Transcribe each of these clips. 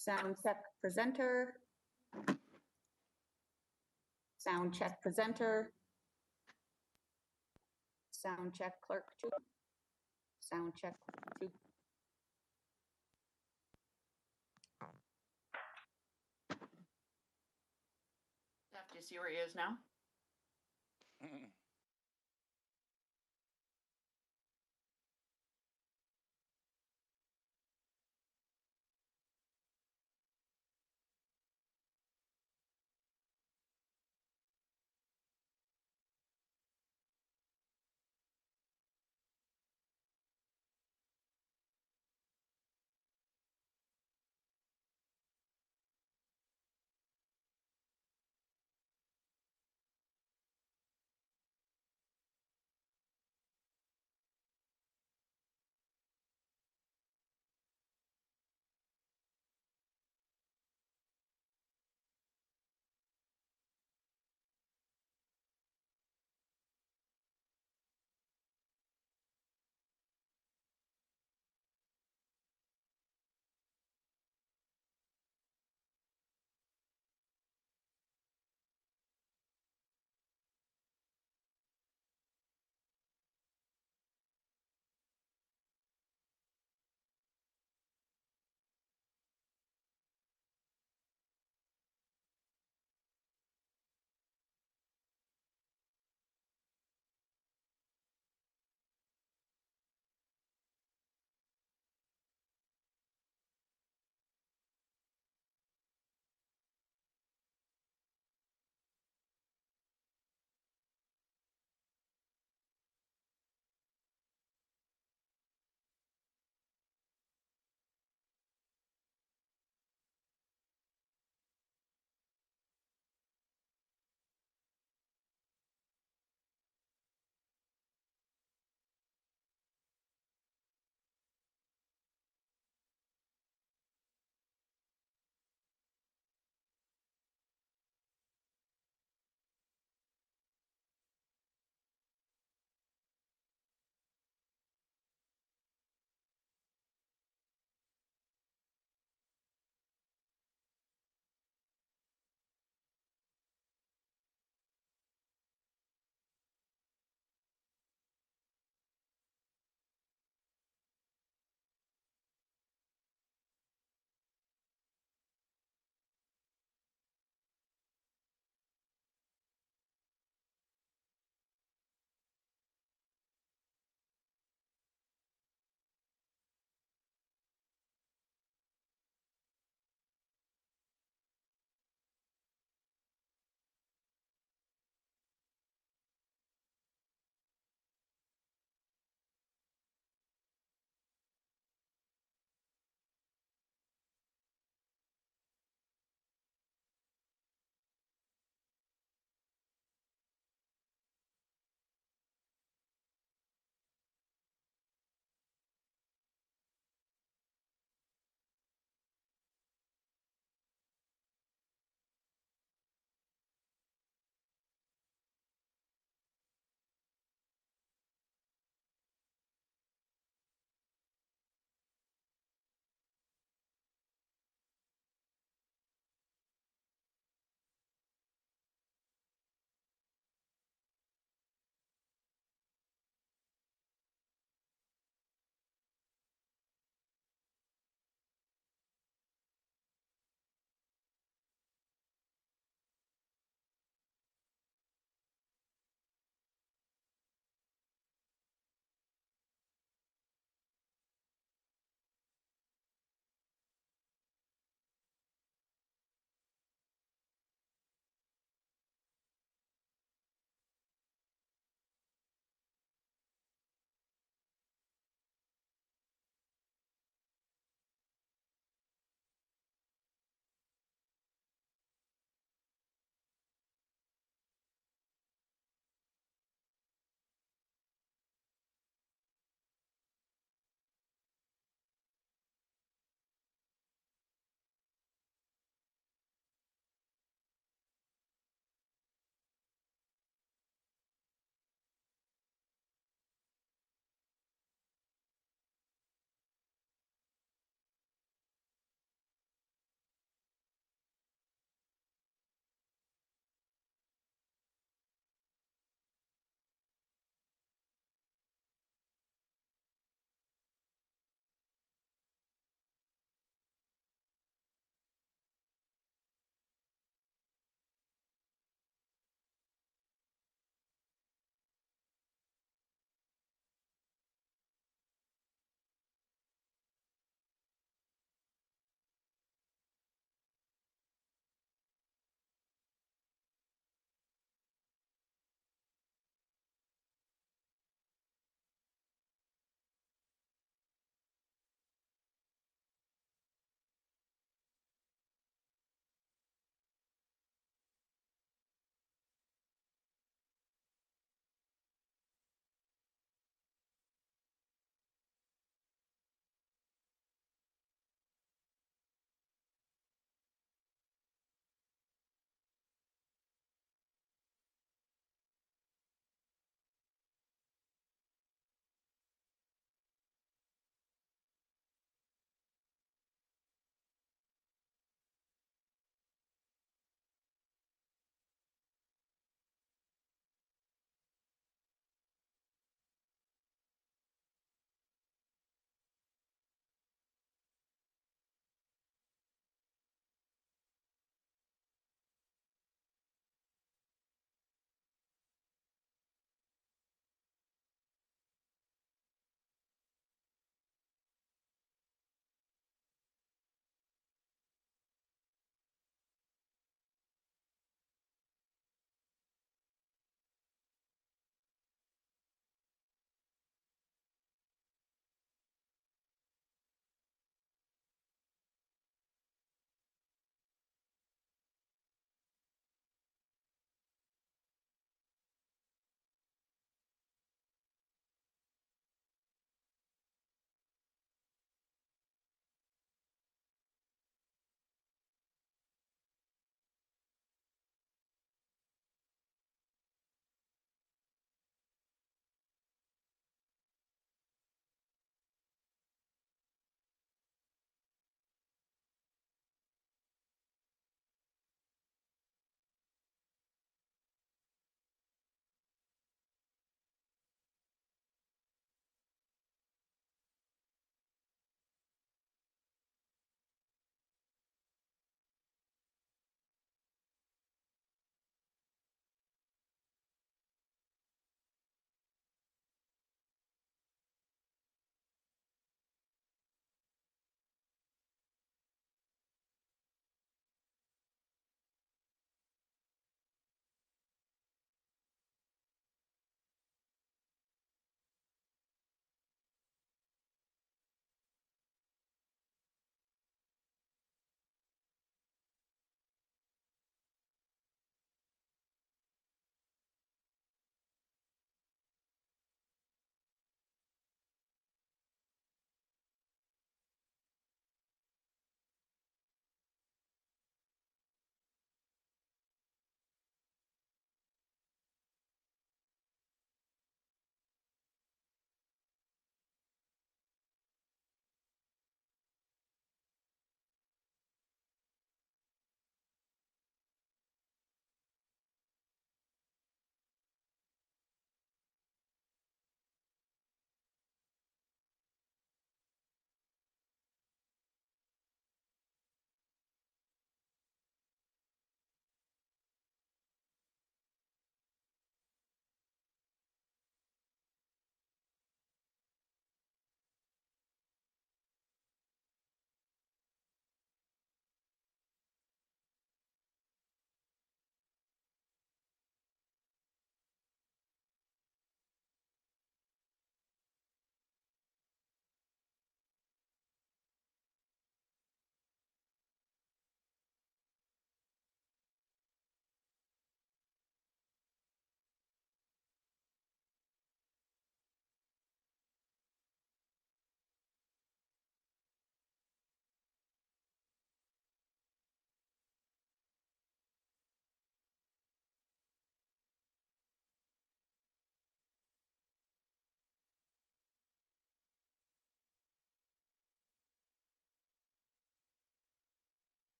Sound check presenter. Sound check presenter. Sound check clerk two. Sound check two. Jeff, do you see where he is now?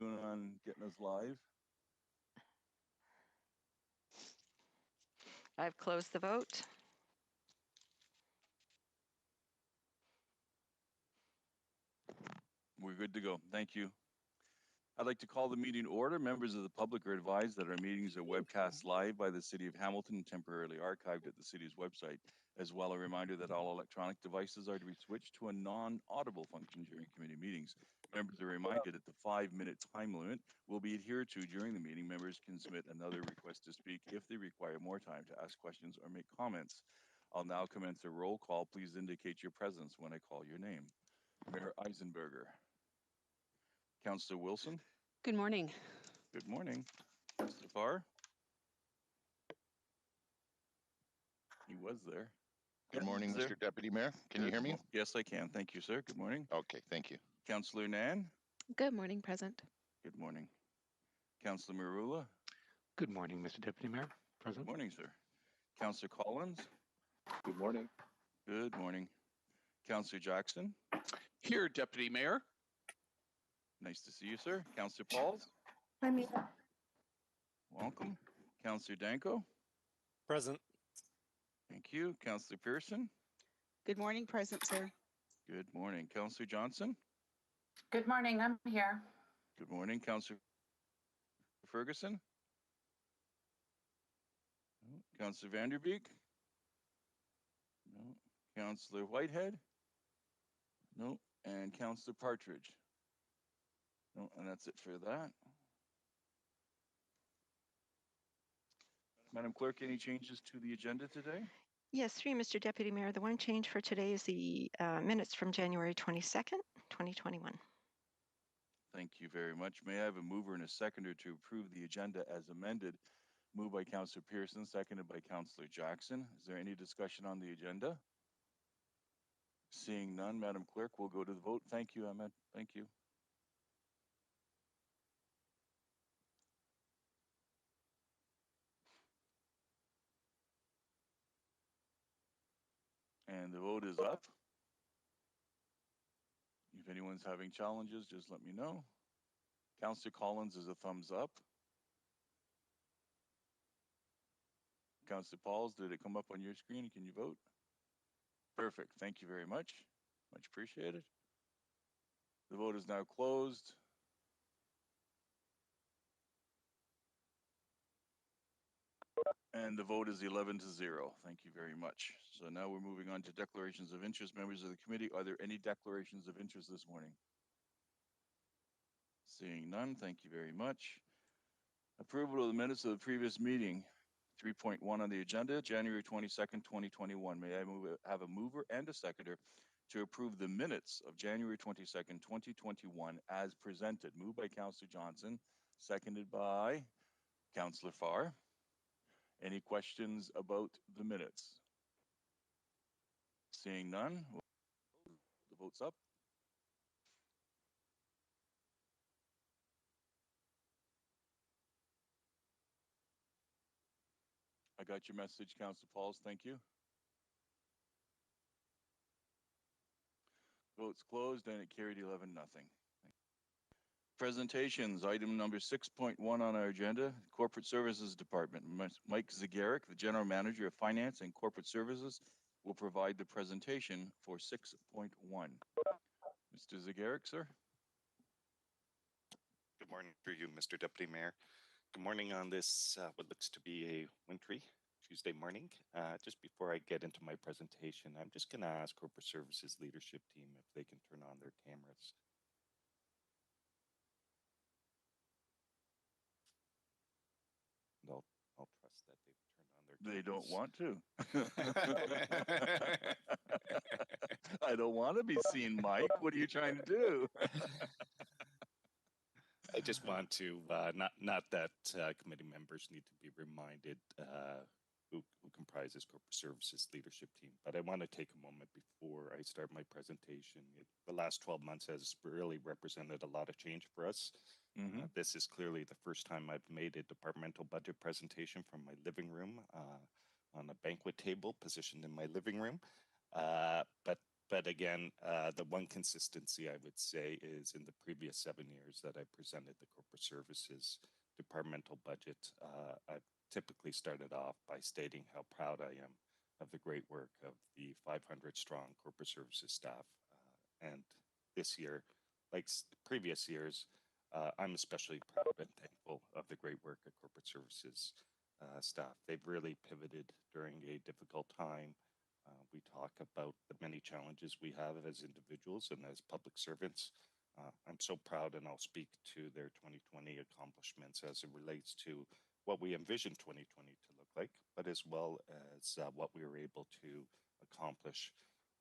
on getting us live. I've closed the vote. We're good to go. Thank you. I'd like to call the meeting order. Members of the public are advised that our meetings are webcast live by the City of Hamilton and temporarily archived at the city's website. As well, a reminder that all electronic devices are to be switched to a non-audible function during committee meetings. Members are reminded that the 5-minute time limit will be adhered to during the meeting. Members can submit another request to speak if they require more time to ask questions or make comments. I'll now commence a roll call. Please indicate your presence when I call your name. Mayor Eisenberger. Councillor Wilson. Good morning. Good morning. Councillor Farr. He was there. Good Yeah, morning, he's there. Mr. Deputy Mayor. Can you Good hear me? Yes, I can. Thank you, sir. Good morning. Okay, thank you. Councillor Nan. Good morning, Present. Good morning. Councillor Marula. Good morning, Mr. Deputy Mayor. Good Present. morning, sir. Councillor Collins. Good morning. Good morning. Councillor Jackson. Here, Deputy Mayor. Nice to see you, sir. Councillor Pauls. I'm here. Welcome. Councillor Danko. Present. Thank you. Councillor Pearson. Good morning, Present, sir. Good morning. Councillor Johnson. Good morning, I'm here. Good morning. Councillor Ferguson. No. Councillor Vanderbeek. No. Councillor Whitehead. No. And Councillor Partridge. No. And that's it for that. Madam Clerk, any changes to the agenda today? Yes, 3, Mr. Deputy Mayor. The one change for today is the minutes from January 22nd, 2021. Thank you very much. May I have a mover and a seconder to approve the agenda as amended? Moved by Councillor Pearson, seconded by Councillor Jackson. Is there any discussion on the agenda? Seeing none, Madam Clerk, we'll go to the vote. Thank you, Ahmed. Thank you. And the vote is up. If anyone's having challenges, just let me know. Councillor Collins is a thumbs up. Councillor Pauls, did it come up on your screen? Can you vote? Perfect. Thank you very much. Much appreciated. The vote is now closed. And the vote is 11-0. Thank you very much. So now we're moving on to declarations of interest. Members of the committee, are there any declarations of interest this morning? Seeing none, thank you very much. Approval of the minutes of the previous meeting, 3.1 on the agenda, January 22nd, 2021. May I have a mover and a seconder to approve the minutes of January 22nd, 2021 as presented? Moved by Councillor Johnson, seconded by Councillor Farr. Any questions about the minutes? Seeing none, the vote's up. I got your message, Councillor Pauls. Thank you. Vote's closed and it carried 11-0. Presentations, item number 6.1 on our agenda, Corporate Services Department. Mike Zagaric, the General Manager of Finance and Corporate Services, will provide the presentation for 6.1. Mr. Zagaric, sir. Good morning through you, Mr. Deputy Mayor. Good morning on this, what looks to be a wintry Tuesday morning. Just before I get into my presentation, I'm just going to ask Corporate Services leadership team if they can turn on their cameras. And I'll trust that they've turned on their cameras. They don't want to. I don't want to be seen, Mike. What are you trying to do? I just want to, not that committee members need to be reminded who comprises Corporate Services leadership team, but I want to take a moment before I start my presentation. The last 12 months has really represented a lot of change for us. This is clearly the first time I've made a departmental budget presentation from my living room on a banquet table positioned in my living room. But but again, the one consistency I would say is in the previous 7 years that I presented the corporate services departmental budget, I've typically started off by stating how proud I am of the great work of the 500 strong corporate services staff. And this year, like previous years, I'm especially proud and thankful of the great work of corporate services staff. They've really pivoted during a difficult time. We talk about the many challenges we have as individuals and as public servants. I'm so proud, and I'll speak to their 2020 accomplishments as it relates to what we envisioned 2020 to look like, but as well as what we were able to accomplish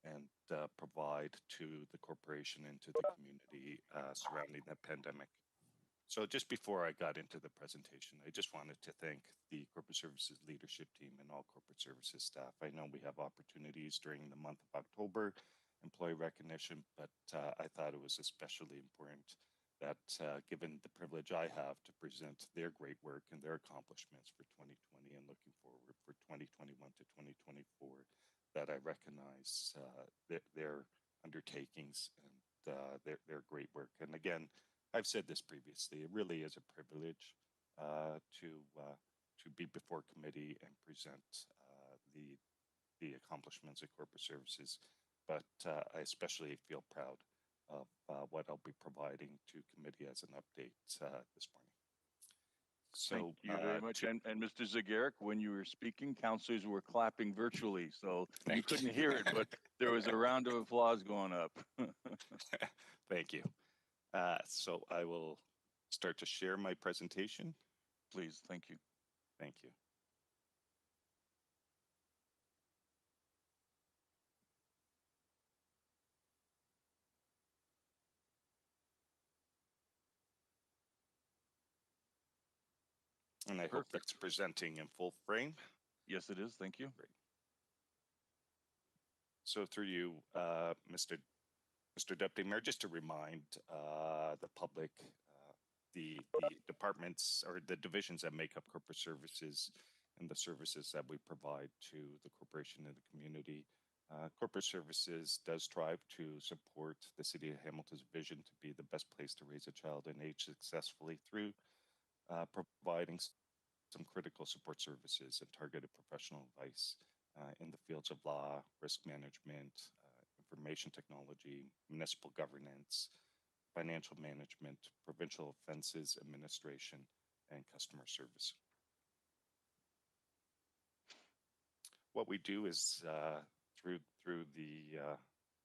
and provide to the corporation and to the community surrounding the pandemic. So just before I got into the presentation, I just wanted to thank the corporate services leadership team and all corporate services staff. I know we have opportunities during the month of October, employee recognition, but I thought it was especially important that given the privilege I have to present their great work and their accomplishments for 2020 and looking forward for 2021 to 2024, that I recognize their undertakings and their great work. And again, I've said this previously, it really is a privilege to be before committee and present the accomplishments of corporate services, but I especially feel proud of what I'll be providing to committee as an update this morning. So Thank you very much. And Mr. Zagarek, when you were speaking, councilors were clapping virtually, so you couldn't hear it, but there was a round of applause going up. Thank you. So I will start to share my presentation. Please, thank you. Thank you. And I hope that's presenting in full frame. Yes, it is. Thank you. Great. So through you, Mr. Deputy Mayor, just to remind the public, the departments or the divisions that make up corporate services and the services that we provide to the corporation and the community. Corporate services does strive to support the City of Hamilton's vision to be the best place to raise a child and age successfully through providing some critical support services and targeted professional advice in the fields of law, risk management, information technology, municipal governance, financial management, provincial offenses administration, and customer service. What we do is through the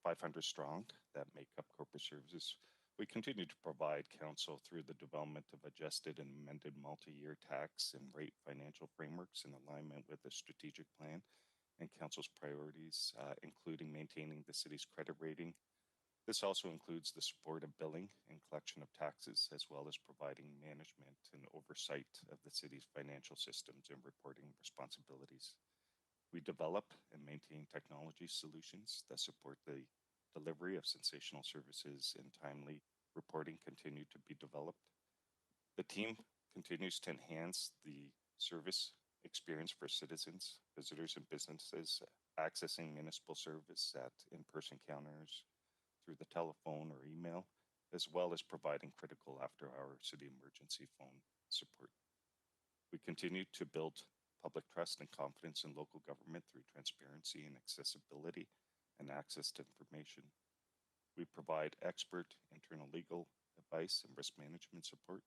500 strong that make up corporate services, we continue to provide counsel through the development of adjusted and amended multi-year tax and rate financial frameworks in alignment with the strategic plan and council's priorities, including maintaining the city's credit rating. This also includes the support of billing and collection of taxes, as well as providing management and oversight of the city's financial systems and reporting responsibilities. We develop and maintain technology solutions that support the delivery of sensational services and timely reporting continue to be developed. The team continues to enhance the service experience for citizens, visitors, and businesses accessing municipal service at in-person counters through the telephone or email, as well as providing critical after-hour city emergency phone support. We continue to build public trust and confidence in local government through transparency and accessibility and access to information. We provide expert internal legal advice and risk management support,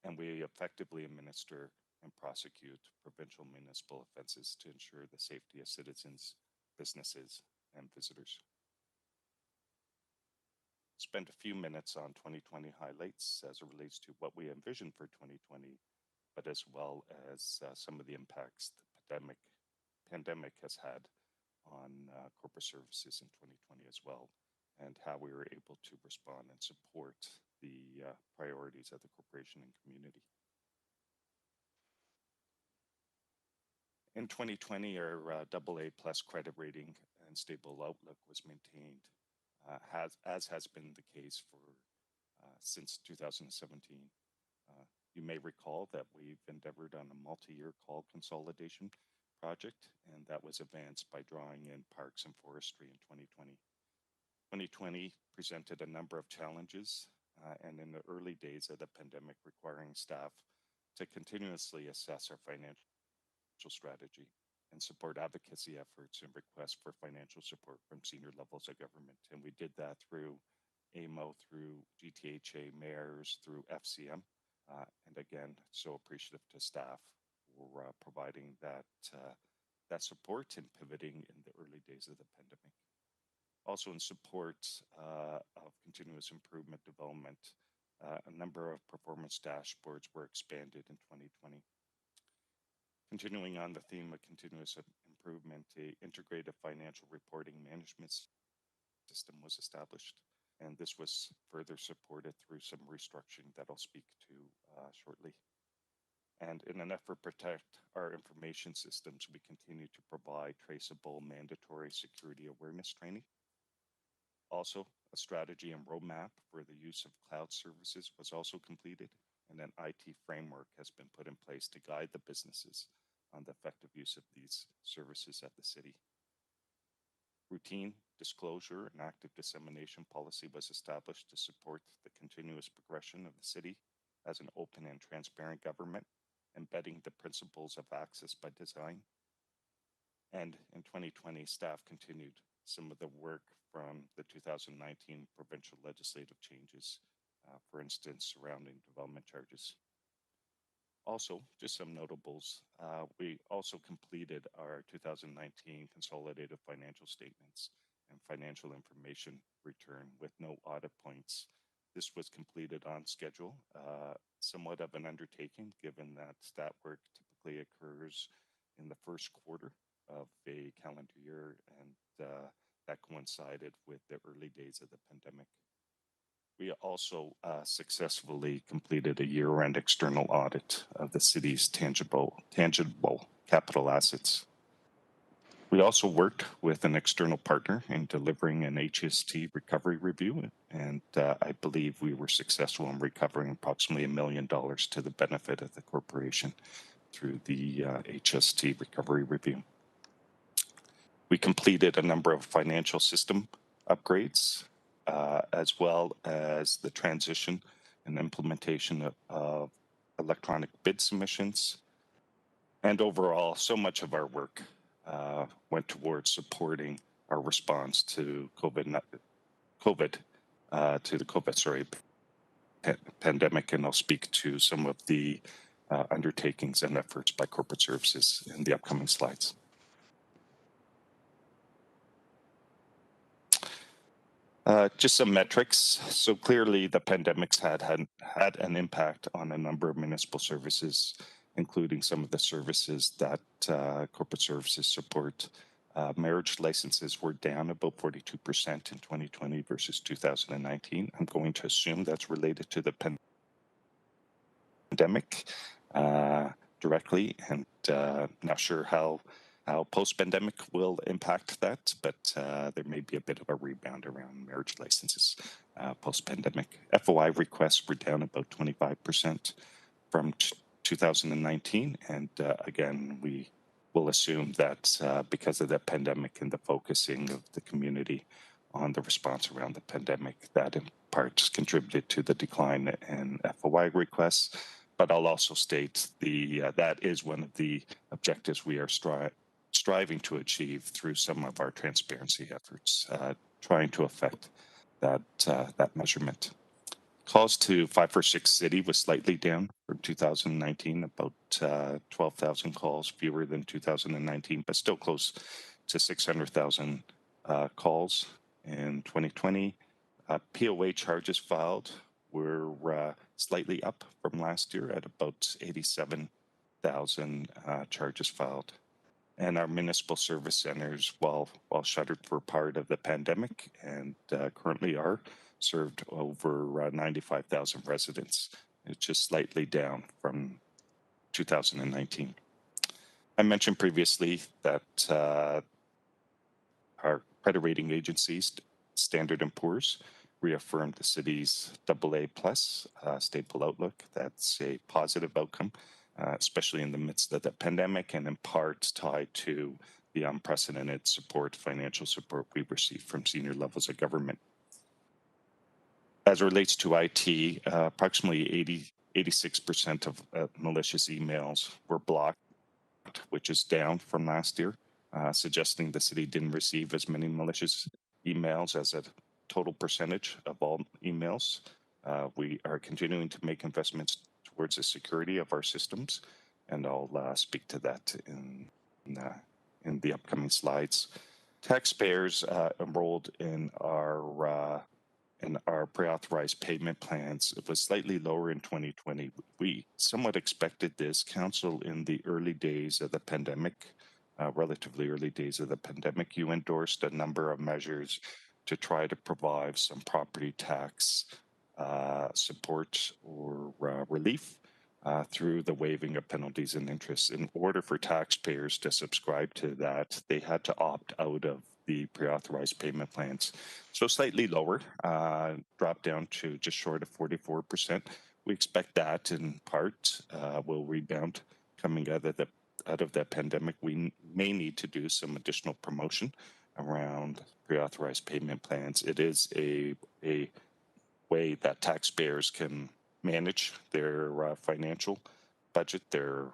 and we effectively administer and prosecute provincial municipal offenses to ensure the safety of citizens, businesses, and visitors. Spend a few minutes on 2020 highlights as it relates to what we envision for 2020, but as well as some of the impacts the pandemic has had on corporate services in 2020 as well, and how we were able to respond and support the priorities of the corporation and community. In 2020, our AA+ credit rating and stable outlook was maintained, as has been the case for since 2017. You may recall that we've endeavored on a multi-year call consolidation project, and that was advanced by drawing in parks and forestry in 2020. 2020 presented a number of challenges, and in the early days of the pandemic, requiring staff to continuously assess our financial strategy and support advocacy efforts and requests for financial support from senior levels of government. And we did that through AMO, through GTHA, mayors, through FCM. And again, so appreciative to staff for providing that support and pivoting in the early days of the pandemic. Also in support of continuous improvement development, a number of performance dashboards were expanded in 2020. Continuing on the theme of continuous improvement, an integrated financial reporting management system was established, and this was further supported through some restructuring that I'll speak to shortly. And in an effort to protect our information systems, we continue to provide traceable mandatory security awareness training. Also, a strategy and roadmap for the use of cloud services was also completed, and an IT framework has been put in place to guide the businesses on the effective use of these services at the city. Routine disclosure and active dissemination policy was established to support the continuous progression of the city as an open and transparent government, embedding the principles of access by design. And in 2020, staff continued some of the work from the 2019 provincial legislative changes, for instance, surrounding development charges. Also, just some notables, we also completed our 2019 consolidated financial statements and financial information return with no audit points. This was completed on schedule, somewhat of an undertaking given that work typically occurs in the first quarter of a calendar year, and that coincided with the early days of the pandemic. We also successfully completed a year-end external audit of the city's tangible capital assets. We also worked with an external partner in delivering an HST recovery review, and I believe we were successful in recovering approximately $1 million to the benefit of the corporation through the HST recovery review. We completed a number of financial system upgrades, as well as the transition and implementation of electronic bid submissions. And overall, so much of our work went towards supporting our response to pandemic, and I'll speak to some of the undertakings and efforts by corporate services in the upcoming slides. Just some metrics. So clearly the pandemic's had an impact on a number of municipal services, including some of the services that corporate services support. Marriage licenses were down about 42% in 2020 versus 2019. I'm going to assume that's related to the pandemic directly, and not sure how post-pandemic will impact that, but there may be a bit of a rebound around marriage licenses post-pandemic. FOI requests were down about 25% from 2019, and again, we will assume that because of the pandemic and the focusing of the community on the response around the pandemic, that in part contributed to the decline in FOI requests. But I'll also state that is one of the objectives we are striving to achieve through some of our transparency efforts, trying to affect that measurement. Calls to 546 City was slightly down from 2019, about 12,000 calls fewer than 2019, but still close to 600,000 calls in 2020. POA charges filed were slightly up from last year at about 87,000 charges filed. And our municipal service centers, while shuttered for part of the pandemic and currently are, served over 95,000 residents. It's just slightly down from 2019. I mentioned previously that our credit rating agencies, Standard & Poor's, reaffirmed the city's AA+ stable outlook. That's a positive outcome especially in the midst of the pandemic, and in part tied to the unprecedented financial support we received from senior levels of government. As it relates to IT, approximately 86% of malicious emails were blocked, which is down from last year, suggesting the city didn't receive as many malicious emails as a total percentage of all emails. We are continuing to make investments towards the security of our systems, and I'll speak to that in the upcoming slides. Taxpayers enrolled in our pre-authorized payment plans. It was slightly lower in 2020. We somewhat expected this. Council, in the early days of the pandemic, relatively early days of the pandemic, you endorsed a number of measures to try to provide some property tax support or relief through the waiving of penalties and interest. In order for taxpayers to subscribe to that, they had to opt out of the pre-authorized payment plans. So slightly lower, dropped down to just short of 44%. We expect that in part will rebound coming out of the pandemic. We may need to do some additional promotion around pre-authorized payment plans. It is a way that taxpayers can manage their financial budget, their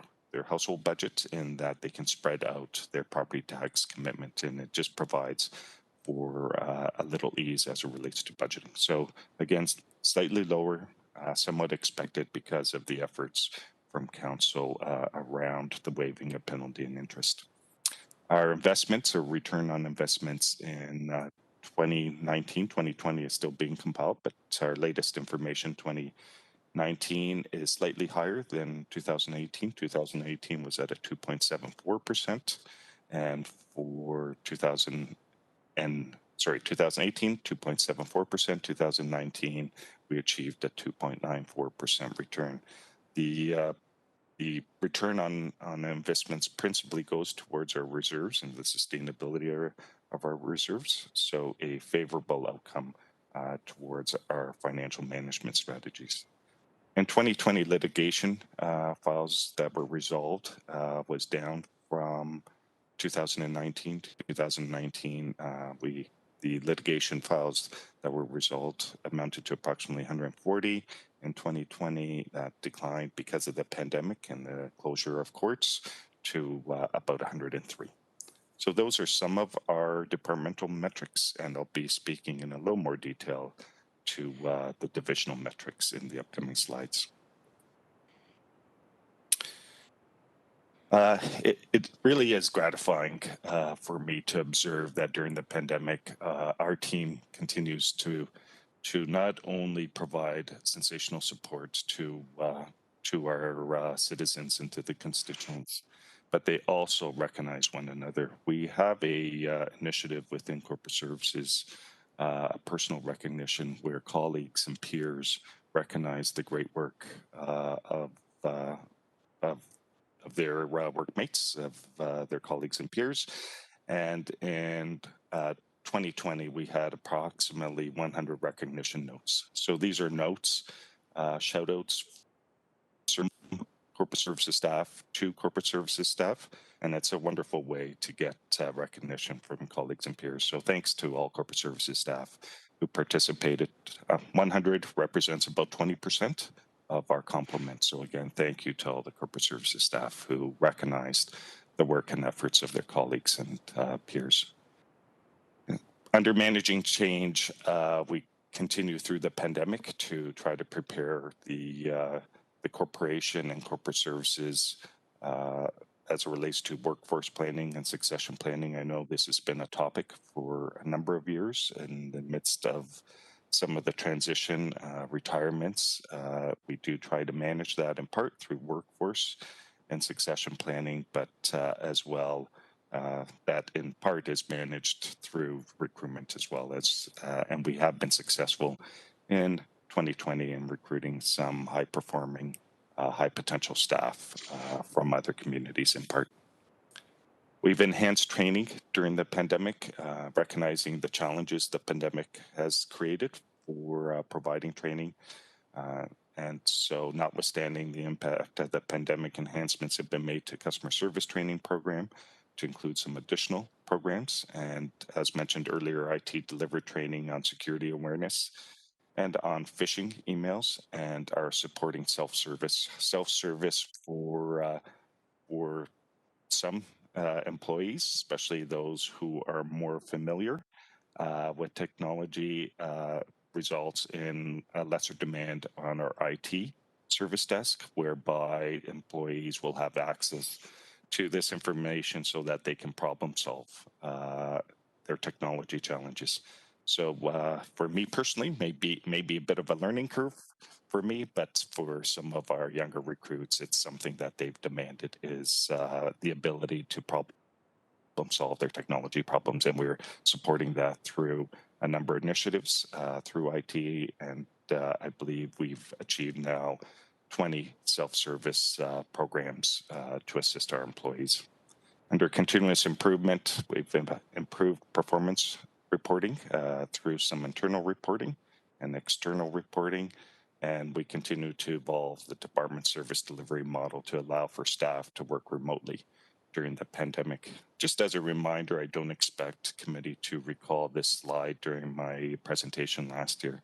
household budget, in that they can spread out their property tax commitment, and it just provides for a little ease as it relates to budgeting. So again, slightly lower, somewhat expected because of the efforts from council around the waiving of penalty and interest. Our investments, or return on investments in 2019, 2020 is still being compiled, but our latest information, 2019, is slightly higher than 2018. 2018 was at a 2.74%, and for 2018, 2.74%. 2019, we achieved a 2.94% return. The return on investments principally goes towards our reserves and the sustainability of our reserves, so a favorable outcome towards our financial management strategies. In 2020, litigation files that were resolved was down from 2019 to 2019. The litigation files that were resolved amounted to approximately 140. In 2020, that declined because of the pandemic and the closure of courts to about 103. So those are some of our departmental metrics, and I'll be speaking in a little more detail to the divisional metrics in the upcoming slides. It really is gratifying for me to observe that during the pandemic, our team continues to not only provide sensational support to our citizens and to the constituents, but they also recognize one another. We have a initiative within corporate services, a personal recognition, where colleagues and peers recognize the great work of their workmates, of their colleagues and peers. And in 2020, we had approximately 100 recognition notes. So these are notes, shout outs, corporate services staff to corporate services staff, and it's a wonderful way to get recognition from colleagues and peers. So thanks to all corporate services staff who participated. 100 represents about 20% of our complement. So again, thank you to all the corporate services staff who recognized the work and efforts of their colleagues and peers. Under managing change, we continue through the pandemic to try to prepare the corporation and corporate services as it relates to workforce planning and succession planning. I know this has been a topic for a number of years in the midst of some of the transition retirements. We do try to manage that in part through workforce and succession planning, but as well, that in part is managed through recruitment as well as, and we have been successful in 2020 in recruiting some high-performing, high-potential staff from other communities in part. We've enhanced training during the pandemic, recognizing the challenges the pandemic has created for providing training. And so, notwithstanding the impact of the pandemic, enhancements have been made to customer service training program to include some additional programs. And as mentioned earlier, IT delivered training on security awareness and on phishing emails, and are supporting self-service for some employees, especially those who are more familiar with technology, results in a lesser demand on our IT service desk, whereby employees will have access to this information so that they can problem solve their technology challenges. So for me personally, maybe a bit of a learning curve for me, but for some of our younger recruits, it's something that they've demanded is the ability to problem solve their technology problems, and we're supporting that through a number of initiatives through IT, and I believe we've achieved now 20 self-service programs to assist our employees. Under continuous improvement, we've improved performance reporting through some internal reporting and external reporting, and we continue to evolve the department service delivery model to allow for staff to work remotely during the pandemic. Just as a reminder, I don't expect committee to recall this slide during my presentation last year,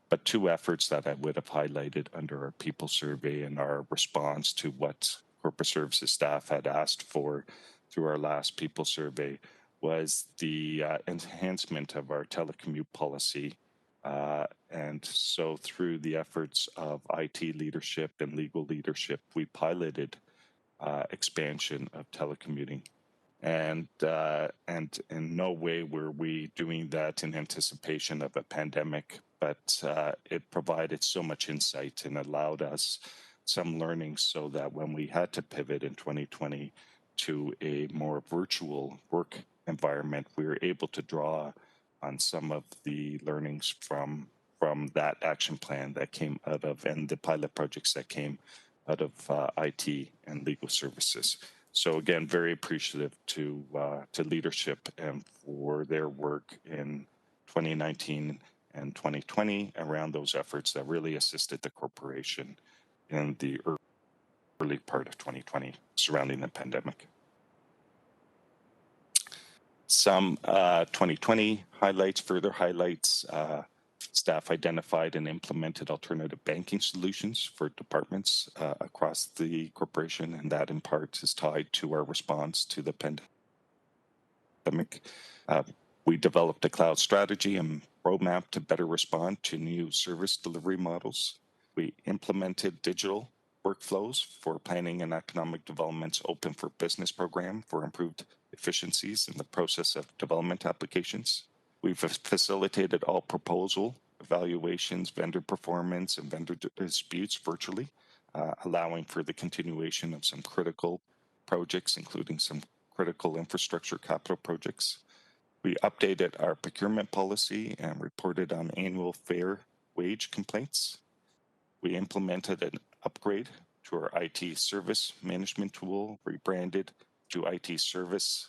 but two efforts that I would have highlighted under our people survey and our response to what corporate services staff had asked for through our last people survey was the enhancement of our telecommute policy. And so through the efforts of IT leadership and legal leadership, we piloted expansion of telecommuting. And in no way were we doing that in anticipation of a pandemic, but it provided so much insight and allowed us some learning so that when we had to pivot in 2020 to a more virtual work environment, we were able to draw on some of the learnings from that action plan that came out of, and the pilot projects that came out of IT and legal services. So again, very appreciative to leadership and for their work in 2019 and 2020 around those efforts that really assisted the corporation in the early part of 2020 surrounding the pandemic. Some 2020 highlights, further highlights, staff identified and implemented alternative banking solutions for departments across the corporation, and that in part is tied to our response to the pandemic. We developed a cloud strategy and roadmap to better respond to new service delivery models. We implemented digital workflows for planning and economic development's Open for Business program for improved efficiencies in the process of development applications. We've facilitated all proposal evaluations, vendor performance, and vendor disputes virtually, allowing for the continuation of some critical projects, including some critical infrastructure capital projects. We updated our procurement policy and reported on annual fair wage complaints. We implemented an upgrade to our IT service management tool, rebranded to IT Service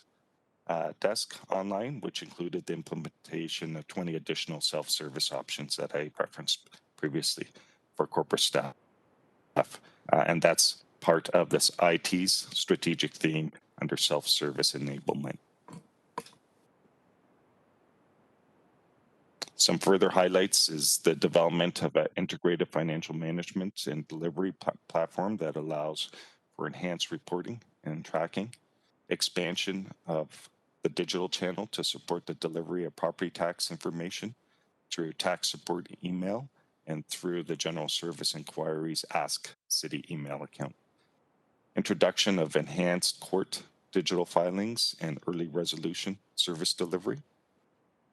Desk Online, which included the implementation of 20 additional self-service options that I referenced previously for corporate staff. And that's part of this IT's strategic theme under self-service enablement. Some further highlights is the development of an integrated financial management and delivery platform that allows for enhanced reporting and tracking, expansion of the digital channel to support the delivery of property tax information through tax support email and through the General Service Inquiries Ask City email account. Introduction of enhanced court digital filings and early resolution service delivery.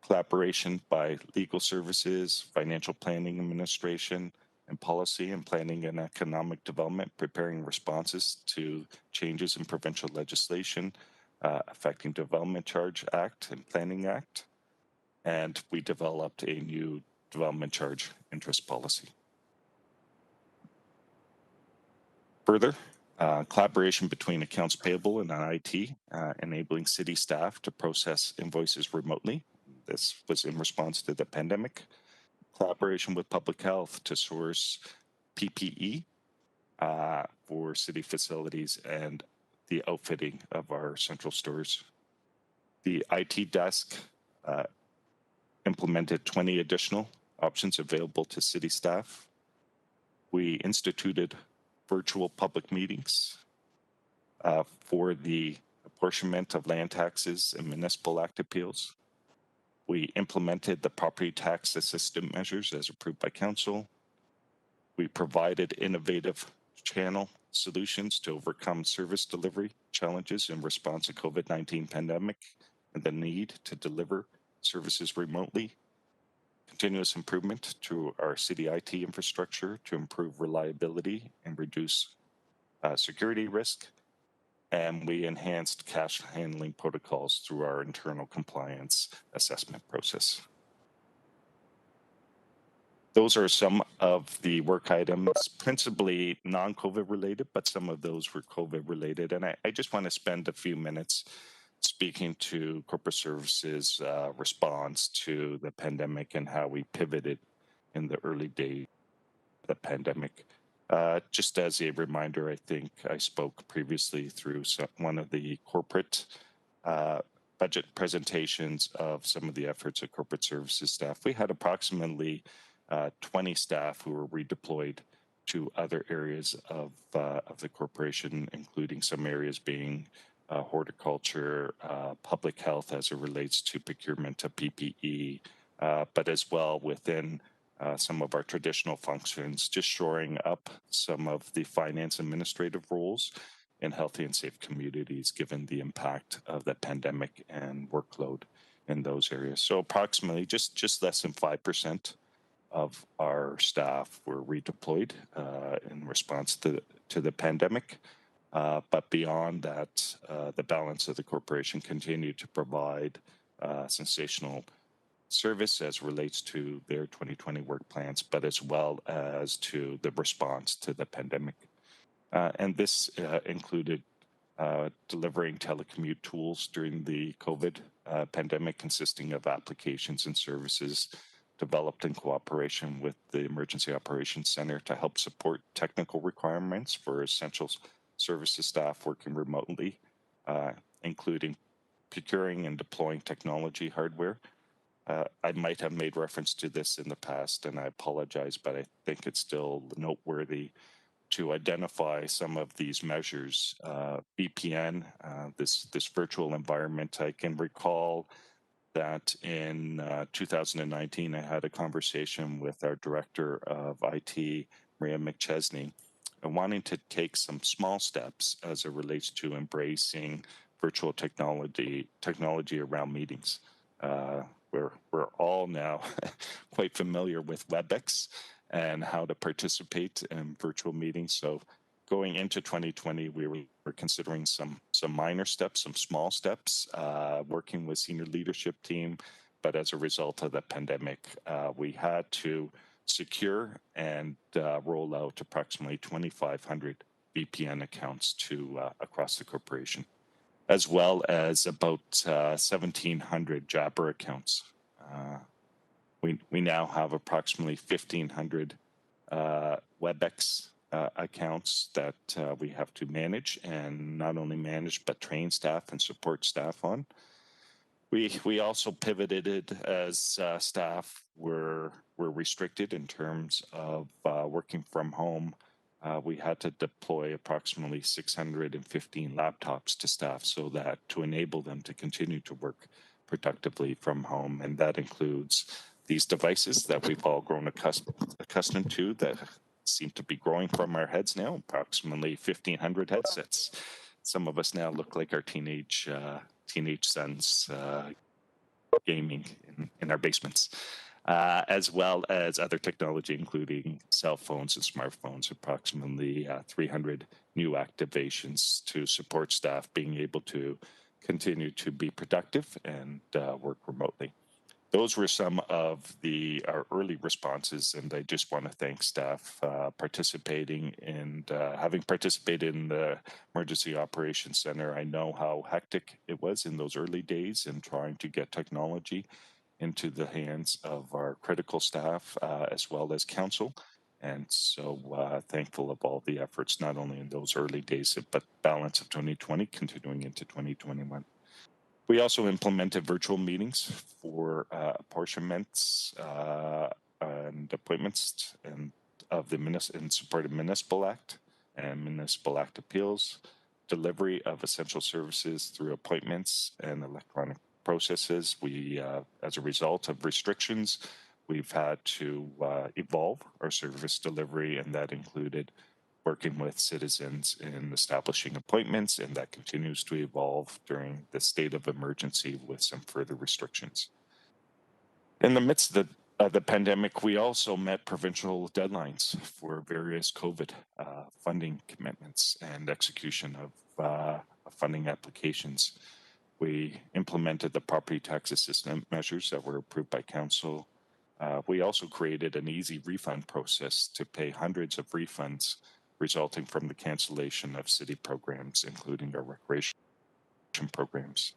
Collaboration by legal services, financial planning administration, and policy and planning and economic development, preparing responses to changes in provincial legislation affecting Development Charge Act and Planning Act. And we developed a new development charge interest policy. Further, collaboration between accounts payable and IT, enabling city staff to process invoices remotely. This was in response to the pandemic. Collaboration with public health to source PPE for city facilities and the outfitting of our central stores. The IT desk implemented 20 additional options available to city staff. We instituted virtual public meetings for the apportionment of land taxes and municipal act appeals. We implemented the property tax assistance measures as approved by council. We provided innovative channel solutions to overcome service delivery challenges in response to COVID-19 pandemic and the need to deliver services remotely. Continuous improvement to our city IT infrastructure to improve reliability and reduce security risk. And we enhanced cash handling protocols through our internal compliance assessment process. Those are some of the work items, principally non-COVID related, but some of those were COVID related. And I just want to spend a few minutes speaking to corporate services response to the pandemic and how we pivoted in the early days of the pandemic. Just as a reminder, I think I spoke previously through one of the corporate budget presentations of some of the efforts of corporate services staff. We had approximately 20 staff who were redeployed to other areas of the corporation, including some areas being horticulture, public health as it relates to procurement of PPE, but as well within some of our traditional functions, just shoring up some of the finance administrative roles in healthy and safe communities, given the impact of the pandemic and workload in those areas. So approximately just less than 5% of our staff were redeployed in response to the pandemic. But beyond that, the balance of the corporation continued to provide sensational service as relates to their 2020 work plans, but as well as to the response to the pandemic. And this included delivering telecommute tools during the COVID pandemic, consisting of applications and services developed in cooperation with the Emergency Operations Center to help support technical requirements for essential services staff working remotely, including procuring and deploying technology hardware. I might have made reference to this in the past, and I apologize, but I think it's still noteworthy to identify some of these measures. VPN, this virtual environment, I can recall that in 2019, I had a conversation with our director of IT, Maria McChesney, and wanting to take some small steps as it relates to embracing virtual technology around meetings. We're all now quite familiar with WebEx and how to participate in virtual meetings. So going into 2020, we were considering some minor steps, some small steps, working with senior leadership team. But as a result of the pandemic, we had to secure and roll out approximately 2,500 VPN accounts to across the corporation, as well as about 1,700 Jabber accounts. We now have approximately 1,500 WebEx accounts that we have to manage, and not only manage, but train staff and support staff on. We also pivoted as staff were restricted in terms of working from home. We had to deploy approximately 615 laptops to staff so that to enable them to continue to work productively from home. And that includes these devices that we've all grown accustomed to that seem to be growing from our heads now, approximately 1,500 headsets. Some of us now look like our teenage sons gaming in our basements. As well as other technology, including cell phones and smartphones, approximately 300 new activations to support staff being able to continue to be productive and work remotely. Those were some of our early responses, and I just want to thank staff participating and having participated in the Emergency Operations Center. I know how hectic it was in those early days in trying to get technology into the hands of our critical staff as well as council. And so thankful of all the efforts, not only in those early days, but balance of 2020 continuing into 2021. We also implemented virtual meetings for apportionments and appointments and of the in support of Municipal Act and Municipal Act appeals, delivery of essential services through appointments and electronic processes. We, as a result of restrictions, we've had to evolve our service delivery, and that included working with citizens in establishing appointments, and that continues to evolve during the state of emergency with some further restrictions. In the midst of the pandemic, we also met provincial deadlines for various COVID funding commitments and execution of funding applications. We implemented the property tax assistance measures that were approved by council. We also created an easy refund process to pay hundreds of refunds resulting from the cancellation of city programs, including our recreation programs.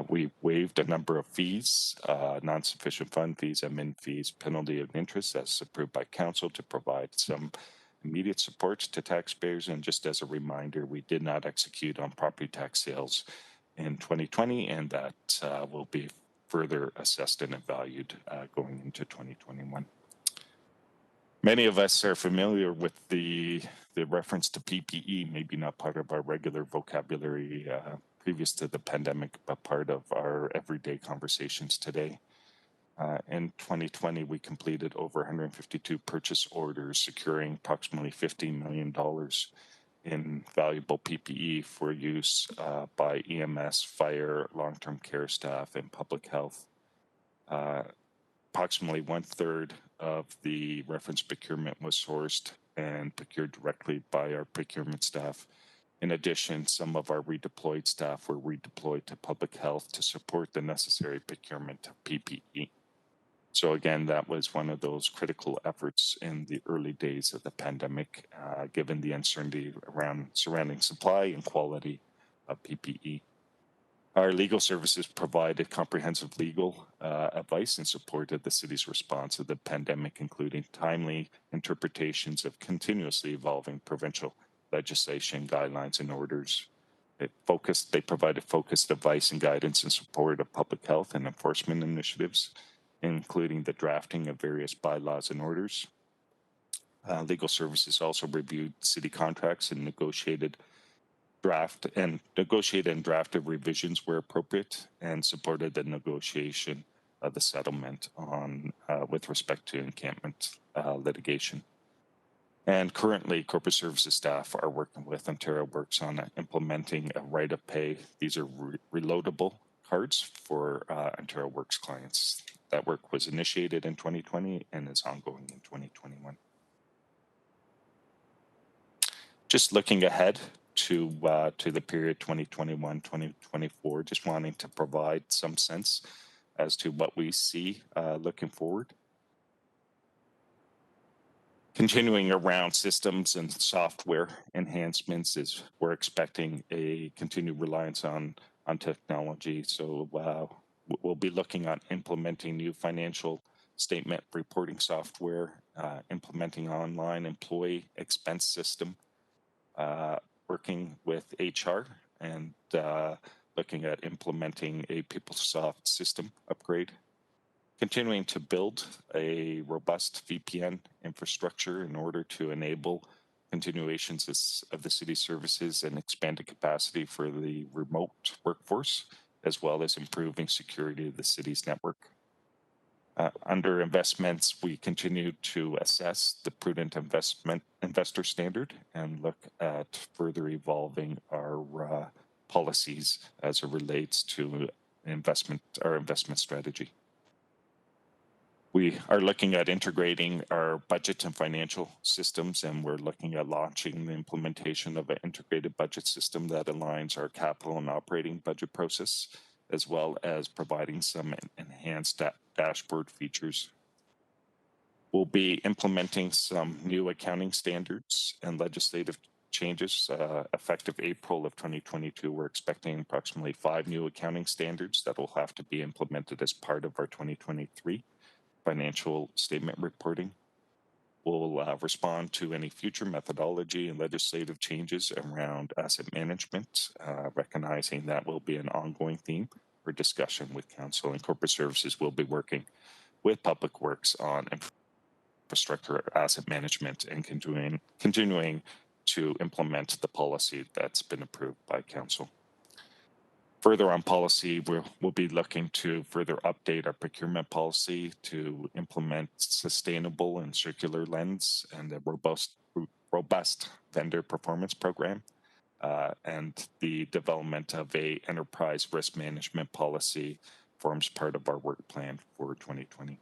We waived a number of fees, non-sufficient fund fees, admin fees, penalty of interest as approved by council to provide some immediate support to taxpayers. And just as a reminder, we did not execute on property tax sales in 2020, and that will be further assessed and evaluated going into 2021. Many of us are familiar with the reference to PPE, maybe not part of our regular vocabulary previous to the pandemic, but part of our everyday conversations today. In 2020, we completed over 152 purchase orders, securing approximately $15 million in valuable PPE for use by EMS, fire, long-term care staff, and public health. Approximately 1/3 of the reference procurement was sourced and procured directly by our procurement staff. In addition, some of our redeployed staff were redeployed to public health to support the necessary procurement of PPE. So again, that was one of those critical efforts in the early days of the pandemic, given the uncertainty around surrounding supply and quality of PPE. Our legal services provided comprehensive legal advice in support of the city's response to the pandemic, including timely interpretations of continuously evolving provincial legislation, guidelines, and orders. They provided focused advice and guidance in support of public health and enforcement initiatives, including the drafting of various bylaws and orders. Legal services also reviewed city contracts and negotiated and drafted revisions where appropriate, and supported the negotiation of the settlement on with respect to encampment litigation. And currently, corporate services staff are working with Ontario Works on implementing a right of pay. These are reloadable cards for Ontario Works clients. That work was initiated in 2020 and is ongoing in 2021. Just looking ahead to the period 2021-2024, just wanting to provide some sense as to what we see looking forward. Continuing around systems and software enhancements is we're expecting a continued reliance on technology. So we'll be looking at implementing new financial statement reporting software, implementing online employee expense system, working with HR, and looking at implementing a PeopleSoft system upgrade. Continuing to build a robust VPN infrastructure in order to enable continuations of the city services and expanded capacity for the remote workforce, as well as improving security of the city's network. Under investments, we continue to assess the prudent investor standard and look at further evolving our policies as it relates to our investment strategy. We are looking at integrating our budget and financial systems, and we're looking at launching the implementation of an integrated budget system that aligns our capital and operating budget process, as well as providing some enhanced dashboard features. We'll be implementing some new accounting standards and legislative changes effective April of 2022. We're expecting approximately 5 new accounting standards that will have to be implemented as part of our 2023 financial statement reporting. We'll respond to any future methodology and legislative changes around asset management, recognizing that will be an ongoing theme for discussion with Council, and Corporate Services will be working with Public Works on infrastructure asset management and continuing to implement the policy that's been approved by Council. Further on policy, we'll be looking to further update our procurement policy to implement sustainable and circular lens and a robust vendor performance program, and the development of a enterprise risk management policy forms part of our work plan for 2020.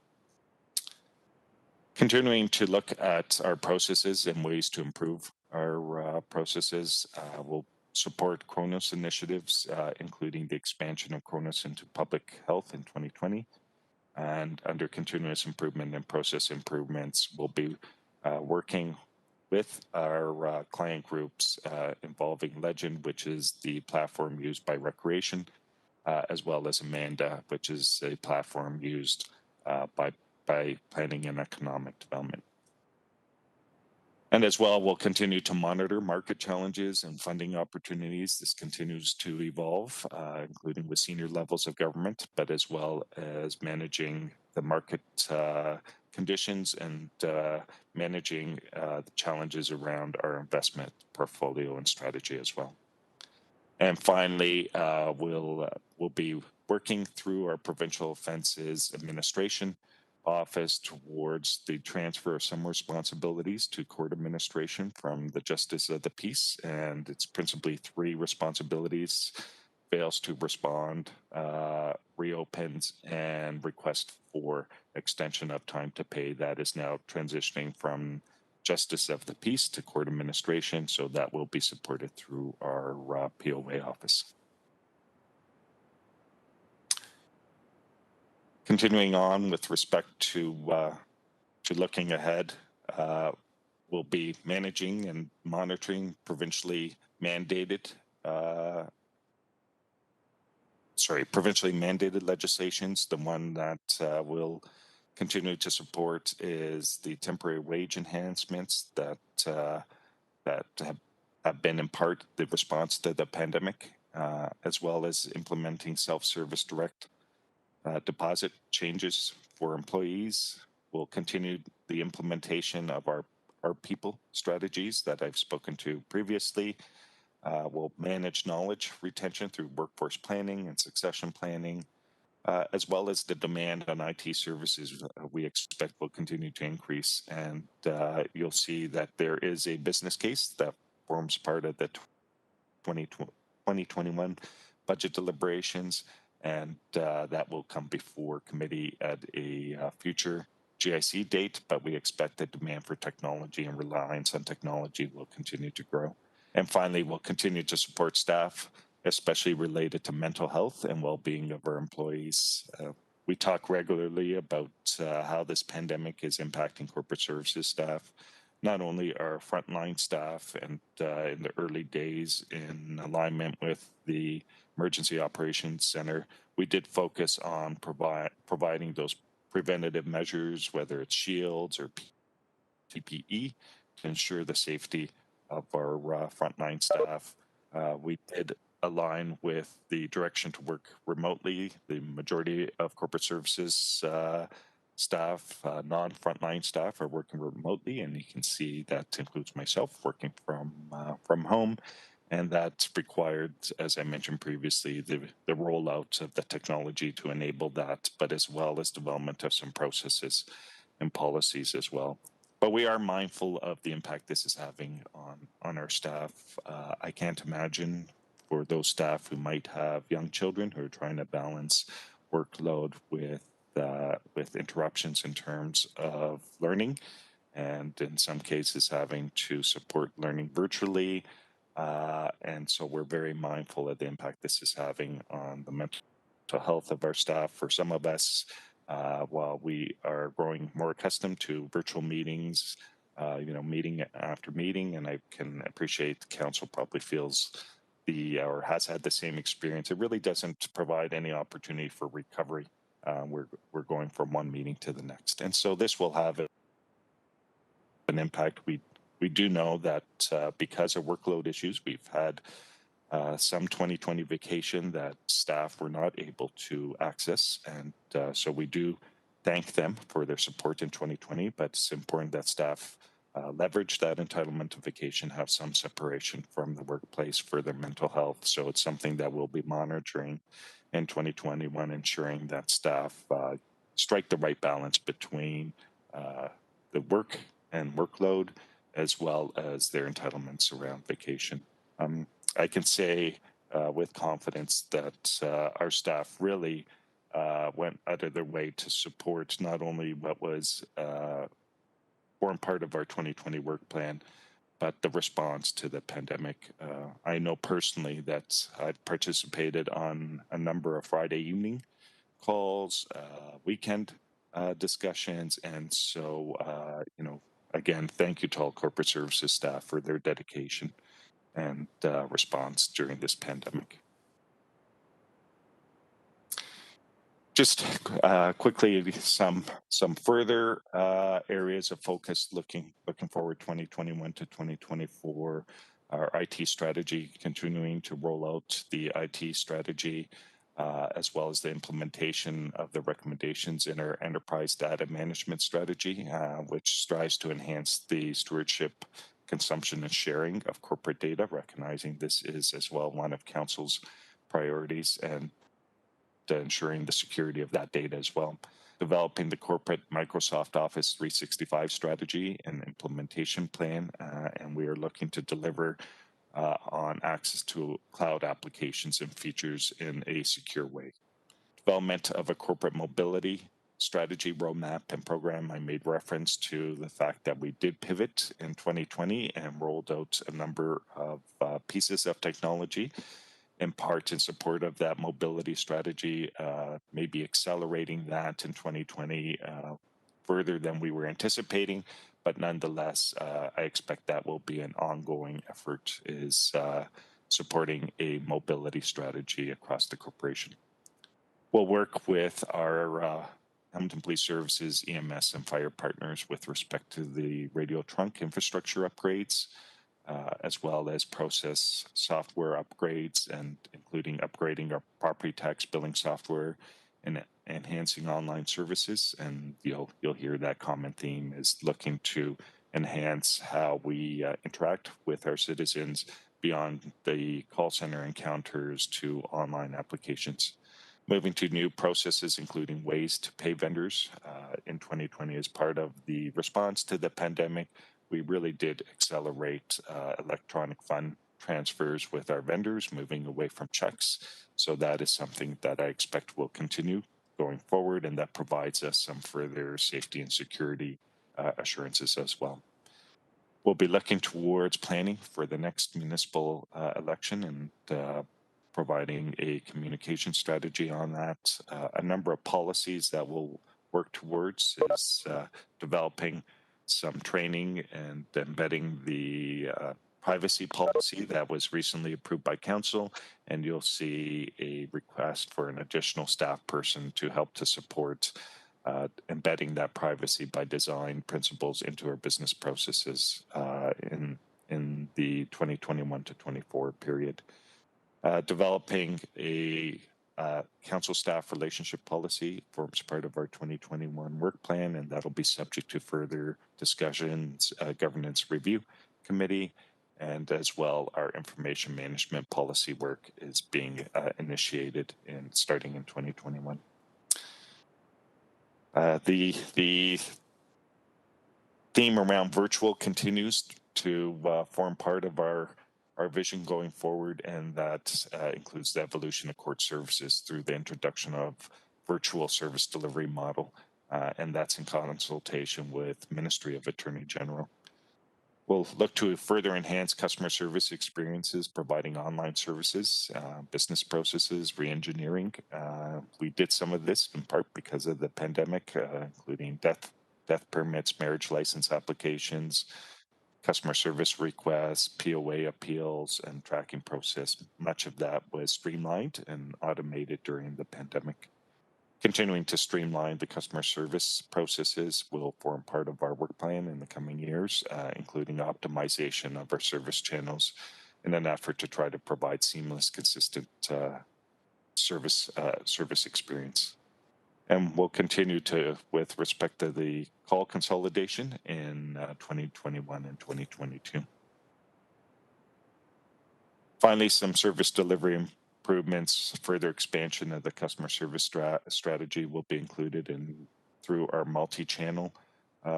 Continuing to look at our processes and ways to improve our processes, we'll support Kronos initiatives, including the expansion of Kronos into public health in 2020. And under continuous improvement and process improvements, we'll be working with our client groups involving Legend, which is the platform used by Recreation, as well as Amanda, which is a platform used by Planning and Economic Development. And as well, we'll continue to monitor market challenges and funding opportunities. This continues to evolve, including with senior levels of government, but as well as managing the market conditions and managing the challenges around our investment portfolio and strategy as well. And finally, we'll be working through our Provincial Offences Administration Office towards the transfer of some responsibilities to court administration from the Justice of the Peace, and it's principally 3 responsibilities: fails to respond, reopens, and request for extension of time to pay. That is now transitioning from Justice of the Peace to court administration, so that will be supported through our POA office. Continuing on with respect to looking ahead, we'll be managing and monitoring provincially mandated legislations. The one that we'll continue to support is the temporary wage enhancements that have been in part the response to the pandemic, as well as implementing self-service direct deposit changes for employees. We'll continue the implementation of our people strategies that I've spoken to previously. We'll manage knowledge retention through workforce planning and succession planning, as well as the demand on IT services we expect will continue to increase. And you'll see that there is a business case that forms part of the 2021 budget deliberations, and that will come before committee at a future GIC date, but we expect the demand for technology and reliance on technology will continue to grow. And finally, we'll continue to support staff, especially related to mental health and well-being of our employees. We talk regularly about how this pandemic is impacting corporate services staff, not only our frontline staff, and in the early days in alignment with the Emergency Operations Center, we did focus on providing those preventative measures, whether it's shields or PPE, to ensure the safety of our frontline staff. We did align with the direction to work remotely. The majority of corporate services staff, non-frontline staff, are working remotely, and you can see that includes myself working from home. And that's required, as I mentioned previously, the rollout of the technology to enable that, but as well as development of some processes and policies as well. But we are mindful of the impact this is having on our staff. I can't imagine for those staff who might have young children who are trying to balance workload with interruptions in terms of learning, and in some cases having to support learning virtually. And so we're very mindful of the impact this is having on the mental health of our staff. For some of us, while we are growing more accustomed to virtual meetings, meeting after meeting, and I can appreciate the council probably feels or has had the same experience, it really doesn't provide any opportunity for recovery. We're going from one meeting to the next. And so this will have an impact. We do know that because of workload issues, we've had some 2020 vacation that staff were not able to access. And so we do thank them for their support in 2020, but it's important that staff leverage that entitlement to vacation, have some separation from the workplace for their mental health. So it's something that we'll be monitoring in 2021, ensuring that staff strike the right balance between the work and workload, as well as their entitlements around vacation. I can say with confidence that our staff really went out of their way to support not only what was form part of our 2020 work plan, but the response to the pandemic. I know personally that I've participated on a number of Friday evening calls, weekend discussions, and so again, thank you to all corporate services staff for their dedication and response during this pandemic. Just quickly, some further areas of focus looking forward 2021 to 2024. Our IT strategy, continuing to roll out the IT strategy, as well as the implementation of the recommendations in our enterprise data management strategy, which strives to enhance the stewardship, consumption, and sharing of corporate data, recognizing this is as well one of Council's priorities, and ensuring the security of that data as well. Developing the corporate Microsoft Office 365 strategy and implementation plan, and we are looking to deliver on access to cloud applications and features in a secure way. Development of a corporate mobility strategy roadmap and program. I made reference to the fact that we did pivot in 2020 and rolled out a number of pieces of technology, in part in support of that mobility strategy, maybe accelerating that in 2020 further than we were anticipating. But nonetheless, I expect that will be an ongoing effort, is supporting a mobility strategy across the corporation. We'll work with our Hamilton Police Services, EMS, and fire partners with respect to the radio trunk infrastructure upgrades, as well as process software upgrades, and including upgrading our property tax billing software and enhancing online services. And you'll hear that common theme is looking to enhance how we interact with our citizens beyond the call center encounters to online applications. Moving to new processes, including ways to pay vendors. In 2020, as part of the response to the pandemic, we really did accelerate electronic fund transfers with our vendors, moving away from checks. So that is something that I expect will continue going forward, and that provides us some further safety and security assurances as well. We'll be looking towards planning for the next municipal election and providing a communication strategy on that. A number of policies that we'll work towards is developing some training and embedding the privacy policy that was recently approved by Council, and you'll see a request for an additional staff person to help to support embedding that privacy by design principles into our business processes in the 2021 to 24 period. Developing a council staff relationship policy forms part of our 2021 work plan, and that'll be subject to further discussions, governance review committee, and as well our information management policy work is being initiated and starting in 2021. The theme around virtual continues to form part of our vision going forward, and that includes the evolution of court services through the introduction of virtual service delivery model, and that's in consultation with Ministry of Attorney General. We'll look to further enhance customer service experiences, providing online services, business processes, re-engineering. We did some of this in part because of the pandemic, including death permits, marriage license applications, customer service requests, POA appeals, and tracking process. Much of that was streamlined and automated during the pandemic. Continuing to streamline the customer service processes will form part of our work plan in the coming years, including optimization of our service channels in an effort to try to provide seamless, consistent service experience. And we'll continue to, with respect to the call consolidation in 2021 and 2022. Finally, some service delivery improvements, further expansion of the customer service strategy will be included through our multi-channel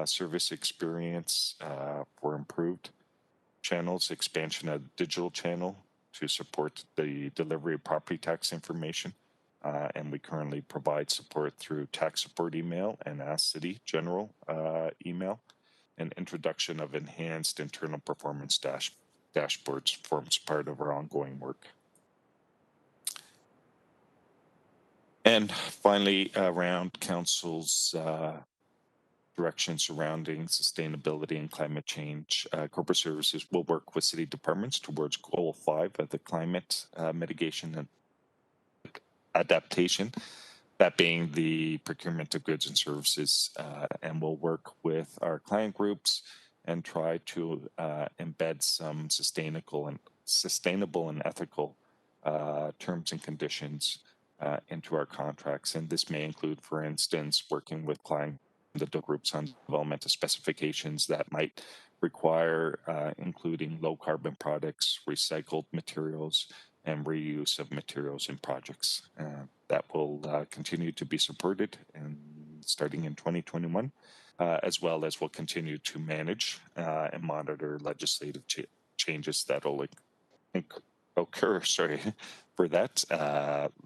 service experience for improved channels, expansion of digital channel to support the delivery of property tax information. And we currently provide support through tax support email and Ask City General email, and introduction of enhanced internal performance dashboards forms part of our ongoing work. And finally, around Council's direction surrounding sustainability and climate change, corporate services will work with city departments towards Goal 5 of the climate mitigation and adaptation, that being the procurement of goods and services, and we'll work with our client groups and try to embed some sustainable and ethical terms and conditions into our contracts. And this may include, for instance, working with client groups on development of specifications that might require including low carbon products, recycled materials, and reuse of materials in projects. That will continue to be supported starting in 2021, as well as we'll continue to manage and monitor legislative changes that will occur for that,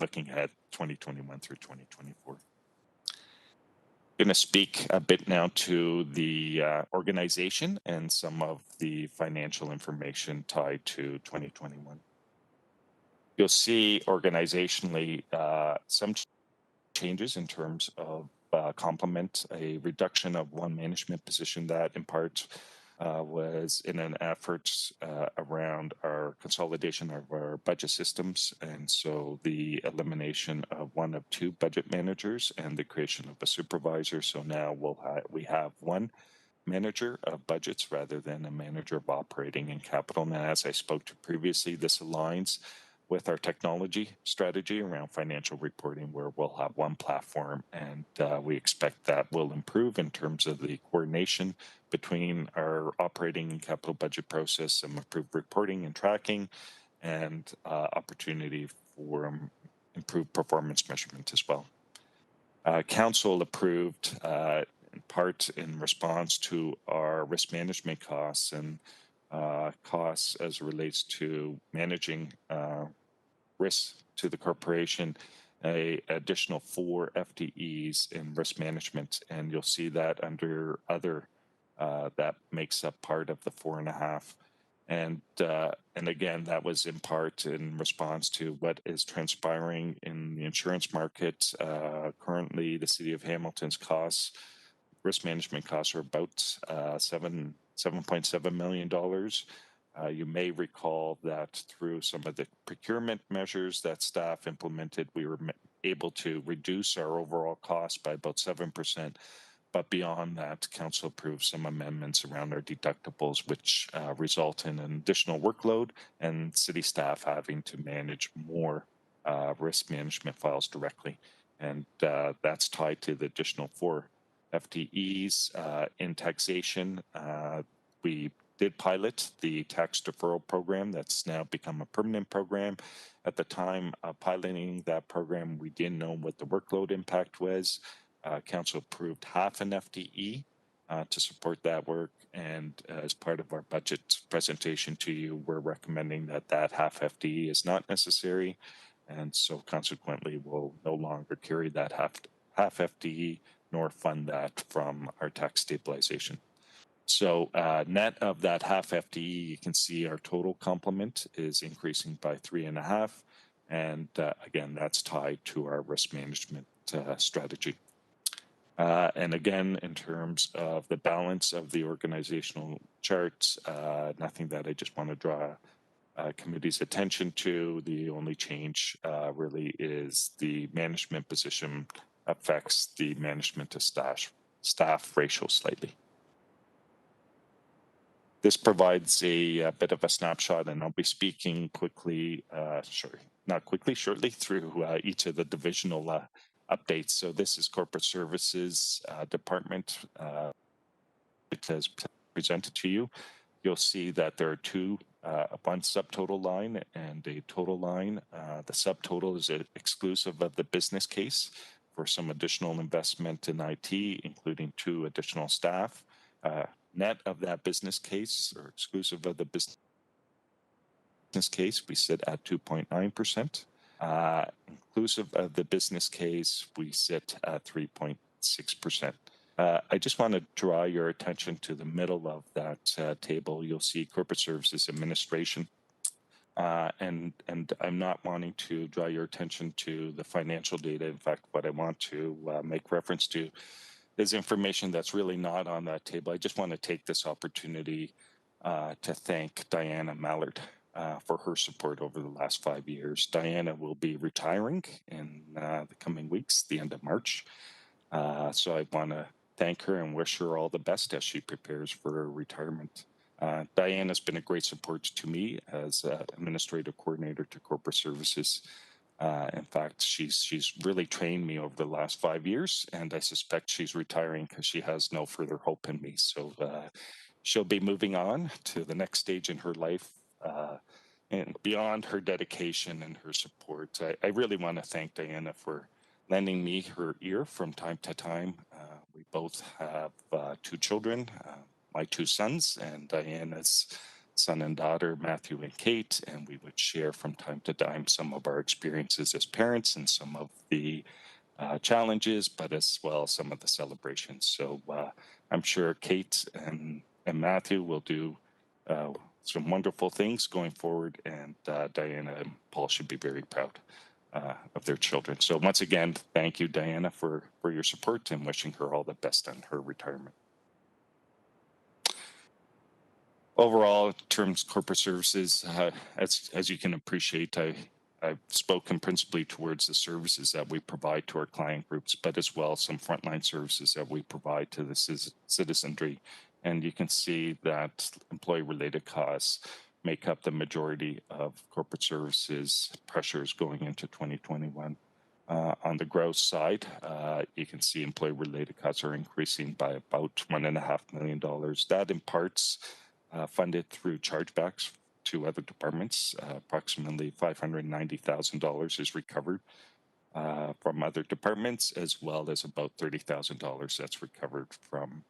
looking at 2021 through 2024. I'm going to speak a bit now to the organization and some of the financial information tied to 2021. You'll see organizationally some changes in terms of complement, a reduction of one management position that in part was in an effort around our consolidation of our budget systems. And so the elimination of one of two budget managers and the creation of a supervisor. So now we have one manager of budgets rather than a manager of operating and capital. Now, as I spoke to previously, this aligns with our technology strategy around financial reporting, where we'll have one platform, and we expect that will improve in terms of the coordination between our operating and capital budget process, some improved reporting and tracking, and opportunity for improved performance measurement as well. Council approved in part in response to our risk management costs and costs as it relates to managing risks to the corporation, a additional 4 FTEs in risk management, and you'll see that under other that makes up part of the 4.5. And again, that was in part in response to what is transpiring in the insurance market. Currently, the City of Hamilton's risk management costs are about $7.7 million. You may recall that through some of the procurement measures that staff implemented, we were able to reduce our overall cost by about 7%. But beyond that, Council approved some amendments around our deductibles, which result in an additional workload and city staff having to manage more risk management files directly. And that's tied to the additional 4 FTEs in taxation. We did pilot the tax deferral program that's now become a permanent program. At the time of piloting that program, we didn't know what the workload impact was. Council approved half an FTE to support that work, and as part of our budget presentation to you, we're recommending that half FTE is not necessary, and so consequently we'll no longer carry that half FTE nor fund that from our tax stabilization. So net of that half FTE, you can see our total complement is increasing by 3.5. And again, that's tied to our risk management strategy. And again, in terms of the balance of the organizational charts, nothing that I just want to draw committee's attention to. The only change really is the management position affects the management to staff ratio slightly. This provides a bit of a snapshot, and I'll be speaking quickly, shortly through each of the divisional updates. So this is Corporate Services Department. It has presented to you. You'll see that there are two, one subtotal line and a total line. The subtotal is exclusive of the business case for some additional investment in IT, including 2 additional staff. Net of that business case, or exclusive of the business case, we sit at 2.9%. Inclusive of the business case, we sit at 3.6%. I just want to draw your attention to the middle of that table. You'll see Corporate Services Administration. And I'm not wanting to draw your attention to the financial data. In fact, what I want to make reference to is information that's really not on that table. I just want to take this opportunity to thank Diana Mallard for her support over the last 5 years. Diana will be retiring in the coming weeks, the end of March. So I want to thank her and wish her all the best as she prepares for her retirement. Diana has been a great support to me as administrative coordinator to corporate services. In fact, she's really trained me over the last 5 years, and I suspect she's retiring because she has no further hope in me. So she'll be moving on to the next stage in her life. And beyond her dedication and her support, I really want to thank Diana for lending me her ear from time to time. We both have 2 children, my 2 sons, and Diana's son and daughter, Matthew and Kate, and we would share from time to time some of our experiences as parents and some of the challenges, but as well some of the celebrations. So I'm sure Kate and Matthew will do some wonderful things going forward, and Diana and Paul should be very proud of their children. So once again, thank you, Diana, for your support, and wishing her all the best on her retirement. Overall, in terms of corporate services, as you can appreciate, I've spoken principally towards the services that we provide to our client groups, but as well some frontline services that we provide to the citizenry. And you can see that employee-related costs make up the majority of corporate services pressures going into 2021. On the growth side, you can see employee-related costs are increasing by about $1.5 million. That in parts funded through chargebacks to other departments. Approximately $590,000 is recovered from other departments, as well as about $30,000 that's recovered from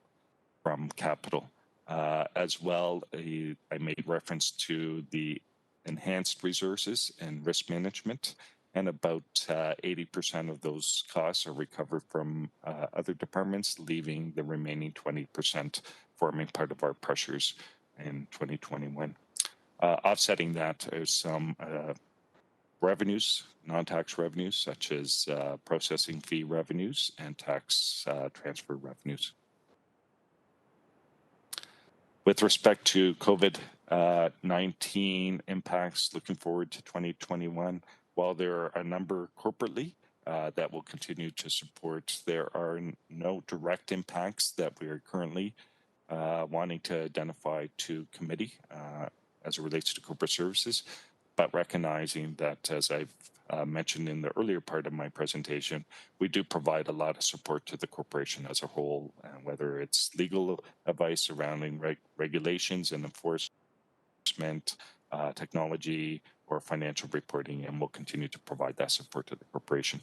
capital. As well, I made reference to the enhanced resources and risk management, and about 80% of those costs are recovered from other departments, leaving the remaining 20% forming part of our pressures in 2021. Offsetting that is some revenues, non-tax revenues, such as processing fee revenues and tax transfer revenues. With respect to COVID-19 impacts looking forward to 2021, while there are a number corporately that will continue to support, there are no direct impacts that we are currently wanting to identify to committee as it relates to corporate services, but recognizing that, as I've mentioned in the earlier part of my presentation, we do provide a lot of support to the corporation as a whole, whether it's legal advice surrounding regulations and enforcement, technology, or financial reporting, and we'll continue to provide that support to the corporation.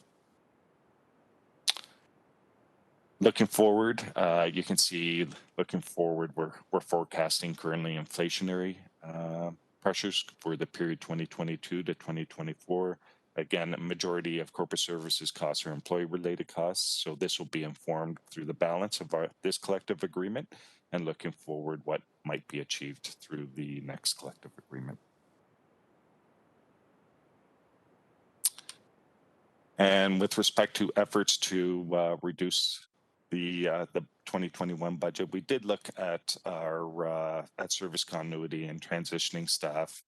Looking forward, you can see, we're forecasting currently inflationary pressures for the period 2022 to 2024. Again, a majority of corporate services costs are employee-related costs, so this will be informed through the balance of this collective agreement, and looking forward what might be achieved through the next collective agreement. And with respect to efforts to reduce the 2021 budget, we did look at our at service continuity and transitioning staff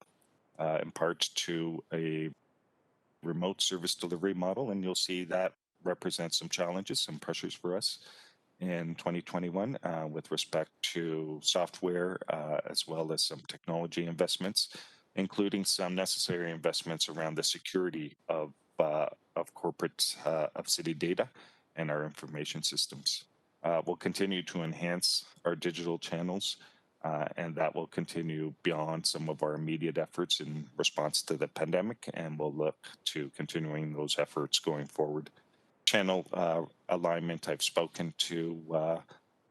in part to a remote service delivery model, and you'll see that represents some challenges, some pressures for us in 2021 with respect to software as well as some technology investments, including some necessary investments around the security of corporate of city data and our information systems. We'll continue to enhance our digital channels, and that will continue beyond some of our immediate efforts in response to the pandemic, and we'll look to continuing those efforts going forward. Channel alignment, I've spoken to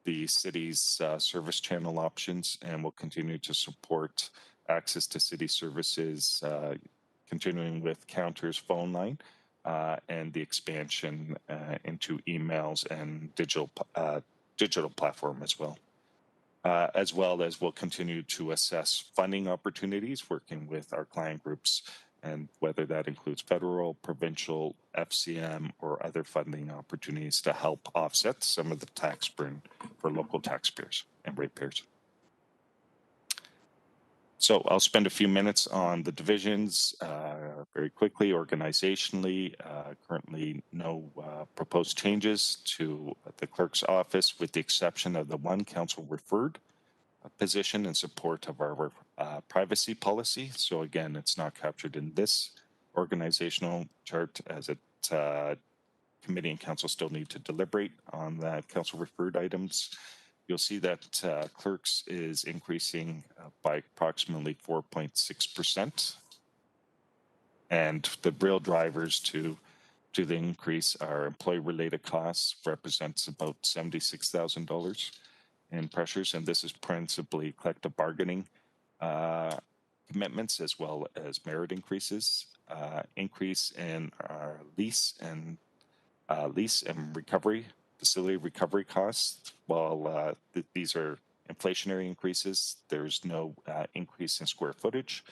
the city's service channel options, and will continue to support access to city services, continuing with Counter's phone line, and the expansion into emails and digital platform as well. As well as we'll continue to assess funding opportunities, working with our client groups, and whether that includes federal, provincial, FCM, or other funding opportunities to help offset some of the tax burn for local taxpayers and ratepayers. So I'll spend a few minutes on the divisions very quickly. Organizationally, currently no proposed changes to the clerk's office, with the exception of the one council referred position in support of our privacy policy. So again, it's not captured in this organizational chart, as it committee and council still need to deliberate on that council referred items. You'll see that clerks is increasing by approximately 4.6%. And the real drivers to the increase are employee-related costs, represents about $76,000 in pressures. And this is principally collective bargaining commitments, as well as merit increases, increase in our lease and recovery, facility recovery costs. While these are inflationary increases, there's no increase in square footage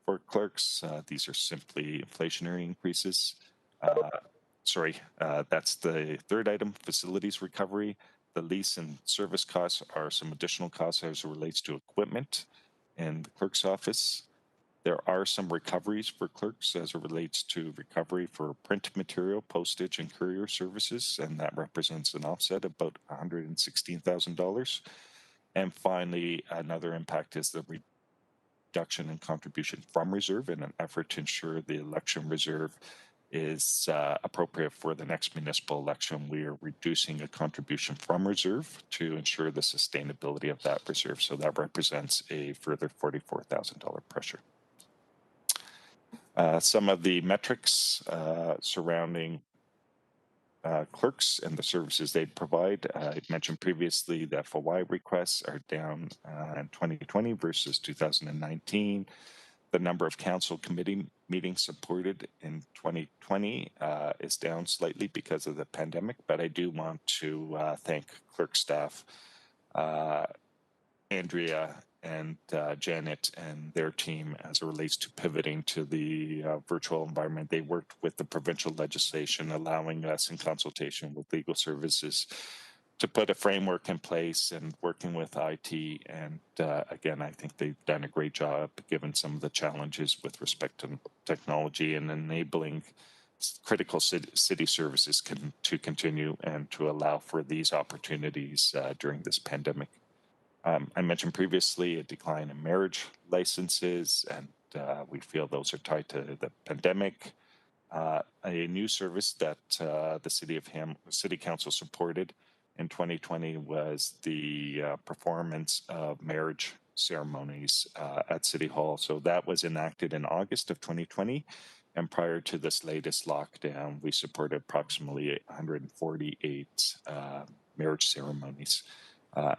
for clerks. These are simply inflationary increases. That's the third item, facilities recovery. The lease and service costs are some additional costs as it relates to equipment in the clerk's office. There are some recoveries for clerks as it relates to recovery for print material, postage, and courier services, and that represents an offset of about $116,000. And finally, another impact is the reduction in contribution from reserve in an effort to ensure the election reserve is appropriate for the next municipal election. We are reducing a contribution from reserve to ensure the sustainability of that reserve. So that represents a further $44,000 pressure. Some of the metrics surrounding clerks and the services they provide. I mentioned previously that FOI requests are down in 2020 versus 2019. The number of council committee meetings supported in 2020 is down slightly because of the pandemic, but I do want to thank clerk staff, Andrea and Janet and their team as it relates to pivoting to the virtual environment. They worked with the provincial legislation, allowing us in consultation with legal services to put a framework in place and working with IT. And again, I think they've done a great job given some of the challenges with respect to technology and enabling critical city services to continue and to allow for these opportunities during this pandemic. I mentioned previously a decline in marriage licenses, and we feel those are tied to the pandemic. A new service that the City Council supported in 2020 was the performance of marriage ceremonies at City Hall. So that was enacted in August of 2020. And prior to this latest lockdown, we supported approximately 148 marriage ceremonies.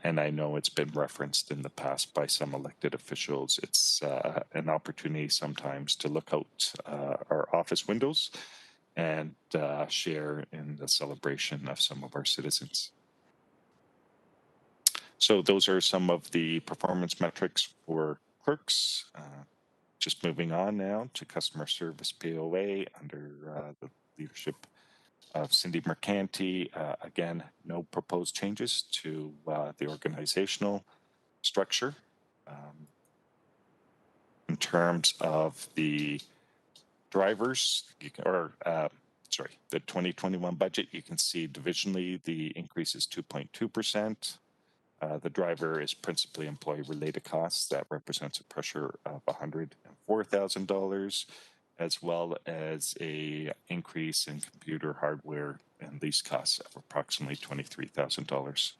And I know it's been referenced in the past by some elected officials. It's an opportunity sometimes to look out our office windows and share in the celebration of some of our citizens. So those are some of the performance metrics for clerks. Just moving on now to customer service POA under the leadership of Cindy Mercanti. Again, no proposed changes to the organizational structure. In terms of the drivers, the 2021 budget, you can see divisionally the increase is 2.2%. The driver is principally employee-related costs. That represents a pressure of $104,000, as well as a increase in computer hardware and lease costs of approximately $23,000.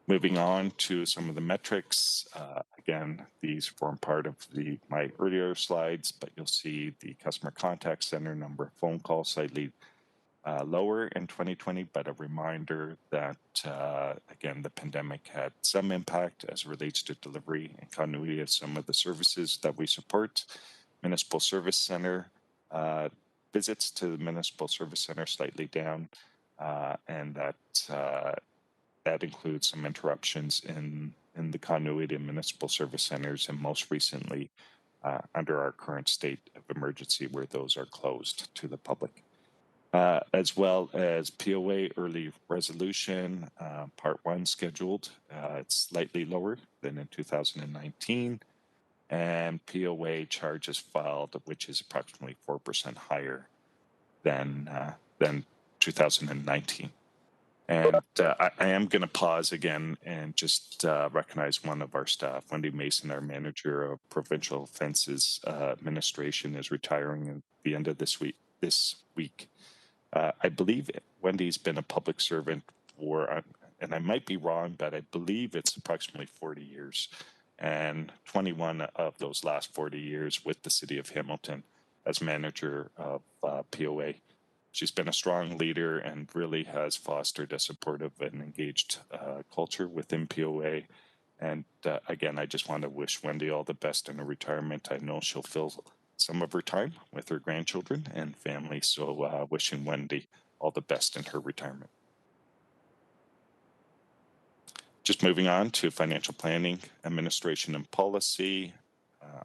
Moving on to some of the metrics. Again, these form part of my earlier slides, but you'll see the customer contact center number of phone calls slightly lower in 2020, but a reminder that, again, the pandemic had some impact as it relates to delivery and continuity of some of the services that we support. Municipal Service Center visits to the Municipal Service Center slightly down, and that includes some interruptions in the continuity of municipal service centers, and most recently under our current state of emergency where those are closed to the public. As well as POA early resolution, part 1 scheduled. It's slightly lower than in 2019. And POA charges filed, which is approximately 4% higher than 2019. And I am going to pause again and just recognize one of our staff, Wendy Mason, our manager of Provincial Offences Administration, is retiring at the end of this week. I believe Wendy's been a public servant for, and I might be wrong, but I believe it's approximately 40 years. And 21 of those last 40 years with the City of Hamilton as manager of POA. She's been a strong leader and really has fostered a supportive and engaged culture within POA. And again, I just want to wish Wendy all the best in her retirement. I know she'll fill some of her time with her grandchildren and family. So wishing Wendy all the best in her retirement. Just moving on to financial planning, administration and policy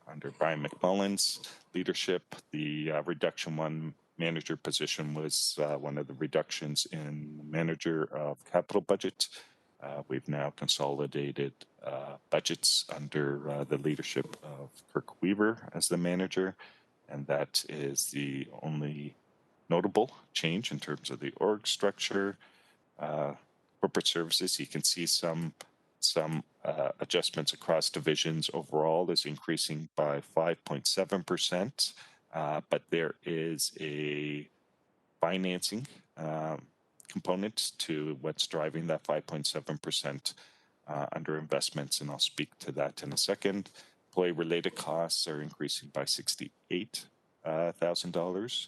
under Brian McMullen's leadership. The reduction 1 manager position was one of the reductions in manager of capital budget. We've now consolidated budgets under the leadership of Kirk Weaver as the manager, and that is the only notable change in terms of the org structure. Corporate services, you can see some adjustments across divisions. Overall is increasing by 5.7%, but there is a financing component to what's driving that 5.7% under investments, and I'll speak to that in a second. Employee-related costs are increasing by $68,000.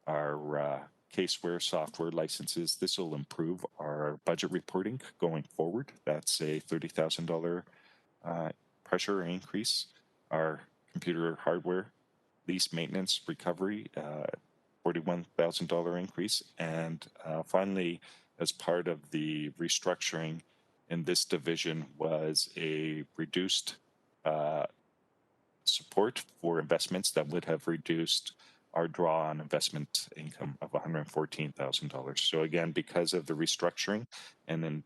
Our caseware software licenses, this will improve our budget reporting going forward. That's a $30,000 pressure increase. Our computer hardware lease maintenance recovery, $41,000 increase. And finally, as part of the restructuring in this division was a reduced support for investments that would have reduced our draw on investment income of $114,000. So again, because of the restructuring, and then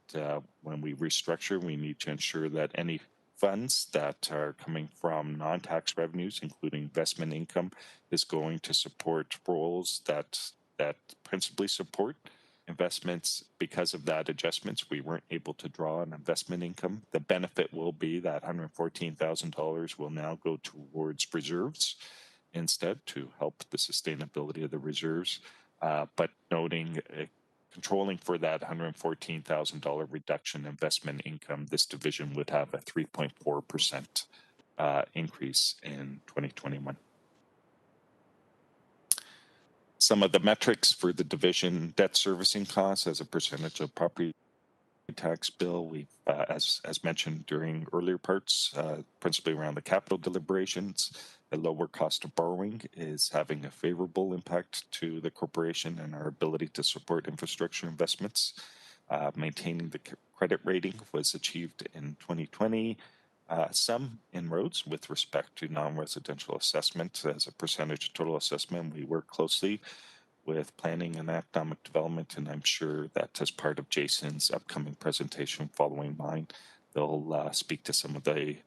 when we restructure, we need to ensure that any funds that are coming from non-tax revenues, including investment income, is going to support roles that principally support investments. Because of that adjustments, we weren't able to draw on investment income. The benefit will be that $114,000 will now go towards reserves instead to help the sustainability of the reserves. But noting, controlling for that $114,000 reduction in investment income, this division would have a 3.4% increase in 2021. Some of the metrics for the division: debt servicing costs as a percentage of property tax bill. We, as mentioned during earlier parts, principally around the capital deliberations, the lower cost of borrowing is having a favorable impact to the corporation and our ability to support infrastructure investments. Maintaining the credit rating was achieved in 2020. Some inroads with respect to non-residential assessment as a percentage of total assessment. We work closely with planning and economic development, and I'm sure that as part of Jason's upcoming presentation following mine, they'll speak to some of the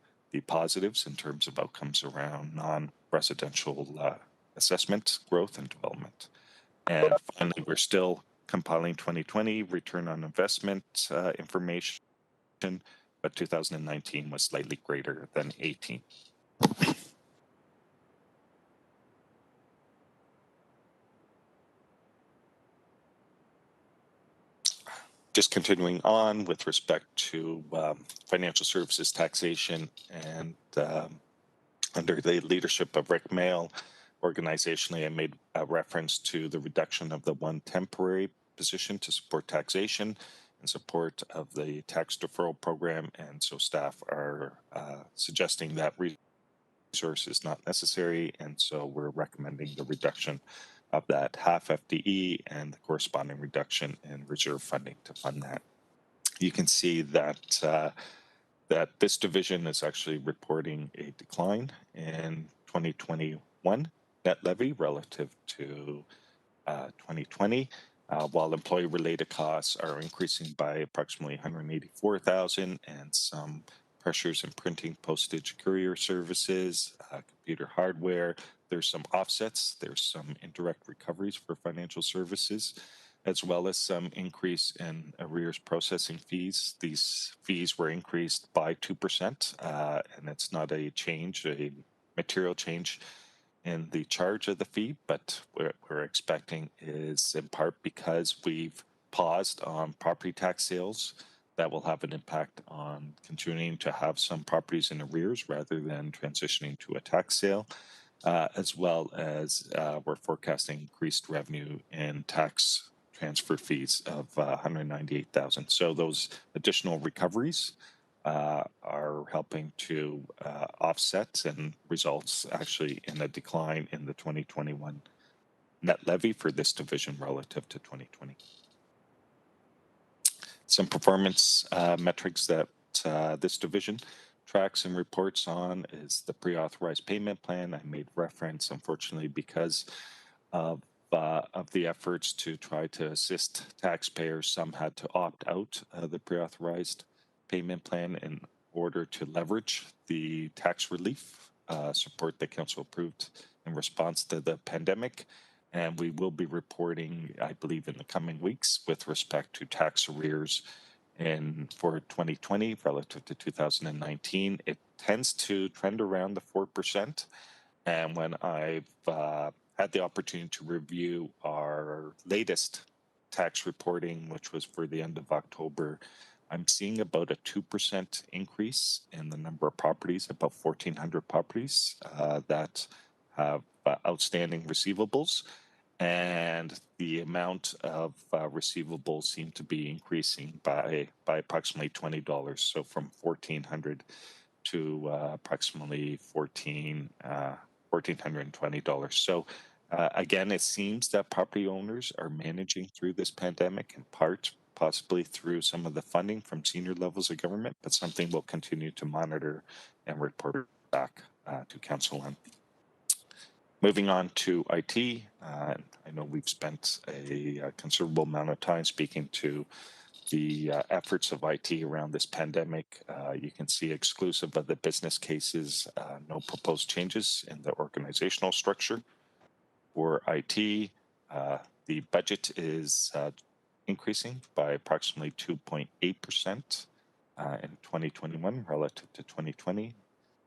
positives in terms of outcomes around non-residential assessment, growth, and development. And finally, we're still compiling 2020 return on investment information, but 2019 was slightly greater than 18. Just continuing on with respect to financial services taxation, and under the leadership of Rick Mail, organizationally, I made a reference to the reduction of the one temporary position to support taxation in support of the tax deferral program. And so staff are suggesting that resource is not necessary. And so we're recommending the reduction of that half FTE and the corresponding reduction in reserve funding to fund that. You can see that that this division is actually reporting a decline in 2021 net levy relative to 2020, while employee-related costs are increasing by approximately 184,000, and some pressures in printing, postage, courier services, computer hardware. There's some offsets. There's some indirect recoveries for financial services, as well as some increase in arrears processing fees. These fees were increased by 2%, and it's not a change, a material change in the charge of the fee, but what we're expecting is in part because we've paused on property tax sales. That will have an impact on continuing to have some properties in arrears rather than transitioning to a tax sale, as well as we're forecasting increased revenue in tax transfer fees of 198,000. So those additional recoveries are helping to offset and results actually in a decline in the 2021 net levy for this division relative to 2020. Some performance metrics that this division tracks and reports on is the pre-authorized payment plan. I made reference, unfortunately, because of the efforts to try to assist taxpayers, some had to opt out of the pre-authorized payment plan in order to leverage the tax relief support that council approved in response to the pandemic. And we will be reporting, I believe, in the coming weeks with respect to tax arrears for 2020 relative to 2019. It tends to trend around the 4%. And when I've had the opportunity to review our latest tax reporting, which was for the end of October, I'm seeing about a 2% increase in the number of properties, about 1,400 properties that have outstanding receivables. And the amount of receivables seem to be increasing by approximately $20. So from 1,400 to approximately $1,420. So again, it seems that property owners are managing through this pandemic in part, possibly through some of the funding from senior levels of government, but something we'll continue to monitor and report back to council on. Moving on to IT, I know we've spent a considerable amount of time speaking to the efforts of IT around this pandemic. You can see exclusive of the business cases, no proposed changes in the organizational structure. For IT, the budget is increasing by approximately 2.8% in 2021 relative to 2020.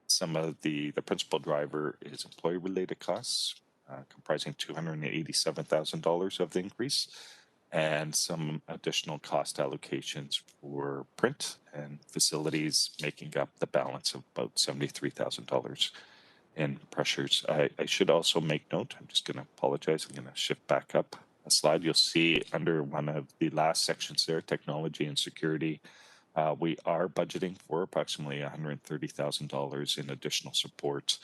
Some of the principal driver is employee-related costs, comprising $287,000 of the increase, and some additional cost allocations for print and facilities, making up the balance of about $73,000 in pressures. I should also make note, I'm just going to apologize, I'm going to shift back up a slide. You'll see under one of the last sections there, technology and security, we are budgeting for approximately $130,000 in additional support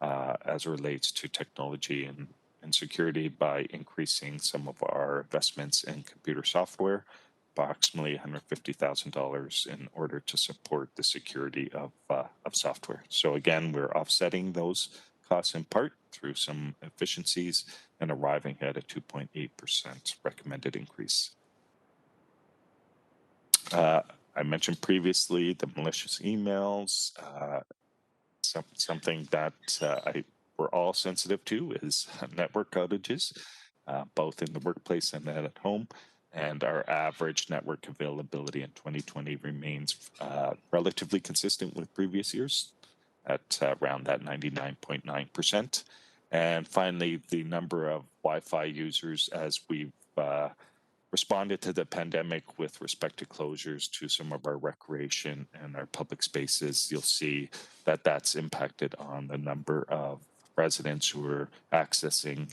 as it relates to technology and security by increasing some of our investments in computer software, approximately $150,000 in order to support the security of software. So again, we're offsetting those costs in part through some efficiencies and arriving at a 2.8% recommended increase. I mentioned previously the malicious emails. Something that we're all sensitive to is network outages. both in the workplace and at home. And our average network availability in 2020 remains relatively consistent with previous years at around that 99.9%. And finally, the number of Wi-Fi users as we've responded to the pandemic with respect to closures to some of our recreation and our public spaces, you'll see that that's impacted on the number of residents who are accessing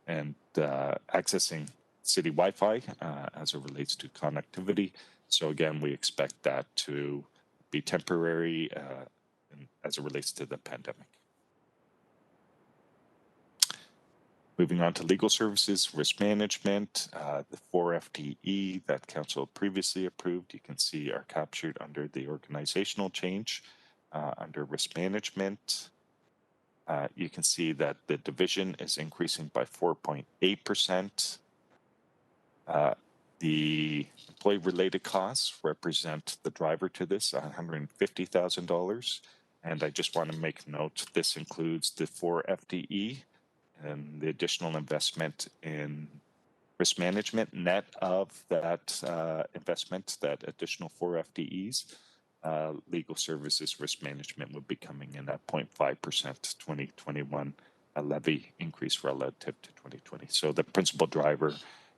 accessing city Wi-Fi as it relates to connectivity. So again, we expect that to be temporary as it relates to the pandemic. Moving on to legal services, risk management, the 4 FTE that Council previously approved, you can see are captured under the organizational change under risk management. You can see that the division is increasing by 4.8%. The employee-related costs represent the driver to this, $150,000. And I just want to make note, this includes the 4 FTE and the additional investment in risk management. Net of that investment, that additional 4 FTEs, legal services risk management would be coming in at 0.5% 2021, a levy increase relative to 2020. So the principal driver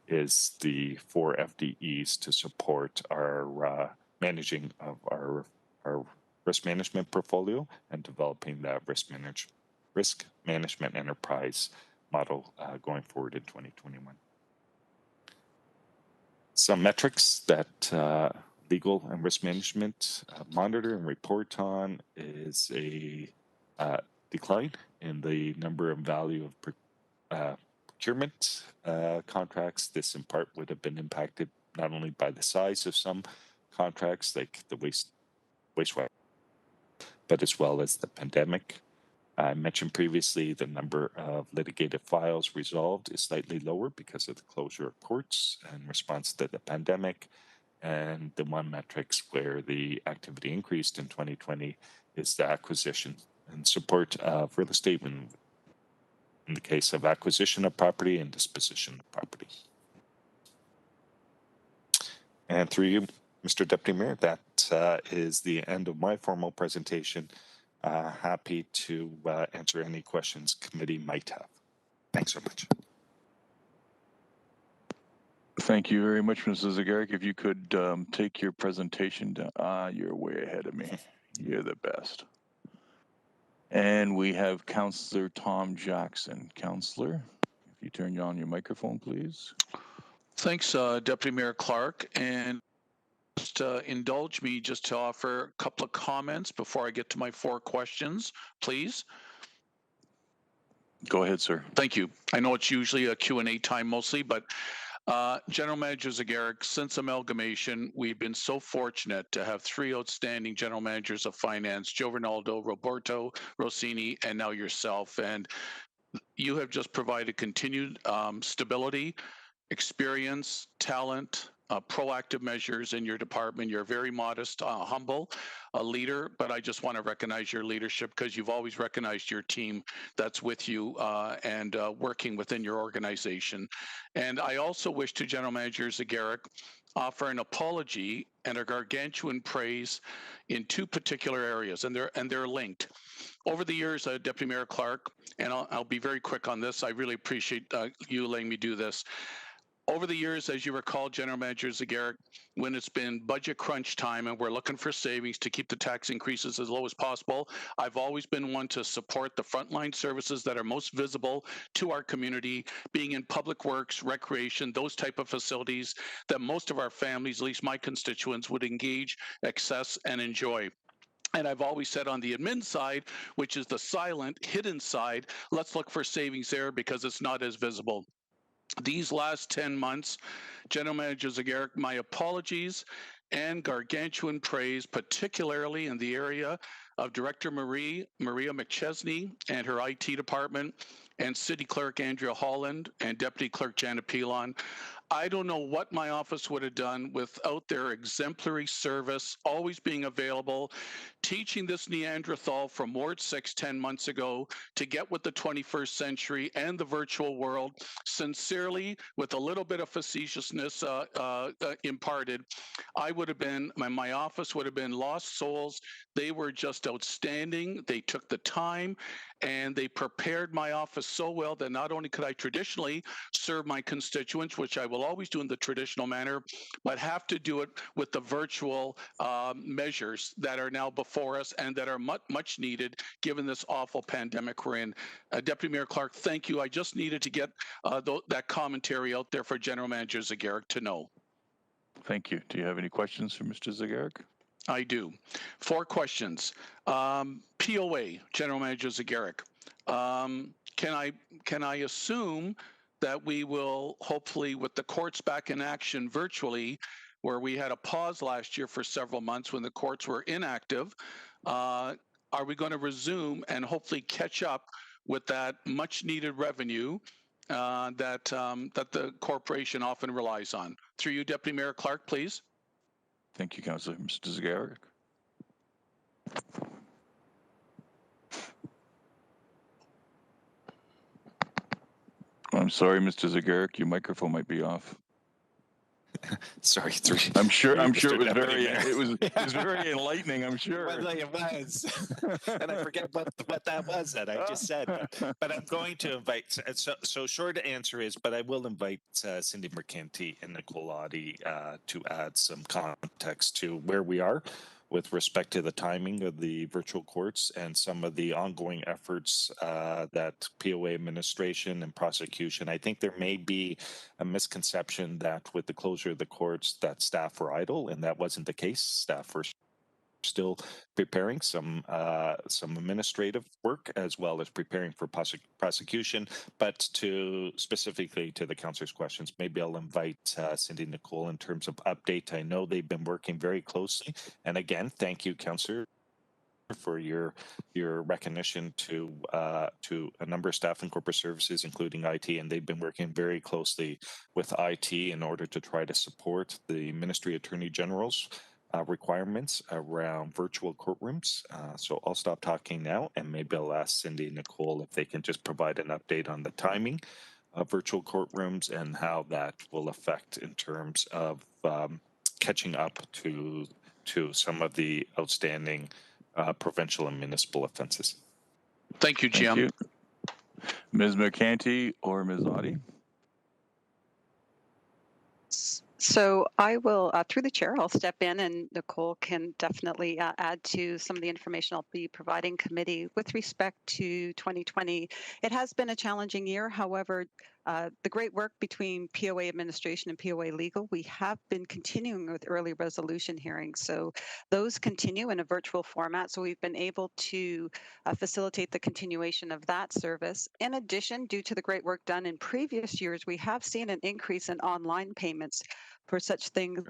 is the 4 FTEs to support our managing of our risk management portfolio and developing that risk management enterprise model going forward in 2021. Some metrics that legal and risk management monitor and report on is a decline in the number and value of procurement contracts. This in part would have been impacted not only by the size of some contracts like the wastewater, but as well as the pandemic. I mentioned previously the number of litigated files resolved is slightly lower because of the closure of courts in response to the pandemic. And the one metrics where the activity increased in 2020 is the acquisition and support of real estate in the case of acquisition of property and disposition of property. And through you, Mr. Deputy Mayor, that is the end of my formal presentation. Happy to answer any questions committee might have. Thanks so much. Thank you very much, Mrs. Zagaric. If you could take your presentation down. You're way ahead of me. You're the best. And we have Councillor Tom Jackson. Councillor, if you turn on your microphone, please. Thanks, Deputy Mayor Clark. And just indulge me just to offer a couple of comments before I get to my 4 questions, please. Go ahead, sir. Thank you. I know it's usually a Q&A time mostly, but General Manager Zagaric, since amalgamation, we've been so fortunate to have 3 outstanding general managers of finance, Joe Rinaldo, Roberto Rossini, and now yourself. And you have just provided continued stability, experience, talent, proactive measures in your department. You're very modest, humble, a leader, but I just want to recognize your leadership because you've always recognized your team that's with you and working within your organization. And I also wish to General Manager Zagaric offer an apology and a gargantuan praise in 2 particular areas, and they're linked. Over the years, Deputy Mayor Clark, and I'll be very quick on this. I really appreciate you letting me do this. Over the years, as you recall, General Manager Zagaric, when it's been budget crunch time and we're looking for savings to keep the tax increases as low as possible, I've always been one to support the frontline services that are most visible to our community, being in public works, recreation, those type of facilities that most of our families, at least my constituents, would engage, access, and enjoy. And I've always said on the admin side, which is the silent, hidden side, let's look for savings there because it's not as visible. These last 10 months, General Manager Zagaric, my apologies and gargantuan praise, particularly in the area of Director Maria McChesney and her IT department, and City Clerk Andrea Holland and Deputy Clerk Janet Pilon. I don't know what my office would have done without their exemplary service, always being available, teaching this Neanderthal from Ward 6 10 months ago to get with the 21st century and the virtual world, sincerely, with a little bit of facetiousness imparted. I would have been, my office would have been lost souls. They were just outstanding. They took the time and they prepared my office so well that not only could I traditionally serve my constituents, which I will always do in the traditional manner, but have to do it with the virtual measures that are now before us and that are much needed given this awful pandemic we're in. Deputy Mayor Clark, thank you. I just needed to get that commentary out there for General Manager Zegarac to know. Thank you. Do you have any questions for Mr. Zegarac? I do. 4 questions. POA, General Manager Zegarac. Can I assume that we will hopefully, with the courts back in action virtually, where we had a pause last year for several months when the courts were inactive, are we going to resume and hopefully catch up with that much needed revenue that the corporation often relies on? Through you, Deputy Mayor Clark, please. Thank you, Councillor. Mr. Zegarac. I'm sorry, Mr. Zegarac, your microphone might be off. Sorry, I'm sure it was Mr. Deputy very Mayor. it was very enlightening, I'm sure. Well, it was, and I forget what that was that I just said. But I'm going to invite. So short answer is, but I will invite Cindy Mercanti and Nicole Audi to add some context to where we are with respect to the timing of the virtual courts and some of the ongoing efforts that POA administration and prosecution. I think there may be a misconception that with the closure of the courts that staff were idle, and that wasn't the case. Staff were still preparing some administrative work as well as preparing for prosecution. But to specifically to the councillor's questions, maybe I'll invite Cindy Nicole in terms of update. I know they've been working very closely, and again, thank you, councillor, for your recognition to a number of staff in corporate services, including IT, and they've been working very closely with IT in order to try to support the Ministry Attorney General's requirements around virtual courtrooms. So I'll stop talking now, and maybe I'll ask Cindy and Nicole if they can just provide an update on the timing of virtual courtrooms and how that will affect in terms of catching up to some of the outstanding provincial and municipal offenses. Thank you, Jim. Thank you. Ms. Mercanti or Ms. Audi? So I will, through the chair, I'll step in, and Nicole can definitely add to some of the information I'll be providing committee with respect to 2020. It has been a challenging year. However, the great work between POA administration and POA legal, we have been continuing with early resolution hearings. So those continue in a virtual format. So we've been able to facilitate the continuation of that service. In addition, due to the great work done in previous years, we have seen an increase in online payments for such things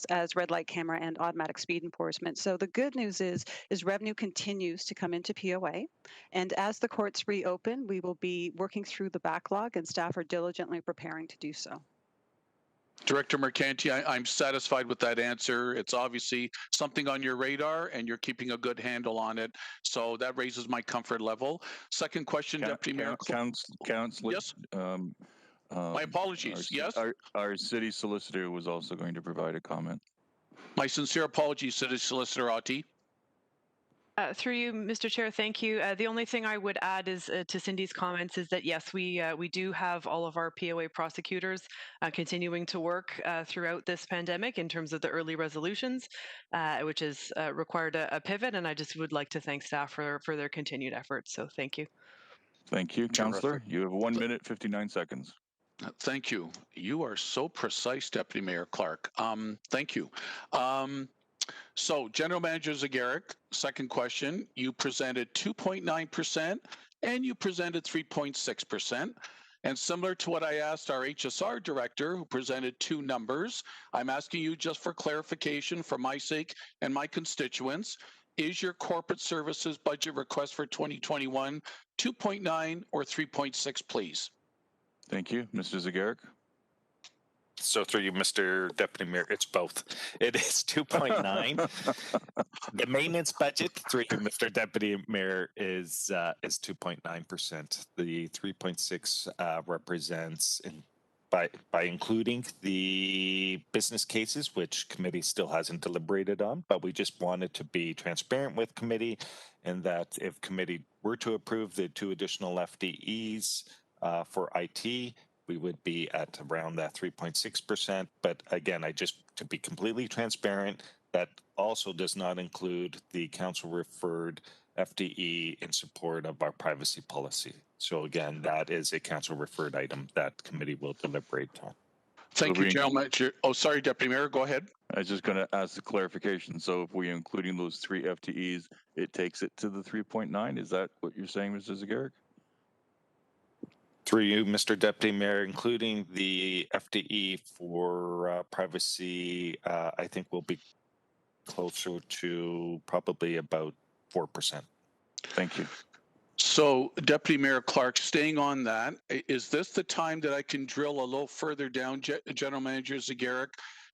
as red light camera and automatic speed enforcement. So the good news is revenue continues to come into POA. And as the courts reopen, we will be working through the backlog, and staff are diligently preparing to do so. Director Mercanti, I'm satisfied with that answer. It's obviously something on your radar and you're keeping a good handle on it. So that raises my comfort level. Second question, Deputy Mayor. Councillor. Yes. My apologies. Yes. Our city solicitor was also going to provide a comment. My sincere apologies, City Solicitor Audi. Through you, Mr. Chair, thank you. The only thing I would add is to Cindy's comments is that yes, we do have all of our POA prosecutors continuing to work throughout this pandemic in terms of the early resolutions, which has required a pivot, and I just would like to thank staff for their continued efforts. So thank you. Thank you, Councillor. You have 1 minute, 59 seconds. Thank you. You are so precise, Deputy Mayor Clark. Thank you. So, General Manager Zegarac, second question. You presented 2.9% and you presented 3.6%. And similar to what I asked our HSR director, who presented 2 numbers, I'm asking you just for clarification for my sake and my constituents. Is your corporate services budget request for 2021 2.9 or 3.6, please? Thank you. Mr. Zegarac. So through you, Mr. Deputy Mayor, it's both. It is 2.9. The maintenance budget through you, Mr. Deputy Mayor, is 2.9%. The 3.6 represents by including the business cases, which committee still hasn't deliberated on, but we just wanted to be transparent with committee, and that if committee were to approve the 2 additional FTEs for IT, we would be at around that 3.6%. But again, to be completely transparent, that also does not include the council referred FTE in support of our privacy policy. So again, that is a council referred item that committee will deliberate on. Thank you, General Manager. Oh, sorry, Deputy Mayor, go ahead. I was just going to ask the clarification. So if we're including those 3 FTEs, it takes it to the 3.9. Is that what you're saying, Mr. Zagarek? Through you, Mr. Deputy Mayor, including the FTE for privacy, I think will be closer to probably about 4%. Thank you. So, Deputy Mayor Clark, staying on that, is this the time that I can drill a little further down, General Manager Zagarek,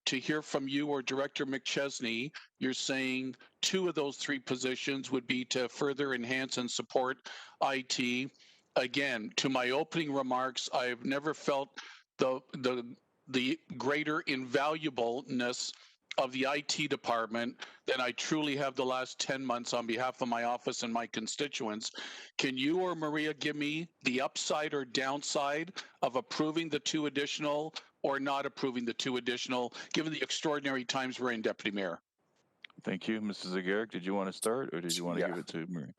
to hear from you or Director McChesney? You're saying 2 of those 3 positions would be to further enhance and support IT. Again, to my opening remarks, I've never felt the greater invaluableness of the IT department than I truly have the last 10 months on behalf of my office and my constituents. Can you or Maria give me the upside or downside of approving the 2 additional or not approving the 2 additional, given the extraordinary times we're in, Deputy Mayor? Thank you. Mr. Zagarek, did you want to start or did you want to give it to Maria?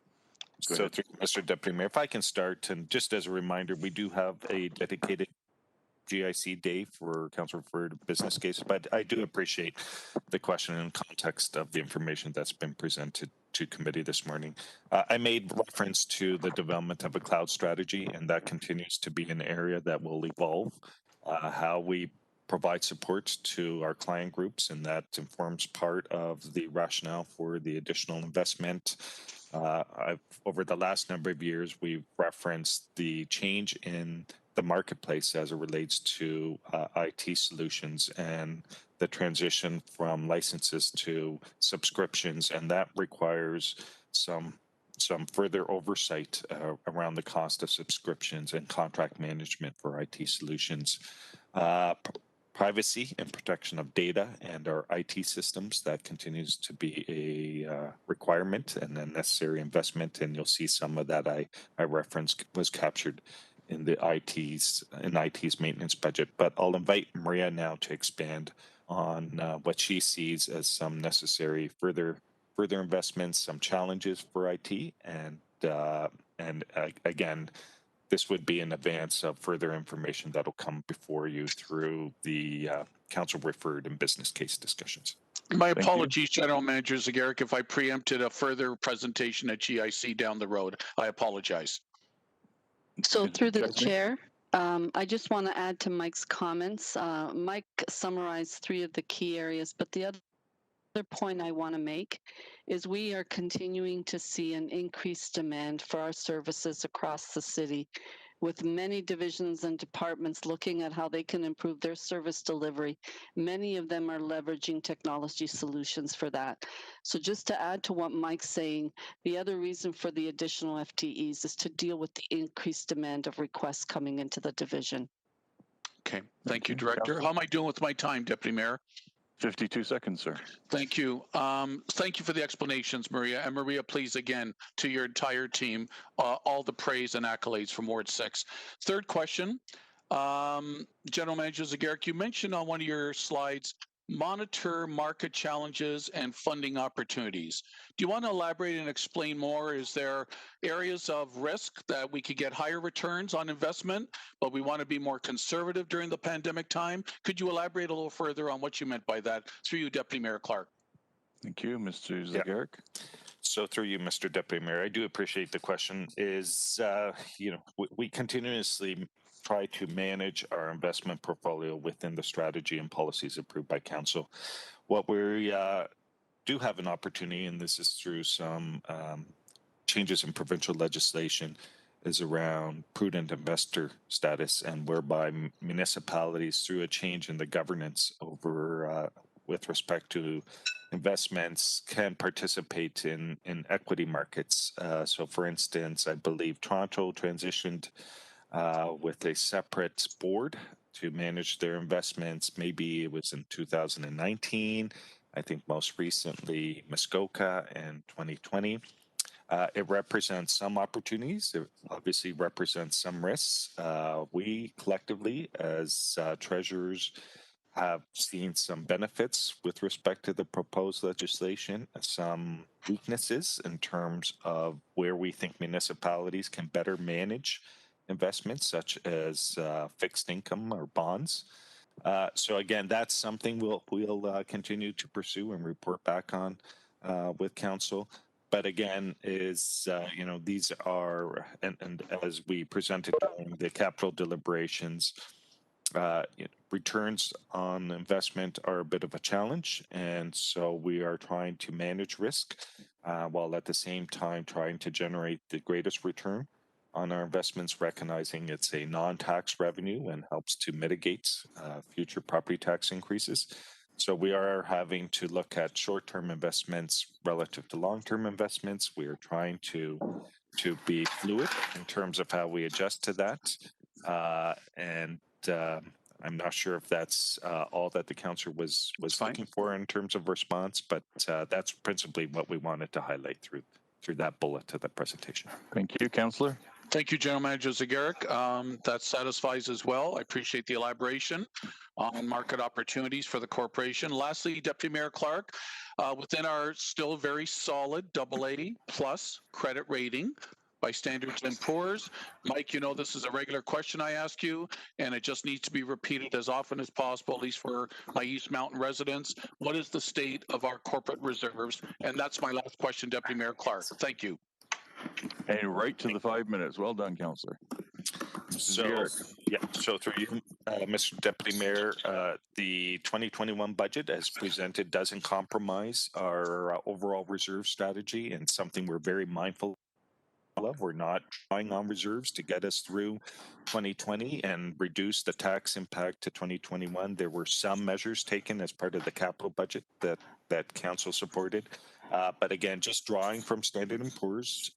Go So, ahead. Mr. Deputy Mayor, if I can start, and just as a reminder, we do have a dedicated GIC day for council referred business cases, but I do appreciate the question and context of the information that's been presented to committee this morning. I made reference to the development of a cloud strategy, and that continues to be an area that will evolve. How we provide support to our client groups, and that informs part of the rationale for the additional investment. Over the last number of years, we've referenced the change in the marketplace as it relates to IT solutions and the transition from licenses to subscriptions, and that requires some further oversight around the cost of subscriptions and contract management for IT solutions. Privacy and protection of data and our IT systems, that continues to be a requirement and a necessary investment, and you'll see some of that I referenced was captured in the IT's maintenance budget. But I'll invite Maria now to expand on what she sees as some necessary further investments, some challenges for IT, and again, this would be in advance of further information that'll come before you through the council referred and business case discussions. My apologies, General Manager Zagarek, if I preempted a further presentation at GIC down the road. I apologize. So through the chair, I just want to add to Mike's comments. Mike summarized 3 of the key areas, but the other point I want to make is we are continuing to see an increased demand for our services across the city, with many divisions and departments looking at how they can improve their service delivery. Many of them are leveraging technology solutions for that. So just to add to what Mike's saying, the other reason for the additional FTEs is to deal with the increased demand of requests coming into the division. Okay, thank you, Director. How am I doing with my time, Deputy Mayor? 52 seconds, sir. Thank you. Thank you for the explanations, Maria. And Maria, please, again, to your entire team, all the praise and accolades from Ward 6. Third question, General Manager Zagarek, you mentioned on one of your slides, monitor market challenges and funding opportunities. Do you want to elaborate and explain more? Is there areas of risk that we could get higher returns on investment, but we want to be more conservative during the pandemic time? Could you elaborate a little further on what you meant by that? Through you, Deputy Mayor Clark. Thank you, Mr. Zagarek. So through you, Mr. Deputy Mayor, I do appreciate the question. We continuously try to manage our investment portfolio within the strategy and policies approved by council. What we do have an opportunity, and this is through some changes in provincial legislation, is around prudent investor status, and whereby municipalities, through a change in the governance over with respect to investments, can participate in equity markets. So, for instance, I believe Toronto transitioned with a separate board to manage their investments. Maybe it was in 2019. I think most recently Muskoka in 2020. It represents some opportunities. It obviously represents some risks. We collectively, as treasurers, have seen some benefits with respect to the proposed legislation, some weaknesses in terms of where we think municipalities can better manage investments, such as fixed income or bonds. So again, that's something we'll continue to pursue and report back on with council. But again, these are, and as we presented during the capital deliberations, returns on investment are a bit of a challenge, and so we are trying to manage risk while at the same time trying to generate the greatest return on our investments, recognizing it's a non-tax revenue and helps to mitigate future property tax increases. So we are having to look at short-term investments relative to long-term investments. We are trying to be fluid in terms of how we adjust to that. I'm not sure if that's all that the councillor was looking for in terms of response, but that's principally what we wanted to highlight through that bullet of the presentation. Thank you, councillor. Thank you, General Manager Zagarek. That satisfies as well. I appreciate the elaboration on market opportunities for the corporation. Lastly, Deputy Mayor Clark, within our still very solid AA plus credit rating by Standards & Poor's. Mike, you know this is a regular question I ask you, and it just needs to be repeated as often as possible, at least for my East Mountain residents. What is the state of our corporate reserves? And that's my last question, Deputy Mayor Clark. Thank you. And right to the 5 minutes. Well done, councillor. So through you, Mr. Deputy Mayor, the 2021 budget as presented doesn't compromise our overall reserve strategy, and something we're very mindful of. We're not drawing on reserves to get us through 2020 and reduce the tax impact to 2021. There were some measures taken as part of the capital budget that council supported. But again, just drawing from Standard & Poor's,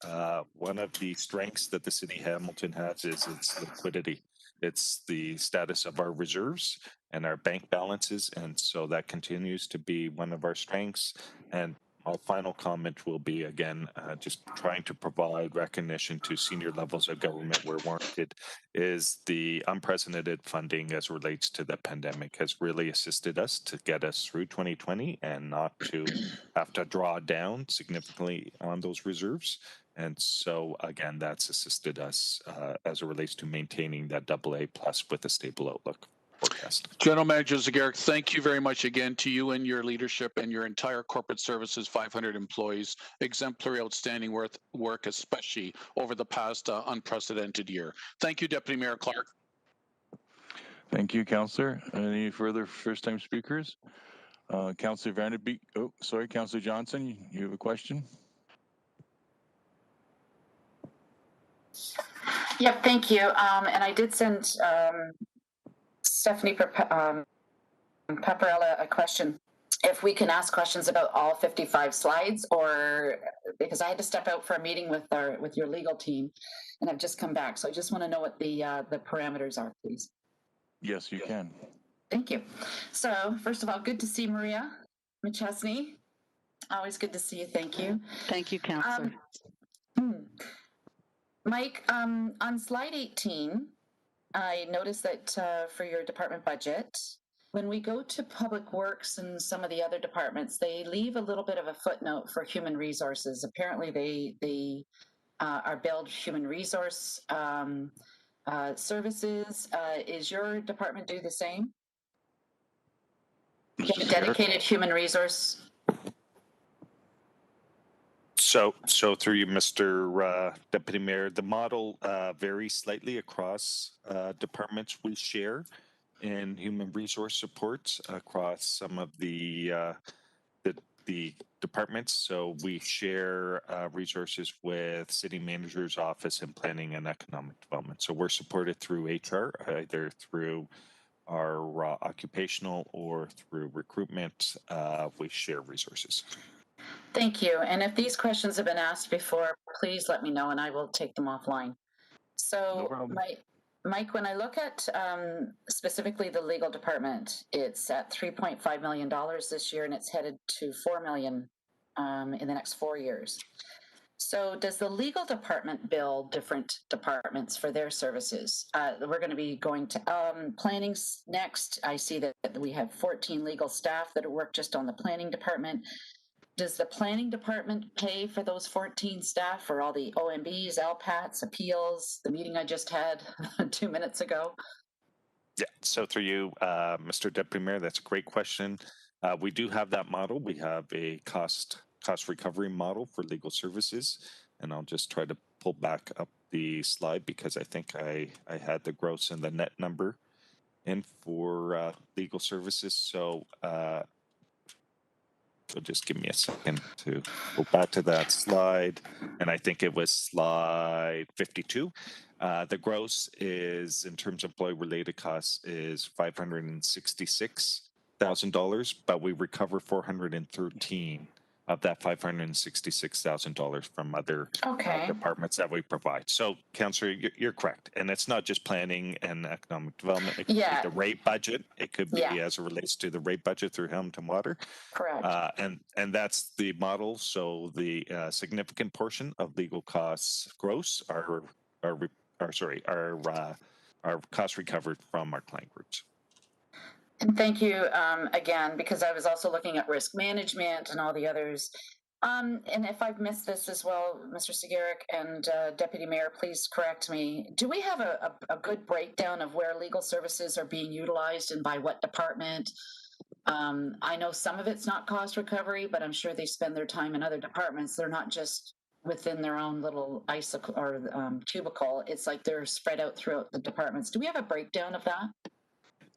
one of the strengths that the City of Hamilton has is its liquidity. It's the status of our reserves and our bank balances, and so that continues to be one of our strengths. And my final comment will be, again, just trying to provide recognition to senior levels of government where warranted. Is the unprecedented funding as relates to the pandemic has really assisted us to get us through 2020 and not to have to draw down significantly on those reserves. And so, again, that's assisted us as it relates to maintaining that AA plus with a stable outlook. Forecast. General Manager Zagarek, thank you very much again to you and your leadership and your entire corporate services 500 employees. Exemplary, outstanding work, especially over the past unprecedented year. Thank you, Deputy Mayor Clark. Thank you, councillor. Any further first-time speakers? Councillor Vanderbeek. Oh, sorry, councillor Johnson, you have a question? Yep, thank you. And I did send Stephanie Paparella a question. If we can ask questions about all 55 slides, or because I had to step out for a meeting with your legal team, and I've just come back, so I just want to know what the parameters are, please. Yes, you can. Thank you. So first of all, good to see Maria McChesney. Always good to see you. Thank you. Thank you, Councillor. Mike, on slide 18. I noticed that for your department budget, when we go to Public Works and some of the other departments, they leave a little bit of a footnote for human resources. Apparently, they are billed human resource services. Is your department do the same? Get a dedicated human resource. So through you, Mr. Deputy Mayor, the model varies slightly across departments. We share in human resource supports across some of the the departments. So we share resources with City Manager's Office and Planning and Economic Development. So we're supported through HR, either through our occupational or through recruitment. We share resources. Thank you. And if these questions have been asked before, please let me know and I will take them offline. No So, problem. Mike, when I look at specifically the legal department, it's at $3.5 million this year and it's headed to $4 million in the next 4 years. So does the legal department bill different departments for their services? We're going to be going to planning next. I see that we have 14 legal staff that work just on the planning department. Does the planning department pay for those 14 staff for all the OMBs, LPATs, appeals, the meeting I just had 2 minutes ago? Yeah, so through you, Mr. Deputy Mayor, that's a great question. We do have that model. We have a cost recovery model for legal services. And I'll just try to pull back up the slide because I think I had the gross and the net number in for legal services. So just give me a second to go back to that slide. And I think it was slide 52. The gross is, in terms of employee-related costs, is $566,000, but we recover $413 of that $566,000 from other departments that we provide. So, Councillor, you're correct, and it's not just planning and economic development. It could be the rate budget. It could be as it relates to the rate budget through Hamilton Water. Correct. And that's the model. So the significant portion of legal costs gross are costs recovered from our client groups. And thank you again, because I was also looking at risk management and all the others. And if I've missed this as well, Mr. Sigarik and Deputy Mayor, please correct me. Do we have a good breakdown of where legal services are being utilized and by what department? I know some of it's not cost recovery, but I'm sure they spend their time in other departments. They're not just within their own little cubicle. It's like they're spread out throughout the departments. Do we have a breakdown of that?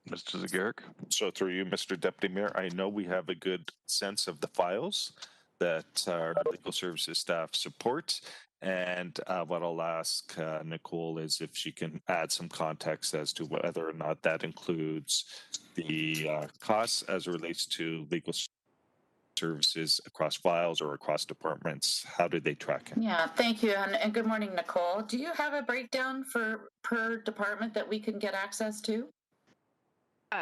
Mr. Zagarek? So through you, Mr. Deputy Mayor, I know we have a good sense of the files that our legal services staff support. And what I'll ask Nicole is if she can add some context as to whether or not that includes the costs as it relates to legal services across files or across departments. How do they track it? Yeah, thank you. And good morning, Nicole. Do you have a breakdown for per department that we can get access to?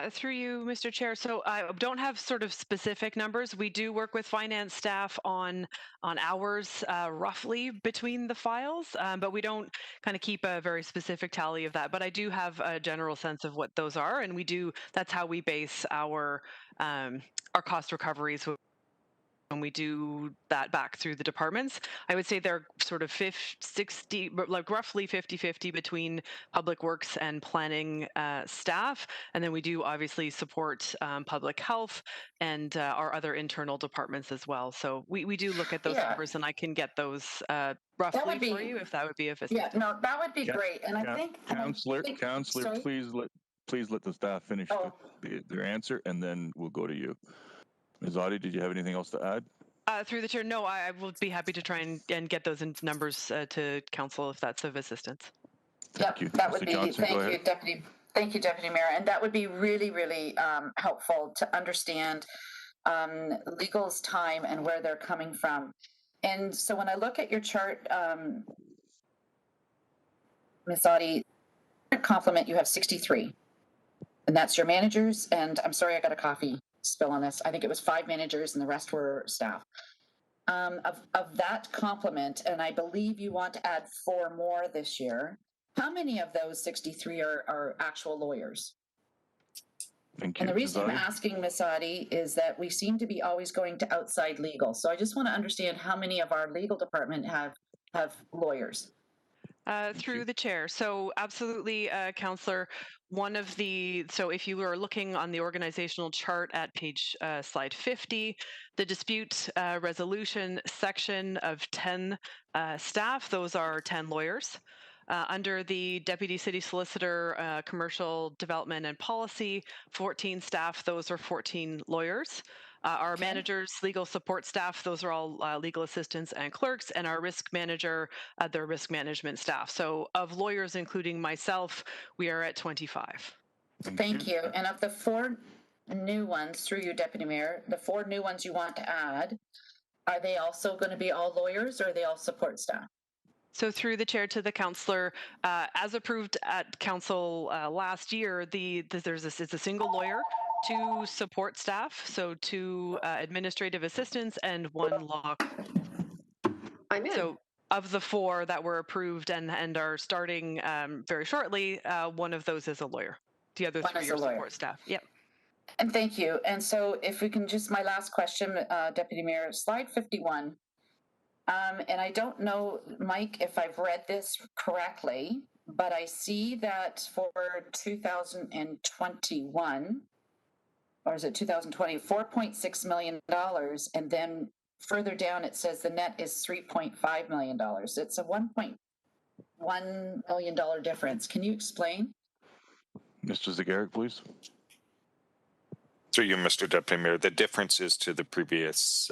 Through you, Mr. Chair. So I don't have sort of specific numbers. We do work with finance staff on hours roughly between the files, but we don't kind of keep a very specific tally of that. But I do have a general sense of what those are, and that's how we base our cost recoveries when we do that back through the departments. I would say they're sort of 60, like roughly 50-50 between public works and planning staff. And then we do obviously support public health and our other internal departments as well. So we do look at those numbers, and I can get those roughly for you if that would be of assistance. Yeah, no, that would be great. And I think Councillor, please let the staff finish their answer, and then we'll go to you. Ms. Audi, did you have anything else to add? Through the chair, no, I will be happy to try and get those numbers to council if that's of assistance. Thank you. That would be, thank you, Deputy Mayor. And that would be really, really helpful to understand legal's time and where they're coming from. And so when I look at your chart, Ms. Audi, complement, you have 63. And that's your managers. And I'm sorry, I got a coffee spill on this. I think it was 5 managers and the rest were staff. Of that complement, and I believe you want to add 4 more this year, how many of those 63 are actual lawyers? Thank you. And the reason I'm asking, Ms. Audi, is that we seem to be always going to outside legal. So I just want to understand how many of our legal department have lawyers. Through the chair. So absolutely, Councillor, so if you are looking on the organizational chart at slide 50, the dispute resolution section of 10 staff, those are 10 lawyers. Under the Deputy City Solicitor, Commercial Development and Policy, 14 staff, those are 14 lawyers. Our Okay. managers, legal support staff, those are all legal assistants and clerks, and our risk manager, their risk management staff. So of lawyers, including myself, we are at 25. Thank you. And of the 4 new ones, through you, Deputy Mayor, the 4 new ones you want to add, are they also going to be all lawyers or are they all support staff? So through the chair to the councillor, as approved at council last year, it's a single lawyer, 2 support staff, so 2 administrative assistants and 1 law. I'm in. So of the 4 that were approved and are starting very shortly, 1 of those is a lawyer. The other 3 are support staff. Yep. And thank you. And so if we can just, my last question, Deputy Mayor, slide 51. And I don't know, Mike, if I've read this correctly, but I see that for 2021, or is it 2020, $4.6 million. And then further down, it says the net is $3.5 million. It's a $1.1 million difference. Can you explain? Mr. Zagarek, please. Through you, Mr. Deputy Mayor, the difference is to the previous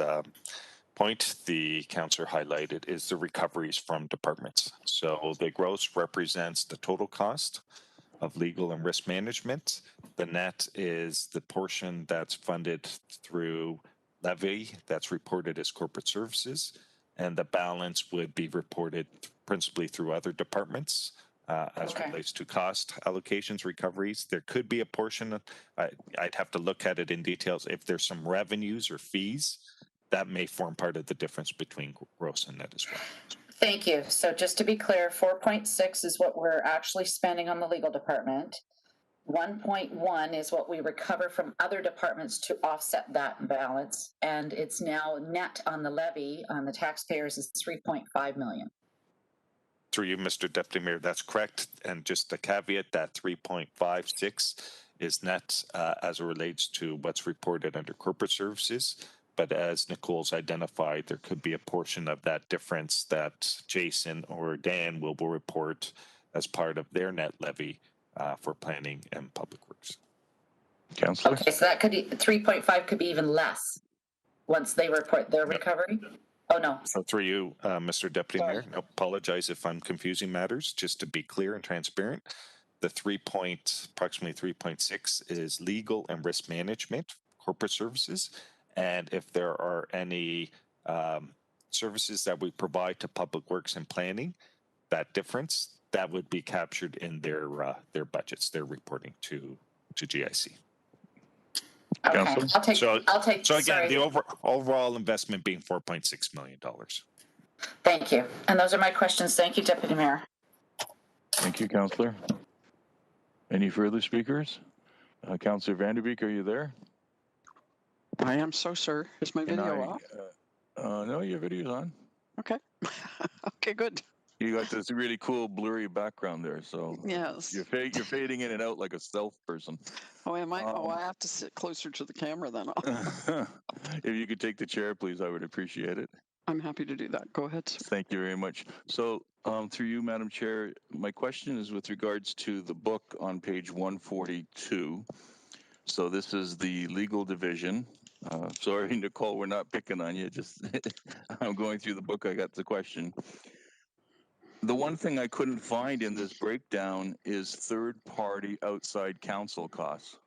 point the councillor highlighted is the recoveries from departments. So the gross represents the total cost of legal and risk management. The net is the portion that's funded through levy that's reported as corporate services, and the balance would be reported principally through other departments. As relates to cost allocations, recoveries, there could be a portion of, I'd have to look at it in details. If there's some revenues or fees, that may form part of the difference between gross and net as well. Thank you. So just to be clear, 4.6 is what we're actually spending on the legal department. 1.1 is what we recover from other departments to offset that balance. And it's now net on the levy on the taxpayers is 3.5 million. Through you, Mr. Deputy Mayor, that's correct. And just a caveat, that 3.56 is net as it relates to what's reported under corporate services. But as Nicole's identified, there could be a portion of that difference that Jason or Dan will report as part of their net levy for planning and public works. Councillor? Okay, so that could be 3.5 could be even less once they report their recovery. Oh, no. So through you, Mr. Deputy Mayor, I apologize if I'm confusing matters. Just to be clear and transparent, the approximately 3.6 is legal and risk management, corporate services. And if there are any services that we provide to public works and planning, that difference, that would be captured in their budgets, their reporting to GIC. Okay, I'll take. So again, the overall investment being $4.6 million. Thank you. And those are my questions. Thank you, Deputy Mayor. Thank you, Councillor. Any further speakers? Councillor Vanderbeek, are you there? I am so, sir. Is my video off? No, your video's on. Okay. Okay, good. You got this really cool blurry background there, so yes, you're fading in and out like a stealth person. Oh, am I? I have to sit closer to the camera then. If you could take the chair, please, I would appreciate it. I'm happy to do that. Go ahead, sir. Thank you very much. So, through you, Madam Chair, my question is with regards to the book on page 142. So this is the legal division. Sorry, Nicole, we're not picking on you. Just I'm going through the book. I got the question. The one thing I couldn't find in this breakdown is third-party outside counsel costs.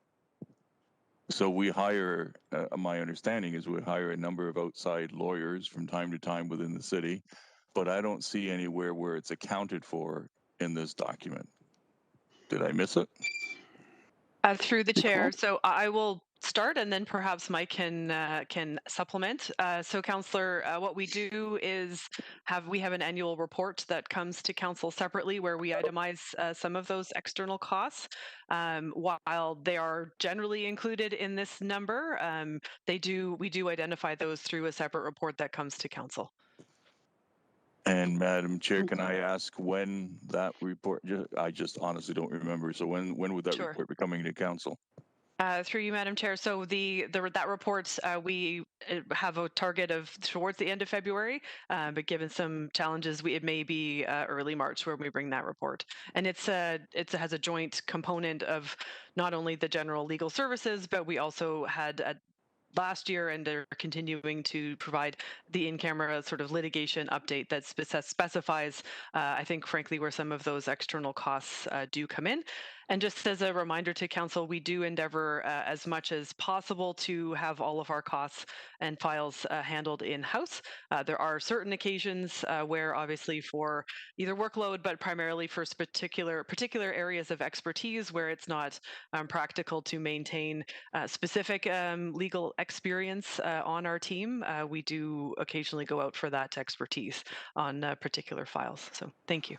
So we hire, my understanding is we hire a number of outside lawyers from time to time within the city, but I don't see anywhere where it's accounted for in this document. Did I miss it? Through the chair. So I will start and then perhaps Mike can supplement. So Councillor, what we do is we have an annual report that comes to council separately where we itemize some of those external costs. While they are generally included in this number, we do identify those through a separate report that comes to council. And Madam Chair, can I ask when that report, I just honestly don't remember. So when would that report be coming to council? Through you, Madam Chair. So that report, we have a target of towards the end of February, but given some challenges, it may be early March where we bring that report. And it has a joint component of not only the general legal services, but we also had last year, and are continuing to provide the in-camera sort of litigation update that specifies, I think, frankly, where some of those external costs do come in. And just as a reminder to council, we do endeavor as much as possible to have all of our costs and files handled in-house. There are certain occasions where, obviously, for either workload, but primarily for particular areas of expertise where it's not practical to maintain specific legal experience on our team, we do occasionally go out for that expertise on particular files. So thank you.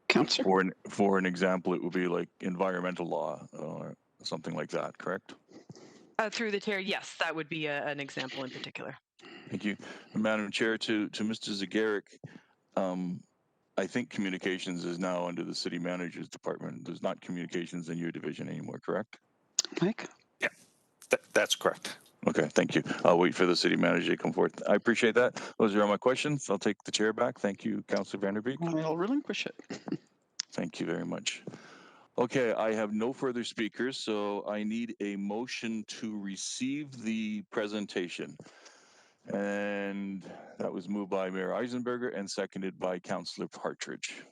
Councillor. For an example, it would be like environmental law or something like that, correct? Through the chair, yes, that would be an example in particular. Thank you. Madam Chair, to Mr. Zagaric, I think communications is now under the city manager's department. There's not communications in your division anymore, correct? Mike? Yeah, that's correct. Okay, thank you. I'll wait for the city manager to come forth. I appreciate that. Those are all my questions. I'll take the chair back. Thank you, Councillor Vanderbeek. I'll relinquish it. Thank you very much. Okay, I have no further speakers, so I need a motion to receive the presentation. And that was moved by Mayor Eisenberger and seconded by Councillor Partridge.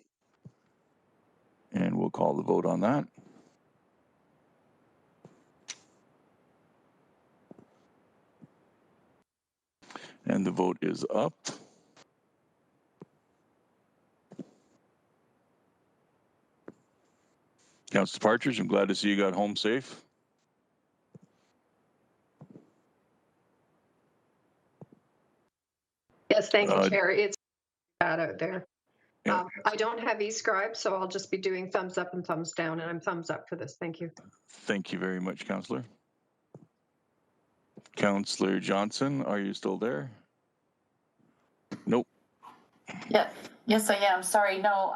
And we'll call the vote on that. And the vote is up. Councillor Partridge, I'm glad to see you got home safe. Yes, thank you, Chair. It's bad out there. Yeah. I don't have eScribe, so I'll just be doing thumbs up and thumbs down, and I'm thumbs up for this. Thank you. Thank you very much, Councillor. Councillor Johnson, are you still there? Nope. Yeah. Yes, I am. Sorry. No.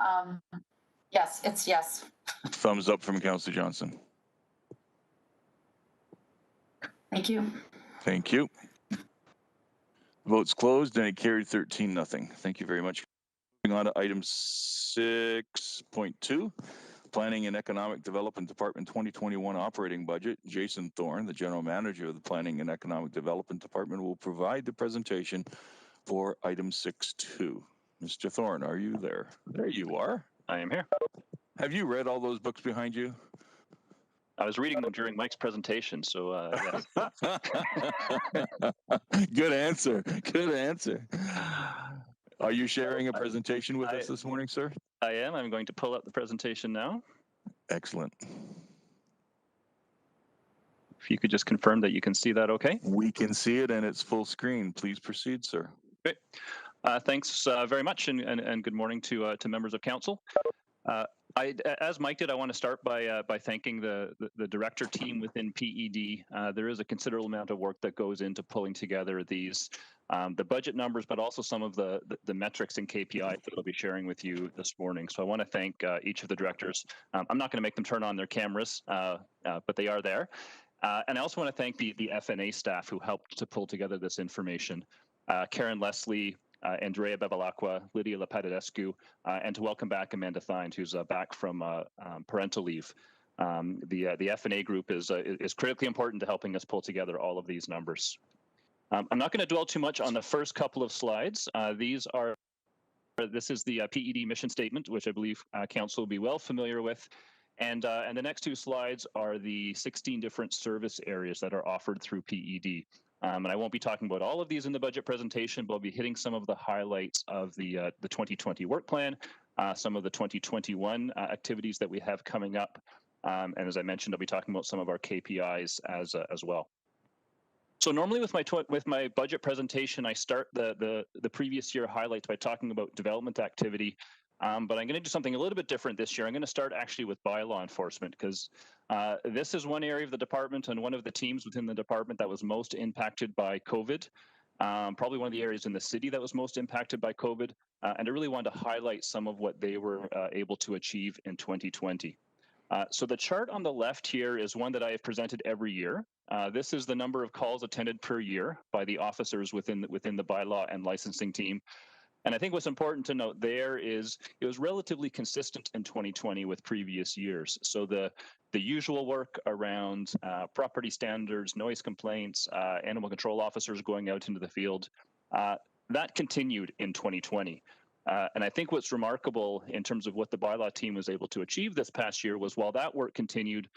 Yes, it's yes. Thumbs up from Councillor Johnson. Thank you. Thank you. Votes closed and it carried 13-0. Thank you very much. Moving on to item 6.2, Planning and Economic Development Department 2021 operating budget. Jason Thorne, the General Manager of the Planning and Economic Development Department, will provide the presentation for item 6.2. Mr. Thorne, are you there? There you are. I am here. Have you read all those books behind you? I was reading them during Mike's presentation, so yes. Good answer. Good answer. Are you sharing a presentation with us this morning, sir? I am. I'm going to pull up the presentation now. Excellent. If you could just confirm that you can see that okay? We can see it and it's full screen. Please proceed, sir. Great. Thanks very much and good morning to members of council. As Mike did, I want to start by thanking the director team within PED. There is a considerable amount of work that goes into pulling together these the budget numbers, but also some of the metrics and KPIs that I'll be sharing with you this morning. So I want to thank each of the directors. I'm not going to make them turn on their cameras, but they are there. And I also want to thank the FNA staff who helped to pull together this information. Karen Leslie, Andrea Bevilacqua, Lydia Lepadescu, and to welcome back Amanda Thind, who's back from parental leave. The FNA group is critically important to helping us pull together all of these numbers. I'm not going to dwell too much on the first couple of slides. This is the PED mission statement, which I believe council will be well familiar with. And the next two slides are the 16 different service areas that are offered through PED. And I won't be talking about all of these in the budget presentation, but I'll be hitting some of the highlights of the 2020 work plan, some of the 2021 activities that we have coming up. And as I mentioned, I'll be talking about some of our KPIs as well. So normally with my budget presentation, I start the previous year highlights by talking about development activity. But I'm going to do something a little bit different this year. I'm going to start actually with bylaw enforcement because this is one area of the department and one of the teams within the department that was most impacted by COVID. Probably one of the areas in the city that was most impacted by COVID. And I really wanted to highlight some of what they were able to achieve in 2020. So the chart on the left here is one that I have presented every year. This is the number of calls attended per year by the officers within the bylaw and licensing team. And I think what's important to note there is it was relatively consistent in 2020 with previous years. So the usual work around property standards, noise complaints, animal control officers going out into the field, that continued in 2020. And I think what's remarkable in terms of what the bylaw team was able to achieve this past year was while that work continued,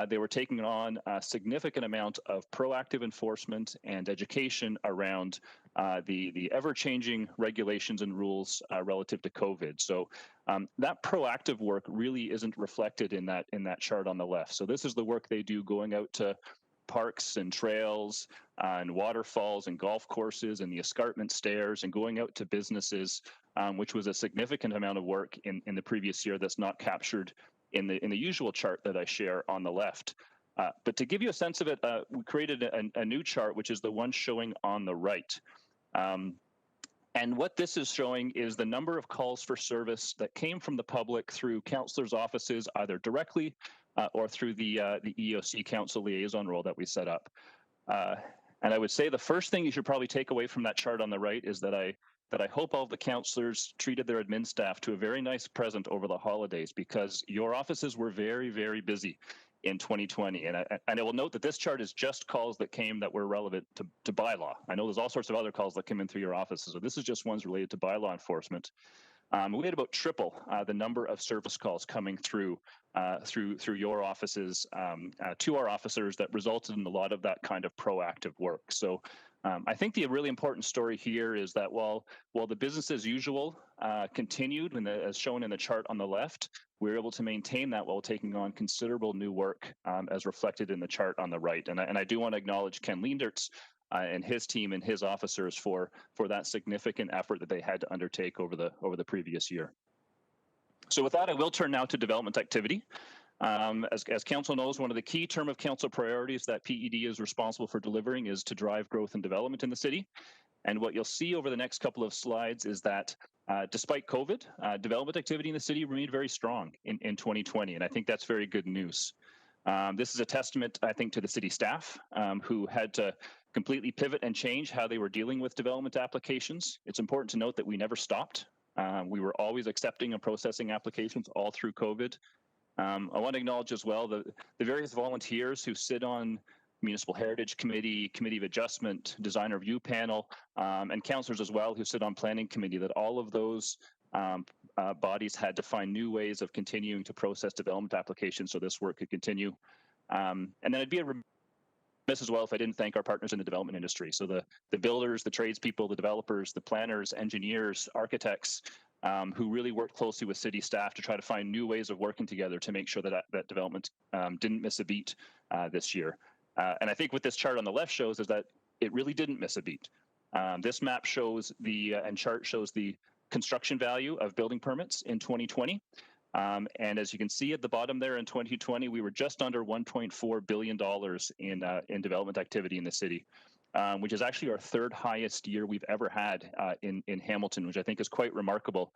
they were taking on a significant amount of proactive enforcement and education around the ever-changing regulations and rules relative to COVID. So that proactive work really isn't reflected in that chart on the left. So this is the work they do going out to parks and trails and waterfalls and golf courses and the escarpment stairs and going out to businesses, which was a significant amount of work in the previous year that's not captured in the usual chart that I share on the left. But to give you a sense of it, we created a new chart, which is the one showing on the right. And what this is showing is the number of calls for service that came from the public through councillors' offices, either directly or through the EOC council liaison role that we set up. And I would say the first thing you should probably take away from that chart on the right is that I hope all of the councillors treated their admin staff to a very nice present over the holidays, because your offices were very, very busy in 2020. And I will note that this chart is just calls that came that were relevant to bylaw. I know there's all sorts of other calls that came in through your offices, so this is just ones related to bylaw enforcement. We had about triple the number of service calls coming through your offices to our officers that resulted in a lot of that kind of proactive work. So I think the really important story here is that while the business as usual continued, as shown in the chart on the left, we were able to maintain that while taking on considerable new work as reflected in the chart on the right. And I do want to acknowledge Ken Leendertz and his team and his officers for that significant effort that they had to undertake over the previous year. So with that, I will turn now to development activity. As council knows, one of the key term of council priorities that PED is responsible for delivering is to drive growth and development in the city. And what you'll see over the next couple of slides is that despite COVID, development activity in the city remained very strong in 2020. And I think that's very good news. This is a testament, I think, to the city staff who had to completely pivot and change how they were dealing with development applications. It's important to note that we never stopped. We were always accepting and processing applications all through COVID. I want to acknowledge as well the various volunteers who sit on Municipal Heritage Committee, Committee of Adjustment, Design Review Panel, and councillors as well who sit on Planning Committee, that all of those bodies had to find new ways of continuing to process development applications so this work could continue. And then I'd be remiss as well if I didn't thank our partners in the development industry. So the builders, the tradespeople, the developers, the planners, engineers, architects, who really worked closely with city staff to try to find new ways of working together to make sure that development didn't miss a beat this year. And I think what this chart on the left shows is that it really didn't miss a beat. This map shows and chart shows the construction value of building permits in 2020. And as you can see at the bottom there, in 2020, we were just under $1.4 billion in development activity in the city, which is actually our third highest year we've ever had in Hamilton, which I think is quite remarkable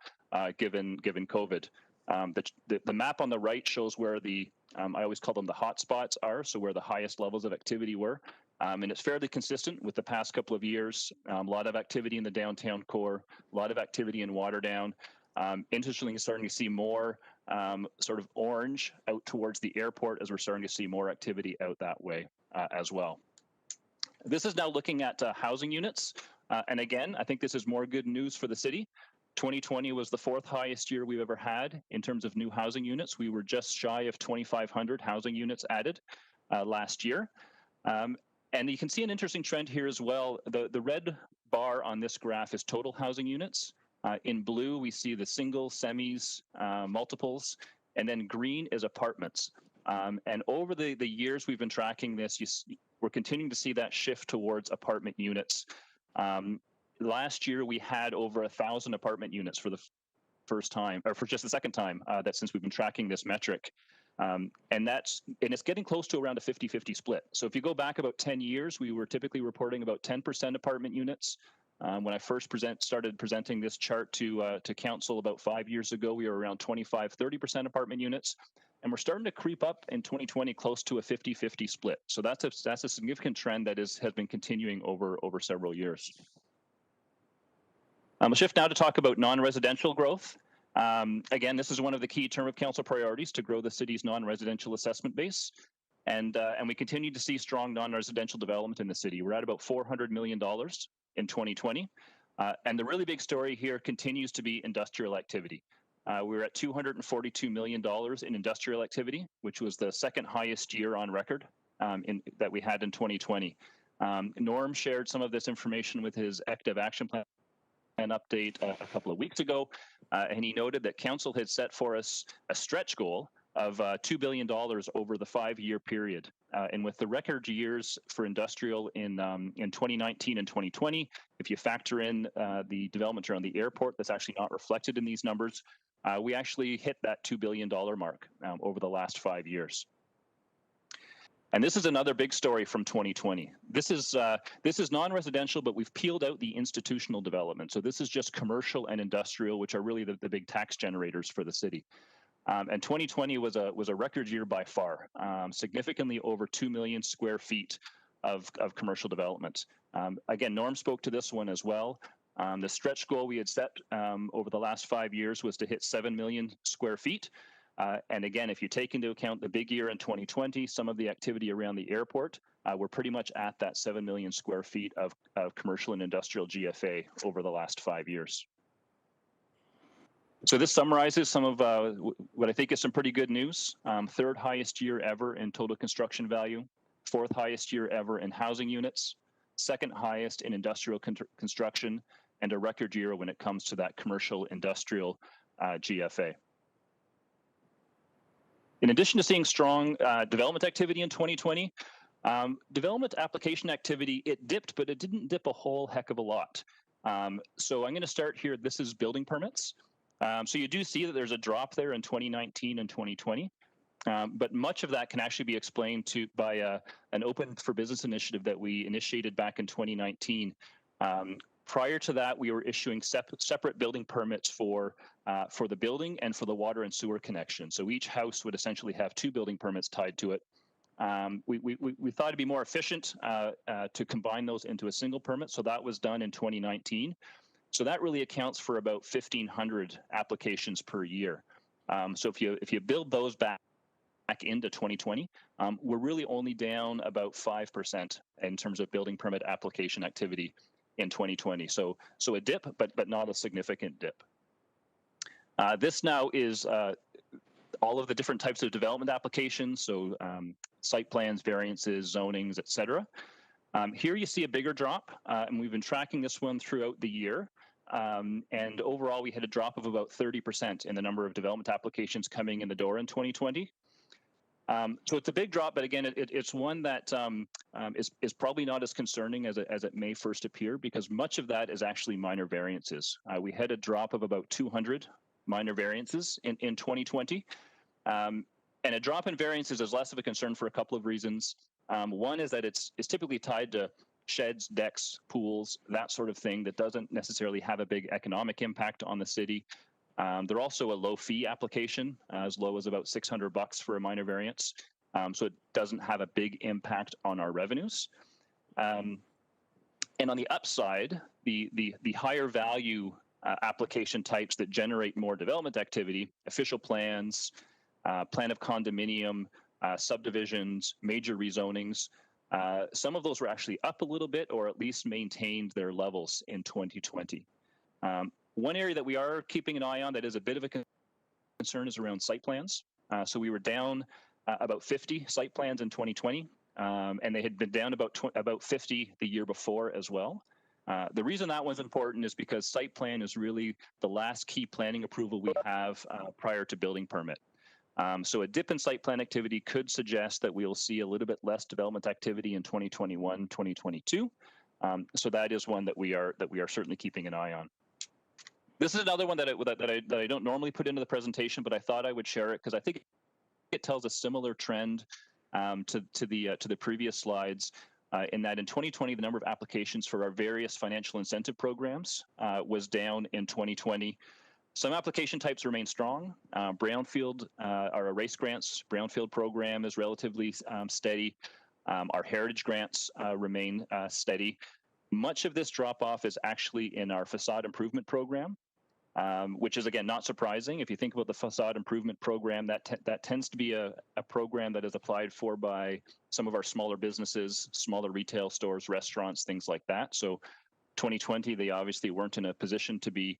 given COVID. The map on the right shows where I always call them the hot spots are, so where the highest levels of activity were. And it's fairly consistent with the past couple of years. A lot of activity in the downtown core, a lot of activity in Waterdown. Interestingly, starting to see more sort of orange out towards the airport as we're starting to see more activity out that way as well. This is now looking at housing units. And again, I think this is more good news for the city. 2020 was the fourth highest year we've ever had in terms of new housing units. We were just shy of 2,500 housing units added last year. And you can see an interesting trend here as well. The red bar on this graph is total housing units. In blue, we see the single, semis, multiples, and then green is apartments. And over the years we've been tracking this, we're continuing to see that shift towards apartment units. Last year, we had over 1,000 apartment units for the first time, or for just the second time that since we've been tracking this metric. And it's getting close to around a 50-50 split. So if you go back about 10 years, we were typically reporting about 10% apartment units. When I first started presenting this chart to council about 5 years ago, we were around 25-30% apartment units. And we're starting to creep up in 2020 close to a 50-50 split. So that's a significant trend that has been continuing over several years. We'll shift now to talk about non-residential growth. Again, this is one of the key term of council priorities to grow the city's non-residential assessment base. And we continue to see strong non-residential development in the city. We're at about $400 million in 2020. And the really big story here continues to be industrial activity. We're at $242 million in industrial activity, which was the second highest year on record that we had in 2020. Norm shared some of this information with his active action plan update a couple of weeks ago, and he noted that council had set for us a stretch goal of $2 billion over the 5-year period. And with the record years for industrial in 2019 and 2020, if you factor in the development around the airport that's actually not reflected in these numbers, we actually hit that $2 billion mark over the last 5 years. And this is another big story from 2020. This is non-residential, but we've peeled out the institutional development. So this is just commercial and industrial, which are really the big tax generators for the city. And 2020 was a record year by far, significantly over 2 million square feet of commercial development. Again, Norm spoke to this one as well. The stretch goal we had set over the last 5 years was to hit 7 million square feet. And again, if you take into account the big year in 2020, some of the activity around the airport, we're pretty much at that 7 million square feet of commercial and industrial GFA over the last 5 years. So this summarizes some of what I think is some pretty good news. Third highest year ever in total construction value, fourth highest year ever in housing units, second highest in industrial construction, and a record year when it comes to that commercial industrial GFA. In addition to seeing strong development activity in 2020, development application activity, it dipped, but it didn't dip a whole heck of a lot. So I'm going to start here. This is building permits. So you do see that there's a drop there in 2019 and 2020, but much of that can actually be explained by an Open for Business initiative that we initiated back in 2019. Prior to that, we were issuing separate building permits for the building and for the water and sewer connection. So each house would essentially have 2 building permits tied to it. We thought it'd be more efficient to combine those into a single permit, so that was done in 2019. So that really accounts for about 1,500 applications per year. So if you build those back into 2020, we're really only down about 5% in terms of building permit application activity in 2020. So a dip, but not a significant dip. This now is all of the different types of development applications, so site plans, variances, zonings, et cetera. Here you see a bigger drop, and we've been tracking this one throughout the year. And overall, we had a drop of about 30% in the number of development applications coming in the door in 2020. So it's a big drop, but again, it's one that is probably not as concerning as it may first appear, because much of that is actually minor variances. We had a drop of about 200 minor variances in 2020. And a drop in variances is less of a concern for a couple of reasons. One is that it's typically tied to sheds, decks, pools, that sort of thing that doesn't necessarily have a big economic impact on the city. They're also a low fee application, as low as about $600 for a minor variance. So it doesn't have a big impact on our revenues. And on the upside, the higher value application types that generate more development activity, official plans, plan of condominium, subdivisions, major rezonings, some of those were actually up a little bit, or at least maintained their levels in 2020. One area that we are keeping an eye on that is a bit of a concern is around site plans. So we were down about 50 site plans in 2020, and they had been down about 50 the year before as well. The reason that one's important is because site plan is really the last key planning approval we have prior to building permit. So a dip in site plan activity could suggest that we'll see a little bit less development activity in 2021, 2022. So that is one that we are certainly keeping an eye on. This is another one that I don't normally put into the presentation, but I thought I would share it because I think it tells a similar trend to the previous slides. In that in 2020, the number of applications for our various financial incentive programs was down in 2020. Some application types remain strong. Brownfield, our race grants, Brownfield program is relatively steady. Our heritage grants remain steady. Much of this drop off is actually in our facade improvement program. which is, again, not surprising. If you think about the facade improvement program, that tends to be a program that is applied for by some of our smaller businesses, smaller retail stores, restaurants, things like that. So 2020, they obviously weren't in a position to be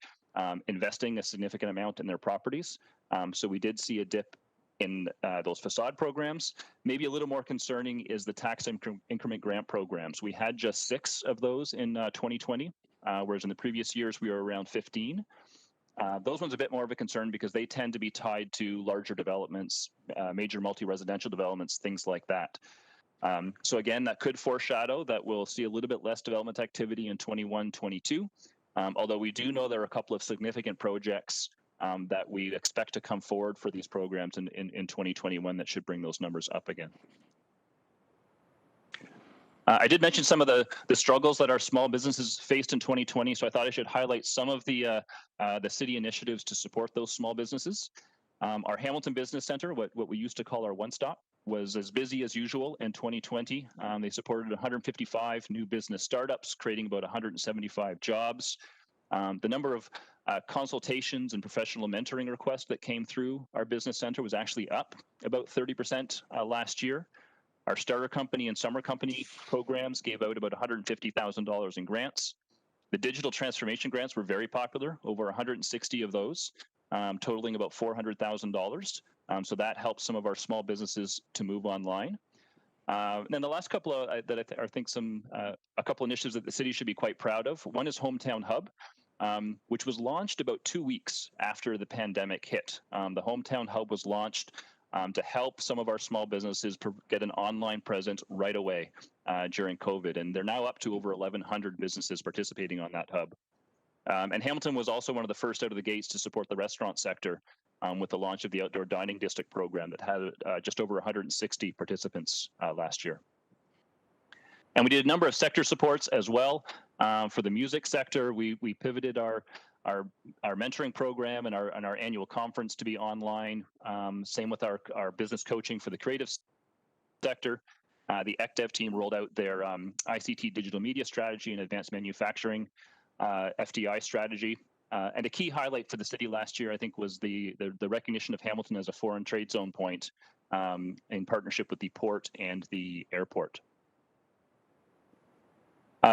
investing a significant amount in their properties. So we did see a dip in those facade programs. Maybe a little more concerning is the tax increment grant programs. We had just 6 of those in 2020, whereas in the previous years we were around 15. Those ones are a bit more of a concern because they tend to be tied to larger developments, major multi-residential developments, things like that. So again, that could foreshadow that we'll see a little bit less development activity in 21-22, although we do know there are a couple of significant projects that we expect to come forward for these programs in 2021 that should bring those numbers up again. I did mention some of the struggles that our small businesses faced in 2020, so I thought I should highlight some of the city initiatives to support those small businesses. Our Hamilton Business Center, what we used to call our one-stop, was as busy as usual in 2020. They supported 155 new business startups, creating about 175 jobs. The number of consultations and professional mentoring requests that came through our business center was actually up about 30% last year. Our starter company and summer company programs gave out about $150,000 in grants. The digital transformation grants were very popular, over 160 of those, totaling about $400,000. So that helps some of our small businesses to move online. And then the last couple of I think a couple initiatives that the city should be quite proud of. One is Hometown Hub, which was launched about 2 weeks after the pandemic hit. The Hometown Hub was launched to help some of our small businesses get an online presence right away during COVID. And they're now up to over 1,100 businesses participating on that hub. And Hamilton was also one of the first out of the gates to support the restaurant sector with the launch of the Outdoor Dining District program that had just over 160 participants last year. And we did a number of sector supports as well. For the music sector, we pivoted our mentoring program and our annual conference to be online. Same with our business coaching for the creative sector. The ECDEV team rolled out their ICT digital media strategy and advanced manufacturing FDI strategy. And a key highlight for the city last year, I think, was the recognition of Hamilton as a foreign trade zone point in partnership with the port and the airport.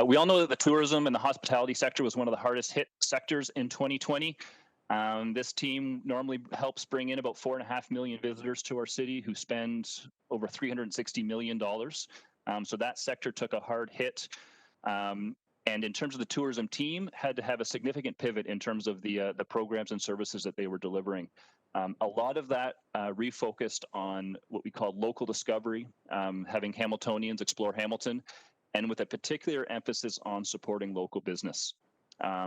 We all know that the tourism and the hospitality sector was one of the hardest hit sectors in 2020. This team normally helps bring in about 4.5 million visitors to our city who spend over $360 million. So that sector took a hard hit. And in terms of the tourism team, had to have a significant pivot in terms of the programs and services that they were delivering. A lot of that refocused on what we call local discovery, having Hamiltonians explore Hamilton, and with a particular emphasis on supporting local business.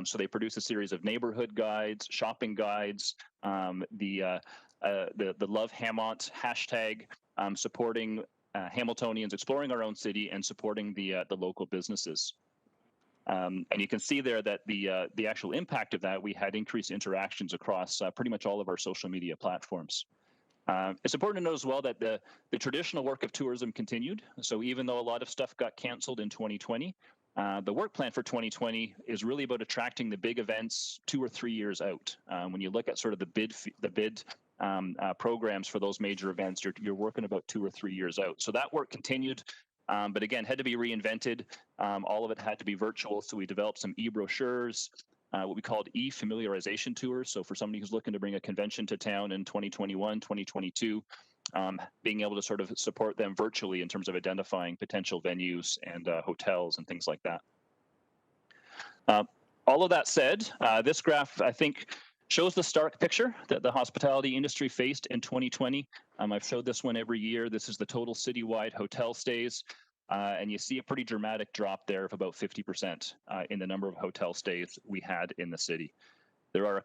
So they produced a series of neighborhood guides, shopping guides, the Love Hamont hashtag, supporting Hamiltonians exploring our own city and supporting the local businesses. And you can see there that the actual impact of that, we had increased interactions across pretty much all of our social media platforms. It's important to note as well that the traditional work of tourism continued. So even though a lot of stuff got canceled in 2020, the work plan for 2020 is really about attracting the big events 2 or 3 years out. When you look at sort of the bid programs for those major events, you're working about 2 or 3 years out. So that work continued. But again, had to be reinvented. All of it had to be virtual. So we developed some e-brochures, what we called e-familiarization tours. So for somebody who's looking to bring a convention to town in 2021, 2022, being able to sort of support them virtually in terms of identifying potential venues and hotels and things like that. All of that said, this graph, I think, shows the stark picture that the hospitality industry faced in 2020. I've showed this one every year. This is the total citywide hotel stays. And you see a pretty dramatic drop there of about 50% in the number of hotel stays we had in the city. There are a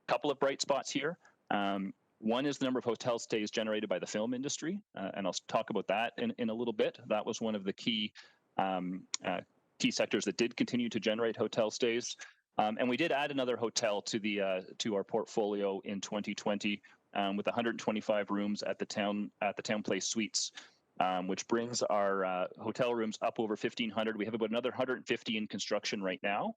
couple of bright spots here. One is the number of hotel stays generated by the film industry, and I'll talk about that in a little bit. That was one of the key sectors that did continue to generate hotel stays. And we did add another hotel to our portfolio in 2020 with 125 rooms at the Town Place Suites, which brings our hotel rooms up over 1,500. We have about another 150 in construction right now.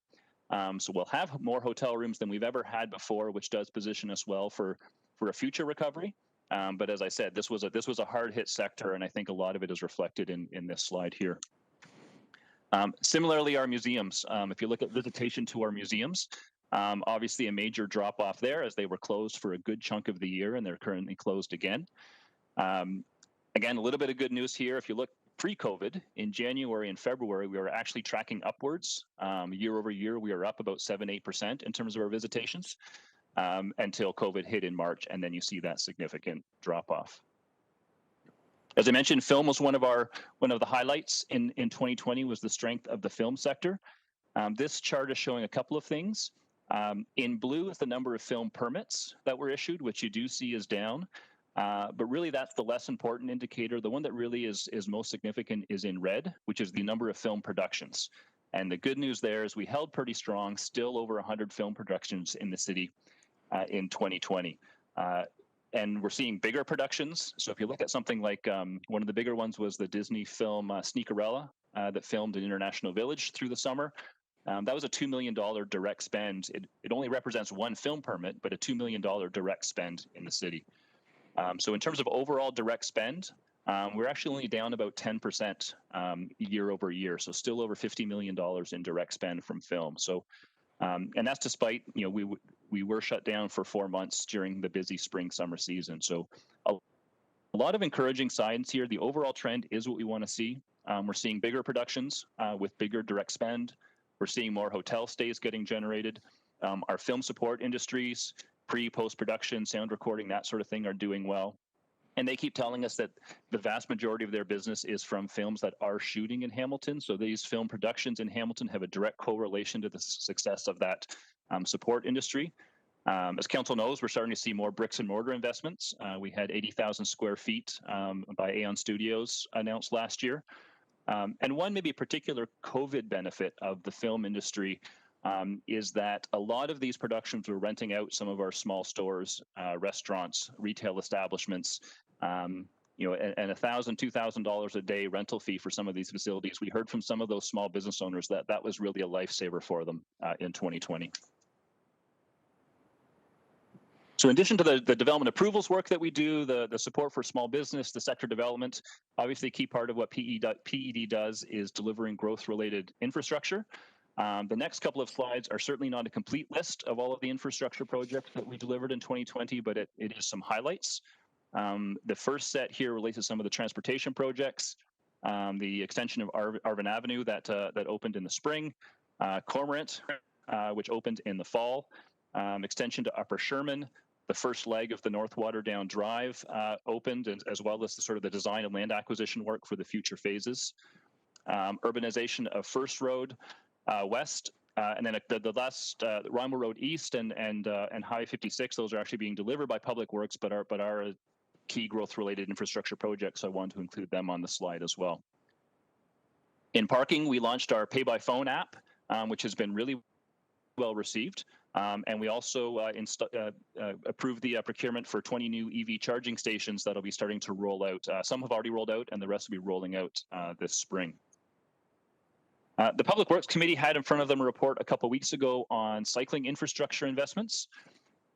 So we'll have more hotel rooms than we've ever had before, which does position us well for a future recovery. But as I said, this was a hard hit sector, and I think a lot of it is reflected in this slide here. Similarly, our museums. If you look at visitation to our museums, obviously a major drop off there as they were closed for a good chunk of the year, and they're currently closed again. Again, a little bit of good news here. If you look pre-COVID, in January and February, we were actually tracking upwards. Year over year, we are up about 7-8% in terms of our visitations until COVID hit in March, and then you see that significant drop off. As I mentioned, film was one of the highlights in 2020 was the strength of the film sector. This chart is showing a couple of things. In blue is the number of film permits that were issued, which you do see is down. But really, that's the less important indicator. The one that really is most significant is in red, which is the number of film productions. And the good news there is we held pretty strong, still over 100 film productions in the city in 2020. And we're seeing bigger productions. So if you look at something like one of the bigger ones was the Disney film Sneakerella that filmed in International Village through the summer. That was a $2 million direct spend. It only represents one film permit, but a $2 million direct spend in the city. So in terms of overall direct spend, we're actually only down about 10% year over year. So still over $50 million in direct spend from film. So, and that's despite, we were shut down for 4 months during the busy spring-summer season. So a lot of encouraging signs here. The overall trend is what we want to see. We're seeing bigger productions with bigger direct spend. We're seeing more hotel stays getting generated. Our film support industries, post-production, sound recording, that sort of thing are doing well. And they keep telling us that the vast majority of their business is from films that are shooting in Hamilton. So these film productions in Hamilton have a direct correlation to the success of that support industry. As council knows, we're starting to see more bricks and mortar investments. We had 80,000 square feet by Aeon Studios announced last year. And one maybe particular COVID benefit of the film industry is that a lot of these productions were renting out some of our small stores, restaurants, retail establishments, and $1,000, $2,000 a day rental fee for some of these facilities. We heard from some of those small business owners that that was really a lifesaver for them in 2020. So in addition to the development approvals work that we do, the support for small business, the sector development, obviously a key part of what PED does is delivering growth-related infrastructure. The next couple of slides are certainly not a complete list of all of the infrastructure projects that we delivered in 2020, but it is some highlights. The first set here relates to some of the transportation projects, the extension of Arvin Avenue that opened in the spring, Cormorant, which opened in the fall, extension to Upper Sherman. The first leg of the North Waterdown Drive opened, as well as the design and land acquisition work for the future phases. Urbanization of First Road West, and then the last Rymel Road East and Highway 56. Those are actually being delivered by Public Works, but are key growth-related infrastructure projects. So I wanted to include them on the slide as well. In parking, we launched our Pay by Phone app, which has been really well received. And we also approved the procurement for 20 new EV charging stations that'll be starting to roll out. Some have already rolled out, and the rest will be rolling out this spring. The Public Works Committee had in front of them a report a couple of weeks ago on cycling infrastructure investments.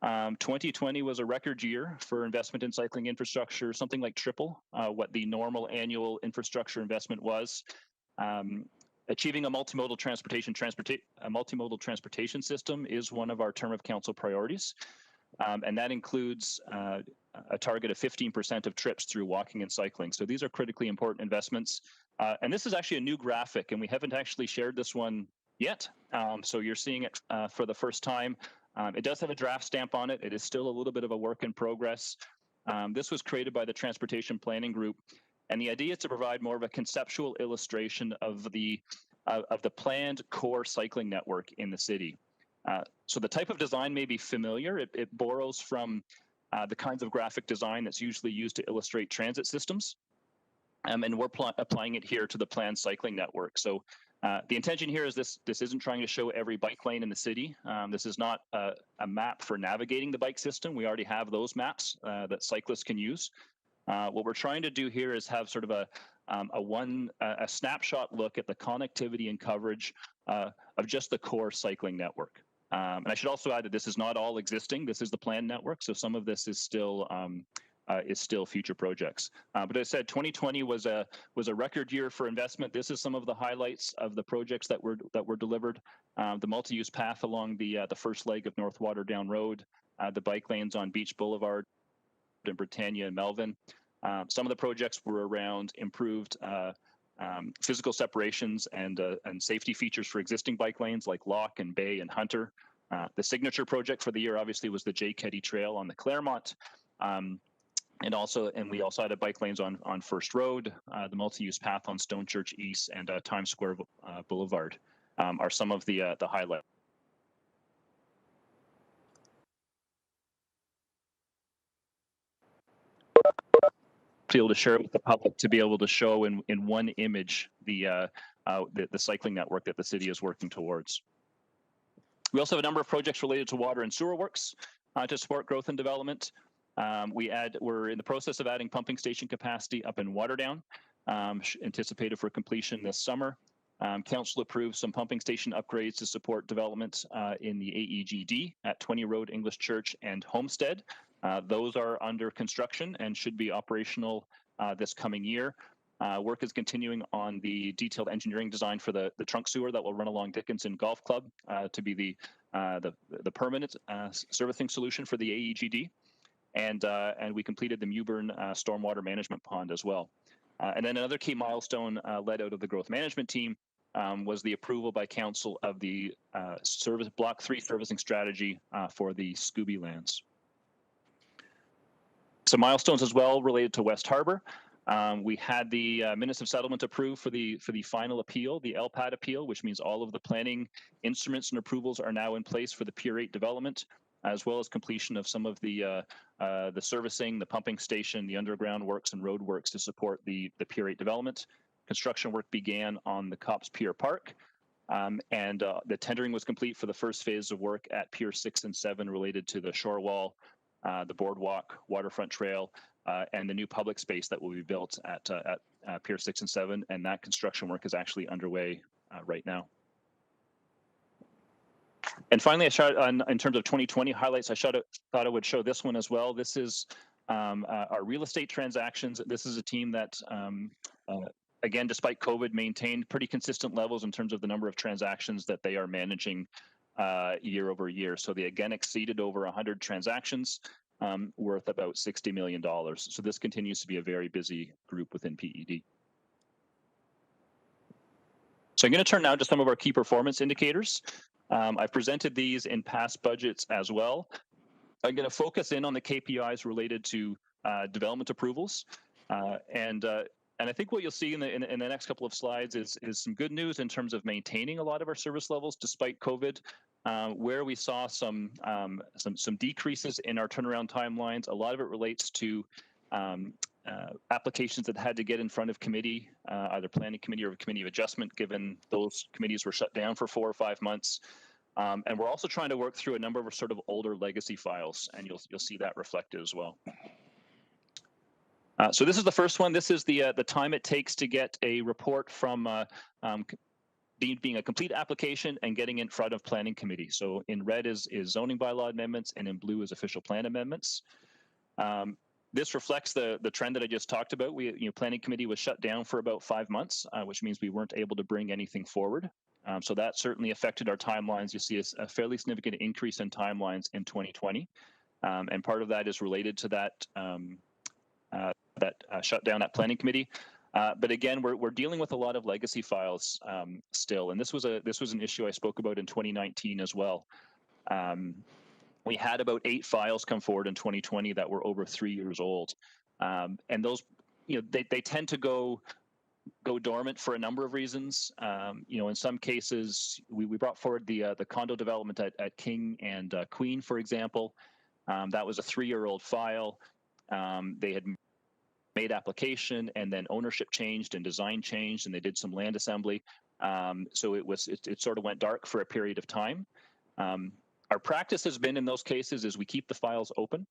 2020 was a record year for investment in cycling infrastructure, something like triple what the normal annual infrastructure investment was. Achieving a multimodal transportation system is one of our term of council priorities, and that includes a target of 15% of trips through walking and cycling. So these are critically important investments. And this is actually a new graphic, and we haven't actually shared this one yet. So you're seeing it for the first time. It does have a draft stamp on it. It is still a little bit of a work in progress. This was created by the Transportation Planning Group. And the idea is to provide more of a conceptual illustration of the planned core cycling network in the city. So the type of design may be familiar. It borrows from the kinds of graphic design that's usually used to illustrate transit systems. And we're applying it here to the planned cycling network. So the intention here is this isn't trying to show every bike lane in the city. This is not a map for navigating the bike system. We already have those maps that cyclists can use. What we're trying to do here is have sort of a snapshot look at the connectivity and coverage of just the core cycling network. And I should also add that this is not all existing. This is the planned network, so some of this is still future projects. But as I said, 2020 was a record year for investment. This is some of the highlights of the projects that were delivered. The multi-use path along the first leg of North Waterdown Road, the bike lanes on Beach Boulevard in Britannia and Melvin. Some of the projects were around improved physical separations and safety features for existing bike lanes like Lock and Bay and Hunter. The signature project for the year obviously was the J. Keddy Trail on the Claremont. And we also had bike lanes on First Road, the multi-use path on Stone Church East and Times Square Boulevard are some of the highlights. To be able to share it with the public, to be able to show in one image the cycling network that the city is working towards. We also have a number of projects related to water and sewer works to support growth and development. We're in the process of adding pumping station capacity up in Waterdown, anticipated for completion this summer. Council approved some pumping station upgrades to support development in the AEGD at 20 Road, English Church, and Homestead. Those are under construction and should be operational this coming year. Work is continuing on the detailed engineering design for the trunk sewer that will run along Dickinson Golf Club to be the permanent servicing solution for the AEGD. And we completed the Mewburn stormwater management pond as well. And then another key milestone led out of the growth management team was the approval by council of the Block 3 servicing strategy for the Scooby lands. Some milestones as well related to West Harbour. We had the minutes of settlement approved for the final appeal, the LPAT appeal, which means all of the planning instruments and approvals are now in place for the Pier 8 development, as well as completion of some of the servicing, the pumping station, the underground works and road works to support the Pier 8 development. Construction work began on the Cops Pier Park, and the tendering was complete for the first phase of work at Pier 6 and 7 related to the shore wall, the boardwalk, waterfront trail, and the new public space that will be built at Pier 6 and 7, and that construction work is actually underway right now. And finally, in terms of 2020 highlights, thought I would show this one as well. This is our real estate transactions. This is a team that, again, despite COVID, maintained pretty consistent levels in terms of the number of transactions that they are managing year over year. So they again exceeded over 100 transactions worth about $60 million. So this continues to be a very busy group within PED. So I'm going to turn now to some of our key performance indicators. I've presented these in past budgets as well. I'm going to focus in on the KPIs related to development approvals. And I think what you'll see in the next couple of slides is some good news in terms of maintaining a lot of our service levels despite COVID. Where we saw some decreases in our turnaround timelines, a lot of it relates to applications that had to get in front of committee, either planning committee or committee of adjustment, given those committees were shut down for 4 or 5 months. And we're also trying to work through a number of sort of older legacy files, and you'll see that reflected as well. So this is the first one. This is the time it takes to get a report from being a complete application and getting in front of planning committee. So in red is zoning bylaw amendments, and in blue is official plan amendments. This reflects the trend that I just talked about. Planning committee was shut down for about 5 months, which means we weren't able to bring anything forward. So that certainly affected our timelines. You see a fairly significant increase in timelines in 2020, and part of that is related to that shutdown at planning committee. But again, we're dealing with a lot of legacy files still, and this was an issue I spoke about in 2019 as well. We had about 8 files come forward in 2020 that were over 3 years old, and those, they tend to go dormant for a number of reasons. In some cases, we brought forward the condo development at King and Queen, for example. That was a 3-year-old file. They had made application, and then ownership changed and design changed, and they did some land assembly. So it sort of went dark for a period of time. Our practice has been in those cases is we keep the files open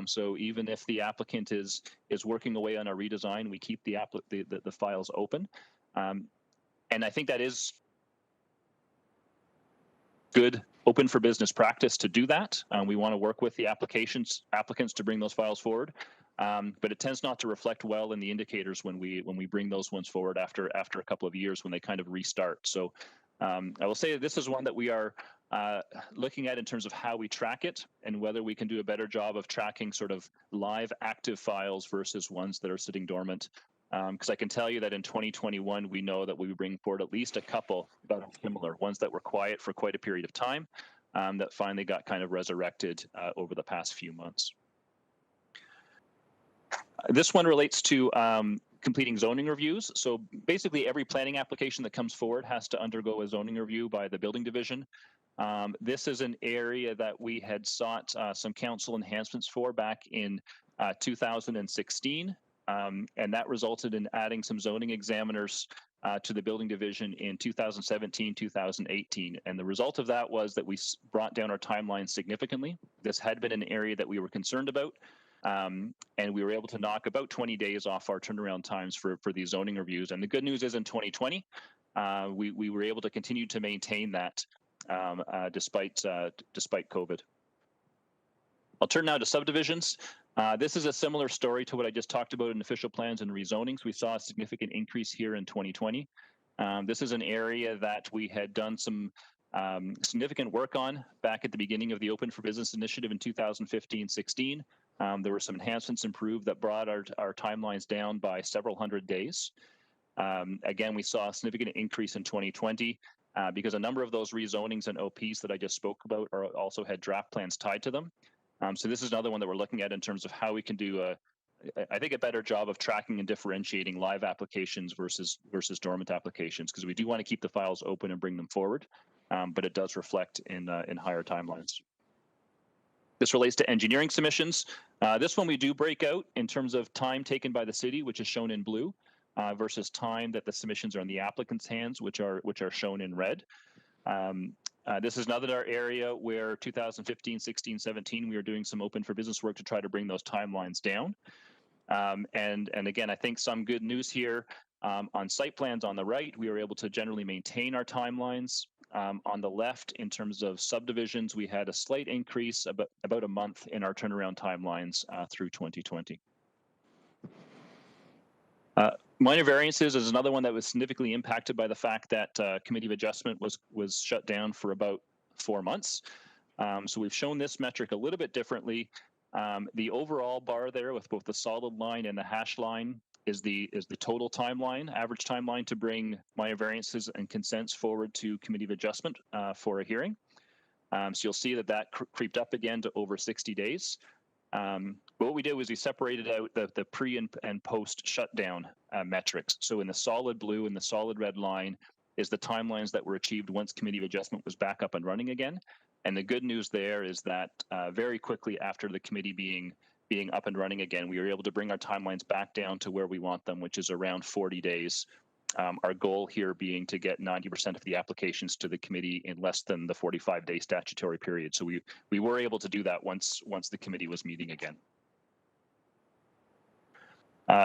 So even if the applicant is working away on a redesign, we keep the files open. And I think that is good open for business practice to do that. We want to work with the applicants to bring those files forward. But it tends not to reflect well in the indicators when we bring those ones forward after a couple of years when they kind of restart. So I will say that this is one that we are looking at in terms of how we track it and whether we can do a better job of tracking sort of live active files versus ones that are sitting dormant. Because I can tell you that in 2021, we know that we bring forward at least a couple that are similar, ones that were quiet for quite a period of time that finally got kind of resurrected over the past few months. This one relates to completing zoning reviews. So basically every planning application that comes forward has to undergo a zoning review by the building division. This is an area that we had sought some council enhancements for back in 2016. And that resulted in adding some zoning examiners to the building division in 2017, 2018. And the result of that was that we brought down our timeline significantly. This had been an area that we were concerned about. And we were able to knock about 20 days off our turnaround times for these zoning reviews. And the good news is in 2020, we were able to continue to maintain that despite COVID. I'll turn now to subdivisions. This is a similar story to what I just talked about in official plans and rezonings. We saw a significant increase here in 2020. This is an area that we had done some significant work on back at the beginning of the Open for Business initiative in 2015-16. There were some enhancements improved that brought our timelines down by several hundred days. Again, we saw a significant increase in 2020 because a number of those rezonings and OPs that I just spoke about also had draft plans tied to them. So this is another one that we're looking at in terms of how we can do I think a better job of tracking and differentiating live applications versus dormant applications, because we do want to keep the files open and bring them forward, but it does reflect in higher timelines. This relates to engineering submissions. This one we do break out in terms of time taken by the city, which is shown in blue, versus time that the submissions are in the applicant's hands, which are shown in red. This is another area where 2015, 16, 17, we were doing some open for business work to try to bring those timelines down. And again, I think some good news here on site plans on the right, we were able to generally maintain our timelines. On the left, in terms of subdivisions, we had a slight increase, about a month in our turnaround timelines through 2020. Minor variances is another one that was significantly impacted by the fact that Committee of Adjustment was shut down for about 4 months. So we've shown this metric a little bit differently. The overall bar there with both the solid line and the hash line is the total timeline, average timeline to bring minor variances and consents forward to Committee of Adjustment for a hearing. So you'll see that creeped up again to over 60 days. But what we did was we separated out the pre and post shutdown metrics. So in the solid blue and the solid red line is the timelines that were achieved once Committee of Adjustment was back up and running again. And the good news there is that very quickly after the committee being up and running again, we were able to bring our timelines back down to where we want them, which is around 40 days. Our goal here being to get 90% of the applications to the committee in less than the 45-day statutory period. So we were able to do that once the committee was meeting again.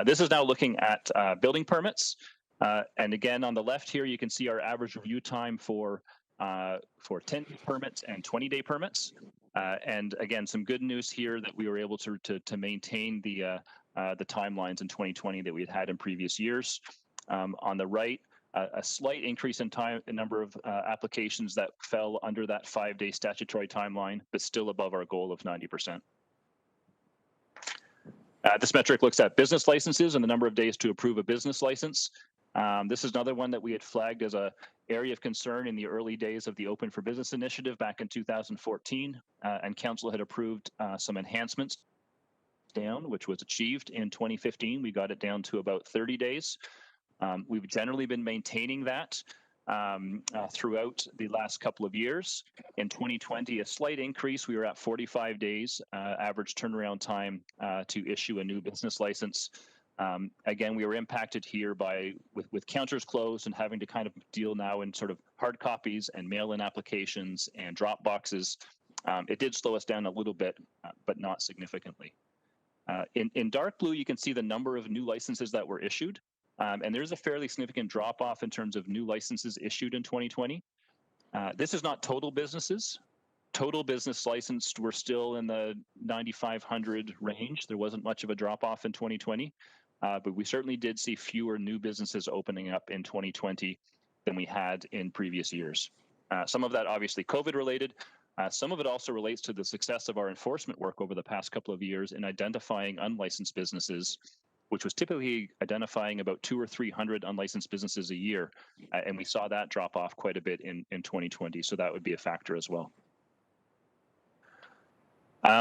This is now looking at building permits. And again, on the left here, you can see our average review time for 10-day permits and 20-day permits. And again, some good news here that we were able to maintain the timelines in 2020 that we had in previous years. On the right, a slight increase in number of applications that fell under that 5-day statutory timeline, but still above our goal of 90%. This metric looks at business licenses and the number of days to approve a business license. This is another one that we had flagged as an area of concern in the early days of the Open for Business initiative back in 2014, and Council had approved some enhancements down, which was achieved in 2015. We got it down to about 30 days. We've generally been maintaining that throughout the last couple of years. In 2020, a slight increase. We were at 45 days average turnaround time to issue a new business license. Again, we were impacted here with counters closed and having to kind of deal now in sort of hard copies and mail-in applications and drop boxes. It did slow us down a little bit, but not significantly. In dark blue, you can see the number of new licenses that were issued. And there's a fairly significant drop off in terms of new licenses issued in 2020. This is not total businesses. Total business licensed were still in the 9,500 range. There wasn't much of a drop off in 2020, but we certainly did see fewer new businesses opening up in 2020 than we had in previous years. Some of that obviously COVID related. Some of it also relates to the success of our enforcement work over the past couple of years in identifying unlicensed businesses, which was typically identifying about 200 or 300 unlicensed businesses a year. And we saw that drop off quite a bit in 2020. So that would be a factor as well.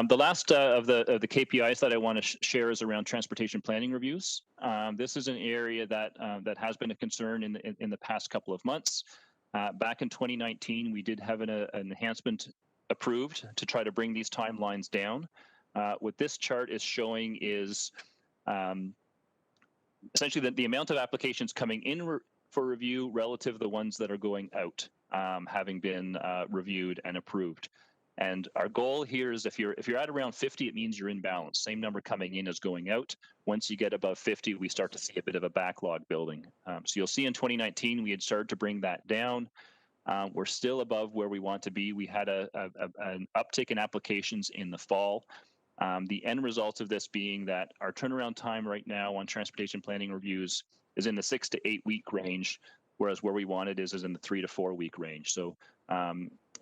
The last of the KPIs that I want to share is around transportation planning reviews. This is an area that has been a concern in the past couple of months. Back in 2019, we did have an enhancement approved to try to bring these timelines down. What this chart is showing is essentially that the amount of applications coming in for review relative to the ones that are going out, having been reviewed and approved. And our goal here is if you're at around 50, it means you're in balance. Same number coming in as going out. Once you get above 50, we start to see a bit of a backlog building. So you'll see in 2019, we had started to bring that down. We're still above where we want to be. We had an uptick in applications in the fall. The end result of this being that our turnaround time right now on transportation planning reviews is in the 6 to 8 week range, whereas where we want it is in the 3 to 4 week range. So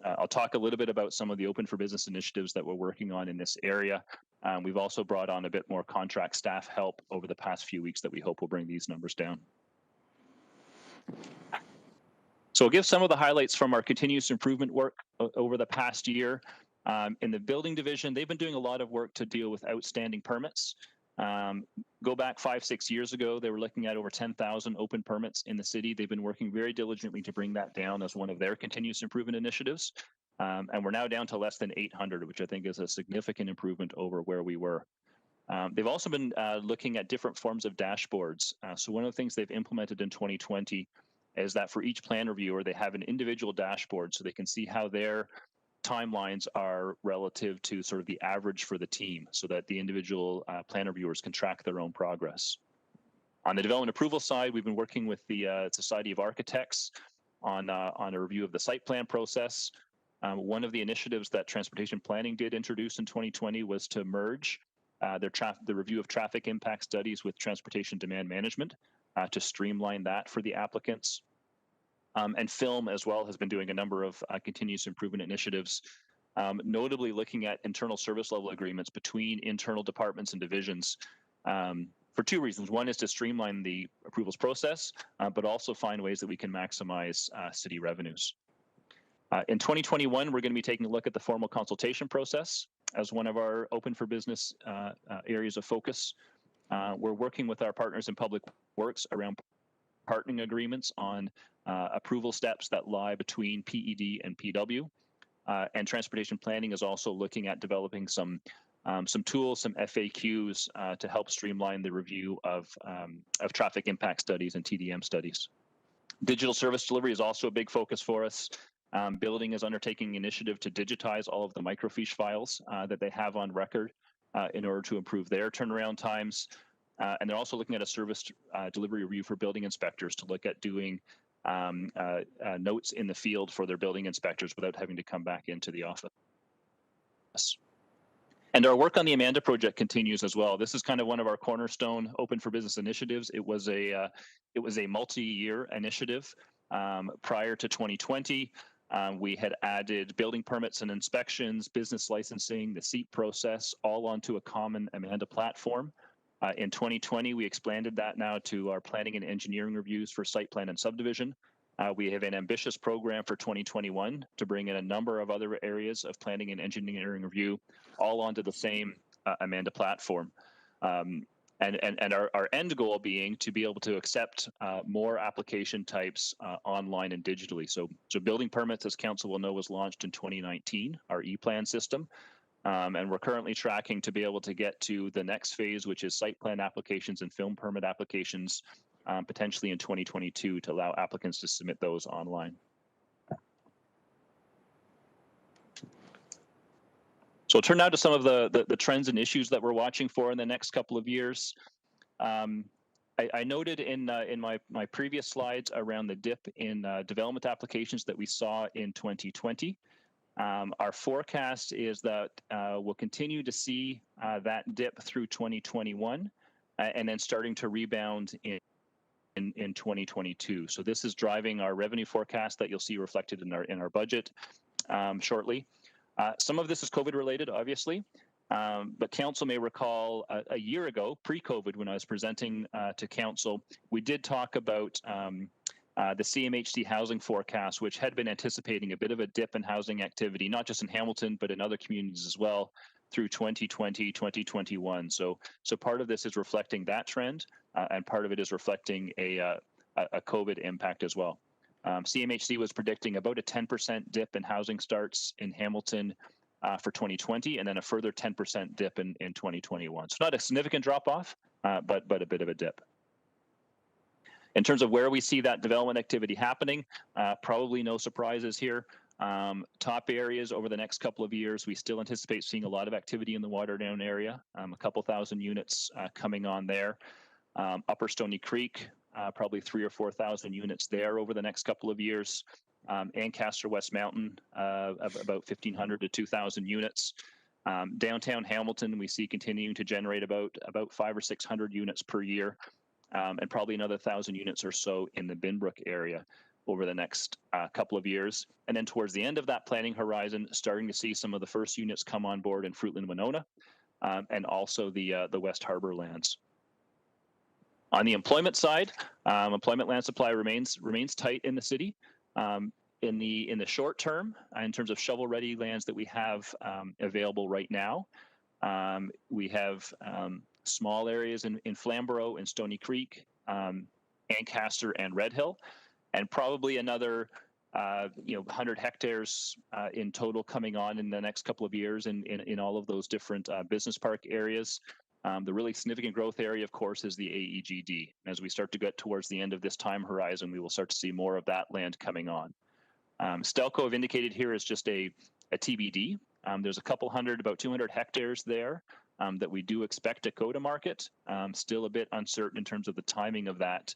I'll talk a little bit about some of the open for business initiatives that we're working on in this area. We've also brought on a bit more contract staff help over the past few weeks that we hope will bring these numbers down. So I'll give some of the highlights from our continuous improvement work over the past year. In the building division, they've been doing a lot of work to deal with outstanding permits. Go back 5-6 years ago, they were looking at over 10,000 open permits in the city. They've been working very diligently to bring that down as one of their continuous improvement initiatives. And we're now down to less than 800, which I think is a significant improvement over where we were. They've also been looking at different forms of dashboards. So one of the things they've implemented in 2020 is that for each plan reviewer, they have an individual dashboard so they can see how their timelines are relative to sort of the average for the team so that the individual plan reviewers can track their own progress. On the development approval side, we've been working with the Society of Architects on a review of the site plan process. One of the initiatives that transportation planning did introduce in 2020 was to merge the review of traffic impact studies with transportation demand management to streamline that for the applicants. And Film as well has been doing a number of continuous improvement initiatives, notably looking at internal service level agreements between internal departments and divisions for two reasons. One is to streamline the approvals process, but also find ways that we can maximize city revenues. In 2021, we're going to be taking a look at the formal consultation process as one of our open for business areas of focus. We're working with our partners in public works around partnering agreements on approval steps that lie between PED and PW. And transportation planning is also looking at developing some tools, some FAQs to help streamline the review of traffic impact studies and TDM studies. Digital service delivery is also a big focus for us. Building is undertaking an initiative to digitize all of the microfiche files that they have on record in order to improve their turnaround times. And they're also looking at a service delivery review for building inspectors to look at doing notes in the field for their building inspectors without having to come back into the office. And our work on the Amanda project continues as well. This is kind of one of our cornerstone open for business initiatives. It was a multi-year initiative prior to 2020. We had added building permits and inspections, business licensing, the SEAT process, all onto a common Amanda platform. In 2020, we expanded that now to our planning and engineering reviews for site plan and subdivision. We have an ambitious program for 2021 to bring in a number of other areas of planning and engineering review, all onto the same Amanda platform. And our end goal being to be able to accept more application types online and digitally. So building permits, as council will know, was launched in 2019, our e-plan system. And we're currently tracking to be able to get to the next phase, which is site plan applications and film permit applications, potentially in 2022 to allow applicants to submit those online. So I'll turn now to some of the trends and issues that we're watching for in the next couple of years. I noted in my previous slides around the dip in development applications that we saw in 2020. Our forecast is that we'll continue to see that dip through 2021 and then starting to rebound in 2022. So this is driving our revenue forecast that you'll see reflected in our budget shortly. Some of this is COVID related, obviously, but council may recall a year ago, pre-COVID, when I was presenting to council, we did talk about the CMHC housing forecast, which had been anticipating a bit of a dip in housing activity, not just in Hamilton, but in other communities as well through 2020, 2021. So part of this is reflecting that trend, and part of it is reflecting a COVID impact as well. CMHC was predicting about a 10% dip in housing starts in Hamilton for 2020, and then a further 10% dip in 2021. So not a significant drop off, but a bit of a dip. In terms of where we see that development activity happening, probably no surprises here. Top areas over the next couple of years, we still anticipate seeing a lot of activity in the Waterdown area, a couple thousand units coming on there. Upper Stony Creek, probably 3,000 or 4,000 units there over the next couple of years. Ancaster West Mountain, about 1,500 to 2,000 units. Downtown Hamilton, we see continuing to generate about 500 or 600 units per year, and probably another 1,000 units or so in the Binbrook area over the next couple of years. And then towards the end of that planning horizon, starting to see some of the first units come on board in Fruitland, Winona, and also the West Harbour lands. On the employment side, employment land supply remains tight in the city. In the short term, in terms of shovel-ready lands that we have available right now, we have small areas in Flamborough and Stony Creek, Ancaster and Red Hill, and probably another 100 hectares in total coming on in the next couple of years in all of those different business park areas. The really significant growth area, of course, is the AEGD. As we start to get towards the end of this time horizon, we will start to see more of that land coming on. Stelco, I've indicated here, is just a TBD. There's a couple hundred, about 200 hectares there that we do expect to go to market. Still a bit uncertain in terms of the timing of that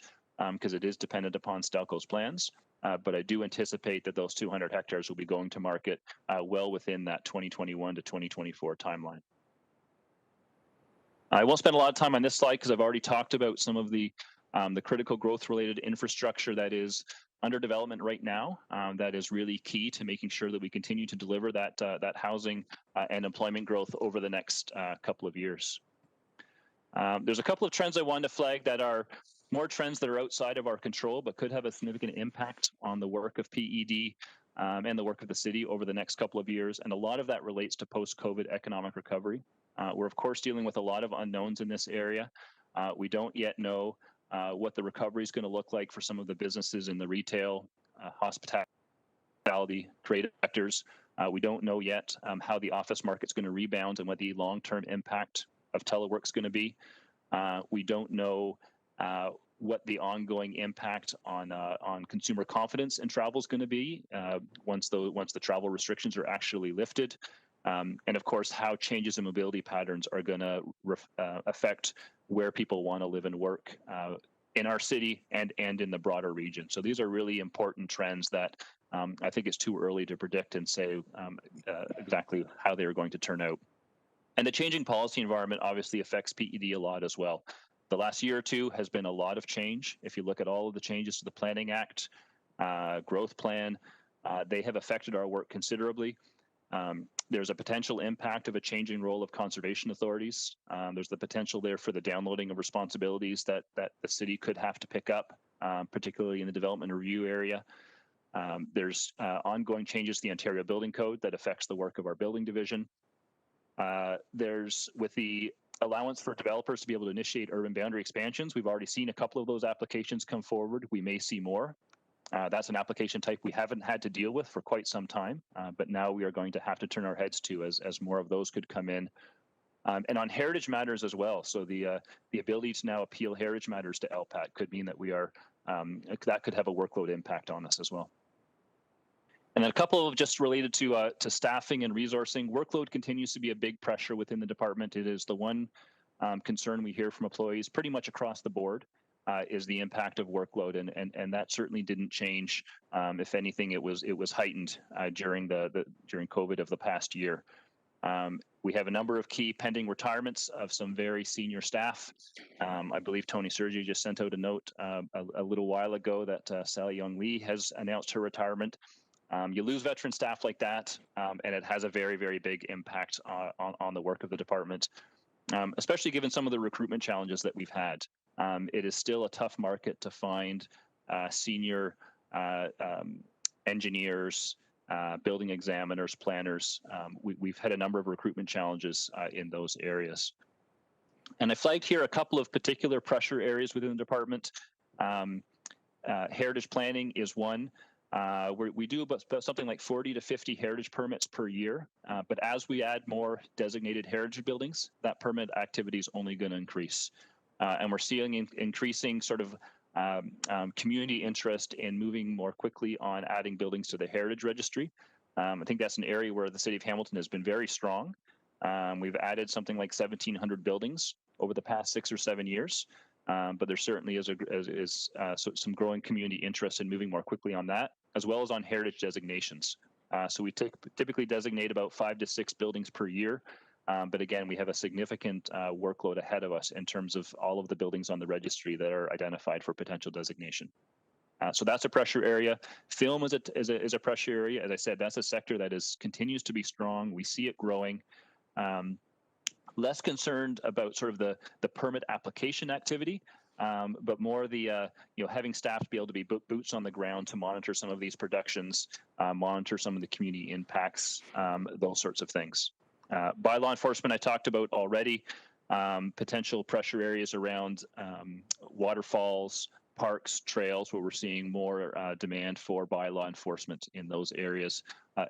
because it is dependent upon Stelco's plans. But I do anticipate that those 200 hectares will be going to market well within that 2021 to 2024 timeline. I won't spend a lot of time on this slide because I've already talked about some of the critical growth-related infrastructure that is under development right now. That is really key to making sure that we continue to deliver that housing and employment growth over the next couple of years. There's a couple of trends I wanted to flag that are more trends that are outside of our control, but could have a significant impact on the work of PED and the work of the city over the next couple of years. And a lot of that relates to post-COVID economic recovery. We're, of course, dealing with a lot of unknowns in this area. We don't yet know what the recovery is going to look like for some of the businesses in the retail, hospitality, trade sectors. We don't know yet how the office market's going to rebound and what the long-term impact of telework is going to be. We don't know what the ongoing impact on consumer confidence in travel is going to be once the travel restrictions are actually lifted. And of course, how changes in mobility patterns are going to affect where people want to live and work in our city and in the broader region. So these are really important trends that I think it's too early to predict and say exactly how they are going to turn out. And the changing policy environment obviously affects PED a lot as well. The last year or two has been a lot of change. If you look at all of the changes to the Planning Act, growth plan, they have affected our work considerably. There's a potential impact of a changing role of conservation authorities. There's the potential there for the downloading of responsibilities that the city could have to pick up, particularly in the development review area. There's ongoing changes to the Ontario Building Code that affects the work of our building division. There's, with the allowance for developers to be able to initiate urban boundary expansions, we've already seen a couple of those applications come forward. We may see more. That's an application type we haven't had to deal with for quite some time, but now we are going to have to turn our heads to as more of those could come in. And on heritage matters as well. So the ability to now appeal heritage matters to LPAT could mean that we are that could have a workload impact on us as well. And then a couple of just related to staffing and resourcing. Workload continues to be a big pressure within the department. It is the one concern we hear from employees pretty much across the board, is the impact of workload, and that certainly didn't change. If anything, it was heightened during during COVID of the past year. We have a number of key pending retirements of some very senior staff. I believe Tony Sergi just sent out a note a little while ago that Sally Young Lee has announced her retirement. You lose veteran staff like that, and it has a very, very big impact on the work of the department, especially given some of the recruitment challenges that we've had. It is still a tough market to find senior engineers, building examiners, planners. We've had a number of recruitment challenges in those areas. And I flagged here a couple of particular pressure areas within the department. Heritage planning is one. We do about something like 40 to 50 heritage permits per year, but as we add more designated heritage buildings, that permit activity is only going to increase. And we're seeing increasing sort of community interest in moving more quickly on adding buildings to the heritage registry. I think that's an area where the City of Hamilton has been very strong. We've added something like 1,700 buildings over the past 6 or 7 years. But there certainly is some growing community interest in moving more quickly on that, as well as on heritage designations. So we typically designate about 5 to 6 buildings per year. But again, we have a significant workload ahead of us in terms of all of the buildings on the registry that are identified for potential designation. So that's a pressure area. Film is a pressure area. As I said, that's a sector that continues to be strong. We see it growing. Less concerned about sort of the permit application activity, but more the having staff to be able to be boots on the ground to monitor some of these productions, monitor some of the community impacts, those sorts of things. Bylaw enforcement I talked about already. Potential pressure areas around waterfalls, parks, trails, where we're seeing more demand for bylaw enforcement in those areas.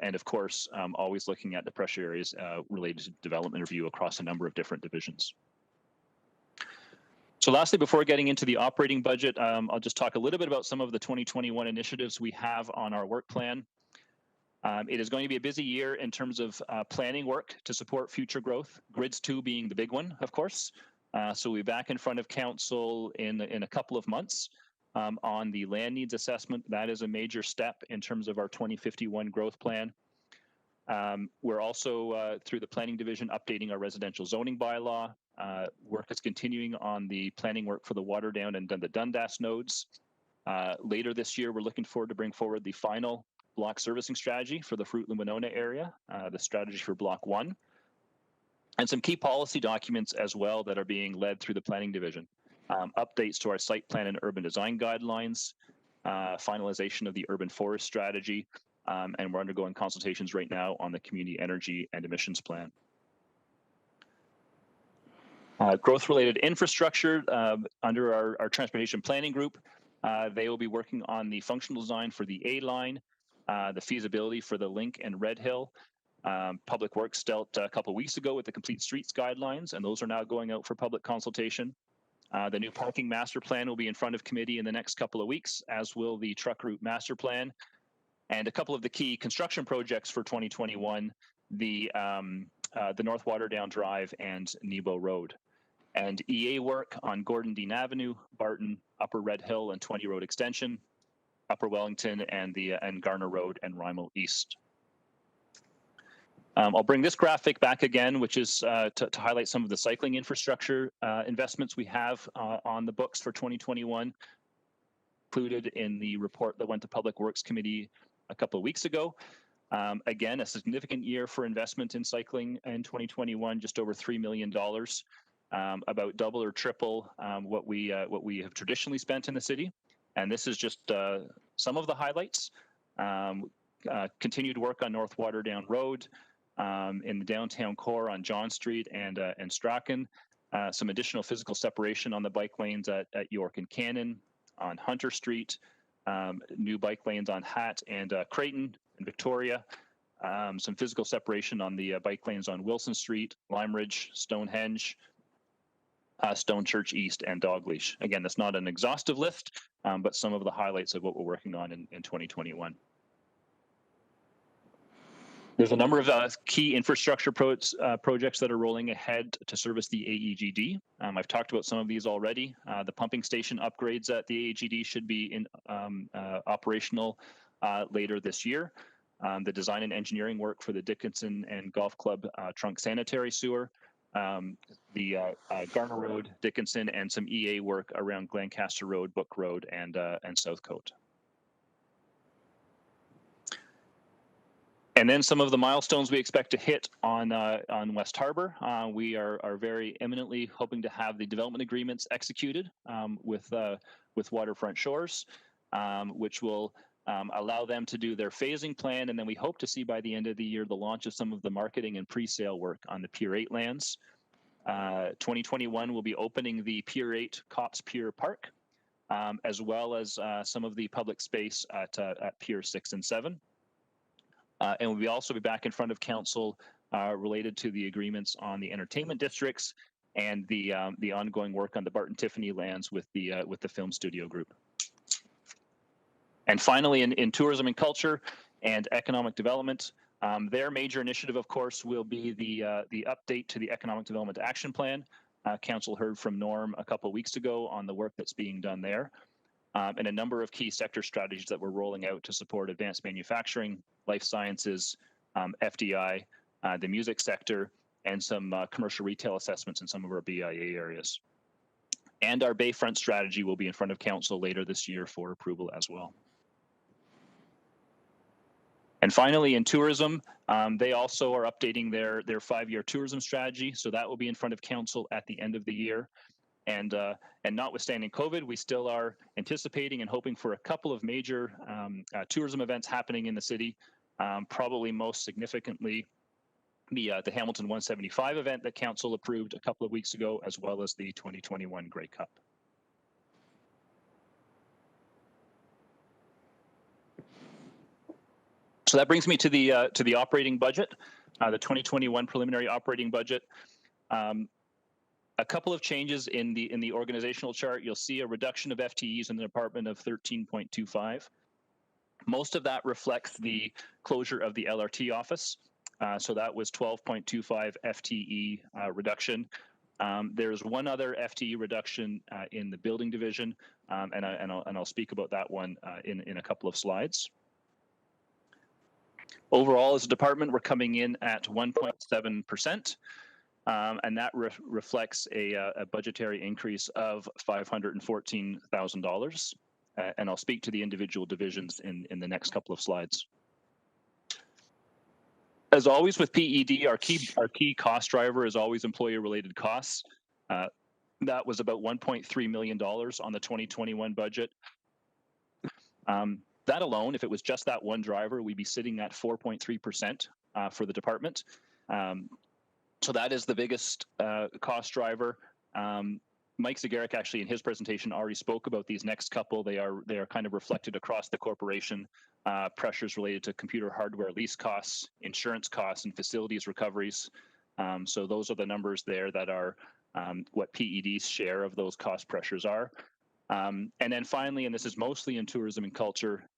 And of course, always looking at the pressure areas related to development review across a number of different divisions. So lastly, before getting into the operating budget, I'll just talk a little bit about some of the 2021 initiatives we have on our work plan. It is going to be a busy year in terms of planning work to support future growth, Grids 2 being the big one, of course. So we'll be back in front of council in a couple of months on the land needs assessment. That is a major step in terms of our 2051 growth plan. We're also, through the planning division, updating our residential zoning bylaw. Work is continuing on the planning work for the Waterdown and the Dundas nodes. Later this year, we're looking forward to bring forward the final block servicing strategy for the Fruitland-Winona area, the strategy for Block 1. And some key policy documents as well that are being led through the planning division. Updates to our site plan and urban design guidelines, finalization of the urban forest strategy, and we're undergoing consultations right now on the community energy and emissions plan. Growth-related infrastructure under our transportation planning group. They will be working on the functional design for the A line, the feasibility for the Link and Red Hill. Public Works dealt a couple of weeks ago with the Complete Streets guidelines, and those are now going out for public consultation. The new parking master plan will be in front of committee in the next couple of weeks, as will the truck route master plan. And a couple of the key construction projects for 2021, the North Waterdown Drive and Nebo Road. And EA work on Gordon Dean Avenue, Barton, Upper Red Hill and 20 Road Extension, Upper Wellington and Garner Road and Rymal East. I'll bring this graphic back again, which is to highlight some of the cycling infrastructure investments we have on the books for 2021, included in the report that went to Public Works Committee a couple of weeks ago. Again, a significant year for investment in cycling in 2021, just over $3 million, about double or triple what we have traditionally spent in the city. And this is just some of the highlights. Continued work on North Waterdown Road, in the downtown core on John Street and Strachan, some additional physical separation on the bike lanes at York and Cannon, on Hunter Street, new bike lanes on Hatt and Creighton and Victoria, some physical separation on the bike lanes on Wilson Street, Lime Ridge, Stonehenge, Stone Church East and Dogleash. Again, that's not an exhaustive list, but some of the highlights of what we're working on in 2021. There's a number of key infrastructure projects that are rolling ahead to service the AEGD. I've talked about some of these already. The pumping station upgrades at the AEGD should be in operational later this year. The design and engineering work for the Dickinson and Golf Club trunk sanitary sewer, the Garner Road, Dickinson, and some EA work around Glancaster Road, Book Road, and Southcote. And then some of the milestones we expect to hit on West Harbor. We are very imminently hoping to have the development agreements executed with Waterfront Shores, which will allow them to do their phasing plan. And then we hope to see by the end of the year the launch of some of the marketing and pre-sale work on the Pier 8 lands. 2021 will be opening the Pier 8 Cops Pier Park, as well as some of the public space at Pier 6 and 7. And we'll also be back in front of council related to the agreements on the entertainment districts and the ongoing work on the Barton Tiffany lands with the film studio group. And finally, in tourism and culture and economic development, their major initiative, of course, will be the update to the Economic Development Action Plan. Council heard from Norm a couple of weeks ago on the work that's being done there. And a number of key sector strategies that we're rolling out to support advanced manufacturing, life sciences, FDI, the music sector, and some commercial retail assessments in some of our BIA areas. And our Bayfront strategy will be in front of council later this year for approval as well. And finally, in tourism, they also are updating their 5-year tourism strategy. So that will be in front of council at the end of the year. And notwithstanding COVID, we still are anticipating and hoping for a couple of major tourism events happening in the city. Probably most significantly, the Hamilton 175 event that council approved a couple of weeks ago, as well as the 2021 Grey Cup. So that brings me to the operating budget, the 2021 preliminary operating budget. A couple of changes in the organizational chart. You'll see a reduction of FTEs in the department of 13.25. Most of that reflects the closure of the LRT office. So that was 12.25 FTE reduction. There's one other FTE reduction in the building division, and I'll speak about that one in a couple of slides. Overall, as a department, we're coming in at 1.7%. And that reflects a budgetary increase of $514,000. And I'll speak to the individual divisions in the next couple of slides. As always with PED, our key cost driver is always employee-related costs. That was about $1.3 million on the 2021 budget. That alone, if it was just that one driver, we'd be sitting at 4.3% for the department. So that is the biggest cost driver. Mike Zagaric actually in his presentation already spoke about these next couple. They are kind of reflected across the corporation. Pressures related to computer hardware lease costs, insurance costs, and facilities recoveries. So those are the numbers there that are what PED's share of those cost pressures are. And then finally, and this is mostly in tourism and culture,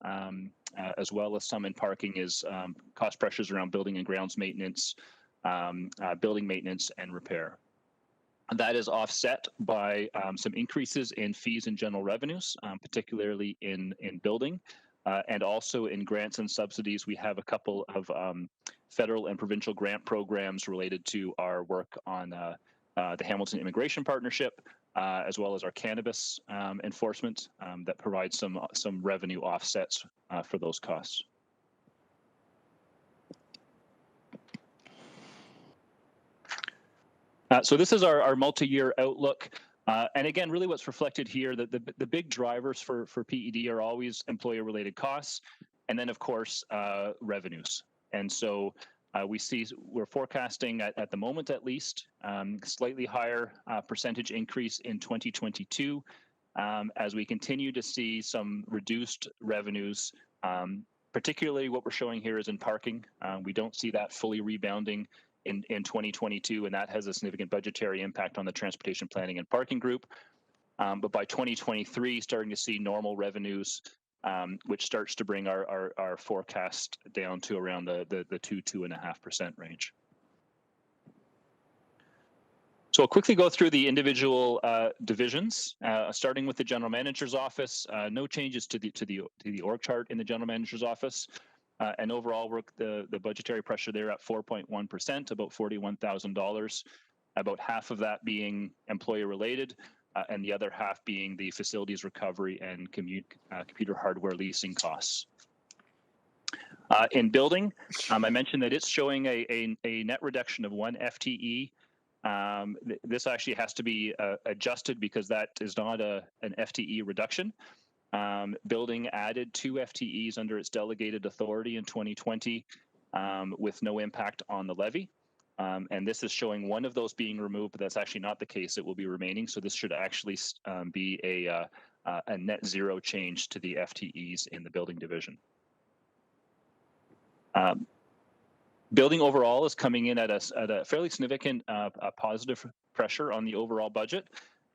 as well as some in parking, is cost pressures around building and grounds maintenance, building maintenance and repair. That is offset by some increases in fees and general revenues, particularly in building, and also in grants and subsidies. We have a couple of federal and provincial grant programs related to our work on the Hamilton Immigration Partnership, as well as our cannabis enforcement that provides some revenue offsets for those costs. So this is our multi-year outlook. And again, really what's reflected here, that the big drivers for PED are always employer-related costs, and then of course, revenues. And so we're forecasting at the moment at least, slightly higher percentage increase in 2022, as we continue to see some reduced revenues. Particularly what we're showing here is in parking. We don't see that fully rebounding in 2022, and that has a significant budgetary impact on the transportation planning and parking group. But by 2023, starting to see normal revenues which starts to bring our forecast down to around the 2.5% range. So I'll quickly go through the individual divisions, starting with the general manager's office. No changes to the org chart in the general manager's office, and overall, the budgetary pressure there at 4.1%, about $41,000. About half of that being employee related, and the other half being the facilities recovery and computer hardware leasing costs. In building, I mentioned that it's showing a net reduction of 1 FTE. This actually has to be adjusted because that is not an FTE reduction. Building added 2 FTEs under its delegated authority in 2020 with no impact on the levy. And this is showing one of those being removed, but that's actually not the case. It will be remaining. So this should actually be a net zero change to the FTEs in the building division. Building overall is coming in at a fairly significant positive pressure on the overall budget.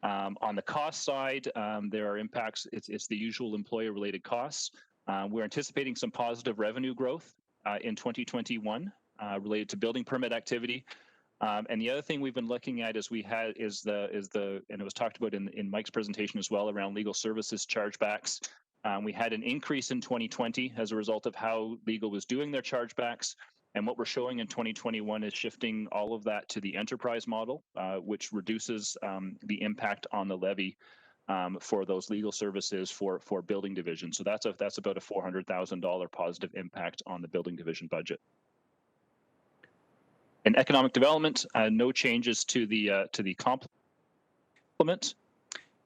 On the cost side, there are impacts. It's the usual employer-related costs. We're anticipating some positive revenue growth in 2021 related to building permit activity. And the other thing we've been looking at is and it was talked about in Mike's presentation as well, around legal services chargebacks. We had an increase in 2020 as a result of how legal was doing their chargebacks. And what we're showing in 2021 is shifting all of that to the enterprise model, which reduces the impact on the levy for those legal services for building division. So that's about a $400,000 positive impact on the building division budget. In economic development, no changes to the complement.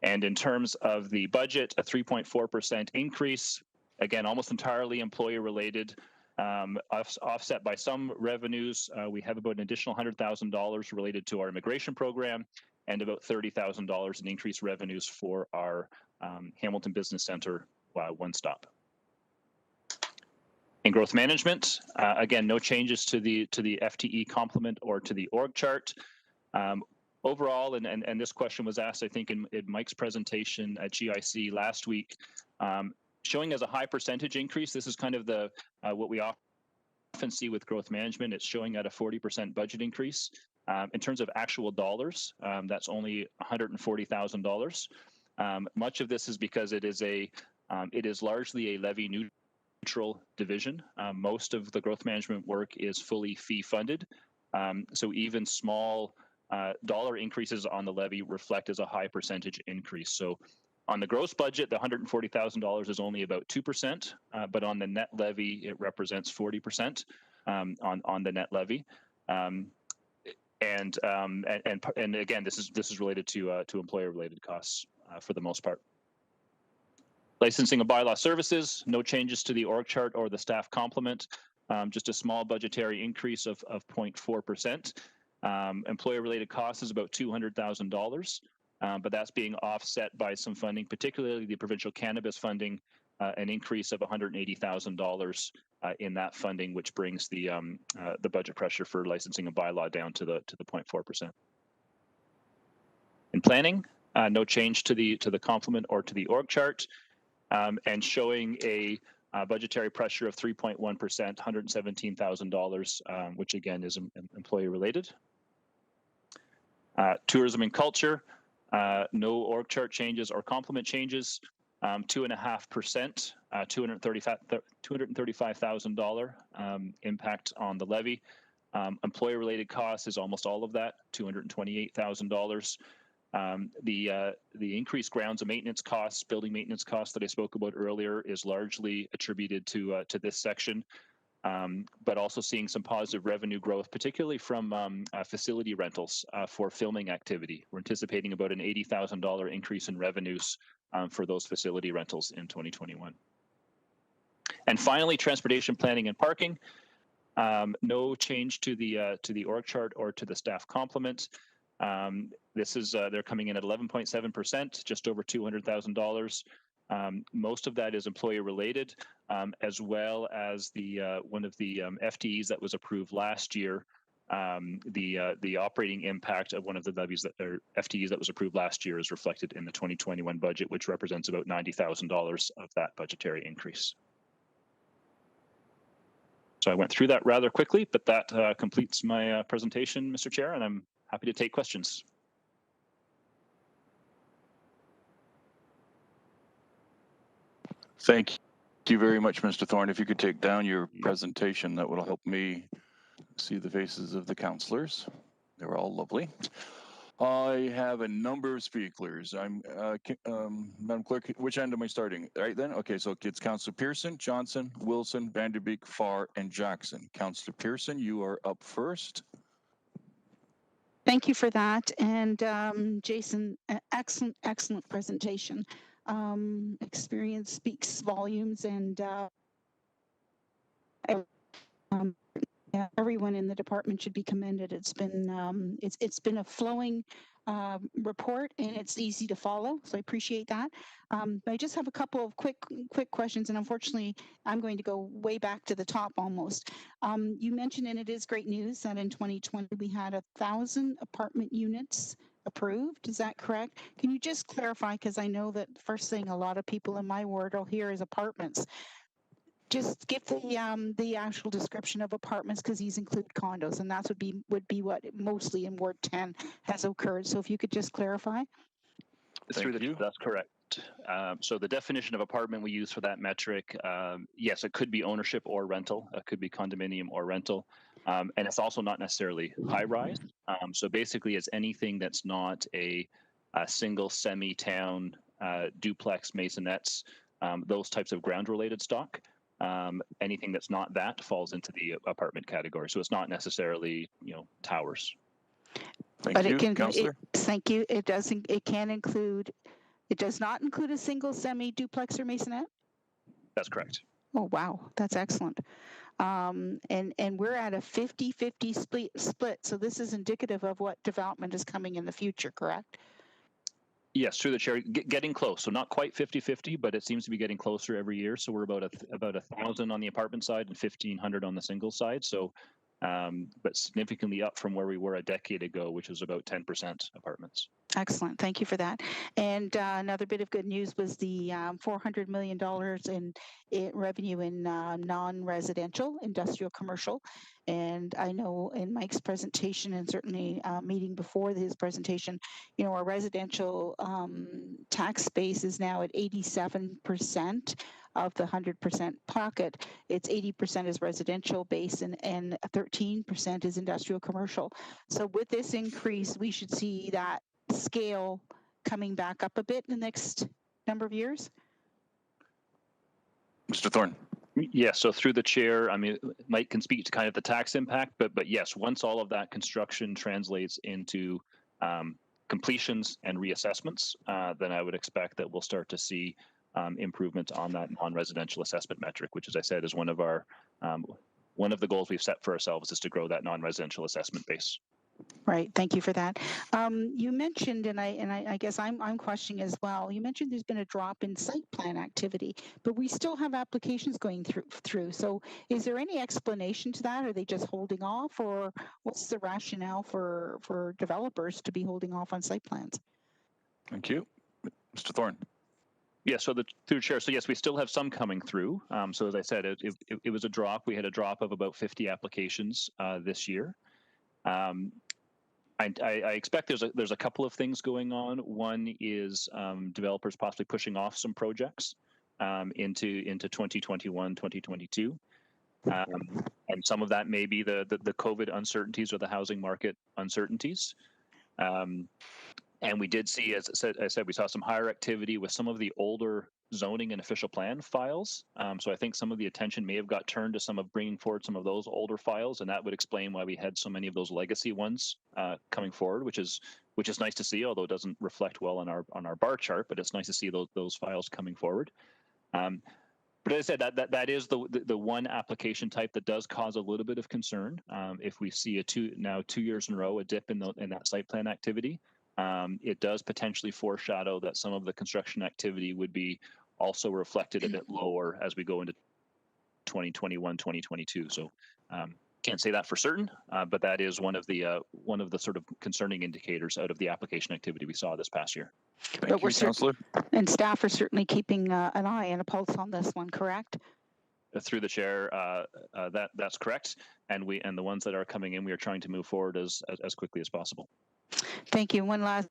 And in terms of the budget, a 3.4% increase, again, almost entirely employee related. Offset by some revenues. We have about an additional $100,000 related to our immigration program and about $30,000 in increased revenues for our Hamilton Business Center One Stop. In growth management, again, no changes to the FTE complement or to the org chart. Overall, and this question was asked, I think, in Mike's presentation at GIC last week, showing as a high percentage increase. This is kind of the what we often see with growth management. It's showing at a 40% budget increase. In terms of actual dollars, that's only $140,000. Much of this is because it is largely a levy neutral division. Most of the growth management work is fully fee funded. So even small dollar increases on the levy reflect as a high percentage increase. So on the gross budget, the $140,000 is only about 2%, but on the net levy, it represents 40% on the net levy. And again, this is related to employer-related costs for the most part. Licensing of bylaw services, no changes to the org chart or the staff complement, just a small budgetary increase of 0.4%. Employer-related costs is about $200,000. But that's being offset by some funding, particularly the provincial cannabis funding, an increase of $180,000 in that funding, which brings the budget pressure for licensing a bylaw down to the 0.4%. In planning, no change to the complement or to the org chart, and showing a budgetary pressure of 3.1%, $117,000, which again is employee related. Tourism and culture. No org chart changes or complement changes, 2.5%, $235,000 impact on the levy. Employer-related costs is almost all of that, $228,000. The increased grounds and maintenance costs, building maintenance costs that I spoke about earlier, is largely attributed to this section. But also seeing some positive revenue growth, particularly from facility rentals for filming activity. We're anticipating about an $80,000 increase in revenues for those facility rentals in 2021. And finally, transportation planning and parking. No change to the org chart or to the staff complement. This is they're coming in at 11.7%, just over $200,000. Most of that is employer related, as well as the one of the FTEs that was approved last year the operating impact of one of the levies that or FTEs that was approved last year is reflected in the 2021 budget, which represents about $90,000 of that budgetary increase. So I went through that rather quickly, but that completes my presentation, Mr. Chair, and I'm happy to take questions. Thank you very much, Mr. Thorne. If you could take down your presentation, that will help me see the faces of the councillors. They were all lovely. I have a number of speakers. Madam Clerk, which end am I starting? Right then? Okay, so it's Councillor Pearson, Johnson, Wilson, Vanderbeek, Farr, and Jackson. Councillor Pearson, you are up first. Thank you for that. And Jason, excellent presentation. Experience speaks volumes, and everyone in the department should be commended. It's been a flowing report, and it's easy to follow, so I appreciate that. I just have a couple of quick questions, and unfortunately I'm going to go way back to the top almost. You mentioned, and it is great news, that in 2020 we had 1,000 apartment units approved. Is that correct? Can you just clarify, because I know that the first thing a lot of people in my ward will hear is apartments. Just give the actual description of apartments, because these include condos, and that would be what mostly in Ward 10 has occurred. So if you could just clarify. That's correct. So the definition of apartment we use for that metric, yes, it could be ownership or rental. It could be condominium or rental. And it's also not necessarily high rise. So basically it's anything that's not a single semi-town, duplex, maisonettes, those types of ground related stock. Anything that's not that falls into the apartment category. So it's not necessarily, towers. Thank you, Councillor. Thank you. It can include, it does not include a single semi, duplex, or masonette? That's correct. Oh, wow. That's excellent. And we're at a 50-50 split. So this is indicative of what development is coming in the future, correct? Yes, through the chair, getting close. So not quite 50-50, but it seems to be getting closer every year. So we're about 1,000 on the apartment side and 1,500 on the single side. So, but significantly up from where we were a decade ago, which was about 10% apartments. Excellent. Thank you for that. And another bit of good news was the $400 million in revenue in non-residential, industrial, commercial. And I know in Mike's presentation, and certainly meeting before his presentation, our residential tax base is now at 87% of the 100% pocket. It's 80% is residential base and 13% is industrial commercial. So with this increase, we should see that scale coming back up a bit in the next number of years? Mr. Thorne. Yes, so through the chair, Mike can speak to kind of the tax impact, but yes, once all of that construction translates into completions and reassessments, then I would expect that we'll start to see improvements on that non-residential assessment metric, which, as I said, is one of the goals we've set for ourselves, is to grow that non-residential assessment base. Right. Thank you for that. You mentioned, and I guess I'm questioning as well. You mentioned there's been a drop in site plan activity, but we still have applications going through. So, is there any explanation to that? Are they just holding off, or what's the rationale for developers to be holding off on site plans? Thank you, Mr. Thorne. Yeah, so through the chair, so yes, we still have some coming through. So as I said, it was a drop. We had a drop of about 50 applications this year. I expect there's a couple of things going on. One is developers possibly pushing off some projects into 2021, 2022. And some of that may be the COVID uncertainties or the housing market uncertainties. And we did see, as I said, we saw some higher activity with some of the older zoning and official plan files. So I think some of the attention may have got turned to some of bringing forward some of those older files, and that would explain why we had so many of those legacy ones coming forward, which is nice to see, although it doesn't reflect well on our bar chart, but it's nice to see those files coming forward. But as I said, that is the one application type that does cause a little bit of concern. If we see 2 years in a row a dip in that site plan activity, it does potentially foreshadow that some of the construction activity would be also reflected a bit lower as we go into 2021, 2022. So Can't say that for certain, but that is one of the sort of concerning indicators out of the application activity we saw this past year. Thank you, Councillor. And staff are certainly keeping an eye and a pulse on this one, correct? Through the chair, that's correct, and the ones that are coming in, we are trying to move forward as quickly as possible. Thank you. One last.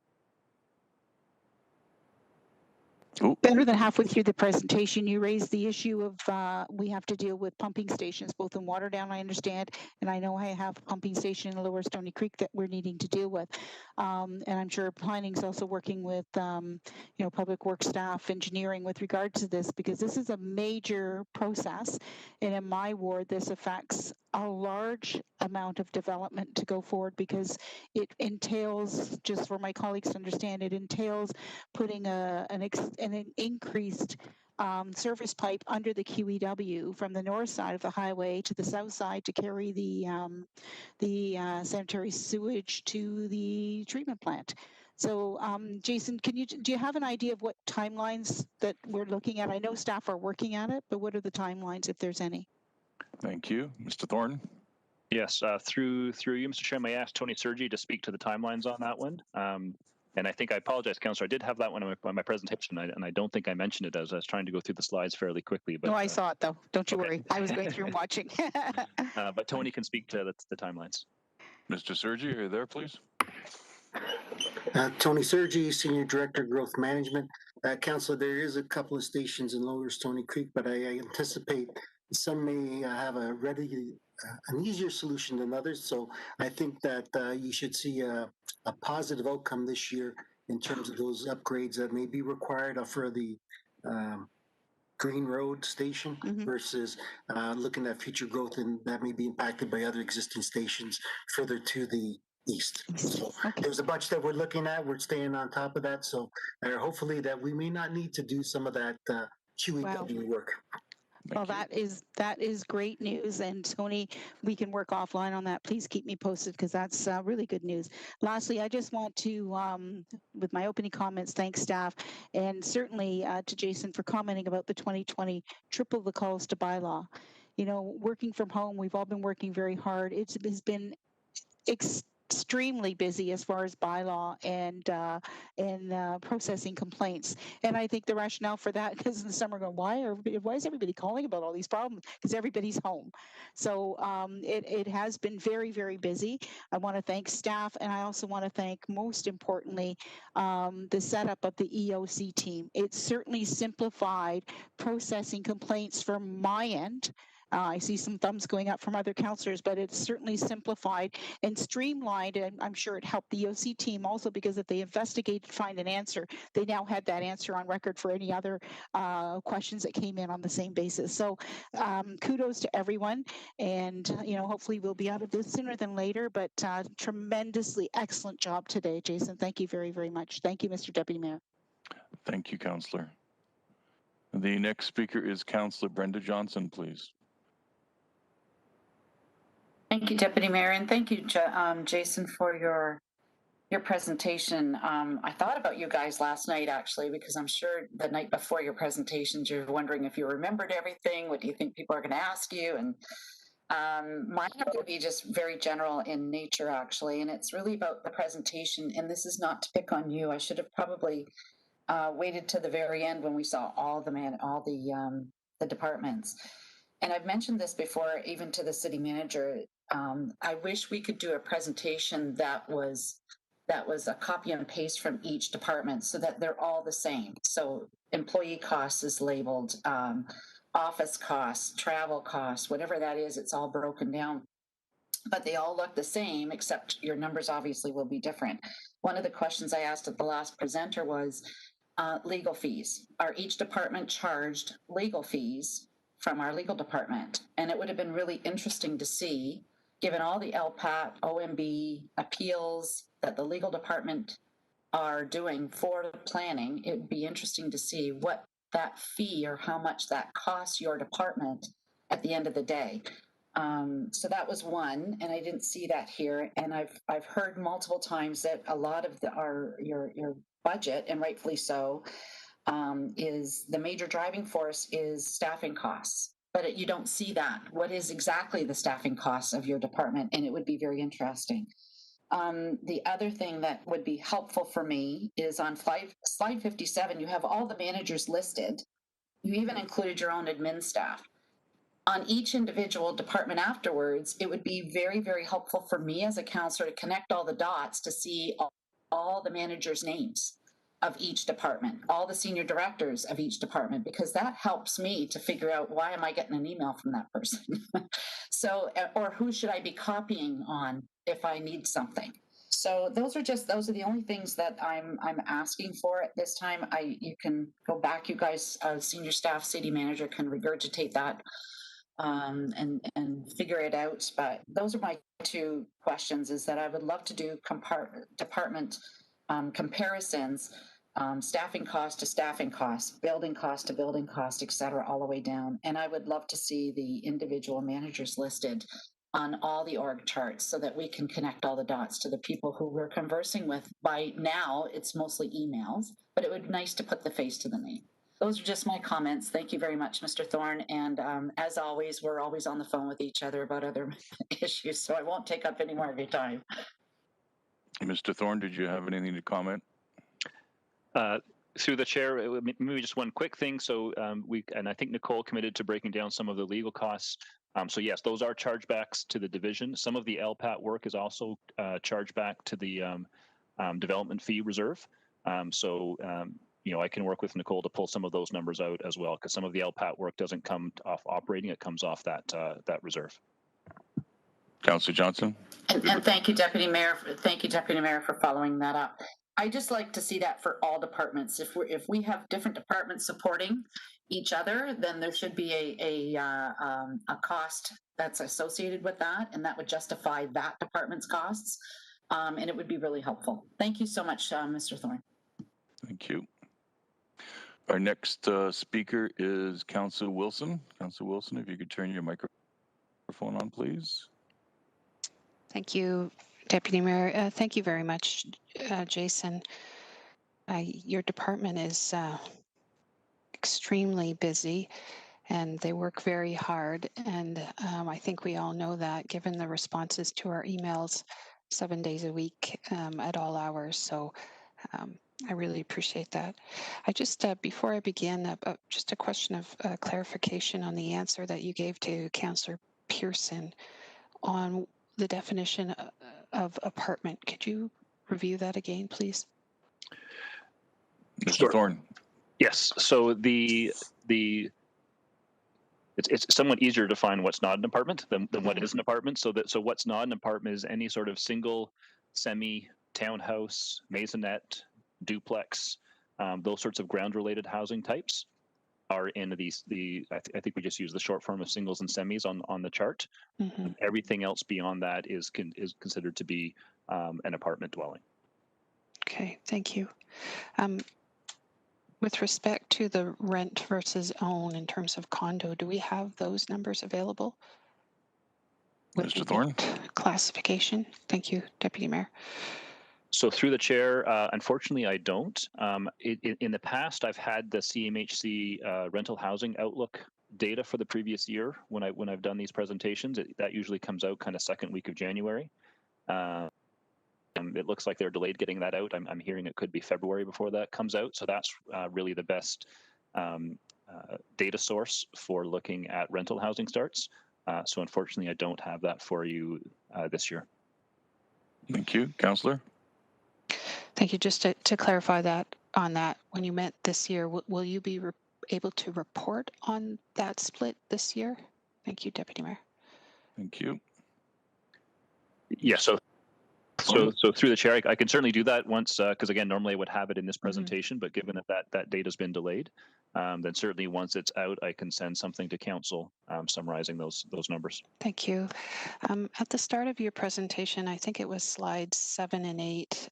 Ooh. Better than halfway through the presentation, you raised the issue of we have to deal with pumping stations, both in Waterdown, I understand, and I know I have a pumping station in Lower Stony Creek that we're needing to deal with. And I'm sure planning's also working with, public works staff, engineering with regard to this, because this is a major process. And in my ward, this affects a large amount of development to go forward, because it entails, just for my colleagues to understand, it entails putting an increased service pipe under the QEW from the north side of the highway to the south side to carry the sanitary sewage to the treatment plant. So, Jason, do you have an idea of what timelines that we're looking at? I know staff are working at it, but what are the timelines, if there's any? Thank you, Mr. Thornton. Yes, through you, Mr. Chairman, I asked Tony Sergi to speak to the timelines on that one. And I think I apologize, Councillor. I did have that one on my presentation, and I don't think I mentioned it as I was trying to go through the slides fairly quickly. But no, I saw it though. Don't you okay. worry. I was going through and watching. But Tony can speak to the timelines. Mr. Sergi, are you there, please? Tony Sergi, Senior Director, Growth Management. Councillor, there is a couple of stations in Lower Stony Creek, but I anticipate some may have an easier solution than others. So I think that you should see a positive outcome this year in terms of those upgrades that may be required for the Green Road station versus looking at future growth that may be impacted by other existing stations further to the east. So there's a bunch that we're looking at. We're staying on top of that. So hopefully that we may not need to do some of that QEW work. Well, that is great news. And Tony, we can work offline on that. Please keep me posted, because that's really good news. Lastly, I just want to, with my opening comments, thank staff, and certainly to Jason for commenting about the 2020 triple the calls to bylaw. Working from home, we've all been working very hard. It has been extremely busy as far as bylaw and processing complaints. And I think the rationale for that, because in the summer going, why is everybody calling about all these problems? Because everybody's home. So it has been very, very busy. I want to thank staff, and I also want to thank, most importantly, the setup of the EOC team. It certainly simplified processing complaints from my end. I see some thumbs going up from other councillors, but it's certainly simplified and streamlined, and I'm sure it helped the EOC team also, because if they investigated, find an answer, they now had that answer on record for any other questions that came in on the same basis. So kudos to everyone, and hopefully we'll be out of this sooner than later, but tremendously excellent job today, Jason. Thank you very, very much. Thank you, Mr. Deputy Mayor. Thank you, Councillor. The next speaker is Councillor Brenda Johnson, please. Thank you, Deputy Mayor, and thank you, Jason, for your presentation. I thought about you guys last night, actually, because I'm sure the night before your presentations, you're wondering if you remembered everything. What do you think people are going to ask you? And mine are going to be just very general in nature, actually, and it's really about the presentation. And this is not to pick on you. I should have probably waited to the very end when we saw all the departments. And I've mentioned this before, even to the city manager. I wish we could do a presentation that was a copy and paste from each department, so that they're all the same. So employee costs is labeled, office costs, travel costs, whatever that is, it's all broken down. But they all look the same, except your numbers obviously will be different. One of the questions I asked at the last presenter was legal fees. Are each department charged legal fees from our legal department? And it would have been really interesting to see, given all the LPAT, OMB appeals that the legal department are doing for planning, it would be interesting to see what that fee or how much that costs your department at the end of the day. So that was one, and I didn't see that here. And I've heard multiple times that a lot of your budget, and rightfully so, is the major driving force is staffing costs. but you don't see that. What is exactly the staffing costs of your department? And it would be very interesting. The other thing that would be helpful for me is on slide 57, you have all the managers listed. You even included your own admin staff. On each individual department afterwards, it would be very, very helpful for me as a counselor to connect all the dots to see all the managers' names of each department, all the senior directors of each department, because that helps me to figure out why am I getting an email from that person. So, or who should I be copying on if I need something? So those are the only things that I'm asking for at this time. You can go back, you guys, senior staff, city manager can regurgitate that and figure it out. But those are my two questions, is that I would love to do department comparisons, staffing cost to staffing cost, building cost to building cost, et cetera, all the way down. And I would love to see the individual managers listed on all the org charts so that we can connect all the dots to the people who we're conversing with. By now, it's mostly emails, but it would be nice to put the face to the name. Those are just my comments. Thank you very much, Mr. Thorne. And as always, we're always on the phone with each other about other issues, so I won't take up any more of your time. Mr. Thorne, did you have anything to comment? Through the chair, maybe just one quick thing. So and I think Nicole committed to breaking down some of the legal costs. So yes, those are chargebacks to the division. Some of the LPAT work is also charged back to the development fee reserve. You know, I can work with Nicole to pull some of those numbers out as well, because some of the LPAT work doesn't come off operating; it comes off that reserve. Councillor Johnson. And thank you, Deputy Mayor. Thank you, Deputy Mayor, for following that up. I just like to see that for all departments. If we have different departments supporting each other, then there should be a cost that's associated with that, and that would justify that department's costs, and it would be really helpful. Thank you so much, Mr. Thorne. Thank you. Our next speaker is Councillor Wilson. Councillor Wilson, if you could turn your microphone on, please. Thank you, Deputy Mayor. Thank you very much, Jason. Your department is extremely busy and they work very hard. And I think we all know that, given the responses to our emails 7 days a week at all hours. So I really appreciate that. I just, before I begin, just a question of clarification on the answer that you gave to Councillor Pearson on the definition of apartment. Could you review that again, please? Mr. Thorne. Yes. So it's somewhat easier to define what's not an apartment than what is an apartment. So what's not an apartment is any sort of single, semi, townhouse, maisonette, duplex, those sorts of ground-related housing types are in I think we just use the short form of singles and semis on the chart. Mm-hmm. Everything else beyond that is considered to be an apartment dwelling. Okay, thank you. With respect to the rent versus own in terms of condo, do we have those numbers available? Mr. Thorne. Classification. Thank you, Deputy Mayor. So through the chair, unfortunately, I don't. In the past, I've had the CMHC rental housing outlook data for the previous year when I've done these presentations. That usually comes out kind of second week of January. It looks like they're delayed getting that out. I'm hearing it could be February before that comes out. So that's really the best data source for looking at rental housing starts. So unfortunately, I don't have that for you this year. Thank you, Councillor. Thank you. Just to clarify that on that, when you meant this year, will you be able to report on that split this year? Thank you, Deputy Mayor. Thank you. Yeah, so through the chair, I can certainly do that once, because again, normally I would have it in this presentation, but given that data's been delayed, then certainly once it's out, I can send something to council summarizing those numbers. Thank you. At the start of your presentation, I think it was slides 7 and 8,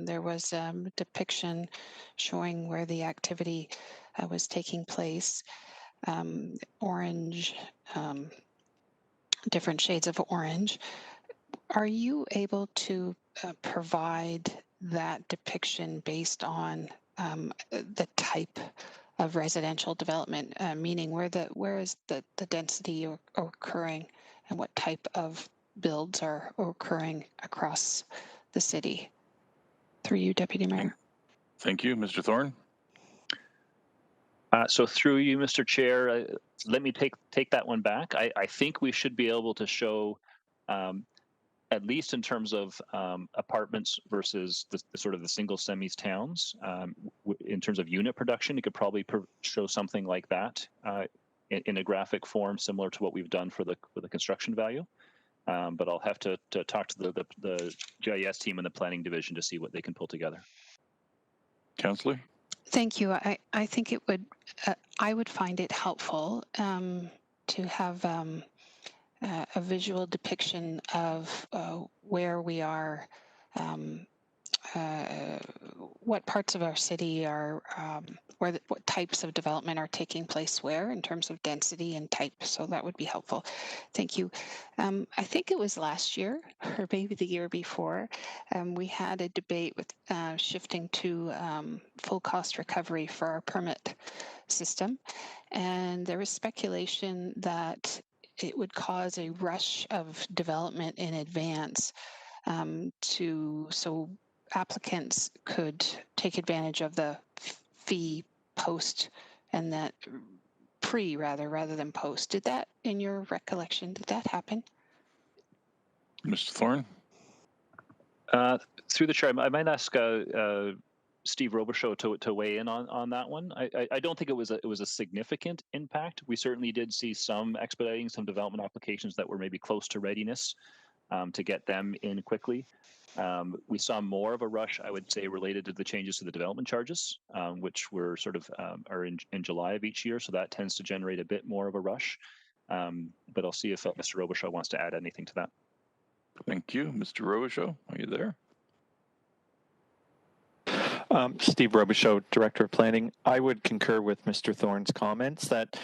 there was a depiction showing where the activity was taking place. Orange, different shades of orange. Are you able to provide that depiction based on the type of residential development, meaning where is the density occurring and what type of builds are occurring across the city. Through you, Deputy Mayor. Thank you. Mr. Thorne? So through you, Mr. Chair, let me take that one back. I think we should be able to show, at least in terms of apartments versus the sort of the single semis towns, in terms of unit production, you could probably show something like that in a graphic form, similar to what we've done for the construction value. But I'll have to talk to the GIS team and the planning division to see what they can pull together. Councillor? Thank you. I think it would, I would find it helpful to have a visual depiction of where we are, what parts of our city are, what types of development are taking place where in terms of density and type. So that would be helpful. Thank you. I think it was last year or maybe the year before, we had a debate with shifting to full cost recovery for our permit system. And there was speculation that it would cause a rush of development in advance so applicants could take advantage of the fee post and that pre rather than post. Did that, in your recollection, did that happen? Mr. Thorne? Through the chair, I might ask Steve Robichaud to weigh in on that one. I don't think it was a significant impact. We certainly did see some expediting, some development applications that were maybe close to readiness to get them in quickly. We saw more of a rush, I would say, related to the changes to the development charges, which were sort of are in July of each year. So that tends to generate a bit more of a rush. But I'll see if Mr. Robichaud wants to add anything to that. Thank you. Mr. Robichaud, are you there? Steve Robichaud, Director of Planning. I would concur with Mr. Thorne's comments that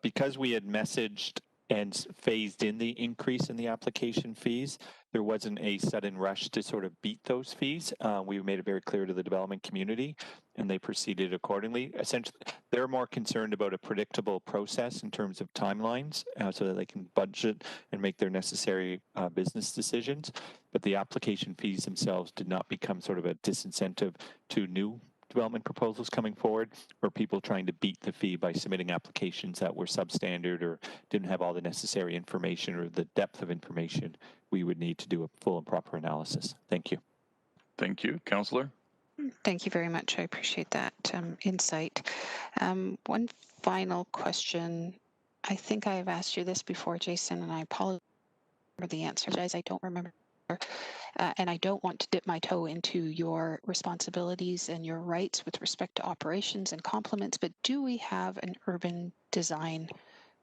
because we had messaged and phased in the increase in the application fees, there wasn't a sudden rush to sort of beat those fees. We made it very clear to the development community and they proceeded accordingly. Essentially, they're more concerned about a predictable process in terms of timelines so that they can budget and make their necessary business decisions. But the application fees themselves did not become sort of a disincentive to new development proposals coming forward or people trying to beat the fee by submitting applications that were substandard or didn't have all the necessary information or the depth of information we would need to do a full and proper analysis. Thank you. Thank you. Councillor? Thank you very much. I appreciate that insight. One final question. I think I've asked you this before, Jason, and I apologize for the answer. I don't remember. And I don't want to dip my toe into your responsibilities and your rights with respect to operations and compliments, but do we have an urban design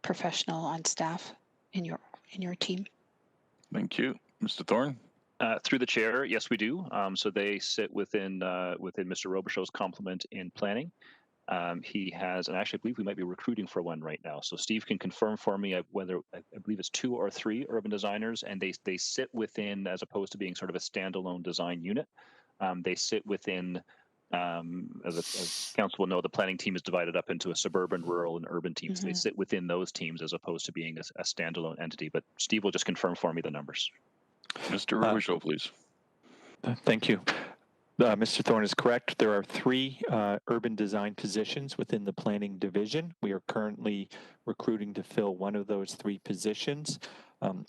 professional on staff in your team? Thank you. Mr. Thorne? Through the chair, yes, we do. So they sit within Mr. Robichaud's complement in planning. He has, and actually I believe we might be recruiting for one right now. So Steve can confirm for me whether I believe it's 2 or 3 urban designers, and they sit within, as opposed to being sort of a standalone design unit. They sit within, as council will know, the planning team is divided up into a suburban, rural, and urban teams. Mm-hmm. They sit within those teams as opposed to being a standalone entity. But Steve will just confirm for me the numbers. Mr. Robichaud, please. Thank you. Mr. Thorne is correct. There are 3 urban design positions within the planning division. We are currently recruiting to fill one of those 3 positions.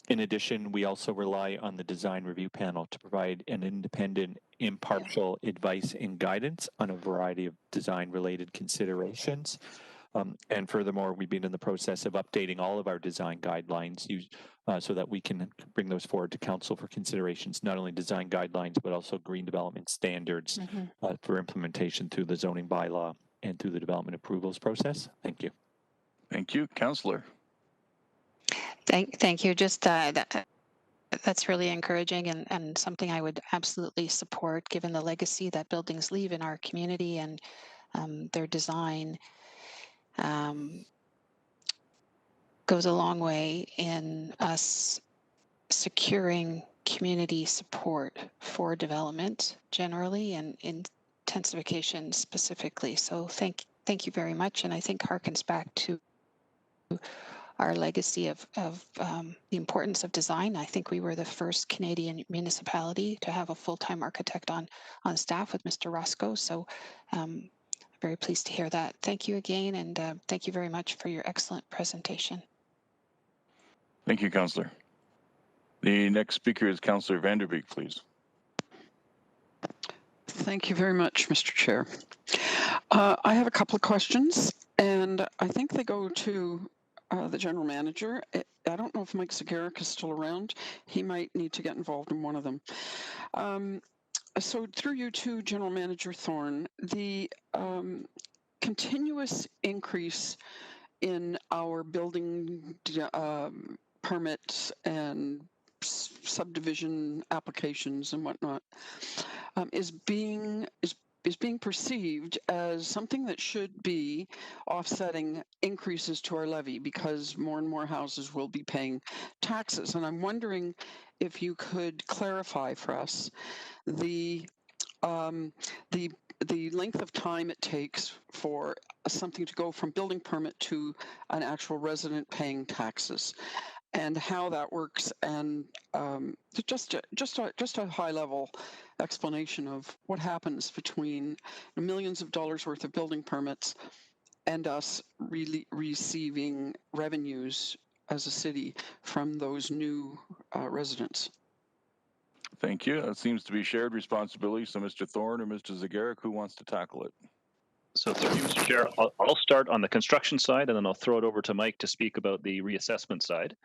In addition, we also rely on the design review panel to provide an independent, impartial advice and guidance on a variety of design-related considerations. And furthermore, we've been in the process of updating all of our design guidelines so that we can bring those forward to council for considerations, not only design guidelines, but also green development standards for implementation through the zoning bylaw and through the development approvals process. Thank you. Thank you. Councillor. Thank you. Just that's really encouraging and something I would absolutely support given the legacy that buildings leave in our community and their design. Goes a long way in us securing community support for development generally and intensification specifically. So thank thank you very much. And I think harkens back to our legacy of the importance of design. I think we were the first Canadian municipality to have a full-time architect on staff with Mr. Roscoe. So very pleased to hear that. Thank you again, and thank you very much for your excellent presentation. Thank you, Councillor. The next speaker is Councillor Vanderbeek, please. Thank you very much, Mr. Chair. I have a couple of questions, and I think they go to the General Manager. I don't know if Mike Zegarac is still around. He might need to get involved in one of them. So through you to General Manager Thorne, the continuous increase in our building permits and subdivision applications and whatnot is being perceived as something that should be offsetting increases to our levy because more and more houses will be paying taxes. And I'm wondering if you could clarify for us the length of time it takes for something to go from building permit to an actual resident paying taxes, and how that works, and just a high level explanation of what happens between millions of dollars worth of building permits and us really receiving revenues as a city from those new residents. Thank you. That seems to be shared responsibility. So Mr. Thorne or Mr. Zegarac, who wants to tackle it? So through you, Mr. Chair, I'll start on the construction side, and then I'll throw it over to Mike to speak about the reassessment side.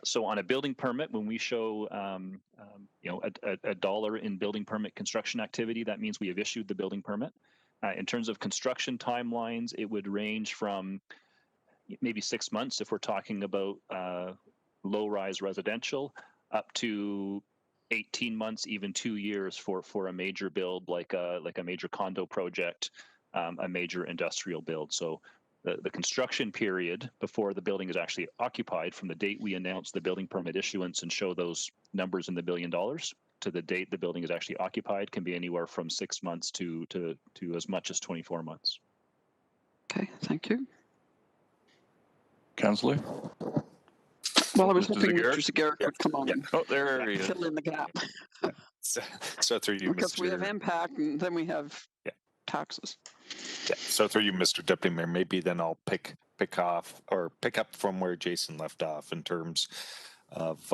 So on a building permit, when we show a dollar in building permit construction activity, that means we have issued the building permit. In terms of construction timelines, it would range from maybe 6 months if we're talking about low-rise residential, up to 18 months, even 2 years for a major build like a major condo project, a major industrial build. So the construction period before the building is actually occupied, from the date we announce the building permit issuance and show those numbers in the $1 billion to the date the building is actually occupied, can be anywhere from 6 months to as much as 24 months. Okay, thank you. Councillor? Well, I was Mr. hoping Zegarac? Mr. Zegarac would come on and Oh, there he is. fill in the gap. So through you, Because Mr. we have impact and then we have taxes. Yeah. So through you, Mr. Deputy Mayor, maybe then I'll pick up from where Jason left off in terms of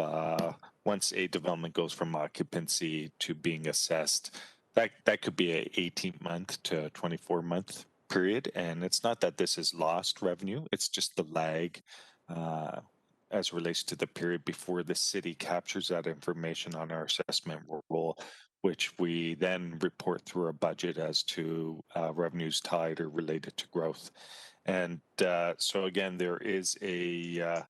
once a development goes from occupancy to being assessed, that could be a 18-month to 24-month period. And it's not that this is lost revenue, it's just the lag as relates to the period before the city captures that information on our assessment roll, which we then report through our budget as to revenues tied or related to growth. And so again, there is a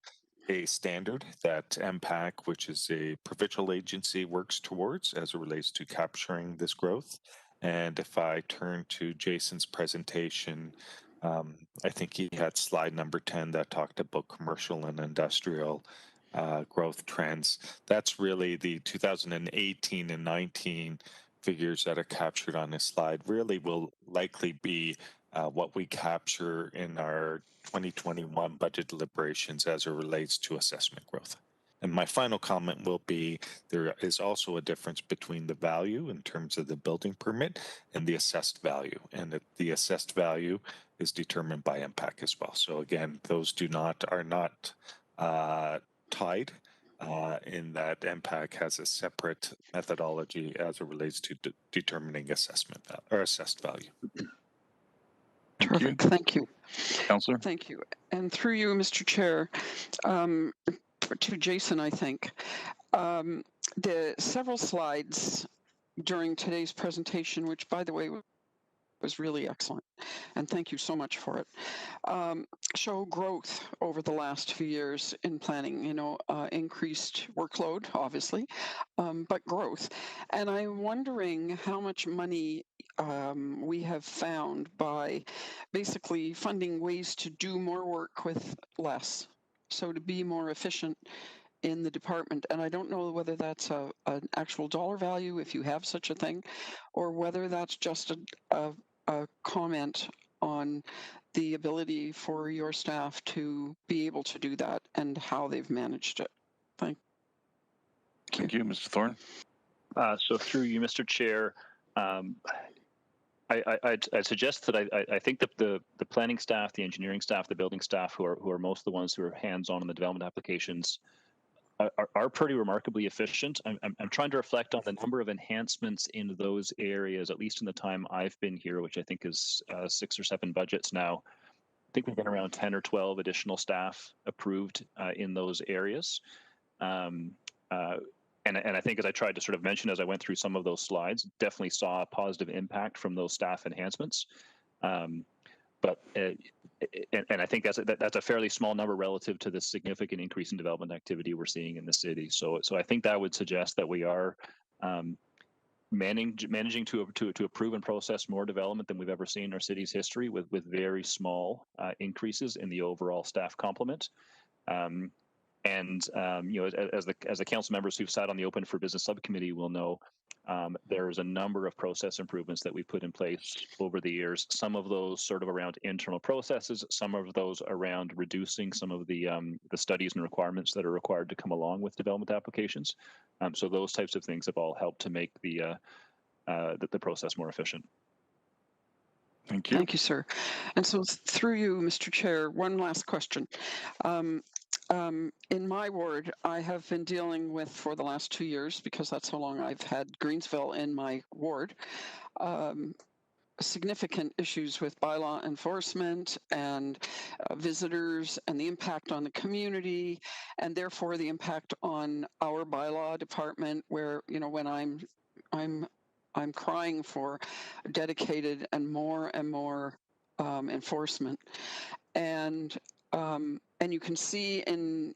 standard that MPAC, which is a provincial agency, works towards as it relates to capturing this growth. And if I turn to Jason's presentation, I think he had slide number 10 that talked about commercial and industrial growth trends. That's really the 2018 and 19 figures that are captured on this slide really will likely be what we capture in our 2021 budget deliberations as it relates to assessment growth. And my final comment will be there is also a difference between the value in terms of the building permit and the assessed value. And the assessed value is determined by MPAC as well. So again, those are not tied in that MPAC has a separate methodology as it relates to determining assessed value. Terrific. Thank you. Councillor? Thank you. And through you, Mr. Chair, to Jason, I think, the several slides during today's presentation, which, by the way, was really excellent, and thank you so much for it, show growth over the last few years in planning, increased workload, obviously, but growth. And I'm wondering how much money we have found by basically funding ways to do more work with less, so to be more efficient in the department. And I don't know whether that's an actual dollar value, if you have such a thing, or whether that's just a comment on the ability for your staff to be able to do that and how they've managed it. Thank you, Mr. Thorne. So through you, Mr. Chair, I'd suggest that I think that the planning staff, the engineering staff, the building staff, who are most of the ones who are hands-on in the development applications, are pretty remarkably efficient. I'm trying to reflect on the number of enhancements in those areas, at least in the time I've been here, which I think is 6 or 7 budgets now. I think we've been around 10 or 12 additional staff approved in those areas. And I think, as I tried to sort of mention as I went through some of those slides, definitely saw a positive impact from those staff enhancements. And I think that's a fairly small number relative to the significant increase in development activity we're seeing in the city. So I think that would suggest that we are managing to approve and process more development than we've ever seen in our city's history, with very small increases in the overall staff complement. You know, as the council members who've sat on the Open for Business subcommittee will know, there's a number of process improvements that we've put in place over the years. Some of those sort of around internal processes, some of those around reducing some of the studies and requirements that are required to come along with development applications. So those types of things have all helped to make the process more efficient. Thank you. Thank you, sir. And so through you, Mr. Chair, one last question. In my ward, I have been dealing with, for the last 2 years, because that's how long I've had Greensville in my ward, significant issues with bylaw enforcement and visitors, and the impact on the community, and therefore the impact on our bylaw department, where, you know, when I'm crying for dedicated and more enforcement. And you can see in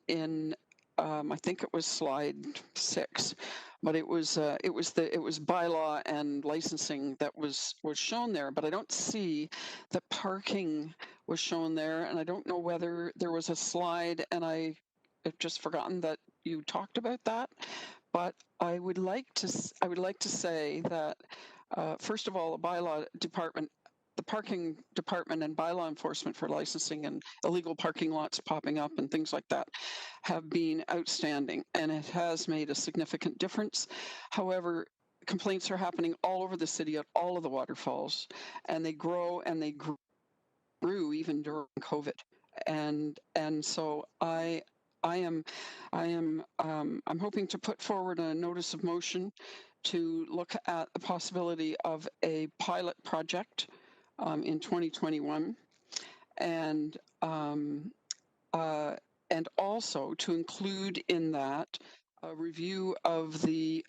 I think it was slide 6, but it was bylaw and licensing that was shown there, but I don't see that parking was shown there, and I don't know whether there was a slide and I've just forgotten that you talked about that. But I would like to say that first of all, the bylaw department, the parking department and bylaw enforcement for licensing and illegal parking lots popping up and things like that have been outstanding, and it has made a significant difference. However, complaints are happening all over the city at all of the waterfalls, and they grow and they grew even during COVID. And so I'm hoping to put forward a notice of motion to look at the possibility of a pilot project in 2021, and also to include in that a review of the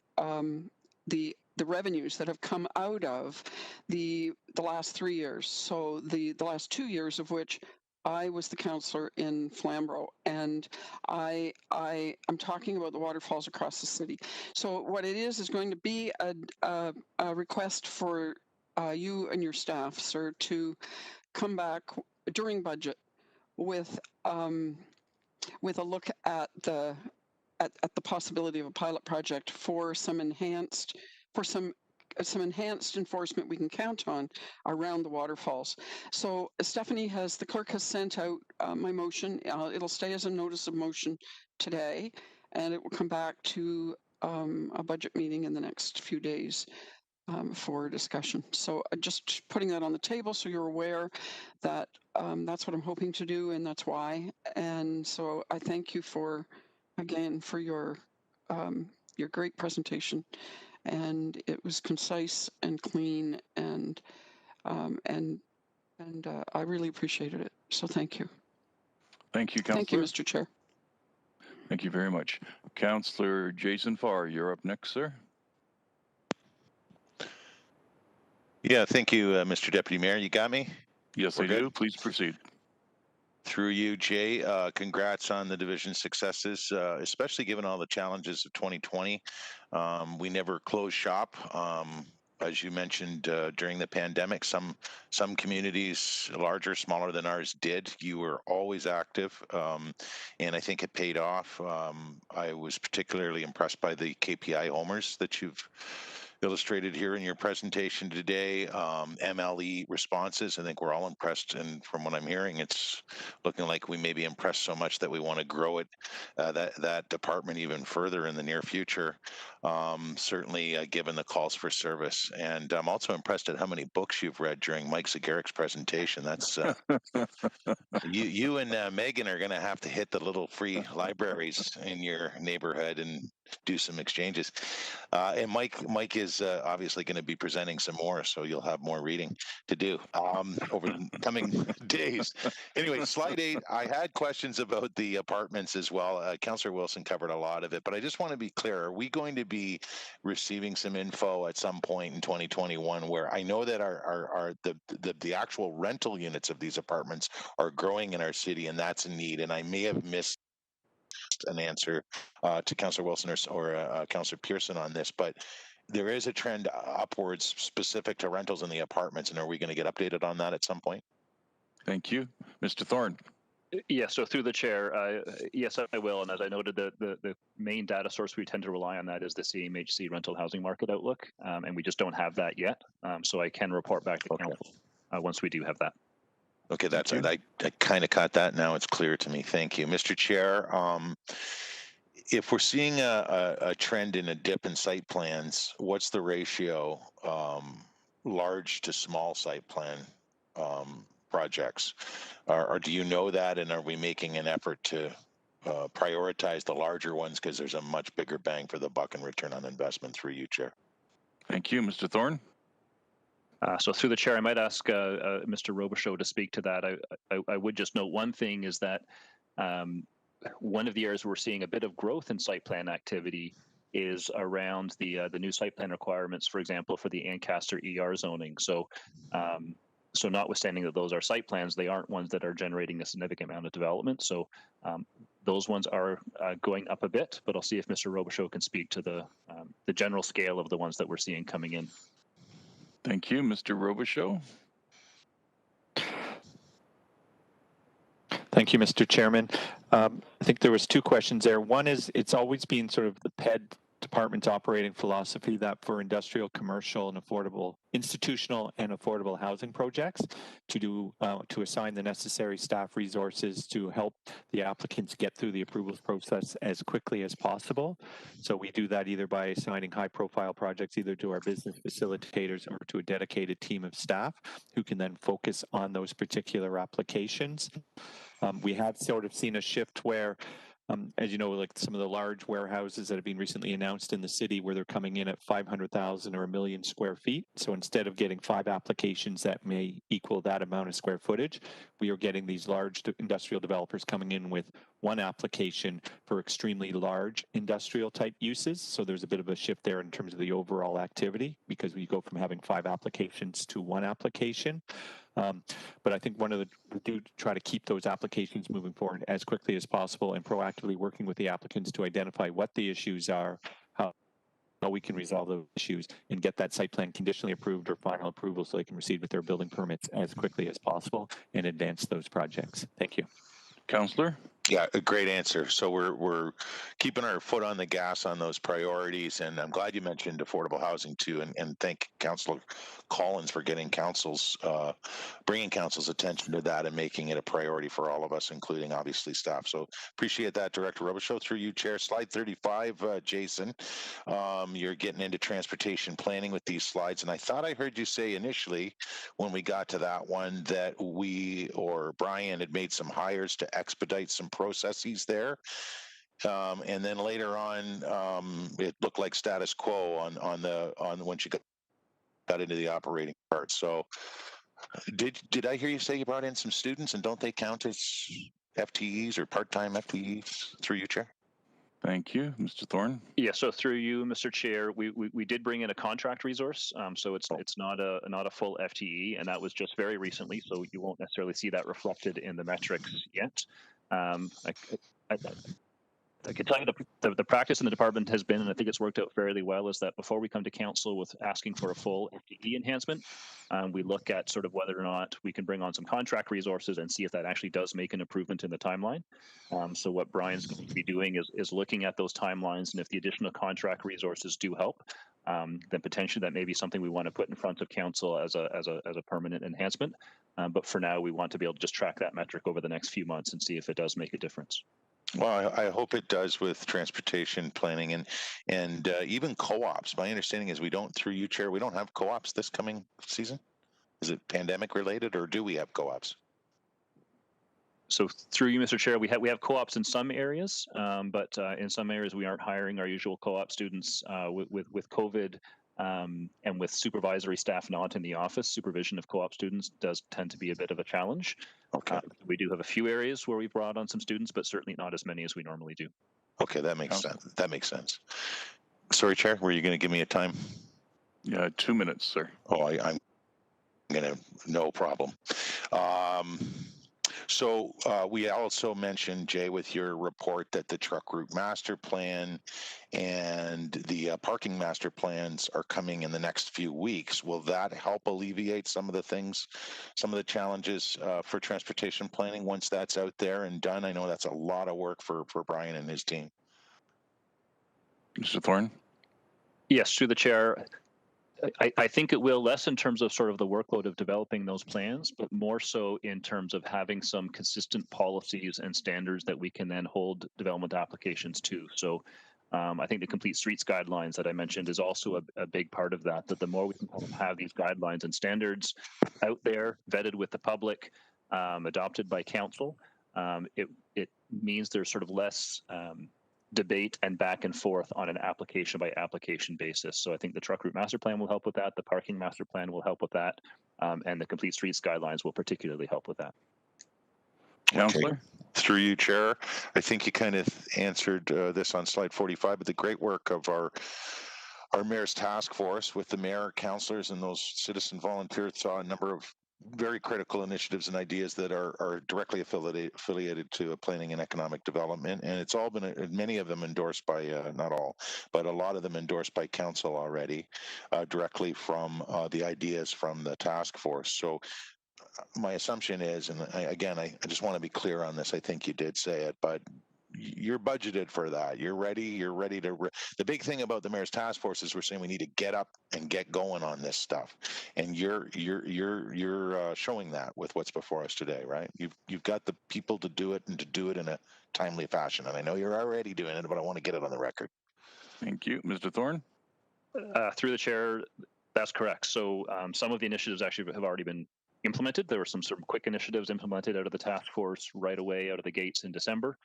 revenues that have come out of the last 3 years. So the last 2 years of which I was the councillor in Flamborough, and I'm talking about the waterfalls across the city. So what it is going to be a request for you and your staff, sir, to come back during budget with a look at the possibility of a pilot project for some enhanced enforcement we can count on around the waterfalls. So Stephanie the clerk has sent out my motion. It'll stay as a notice of motion today, and it will come back to a budget meeting in the next few days for discussion. So just putting that on the table so you're aware that that's what I'm hoping to do, and that's why. And so I thank you again for your great presentation. And it was concise and clean, and I really appreciated it. So thank you. Thank you, Councillor. Thank you, Mr. Chair. Thank you very much. Councillor Jason Farr, you're up next, sir. Yeah, thank you, Mr. Deputy Mayor. You got me? Yes, I do. Please proceed. Through you, Jay, congrats on the division successes, especially given all the challenges of 2020. We never closed shop. As you mentioned, during the pandemic, some communities, larger, smaller than ours, did. You were always active, and I think it paid off. I was particularly impressed by the KPI homers that you've illustrated here in your presentation today. MLE responses, I think we're all impressed, and from what I'm hearing, it's looking like we may be impressed so much that we want to grow it, that department even further in the near future. Certainly given the calls for service, and I'm also impressed at how many books you've read during Mike Zagarik's presentation. That's you and Megan are going to have to hit the little free libraries in your neighborhood and do some exchanges. And Mike is obviously going to be presenting some more, so you'll have more reading to do over the coming days. Anyway, slide 8, I had questions about the apartments as well. Councillor Wilson covered a lot of it, but I just want to be clear. Are we going to be receiving some info at some point in 2021 where I know that the actual rental units of these apartments are growing in our city, and that's a need, and I may have missed an answer to Councillor Wilson or Councillor Pearson on this, but there is a trend upwards specific to rentals in the apartments, and are we going to get updated on that at some point? Thank you. Mr. Thorne. Yeah, so through the chair, yes, I will. And as I noted, the main data source we tend to rely on that is the CMHC rental housing market outlook, and we just don't have that yet. So I can report back to council once we do have that. Okay, that's it. I kind of caught that. Now it's clear to me. Thank you, Mr. Chair. If we're seeing a trend in a dip in site plans, what's the ratio large to small site plan projects? Or do you know that, and are we making an effort to prioritize the larger ones because there's a much bigger bang for the buck and return on investment through you, Chair? Thank you, Mr. Thorne. So through the chair, I might ask Mr. Robichaud to speak to that. I would just note one thing is that one of the areas we're seeing a bit of growth in site plan activity is around the new site plan requirements, for example, for the Ancaster ER zoning. So notwithstanding that those are site plans, they aren't ones that are generating a significant amount of development. So those ones are going up a bit, but I'll see if Mr. Robichaud can speak to the general scale of the ones that we're seeing coming in. Thank you, Mr. Robichaud. Thank you, Mr. Chairman. I think there was 2 questions there. One is, it's always been sort of the PED department's operating philosophy that for industrial, commercial, and affordable, institutional and affordable housing projects to assign the necessary staff resources to help the applicants get through the approvals process as quickly as possible. So we do that either by assigning high-profile projects either to our business facilitators or to a dedicated team of staff who can then focus on those particular applications. We have sort of seen a shift where as you know, like some of the large warehouses that have been recently announced in the city where they're coming in at 500,000 or 1 million square feet. So instead of getting 5 applications that may equal that amount of square footage, we are getting these large industrial developers coming in with 1 application for extremely large industrial type uses. So there's a bit of a shift there in terms of the overall activity because we go from having 5 applications to 1 application. But I think we do try to keep those applications moving forward as quickly as possible and proactively working with the applicants to identify what the issues are, how we can resolve those issues and get that site plan conditionally approved or final approval so they can proceed with their building permits as quickly as possible and advance those projects. Thank you. Councillor? Yeah, a great answer. So we're keeping our foot on the gas on those priorities, and I'm glad you mentioned affordable housing too. And thank Councillor Collins for getting bringing council's attention to that and making it a priority for all of us, including obviously staff. So appreciate that, Director Robichaud. Through you, Chair. Slide 35, Jason. You're getting into transportation planning with these slides, and I thought I heard you say initially when we got to that one that Brian had made some hires to expedite some processes there, and then later on it looked like status quo on when she got into the operating part. So did I hear you say you brought in some students, and don't they count as FTEs or part-time FTEs? Through you, Chair. Thank you, Mr. Thorne. Yeah, so through you, Mr. Chair, we did bring in a contract resource, so it's not a full FTE, and that was just very recently, so you won't necessarily see that reflected in the metrics yet. I can tell you the practice in the department has been, and I think it's worked out fairly well, is that before we come to council with asking for a full FTE enhancement, we look at sort of whether or not we can bring on some contract resources and see if that actually does make an improvement in the timeline. So what Brian's going to be doing is looking at those timelines, and if the additional contract resources do help, then potentially that may be something we want to put in front of council as a permanent enhancement. But for now, we want to be able to just track that metric over the next few months and see if it does make a difference. Well, I hope it does with transportation planning and even co-ops. My understanding is we don't, through you, Chair, we don't have co-ops this coming season. Is it pandemic related, or do we have co-ops? So through you, Mr. Chair, we have co-ops in some areas, but in some areas we aren't hiring our usual co-op students. With COVID and with supervisory staff not in the office, supervision of co-op students does tend to be a bit of a challenge. Okay. We do have a few areas where we've brought on some students, but certainly not as many as we normally do. Okay, that makes sense. That makes sense. Sorry, Chair, were you going to give me a time? Yeah, 2 minutes, sir. Oh, I'm going to, no problem. So we also mentioned, Jay, with your report that the truck route master plan and the parking master plans are coming in the next few weeks. Will that help alleviate some of the things, some of the challenges for transportation planning once that's out there and done? I know that's a lot of work for Brian and his team. Mr. Thorne? Yes, through the chair. I think it will, less in terms of sort of the workload of developing those plans, but more so in terms of having some consistent policies and standards that we can then hold development applications to. So I think the Complete Streets guidelines that I mentioned is also a big part of that, that the more we can kind of have these guidelines and standards out there, vetted with the public, adopted by council, it means there's sort of less debate and back and forth on an application by application basis. So I think the truck route master plan will help with that. The parking master plan will help with that. And the Complete Streets guidelines will particularly help with that. Councillor? Okay. Through you, Chair, I think you kind of answered this on slide 45, but the great work of our mayor's task force with the mayor, councillors, and those citizen volunteers saw a number of very critical initiatives and ideas that are directly affiliated to planning and economic development, and it's all been many of them endorsed by not all, but a lot of them endorsed by council already, directly from the ideas from the task force. So my assumption is, and I just want to be clear on this. I think you did say it, but you're budgeted for that. You're ready to. The big thing about the mayor's task force is we're saying we need to get up and get going on this stuff, and you're showing that with what's before us today, right? You've got the people to do it and to do it in a timely fashion. And I know you're already doing it, but I want to get it on the record. Thank you, Mr. Thorne. Through the chair, that's correct. So some of the initiatives actually have already been implemented. There were some sort of quick initiatives implemented out of the task force right away out of the gates in December.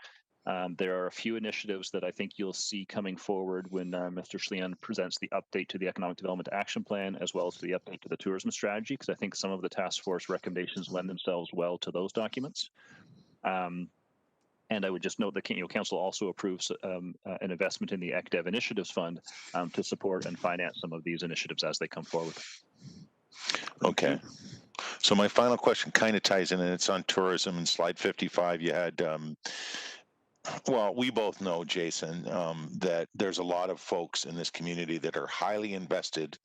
There are a few initiatives that I think you'll see coming forward when Mr. Schlean presents the update to the Economic Development Action Plan, as well as the update to the tourism strategy, because I think some of the task force recommendations lend themselves well to those documents. And I would just note that council also approves an investment in the ECDEV Initiatives Fund to support and finance some of these initiatives as they come forward. Okay. So my final question kind of ties in, and it's on tourism. In slide 55, you had, well, we both know, Jason, that there's a lot of folks in this community that are highly invested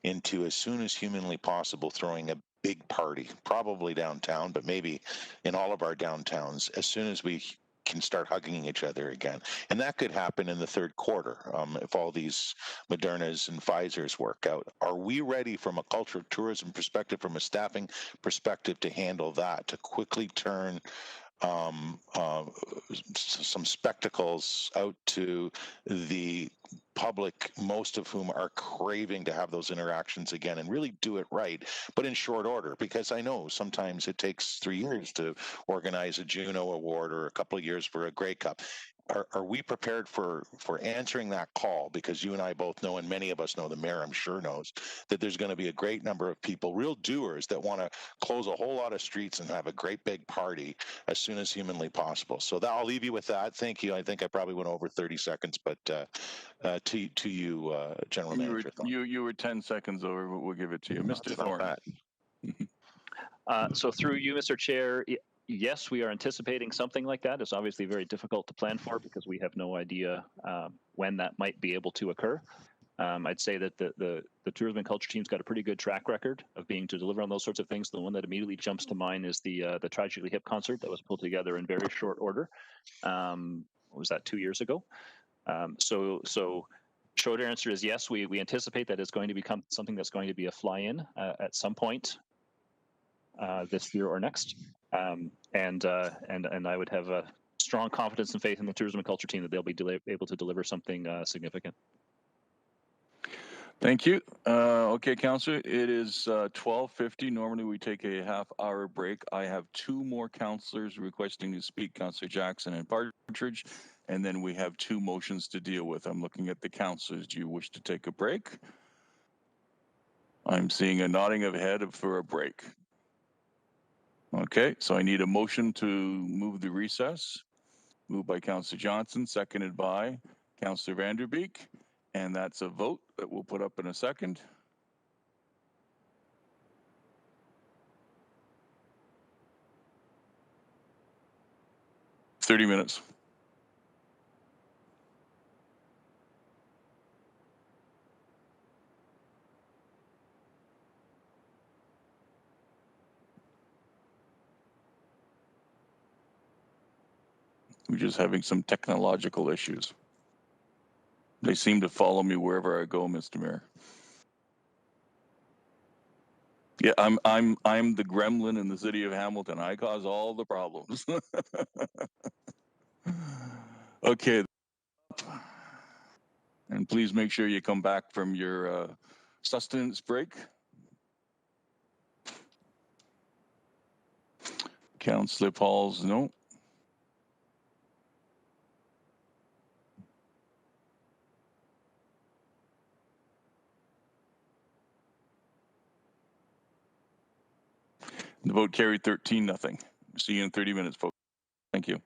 into, as soon as humanly possible, throwing a big party, probably downtown, but maybe in all of our downtowns, as soon as we can start hugging each other again. And that could happen in the third quarter if all these Modernas and Pfizers work out. Are we ready from a cultural tourism perspective, from a staffing perspective, to handle that, to quickly turn some spectacles out to the public, most of whom are craving to have those interactions again and really do it right, but in short order? Because I know sometimes it takes 3 years to organize a Juno Award or a couple of years for a Grey Cup. Are we prepared for answering that call? Because you and I both know, and many of us know, the mayor I'm sure knows, that there's going to be a great number of people, real doers, that want to close a whole lot of streets and have a great big party as soon as humanly possible. So I'll leave you with that. Thank you. I think I probably went over 30 seconds, but to you, General Manager. You were 10 seconds over, but we'll give it to you. Mr. Thorne. So through you, Mr. Chair, yes, we are anticipating something like that. It's obviously very difficult to plan for because we have no idea when that might be able to occur. I'd say that the tourism and culture team's got a pretty good track record of being to deliver on those sorts of things. The one that immediately jumps to mind is the Tragically Hip concert that was pulled together in very short order. What was that, 2 years ago? So Short answer is yes. We anticipate that it's going to become something that's going to be a fly-in at some point this year or next. And I would have a strong confidence and faith in the tourism and culture team that they'll be able to deliver something significant. Thank you. Okay, Councillor, it is 12:50. Normally we take a half-hour break. I have two more councillors requesting to speak, Councillor Jackson and Partridge, and then we have two motions to deal with. I'm looking at the councillors. Do you wish to take a break? I'm seeing a nodding of head for a break. Okay, so I need a motion to move the recess. Moved by Councillor Johnson, seconded by Councillor Vanderbeek. And that's a vote that we'll put up in a second. "30 minutes. We're just having some technological issues. They seem to follow me wherever I go, Mr. Mayor. Yeah, I'm the gremlin in the city of Hamilton. I cause all the problems. Okay. And please make sure you come back from your sustenance break. Councillor Pauls, no. The vote carried 13-0. See you in 30 minutes, folks. Thank you.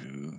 2.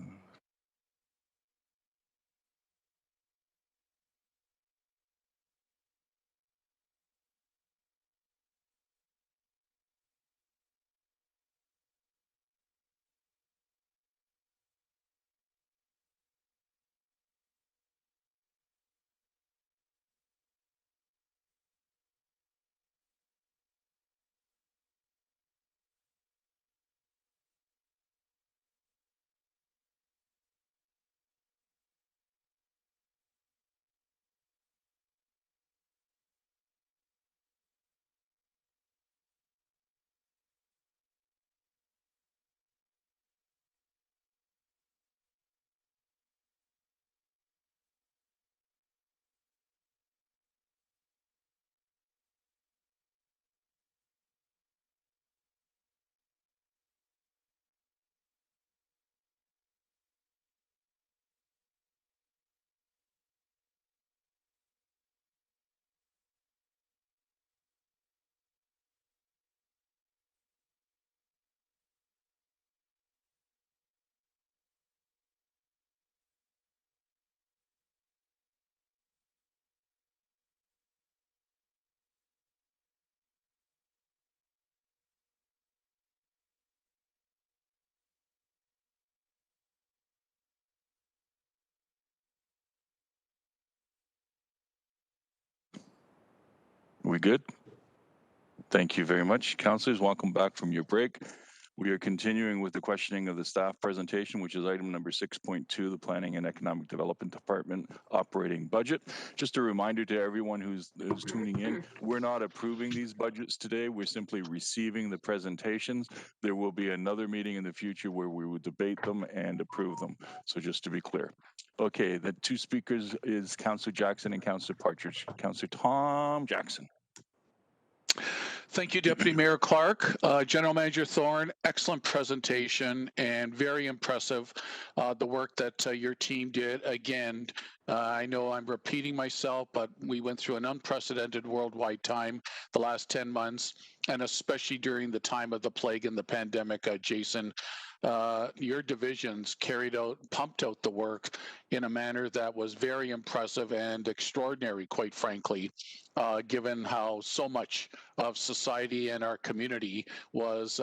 We good? Thank you very much. Councillors, welcome back from your break. We are continuing with the questioning of the staff presentation, which is item number 6.2, the Planning and Economic Development Department operating budget. Just a reminder to everyone who's tuning in, we're not approving these budgets today. We're simply receiving the presentations. There will be another meeting in the future where we will debate them and approve them. So just to be clear. Okay, the two speakers is Councillor Jackson and Councillor Partridge. Councillor Tom Jackson. Thank you, Deputy Mayor Clark. General Manager Thorne, excellent presentation and very impressive the work that your team did. Again, I know I'm repeating myself, but we went through an unprecedented worldwide time the last 10 months, and especially during the time of the plague and the pandemic, Jason. Your divisions pumped out the work in a manner that was very impressive and extraordinary, quite frankly, given how so much of society and our community was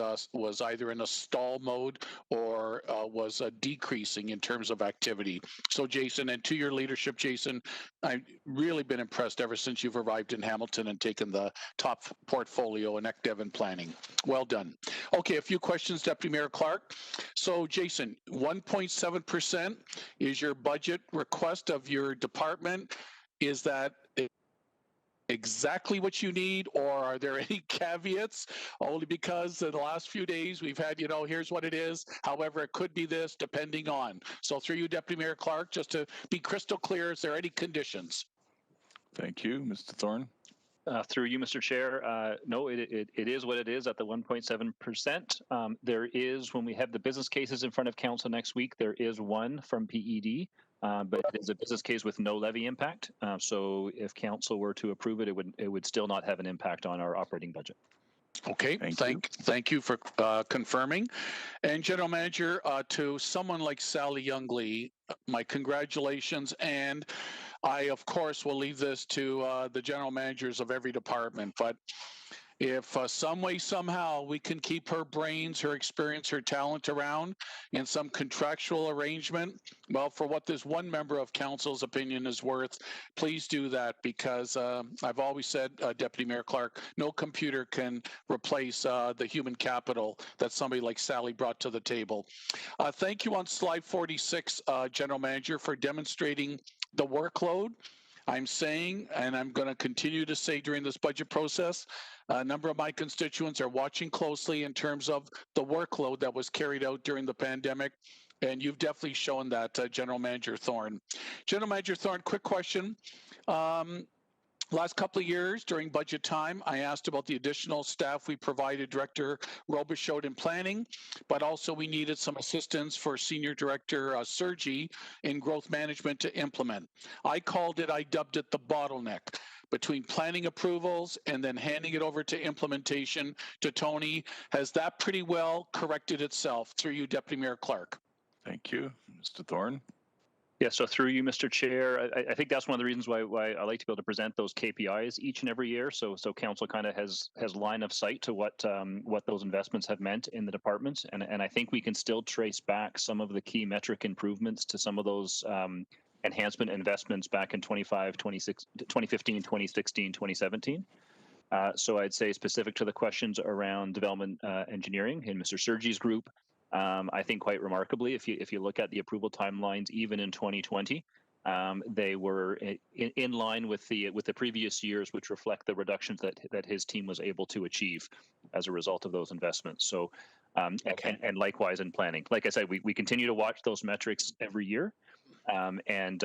either in a stall mode or was decreasing in terms of activity. So, Jason, and to your leadership, Jason, I've really been impressed ever since you've arrived in Hamilton and taken the top portfolio in ECDEV and planning. Well done. Okay, a few questions, Deputy Mayor Clark. So, Jason, 1.7% is your budget request of your department. Is that exactly what you need, or are there any caveats? Only because in the last few days we've had, here's what it is. However, it could be this depending on. So through you, Deputy Mayor Clark, just to be crystal clear, is there any conditions? Thank you, Mr. Thorne. Through you, Mr. Chair, no, it is what it is at the 1.7%. There is, when we have the business cases in front of council next week, there is one from PED, but it is a business case with no levy impact. So if council were to approve it, it would still not have an impact on our operating budget. Okay, thank you for confirming. And General Manager, to someone like Sally Youngley, my congratulations. And I, of course, will leave this to the general managers of every department. But if some way, somehow, we can keep her brains, her experience, her talent around in some contractual arrangement, well, for what this one member of council's opinion is worth, please do that, because I've always said, Deputy Mayor Clark, no computer can replace the human capital that somebody like Sally brought to the table. Thank you on slide 46, General Manager, for demonstrating the workload. I'm saying, and I'm going to continue to say during this budget process, a number of my constituents are watching closely in terms of the workload that was carried out during the pandemic, and you've definitely shown that, General Manager Thorne. General Manager Thorne, quick question. Last couple of years during budget time, I asked about the additional staff we provided Director Robichaud in planning, but also we needed some assistance for Senior Director Sergi in growth management to implement. I dubbed it the bottleneck between planning approvals and then handing it over to implementation to Tony. Has that pretty well corrected itself through you, Deputy Mayor Clark? Thank you. Mr. Thorne? Yeah, so through you, Mr. Chair, I think that's one of the reasons why I like to be able to present those KPIs each and every year. So council kind of has line of sight to what those investments have meant in the department, and I think we can still trace back some of the key metric improvements to some of those enhancement investments back in 2015, 2016, 2017. So I'd say specific to the questions around development engineering in Mr. Sergi's group, I think quite remarkably, if you look at the approval timelines, even in 2020, they were in line with the previous years, which reflect the reductions that his team was able to achieve as a result of those investments. So, and likewise in planning. Like I said, we continue to watch those metrics every year, and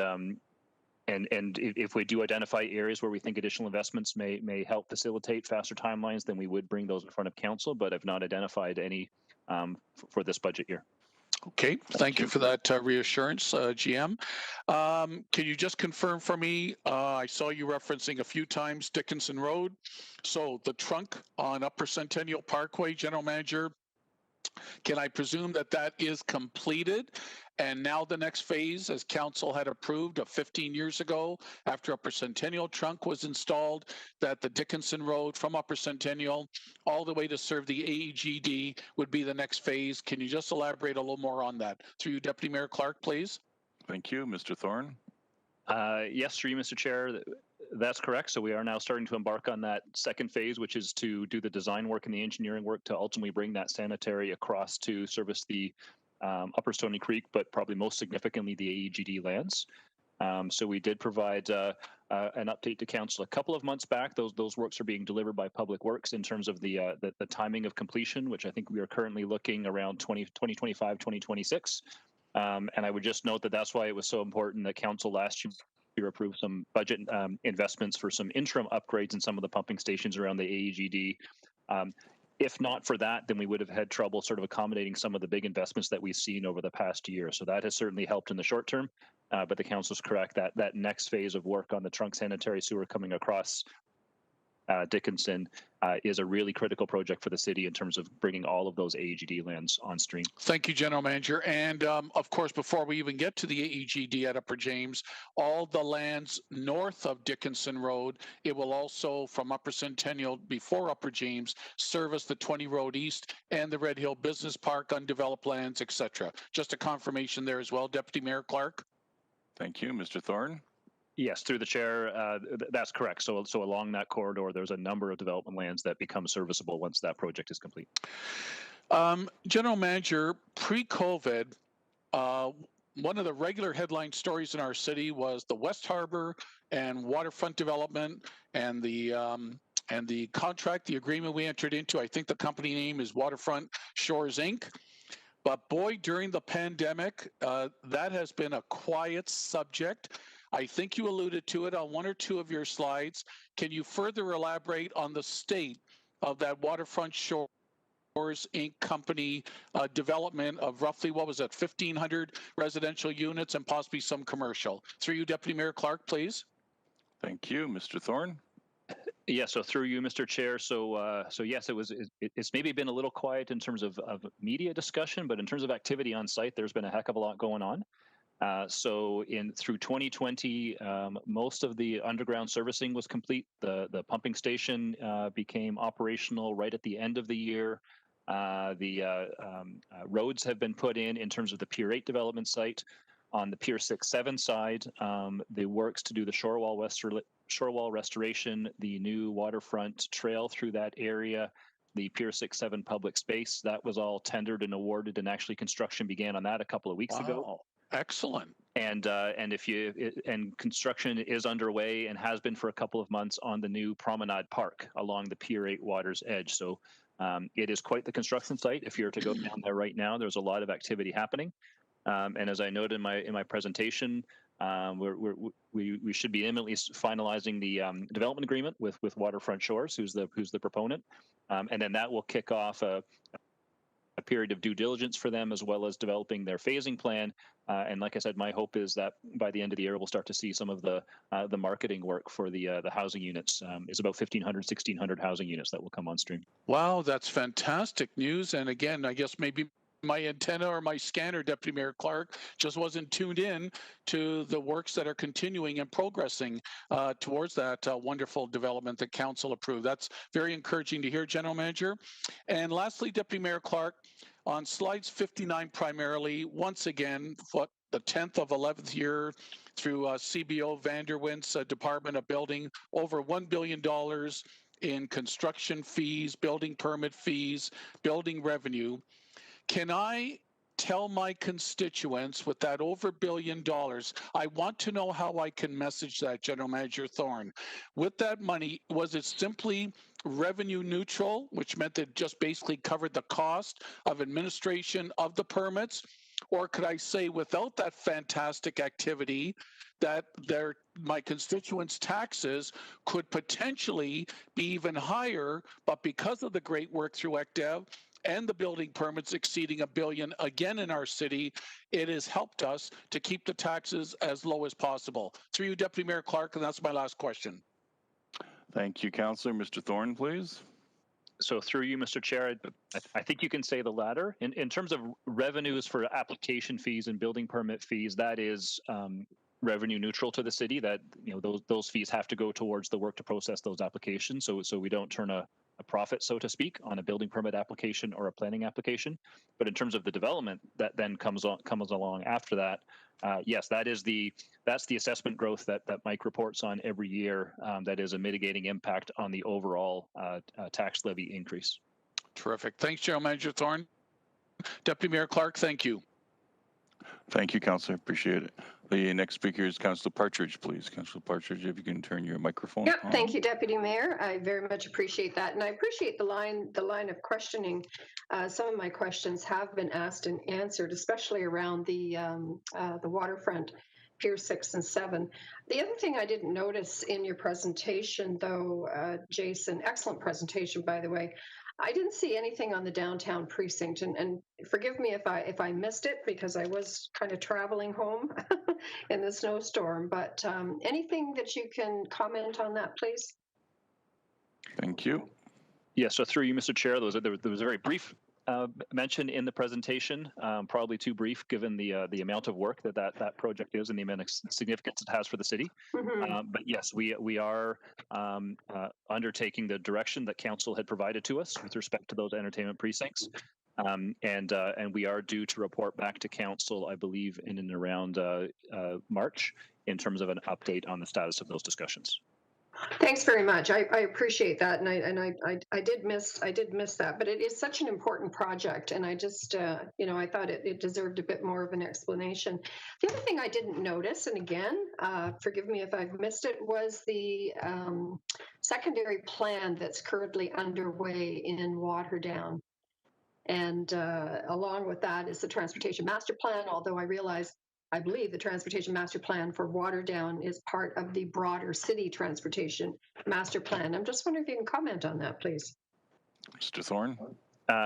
if we do identify areas where we think additional investments may help facilitate faster timelines, then we would bring those in front of council, but have not identified any for this budget year. Okay, thank you for that reassurance, GM. Can you just confirm for me, I saw you referencing a few times Dickinson Road. So the trunk on Upper Centennial Parkway, General Manager, can I presume that that is completed? And now the next phase, as council had approved 15 years ago, after Upper Centennial trunk was installed, that the Dickinson Road from Upper Centennial all the way to serve the AEGD would be the next phase. Can you just elaborate a little more on that? Through you, Deputy Mayor Clark, please. Thank you. Mr. Thorne? Yes, through you, Mr. Chair. That's correct. So we are now starting to embark on that second phase, which is to do the design work and the engineering work to ultimately bring that sanitary across to service the Upper Stony Creek, but probably most significantly the AEGD lands. So we did provide an update to council a couple of months back. Those works are being delivered by Public Works in terms of the timing of completion, which I think we are currently looking around 2025, 2026. And I would just note that that's why it was so important that council last year approved some budget investments for some interim upgrades in some of the pumping stations around the AEGD. If not for that, then we would have had trouble sort of accommodating some of the big investments that we've seen over the past year. So that has certainly helped in the short term, but the council's correct that next phase of work on the trunk sanitary sewer coming across Dickinson is a really critical project for the city in terms of bringing all of those AEGD lands on stream. Thank you, General Manager. And of course, before we even get to the AEGD at Upper James, all the lands north of Dickinson Road, it will also, from Upper Centennial before Upper James, service the 20 Road East and the Red Hill Business Park, undeveloped lands, etc. Just a confirmation there as well, Deputy Mayor Clark. Thank you. Mr. Thorne? Yes, through the chair, that's correct. So along that corridor, there's a number of development lands that become serviceable once that project is complete. General Manager, pre-COVID, one of the regular headline stories in our city was the West Harbor and waterfront development and the contract, the agreement we entered into. I think the company name is Waterfront Shores Inc. But boy, during the pandemic, that has been a quiet subject. I think you alluded to it on one or two of your slides. Can you further elaborate on the state of that Waterfront Shores Inc. company development of roughly, what was it, 1,500 residential units and possibly some commercial? Through you, Deputy Mayor Clark, please. Thank you. Mr. Thorne? Yeah, so through you, Mr. Chair. So yes, it's maybe been a little quiet in terms of media discussion, but in terms of activity on site, there's been a heck of a lot going on. So through 2020, most of the underground servicing was complete. The pumping station became operational right at the end of the year. The roads have been put in terms of the Pier 8 development site. On the Pier 6-7 side, the works to do the shorewall restoration, the new waterfront trail through that area, the Pier 6-7 public space, that was all tendered and awarded, and actually construction began on that a couple of weeks ago. Excellent. And construction is underway and has been for a couple of months on the new Promenade Park along the Pier 8 water's edge. So it is quite the construction site. If you were to go down there right now, there's a lot of activity happening. And as I noted in my presentation, we should be imminently finalizing the development agreement with Waterfront Shores, who's the proponent, and then that will kick off a period of due diligence for them, as well as developing their phasing plan. And like I said, my hope is that by the end of the year, we'll start to see some of the marketing work for the housing units. It's about 1,500, 1,600 housing units that will come on stream. Wow, that's fantastic news. And again, I guess maybe my antenna or my scanner, Deputy Mayor Clark, just wasn't tuned in to the works that are continuing and progressing towards that wonderful development that council approved. That's very encouraging to hear, General Manager. And lastly, Deputy Mayor Clark, on slides 59 primarily, once again, what the 10th of 11th year through CBO Vanderwint's Department of Building, over $1 billion in construction fees, building permit fees, building revenue. Can I tell my constituents with that over $1 billion, I want to know how I can message that, General Manager Thorne. With that money, was it simply revenue neutral, which meant that it just basically covered the cost of administration of the permits? Or could I say without that fantastic activity, that my constituents' taxes could potentially be even higher, but because of the great work through ECDEV and the building permits exceeding $1 billion again in our city, it has helped us to keep the taxes as low as possible. Through you, Deputy Mayor Clark, and that's my last question. Thank you, Councillor. Mr. Thorne, please. So through you, Mr. Chair, I think you can say the latter. In terms of revenues for application fees and building permit fees, that is revenue neutral to the city. That, you know, those fees have to go towards the work to process those applications. So we don't turn a profit, so to speak, on a building permit application or a planning application. But in terms of the development that then comes along after that, yes, that's the assessment growth that Mike reports on every year. That is a mitigating impact on the overall tax levy increase. Terrific. Thanks, General Manager Thorne. Deputy Mayor Clark, thank you. Thank you, Councillor. Appreciate it. The next speaker is Councillor Partridge, please. Councillor Partridge, if you can turn your microphone Yep, on. thank you, Deputy Mayor. I very much appreciate that, and I appreciate the line of questioning. Some of my questions have been asked and answered, especially around the waterfront, Pier 6 and 7. The other thing I didn't notice in your presentation, though, Jason, excellent presentation, by the way. I didn't see anything on the downtown precinct, and forgive me if I missed it because I was kind of traveling home in the snowstorm. But anything that you can comment on that, please? Thank you. Yeah, so through you, Mr. Chair, there was a very brief mention in the presentation, probably too brief given the amount of work that project is and the amount of significance it has for the city. But yes, we are undertaking the direction that council had provided to us with respect to those entertainment precincts. And we are due to report back to council, I believe, in and around March in terms of an update on the status of those discussions. Thanks very much. I appreciate that, and I did miss that, but it is such an important project, and I just I thought it deserved a bit more of an explanation. The other thing I didn't notice, and again, forgive me if I've missed it, was the secondary plan that's currently underway in Waterdown, and along with that is the transportation master plan. Although I believe the transportation master plan for Waterdown is part of the broader city transportation master plan. I'm just wondering if you can comment on that, please. Mr. Thorne.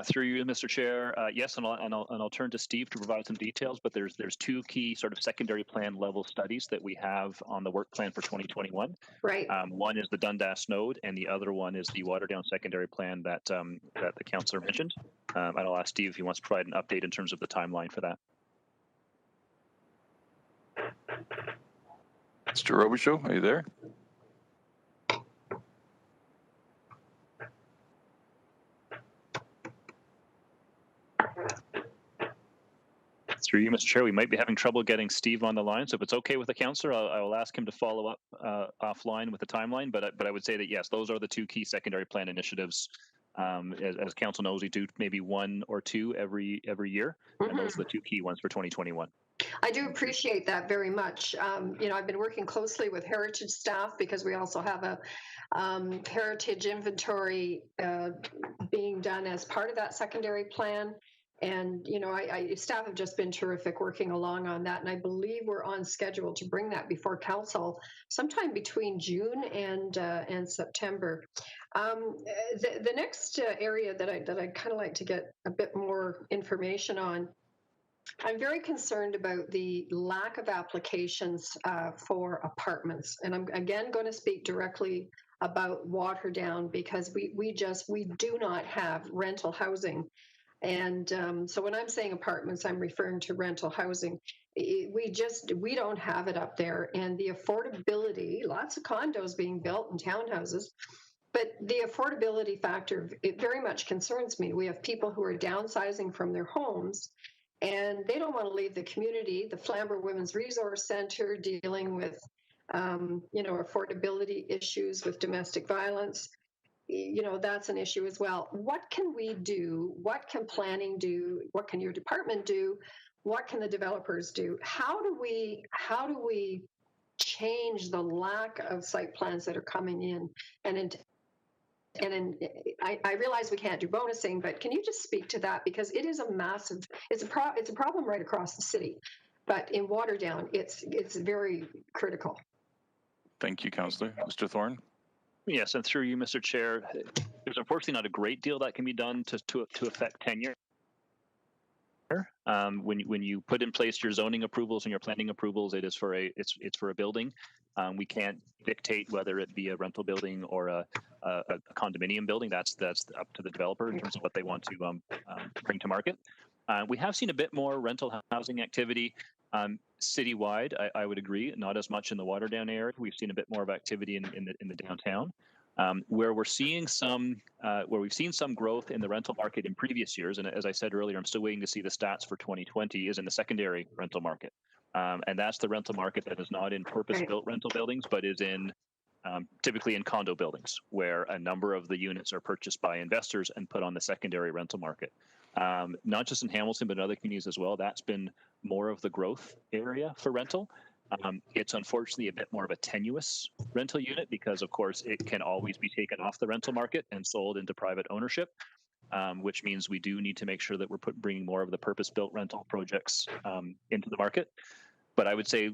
Through you, Mr. Chair, yes, and I'll turn to Steve to provide some details. But there's two key sort of secondary plan level studies that we have on the work plan for 2021. Right. One is the Dundas Node, and the other one is the Waterdown secondary plan that the councillor mentioned. And I'll ask Steve if he wants to provide an update in terms of the timeline for that. Mr. Robichaud, are you there? Through you, Mr. Chair, we might be having trouble getting Steve on the line. So if it's okay with the councillor, I will ask him to follow up offline with the timeline. But I would say that, yes, those are the two key secondary plan initiatives. As council knows, we do maybe one or two every year. And those are the two key ones for 2021. I do appreciate that very much. I've been working closely with heritage staff because we also have a heritage inventory being done as part of that secondary plan. And, staff have just been terrific working along on that. And I believe we're on schedule to bring that before council sometime between June and September. The next area that I'd kind of like to get a bit more information on, I'm very concerned about the lack of applications for apartments. And I'm again going to speak directly about Waterdown because we do not have rental housing. And so when I'm saying apartments, I'm referring to rental housing. We don't have it up there, and the affordability, lots of condos being built and townhouses, but the affordability factor, it very much concerns me. We have people who are downsizing from their homes, and they don't want to leave the community. The Flamborough Women's Resource Center dealing with, affordability issues with domestic violence. That's an issue as well. What can we do? What can planning do? What can your department do? What can the developers do? How do we change the lack of site plans that are coming in? I realize we can't do bonusing, but can you just speak to that? Because it is it's a problem right across the city, but in Waterdown, it's very critical. Thank you, Councillor. Mr. Thorne? Yes, and through you, Mr. Chair, there's unfortunately not a great deal that can be done to affect tenure. When you put in place your zoning approvals and your planning approvals, it's for a building. We can't dictate whether it be a rental building or a condominium building. That's up to the developer in terms of what they want to bring to market. We have seen a bit more rental housing activity citywide. I would agree, not as much in the Waterdown area. We've seen a bit more of activity in the downtown. Where we've seen some growth in the rental market in previous years, and as I said earlier, I'm still waiting to see the stats for 2020, is in the secondary rental market. And that's the rental market that is not in purpose-built rental buildings, but is in typically in condo buildings, where a number of the units are purchased by investors and put on the secondary rental market. Not just in Hamilton, but in other communities as well. That's been more of the growth area for rental. It's unfortunately a bit more of a tenuous rental unit because, of course, it can always be taken off the rental market and sold into private ownership, which means we do need to make sure that we're bringing more of the purpose-built rental projects into the market. But I would say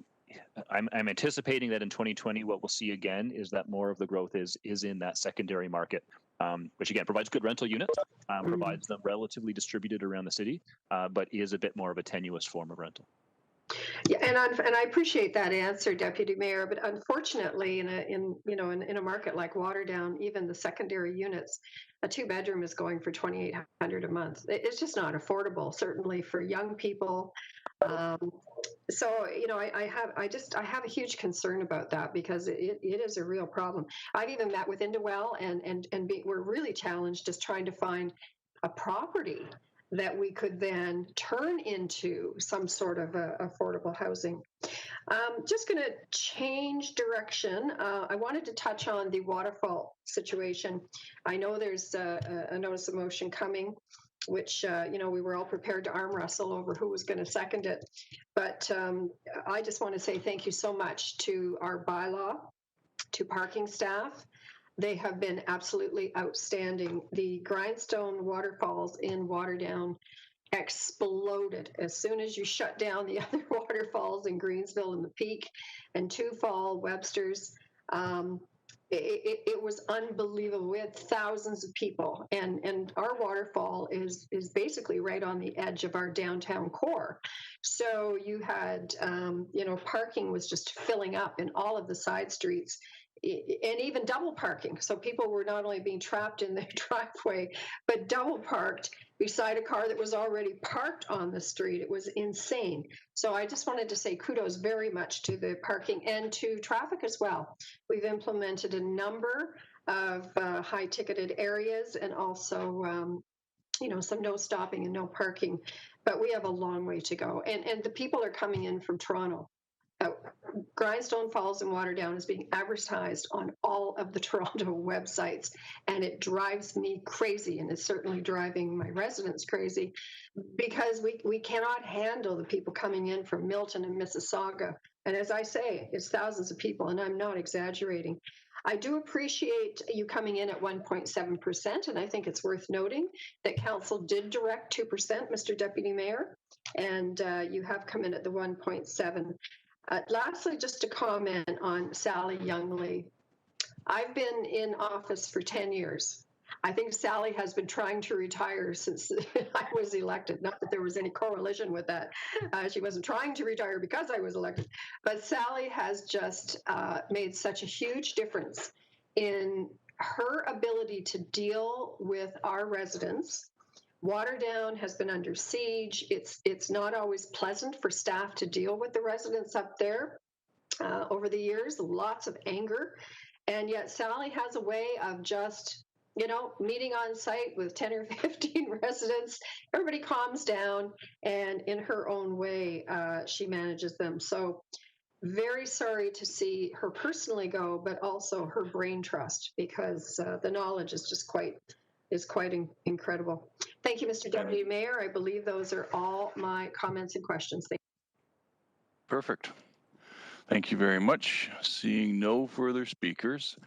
I'm anticipating that in 2020, what we'll see again is that more of the growth is in that secondary market, which again provides good rental units, provides them relatively distributed around the city, but is a bit more of a tenuous form of rental. Yeah, and I appreciate that answer, Deputy Mayor. But unfortunately, in a market like Waterdown, even the secondary units, a 2-bedroom is going for $2,800 a month. It's just not affordable, certainly for young people. So I have a huge concern about that because it is a real problem. I've even met with Indewell, and we're really challenged just trying to find a property that we could then turn into some sort of affordable housing. Just going to change direction. I wanted to touch on the waterfall situation. I know there's a notice of motion coming, which, we were all prepared to arm wrestle over who was going to second it. But I just want to say thank you so much to our bylaw, to parking staff. They have been absolutely outstanding. The Grindstone waterfalls in Waterdown exploded as soon as you shut down the other waterfalls in Greensville and the Peak and Two Fall, Webster's. It was unbelievable. We had thousands of people, and our waterfall is basically right on the edge of our downtown core. So you had, parking was just filling up in all of the side streets, and even double parking. So people were not only being trapped in their driveway, but double parked beside a car that was already parked on the street. It was insane. So I just wanted to say kudos very much to the parking and to traffic as well. We've implemented a number of high ticketed areas and also, some no stopping and no parking, but we have a long way to go. And the people are coming in from Toronto. Grindstone Falls and Waterdown is being advertised on all of the Toronto websites, and it drives me crazy, and it's certainly driving my residents crazy because we cannot handle the people coming in from Milton and Mississauga. And as I say, it's thousands of people, and I'm not exaggerating. I do appreciate you coming in at 1.7%, and I think it's worth noting that Council did direct 2%, Mr. Deputy Mayor, and you have come in at the 1.7%. Lastly, just to comment on Sally Youngley. I've been in office for 10 years. I think Sally has been trying to retire since I was elected. Not that there was any correlation with that. She wasn't trying to retire because I was elected. But Sally has just made such a huge difference in her ability to deal with our residents Waterdown has been under siege. It's not always pleasant for staff to deal with the residents up there. Over the years, lots of anger, and yet Sally has a way of just, meeting on site with 10 or 15 residents. Everybody calms down, and in her own way, she manages them. So very sorry to see her personally go, but also her brain trust, because the knowledge is just quite incredible. Thank you, Mr. Deputy Mayor. I believe those are all my comments and questions. Thank you. Perfect. Thank you very much. Seeing no further speakers,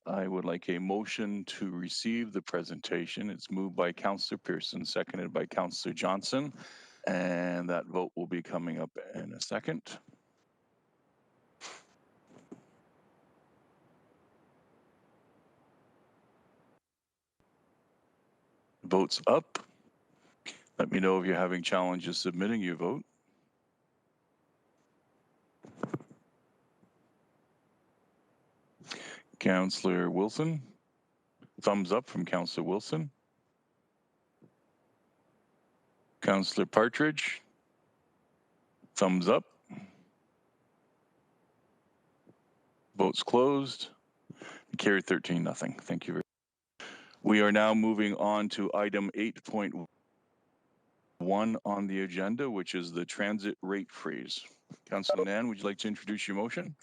I would like a motion to receive the presentation. It's moved by Councillor Pearson, seconded by Councillor Johnson, and that vote will be coming up in a second. Votes up. Let me know if you're having challenges submitting your vote. Councillor Wilson. Thumbs up from Councillor Wilson. Councillor Partridge. Thumbs up. Votes closed. Carried 13-0. Thank you very much. We are now moving on to item 8.1 on the agenda, which is the transit rate freeze. Councillor Nan, would you like to introduce your motion?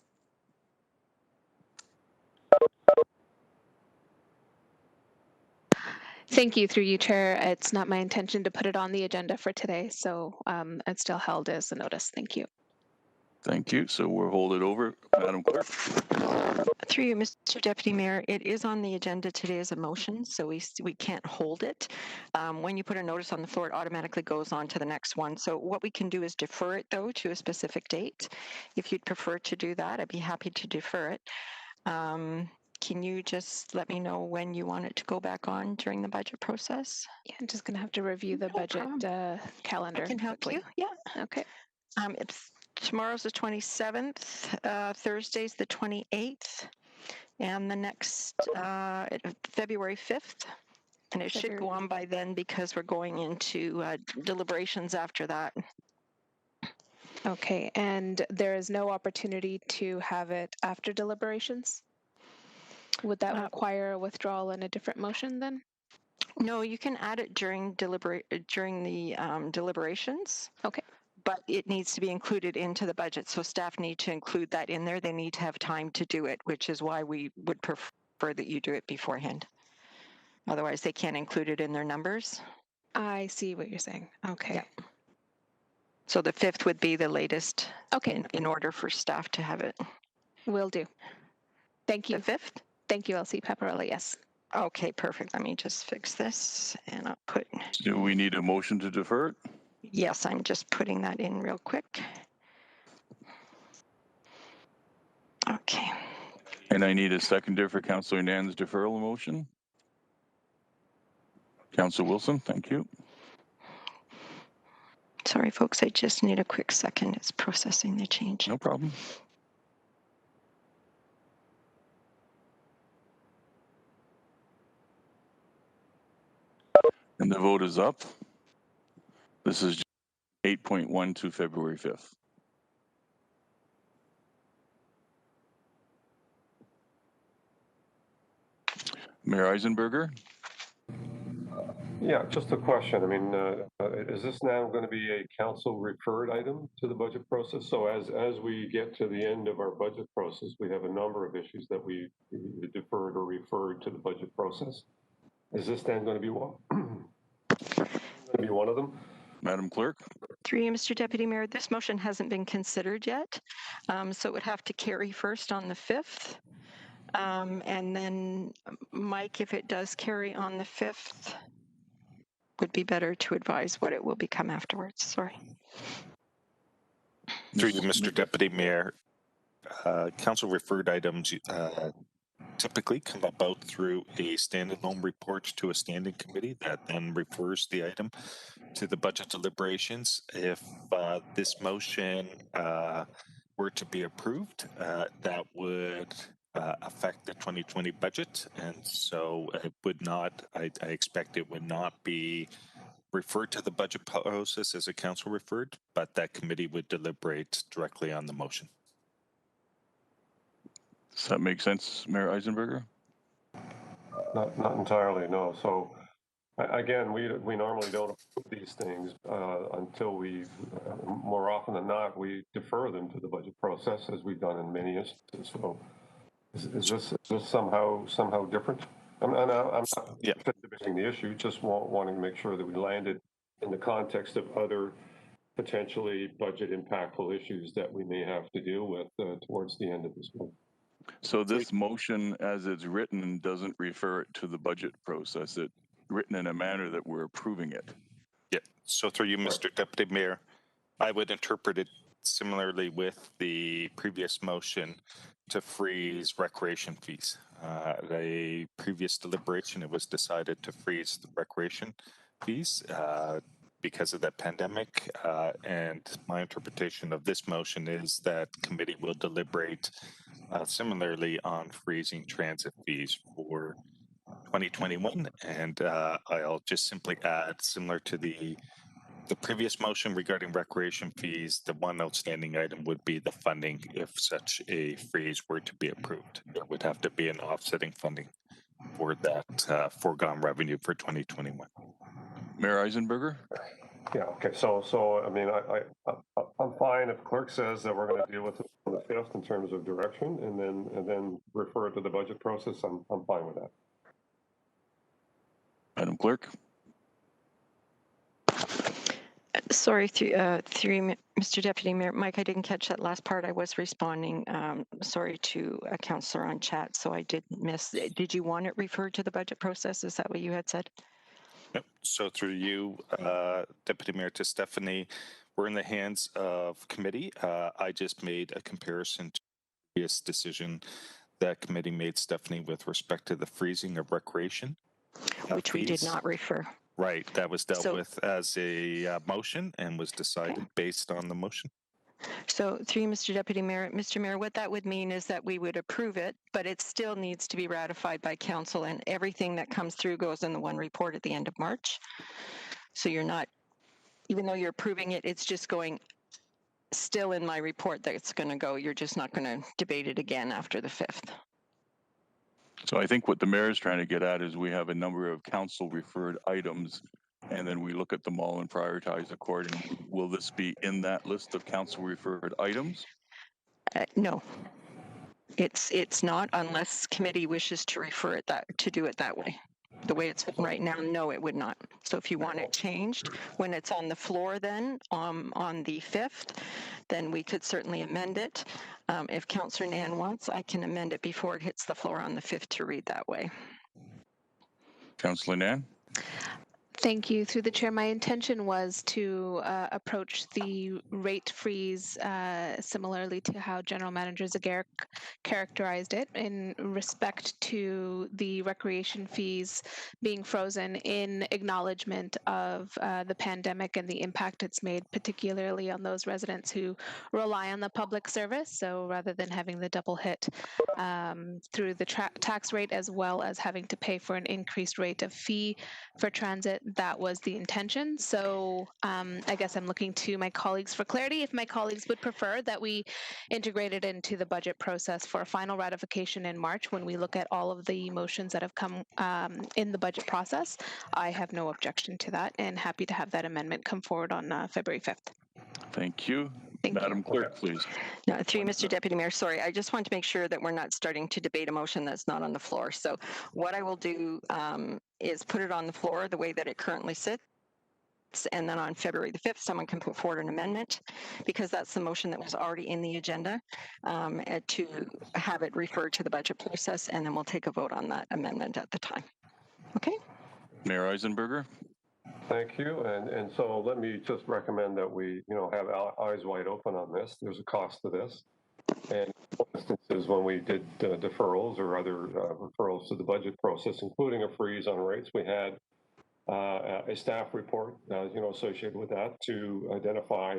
Thank you, through you, Chair. It's not my intention to put it on the agenda for today, so it's still held as a notice. Thank you. Thank you. So we'll hold it over, Madam Clerk. Through you, Mr. Deputy Mayor, it is on the agenda today as a motion, so we can't hold it. When you put a notice on the floor, it automatically goes on to the next one. So what we can do is defer it, though, to a specific date. If you'd prefer to do that, I'd be happy to defer it. Can you just let me know when you want it to go back on during the budget process? Yeah, I'm just going to have to review the budget calendar. I can help you. Yeah. Okay. Tomorrow's the 27th, Thursday's the 28th, and the next February 5th. And it should go on by then because we're going into deliberations after that. Okay, and there is no opportunity to have it after deliberations? Would that require a withdrawal and a different motion then? No, you can add it during the deliberations. Okay. But it needs to be included into the budget. So staff need to include that in there. They need to have time to do it, which is why we would prefer that you do it beforehand. Otherwise, they can't include it in their numbers. I see what you're saying. Okay. Yeah. So the 5th would be the latest. Okay. In order for staff to have it. Will do. Thank you. The 5th? Thank you, Elsie Paparella. Yes. Okay, perfect. Let me just fix this and I'll put. Do we need a motion to defer it? Yes, I'm just putting that in real quick. Okay. And I need a seconder for Councillor Nan's deferral motion. Councillor Wilson, thank you. Sorry, folks, I just need a quick second. It's processing the change. No problem. And the vote is up. This is 8.1 to February 5th. Mayor Eisenberger. Yeah, just a question. I mean, is this now going to be a council referred item to the budget process? So as we get to the end of our budget process, we have a number of issues that we deferred or referred to the budget process. Is this then going to be one? Going to be one of them? Madam Clerk. Through you, Mr. Deputy Mayor, this motion hasn't been considered yet, so it would have to carry first on the 5th. And then, Mike, if it does carry on the 5th, would be better to advise what it will become afterwards. Sorry. Through you, Mr. Deputy Mayor, council referred items typically come about through a standalone report to a standing committee that then refers the item to the budget deliberations. If this motion were to be approved, that would affect the 2020 budget, and so it would not, I expect it would not be refer to the budget process as a council referred, but that committee would deliberate directly on the motion. Does that make sense, Mayor Eisenberger? Not entirely, no. So again, we normally don't approve these things until we, more often than not, we defer them to the budget process, as we've done in many instances. So is this somehow different? I'm not debating the issue, just wanting to make sure that we landed in the context of other potentially budget impactful issues that we may have to deal with towards the end of this month. So this motion, as it's written, doesn't refer it to the budget process. It's written in a manner that we're approving it. Yeah. So through you, Mr. Deputy Mayor, I would interpret it similarly with the previous motion to freeze recreation fees. The previous deliberation, it was decided to freeze the recreation fees because of the pandemic. And my interpretation of this motion is that committee will deliberate similarly on freezing transit fees for 2021. And I'll just simply add, similar to the previous motion regarding recreation fees, the one outstanding item would be the funding if such a freeze were to be approved. There would have to be an offsetting funding for that foregone revenue for 2021. Mayor Eisenberger? Yeah, okay, so I mean, I'm fine if clerk says that we're going to deal with it on the 5th in terms of direction and then refer it to the budget process. I'm fine with that. Madam Clerk? Sorry, through Mr. Deputy Mayor, Mike, I didn't catch that last part. I was responding, sorry, to a councillor on chat, so I did miss. Did you want it referred to the budget process? Is that what you had said? Yep. So through you, Deputy Mayor, to Stephanie, we're in the hands of committee. I just made a comparison to the previous decision that committee made, Stephanie, with respect to the freezing of recreation. Which we did not refer. Right, that was dealt with as a motion and was decided based on the motion. So through you, Mr. Deputy Mayor, Mr. Mayor, what that would mean is that we would approve it, but it still needs to be ratified by council, and everything that comes through goes in the one report at the end of March. So you're not, even though you're approving it, it's just going still in my report that it's going to go. You're just not going to debate it again after the 5th. So I think what the mayor is trying to get at is we have a number of council referred items and then we look at them all and prioritize accordingly. Will this be in that list of council referred items? No, it's not unless committee wishes to refer it to do it that way. The way it's right now, no, it would not. So if you want it changed when it's on the floor then on the 5th, then we could certainly amend it. If Councillor Nan wants, I can amend it before it hits the floor on the 5th to read that way. Councillor Nan? Thank you. Through the chair, my intention was to approach the rate freeze similarly to how General Manager Zagerek characterized it in respect to the recreation fees being frozen in acknowledgement of the pandemic and the impact it's made, particularly on those residents who rely on the public service. So rather than having the double hit through the tax rate as well as having to pay for an increased rate of fee for transit, that was the intention. So I guess I'm looking to my colleagues for clarity. If my colleagues would prefer that we integrate it into the budget process for a final ratification in March when we look at all of the motions that have come in the budget process, I have no objection to that and happy to have that amendment come forward on February 5th. Thank you. Thank Madam you. Clerk, please. No, through you, Mr. Deputy Mayor, sorry, I just want to make sure that we're not starting to debate a motion that's not on the floor. So what I will do is put it on the floor the way that it currently sits. And then on February the 5th, someone can put forward an amendment because that's the motion that was already in the agenda to have it referred to the budget process. And then we'll take a vote on that amendment at the time. Okay. Mayor Eisenberger. Thank you. And so let me just recommend that we, have eyes wide open on this. There's a cost to this. And for instances when we did deferrals or other referrals to the budget process, including a freeze on rates, we had a staff report, associated with that to identify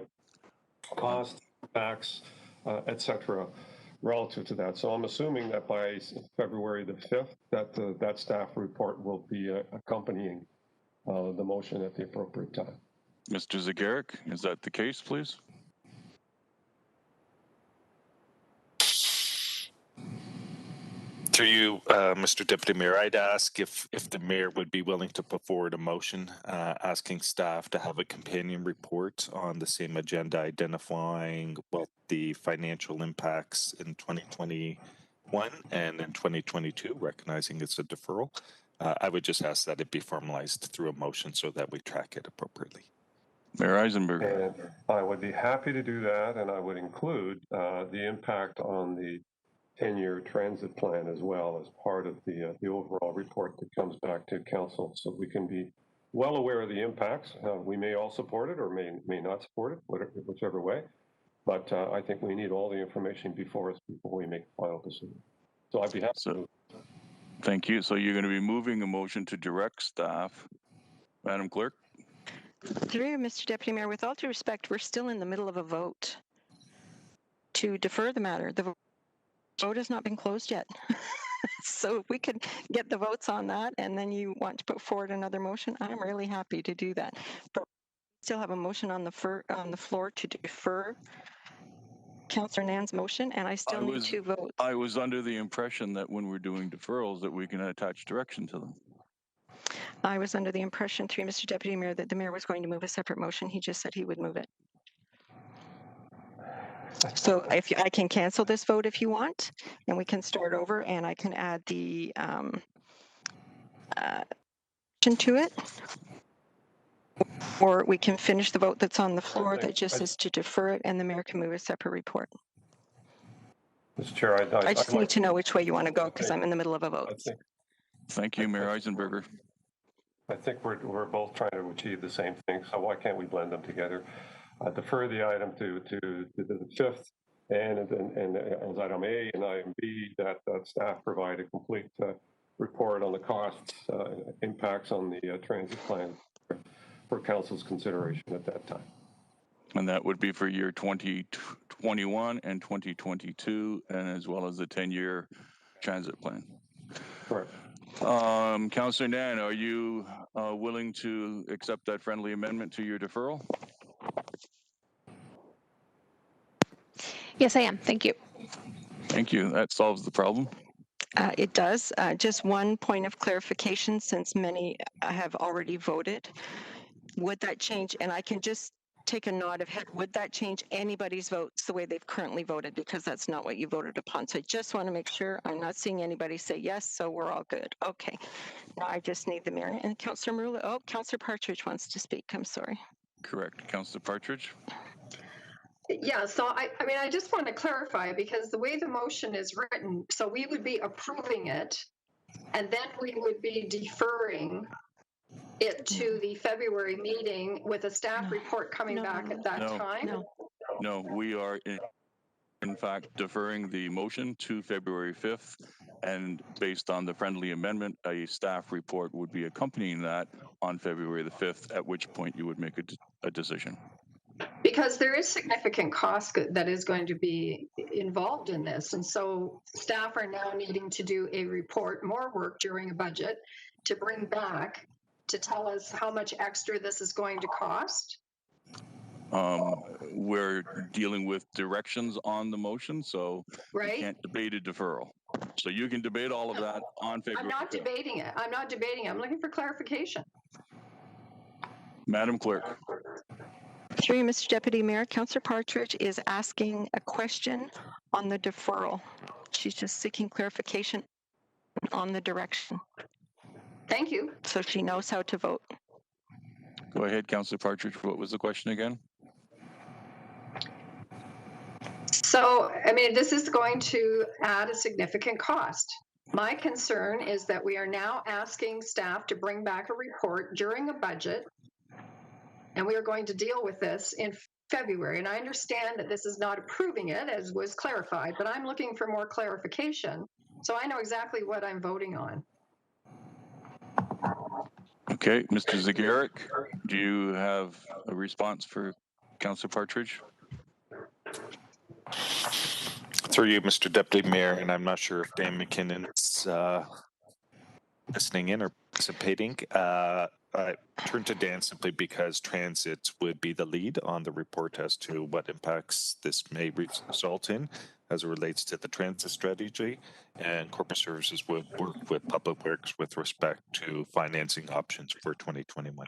cost, facts, et cetera, relative to that. So I'm assuming that by February the 5th, that staff report will be accompanying the motion at the appropriate time. Mr. Zagarek, is that the case, please? Through you, Mr. Deputy Mayor, I'd ask if the mayor would be willing to put forward a motion asking staff to have a companion report on the same agenda identifying what the financial impacts in 2021 and in 2022, recognizing it's a deferral. I would just ask that it be formalized through a motion so that we track it appropriately. Mayor Eisenberger. And I would be happy to do that, and I would include the impact on the 10-year transit plan as well as part of the overall report that comes back to council, so we can be well aware of the impacts. We may all support it or may not support it, whichever way. But I think we need all the information before us before we make a final decision. So I'd be happy to. Thank you. So you're going to be moving a motion to direct staff. Madam Clerk? Through you, Mr. Deputy Mayor, with all due respect, we're still in the middle of a vote to defer the matter. The vote has not been closed yet. So if we could get the votes on that and then you want to put forward another motion, I'm really happy to do that. But we still have a motion on the floor to defer Councillor Nan's motion, and I still need two votes. I was under the impression that when we're doing deferrals that we can attach direction to them. I was under the impression, through Mr. Deputy Mayor, that the mayor was going to move a separate motion. He just said he would move it. So if I can cancel this vote if you want, and we can start over, and I can add the to it, or we can finish the vote that's on the floor that just says to defer it, and the mayor can move a separate report. Mr. Chair, I just need to know which way you want to go because I'm in the middle of a vote. Thank you, Mayor Eisenberger. I think we're both trying to achieve the same thing, so why can't we blend them together? Defer the item to the 5th, and as item A and item B, that staff provide a complete report on the costs, impacts on the transit plan for council's consideration at that time. And that would be for year 2021 and 2022, and as well as the 10-year transit plan. Correct. Councillor Nan, are you willing to accept that friendly amendment to your deferral? Yes, I am. Thank you. Thank you. That solves the problem. It does. Just one point of clarification, since many have already voted. Would that change, and I can just take a nod of head, would that change anybody's votes the way they've currently voted? Because that's not what you voted upon. So I just want to make sure I'm not seeing anybody say yes, so we're all good. Okay. Now I just need the mayor and Councillor Marula. Oh, Councillor Partridge wants to speak. I'm sorry. Correct. Councillor Partridge? Yeah, so I mean, I just want to clarify because the way the motion is written, so we would be approving it and then we would be deferring it to the February meeting with a staff report coming back at that time? No, we are in fact deferring the motion to February 5th, and based on the friendly amendment, a staff report would be accompanying that on February the 5th, at which point you would make a decision. Because there is significant cost that is going to be involved in this. And so staff are now needing to do a report, more work during a budget to bring back to tell us how much extra this is going to cost. We're dealing with directions on the motion, so right. You can't debate a deferral. So you can debate all of that on February. I'm not debating it. I'm not debating it. I'm looking for clarification. Madam Clerk. Through you, Mr. Deputy Mayor, Councillor Partridge is asking a question on the deferral. She's just seeking clarification on the direction. Thank you. So she knows how to vote. Go ahead, Councillor Partridge. What was the question again? So, I mean, this is going to add a significant cost. My concern is that we are now asking staff to bring back a report during a budget, and we are going to deal with this in February. And I understand that this is not approving it, as was clarified, but I'm looking for more clarification so I know exactly what I'm voting on. Okay, Mr. Zagarek, do you have a response for Councillor Partridge? Through you, Mr. Deputy Mayor, and I'm not sure if Dan McKinnon is listening in or participating. I turn to Dan simply because transit would be the lead on the report as to what impacts this may result in as it relates to the transit strategy, and corporate services would work with public works with respect to financing options for 2021.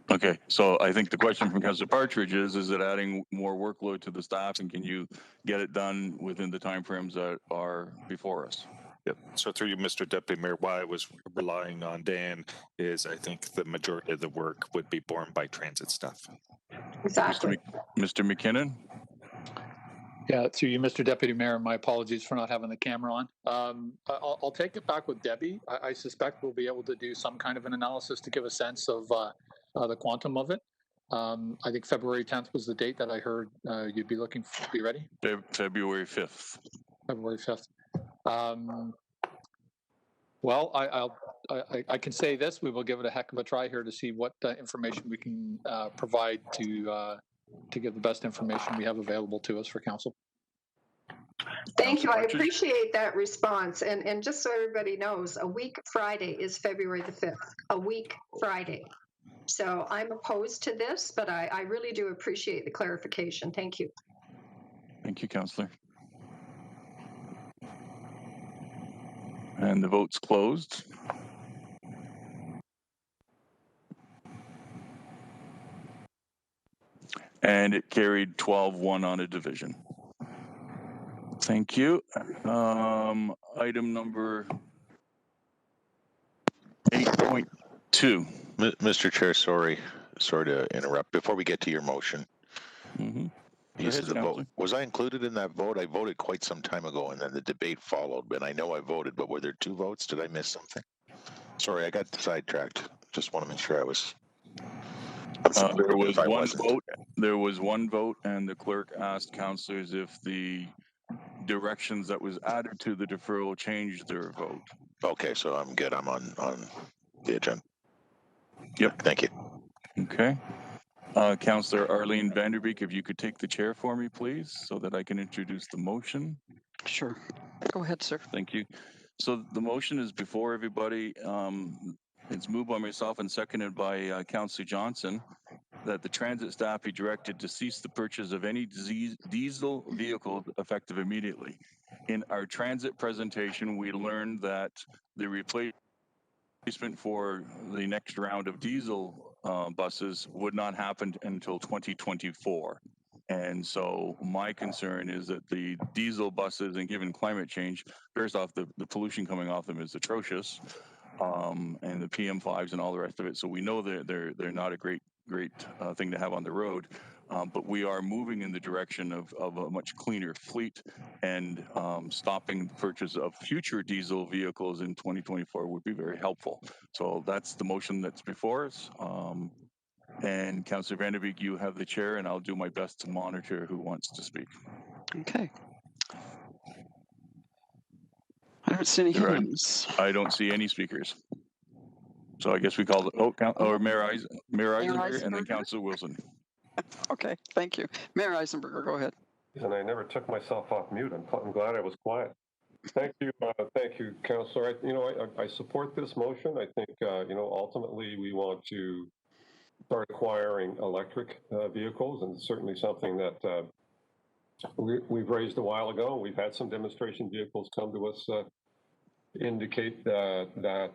Okay, so I think the question from Councillor Partridge is it adding more workload to the staff, and can you get it done within the timeframes that are before us? Yep. So through you, Mr. Deputy Mayor, why I was relying on Dan is I think the majority of the work would be borne by transit staff. Exactly. Mr. McKinnon? Yeah, through you, Mr. Deputy Mayor, my apologies for not having the camera on. I'll take it back with Debbie. I suspect we'll be able to do some kind of an analysis to give a sense of the quantum of it. I think February 10th was the date that I heard you'd be looking to be ready. February 5th. February 5th. Well, I can say this: we will give it a heck of a try here to see what information we can provide to give the best information we have available to us for council. Thank you. I appreciate that response. And just so everybody knows, a week Friday is February the 5th. A week Friday. So I'm opposed to this, but I really do appreciate the clarification. Thank you. Thank you, Councillor. And the vote's closed. And it carried 12-1 on a division. Thank you. Item number 8.2. Mr. Chair, sorry to interrupt. Before we get to your motion, use of the vote. Was I included in that vote? I voted quite some time ago, and then the debate followed. And I know I voted, but were there 2 votes? Did I miss something? Sorry, I got sidetracked. Just want to make sure I was. There was one vote. There was one vote, and the clerk asked councillors if the directions that was added to the deferral changed their vote. Okay, so I'm good. I'm on the agenda. Yep. Thank you. Okay. Councillor Arlene Vanderbeek, if you could take the chair for me, please, so that I can introduce the motion. Sure. Go ahead, sir. Thank you. So the motion is before everybody. It's moved by myself and seconded by Councillor Johnson that the transit staff be directed to cease the purchase of any diesel vehicle effective immediately. In our transit presentation, we learned that the replacement for the next round of diesel buses would not happen until 2024. And so my concern is that the diesel buses, and given climate change, first off, the pollution coming off them is atrocious, and the PM5s and all the rest of it. So we know that they're not a great thing to have on the road. But we are moving in the direction of a much cleaner fleet, and stopping the purchase of future diesel vehicles in 2024 would be very helpful. So that's the motion that's before us. And Councillor Vanderbeek, you have the chair, and I'll do my best to monitor who wants to speak. Okay. I don't see any hands. I don't see any speakers. So I guess we call it, Mayor Eisenberg and then Councillor Wilson. Okay, thank you. Mayor Eisenberger, go ahead. And I never took myself off mute. I'm glad I was quiet. Thank you, Councillor. I support this motion. I think ultimately we want to start acquiring electric vehicles, and certainly something that we've raised a while ago. We've had some demonstration vehicles come to us indicate that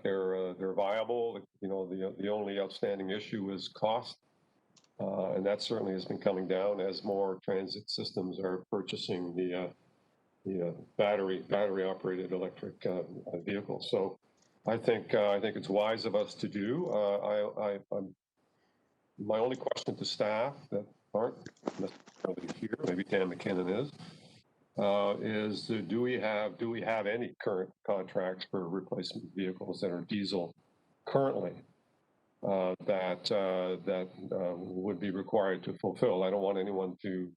they're viable. The only outstanding issue is cost. And that certainly has been coming down as more transit systems are purchasing the battery operated electric vehicles. So I think it's wise of us to do. My only question to staff that aren't necessarily here, maybe Dan McKinnon is do we have any current contracts for replacement vehicles that are diesel currently? That would be required to fulfill. I don't want anyone to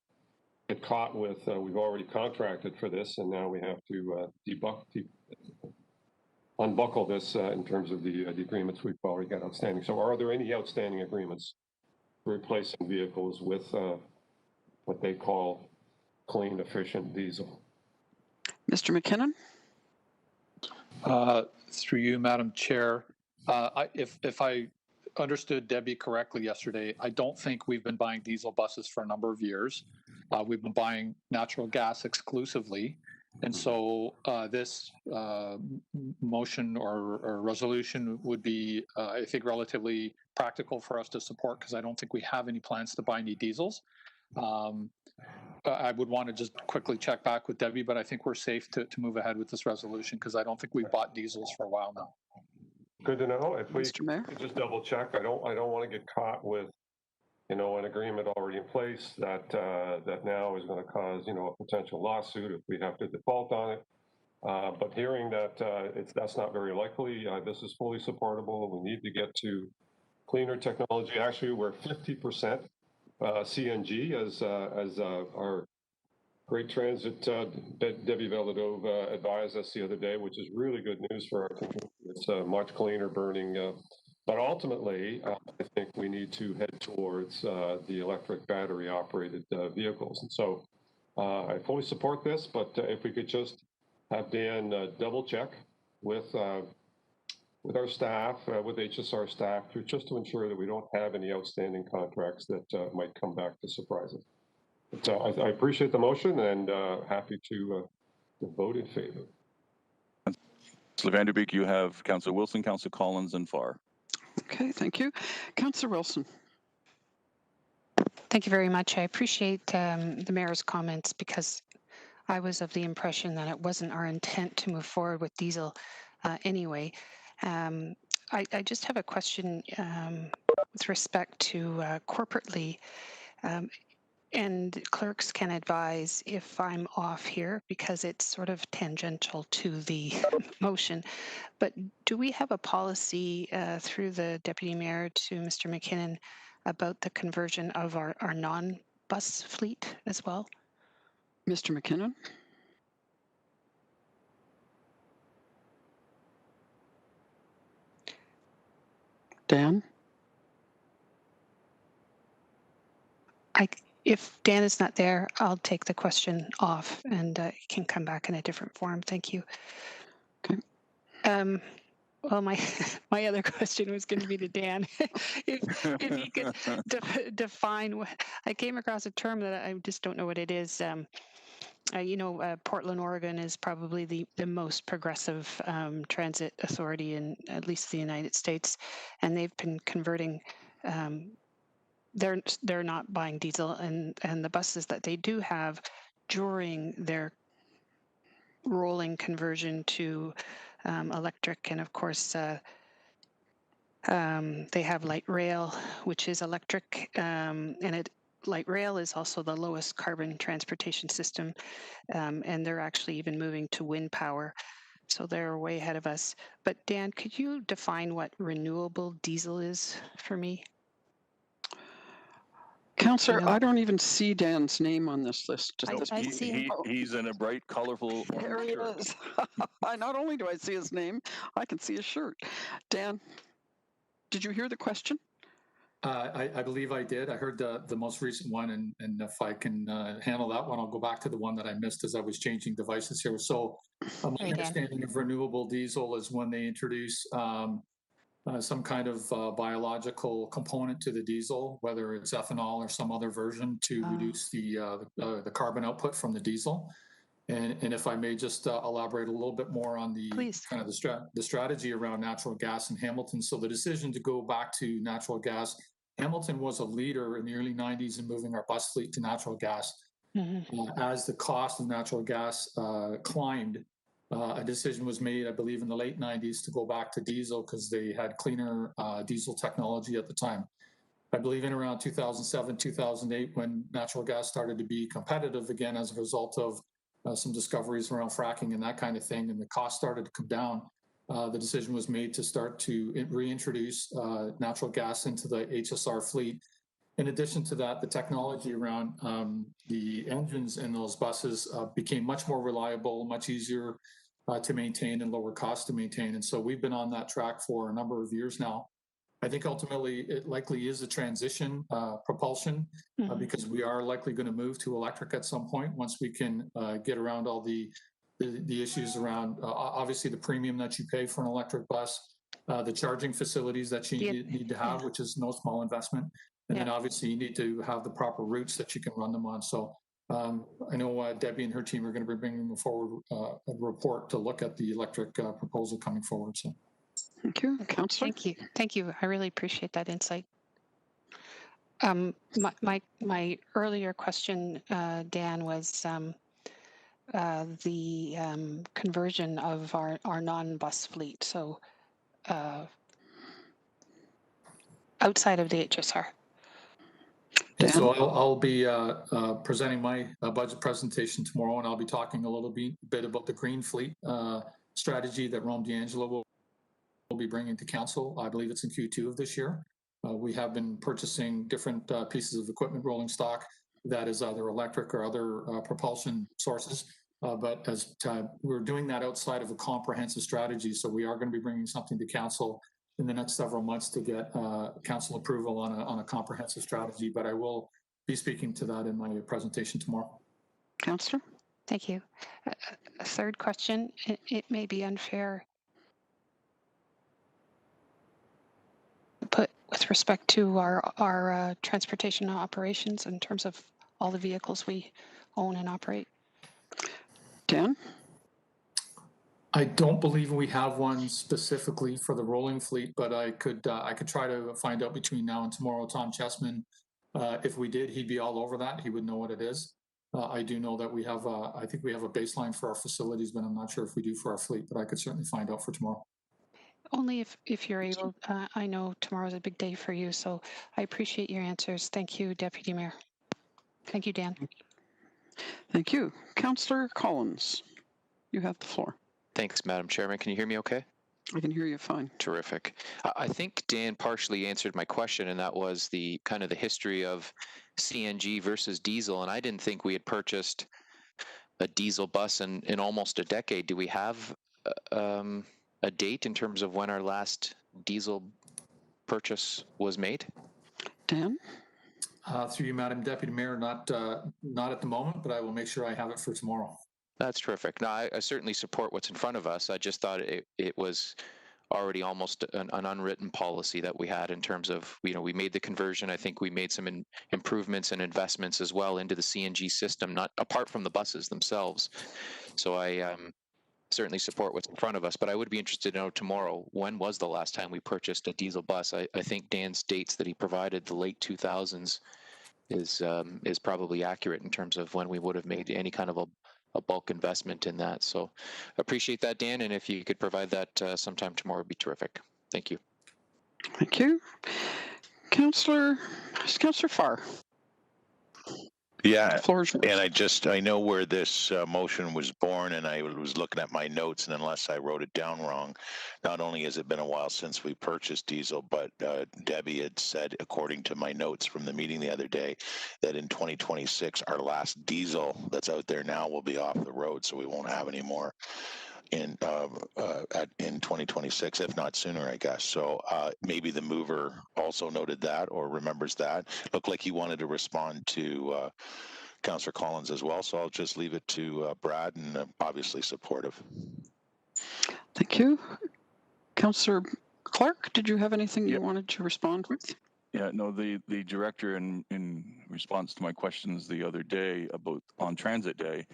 get caught with we've already contracted for this, and now we have to unbuckle this in terms of the agreements we've already got outstanding. So, are there any outstanding agreements for replacing vehicles with what they call clean, efficient diesel? Mr. McKinnon? Through you, Madam Chair. If I understood Debbie correctly yesterday, I don't think we've been buying diesel buses for a number of years. We've been buying natural gas exclusively. And so this motion or resolution would be, I think, relatively practical for us to support, because I don't think we have any plans to buy any diesels. I would want to just quickly check back with Debbie, but I think we're safe to move ahead with this resolution, because I don't think we've bought diesels for a while now. Good to know. If we could just double check, I don't want to get caught with, an agreement already in place that that now is going to cause, a potential lawsuit if we have to default on it. But hearing that that's not very likely, this is fully supportable. We need to get to cleaner technology. Actually, we're 50% CNG, as our great transit Debbie Veladove advised us the other day, which is really good news for our country. It's much cleaner burning. But ultimately, I think we need to head towards the electric battery operated vehicles. And so I fully support this, but if we could just have Dan double check with our staff, with HSR staff, just to ensure that we don't have any outstanding contracts that might come back to surprise us. But, I appreciate the motion and happy to vote in favor. Councillor Vanderbeek, you have Councillor Wilson, Councillor Collins, and Farr. Okay, thank you. Councillor Wilson. Thank you very much. I appreciate the mayor's comments, because I was of the impression that it wasn't our intent to move forward with diesel anyway. I just have a question with respect to corporately, and clerks can advise if I'm off here, because it's sort of tangential to the motion. But do we have a policy through the Deputy Mayor to Mr. McKinnon about the conversion of our non-bus fleet as well? Mr. McKinnon? Dan? If Dan is not there, I'll take the question off and can come back in a different form. Thank you. Okay. Well, my other question was going to be to Dan. if he could define what I came across a term that I just don't know what it is. Portland, Oregon is probably the most progressive transit authority in at least the United States, and they've been converting. They're not buying diesel, and the buses that they do have during their rolling conversion to electric, and of course they have light rail, which is electric, and light rail is also the lowest carbon transportation system, and they're actually even moving to wind power, so they're way ahead of us. But Dan, could you define what renewable diesel is for me? Councillor, I don't even see Dan's name on this list. I see him. He's in a bright, colorful There he is. Not only do I see his name, I can see his shirt. Dan, did you hear the question? I believe I did. I heard the most recent one, and if I can handle that one, I'll go back to the one that I missed as I was changing devices here. So my understanding of renewable diesel is when they introduce some kind of biological component to the diesel, whether it's ethanol or some other version, to reduce the carbon output from the diesel. And if I may just elaborate a little bit more on the kind of the strategy around natural gas in Hamilton. So the decision to go back to natural gas, Hamilton was a leader in the early 90s in moving our bus fleet to natural gas. As the cost of natural gas climbed, a decision was made, I believe, in the late 90s to go back to diesel because they had cleaner diesel technology at the time. I believe in around 2007, 2008, when natural gas started to be competitive again as a result of some discoveries around fracking and that kind of thing, and the cost started to come down, the decision was made to start to reintroduce natural gas into the HSR fleet. In addition to that, the technology around the engines in those buses became much more reliable, much easier to maintain, and lower cost to maintain. And so we've been on that track for a number of years now. I think ultimately it likely is a transition propulsion because we are likely going to move to electric at some point once we can get around all the issues around obviously the premium that you pay for an electric bus, the charging facilities that you need to have, which is no small investment. And then obviously you need to have the proper routes that you can run them on. So I know Debbie and her team are going to be bringing forward a report to look at the electric proposal coming forward. So, thank you, Councillor. Thank you. I really appreciate that insight. My earlier question, Dan, was the conversion of our non-bus fleet. So outside of the HSR. Yeah, so I'll be presenting my budget presentation tomorrow, and I'll be talking a little bit about the green fleet strategy that Rome D'Angelo will be bringing to council. I believe it's in Q2 of this year. We have been purchasing different pieces of equipment, rolling stock that is either electric or other propulsion sources. But as we're doing that outside of a comprehensive strategy, so we are going to be bringing something to council in the next several months to get council approval on a comprehensive strategy. But I will be speaking to that in my presentation tomorrow. Councillor? Thank you. A third question, it may be unfair, but with respect to our transportation operations in terms of all the vehicles we own and operate. Dan? I don't believe we have one specifically for the rolling fleet, but I could try to find out between now and tomorrow. Tom Chessman, if we did, he'd be all over that. He would know what it is. I do know that we have, I think we have a baseline for our facilities, but I'm not sure if we do for our fleet, but I could certainly find out for tomorrow. Only if you're able. I know tomorrow's a big day for you, so I appreciate your answers. Thank you, Deputy Mayor. Thank you, Dan. Thank you. Councillor Collins, you have the floor. Thanks, Madam Chairman. Can you hear me okay? I can hear you fine. Terrific. I think Dan partially answered my question, and that was the kind of the history of CNG versus diesel. And I didn't think we had purchased a diesel bus in almost a decade. Do we have a date in terms of when our last diesel purchase was made? Dan? Through you, Madam Deputy Mayor, not at the moment, but I will make sure I have it for tomorrow. That's terrific. No, I certainly support what's in front of us. I just thought it was already almost an unwritten policy that we had in terms of, we made the conversion. I think we made some improvements and investments as well into the CNG system, not apart from the buses themselves. So I certainly support what's in front of us, but I would be interested to know tomorrow, when was the last time we purchased a diesel bus? I think Dan's dates that he provided, the late 2000s, is probably accurate in terms of when we would have made any kind of a bulk investment in that. So appreciate that, Dan, and if you could provide that sometime tomorrow, would be terrific. Thank you. Thank you. Councillor Farr. Yeah, and I know where this motion was born, and I was looking at my notes, and unless I wrote it down wrong, not only has it been a while since we purchased diesel, but Debbie had said, according to my notes from the meeting the other day, that in 2026, our last diesel that's out there now will be off the road, so we won't have any more in 2026, if not sooner, I guess. So maybe the mover also noted that or remembers that. Looked like he wanted to respond to Councillor Collins as well, so I'll just leave it to Brad, and obviously supportive. Thank you. Councillor Clark, did you have anything you wanted to respond with? Yeah, no, the director in response to my questions the other day about on Transit Day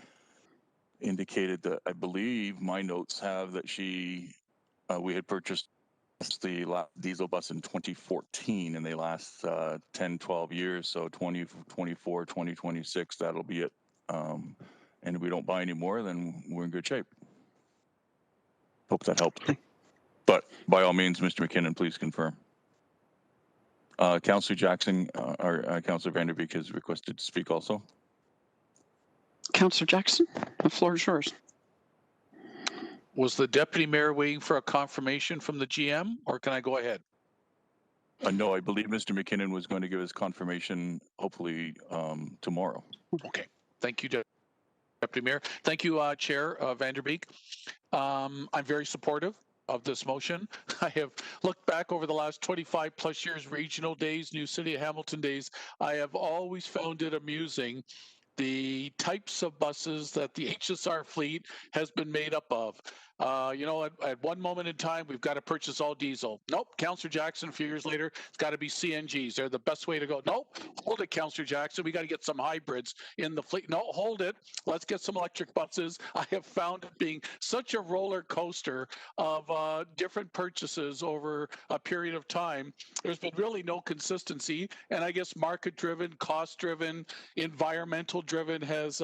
indicated that I believe my notes have that we had purchased the diesel bus in 2014, and they last 10, 12 years. So 2024, 2026, that'll be it. And if we don't buy any more, then we're in good shape. Hope that helped. But by all means, Mr. McKinnon, please confirm. Councillor Jackson, or Councillor Vanderbeek has requested to speak also. Councillor Jackson, the floor is yours. Was the deputy mayor waiting for a confirmation from the GM, or can I go ahead? No, I believe Mr. McKinnon was going to give us confirmation, hopefully tomorrow. Okay. Thank you, Deputy Mayor. Thank you, Chair Vanderbeek. I'm very supportive of this motion. I have looked back over the last 25 plus years, regional days, New City of Hamilton days. I have always found it amusing the types of buses that the HSR fleet has been made up of. At one moment in time, we've got to purchase all diesel. Nope. Councillor Jackson, a few years later, it's got to be CNGs. They're the best way to go. Nope. Hold it, Councillor Jackson. We got to get some hybrids in the fleet. No, hold it. Let's get some electric buses. I have found it being such a roller coaster of different purchases over a period of time. There's been really no consistency, and I guess market-driven, cost-driven, environmental-driven has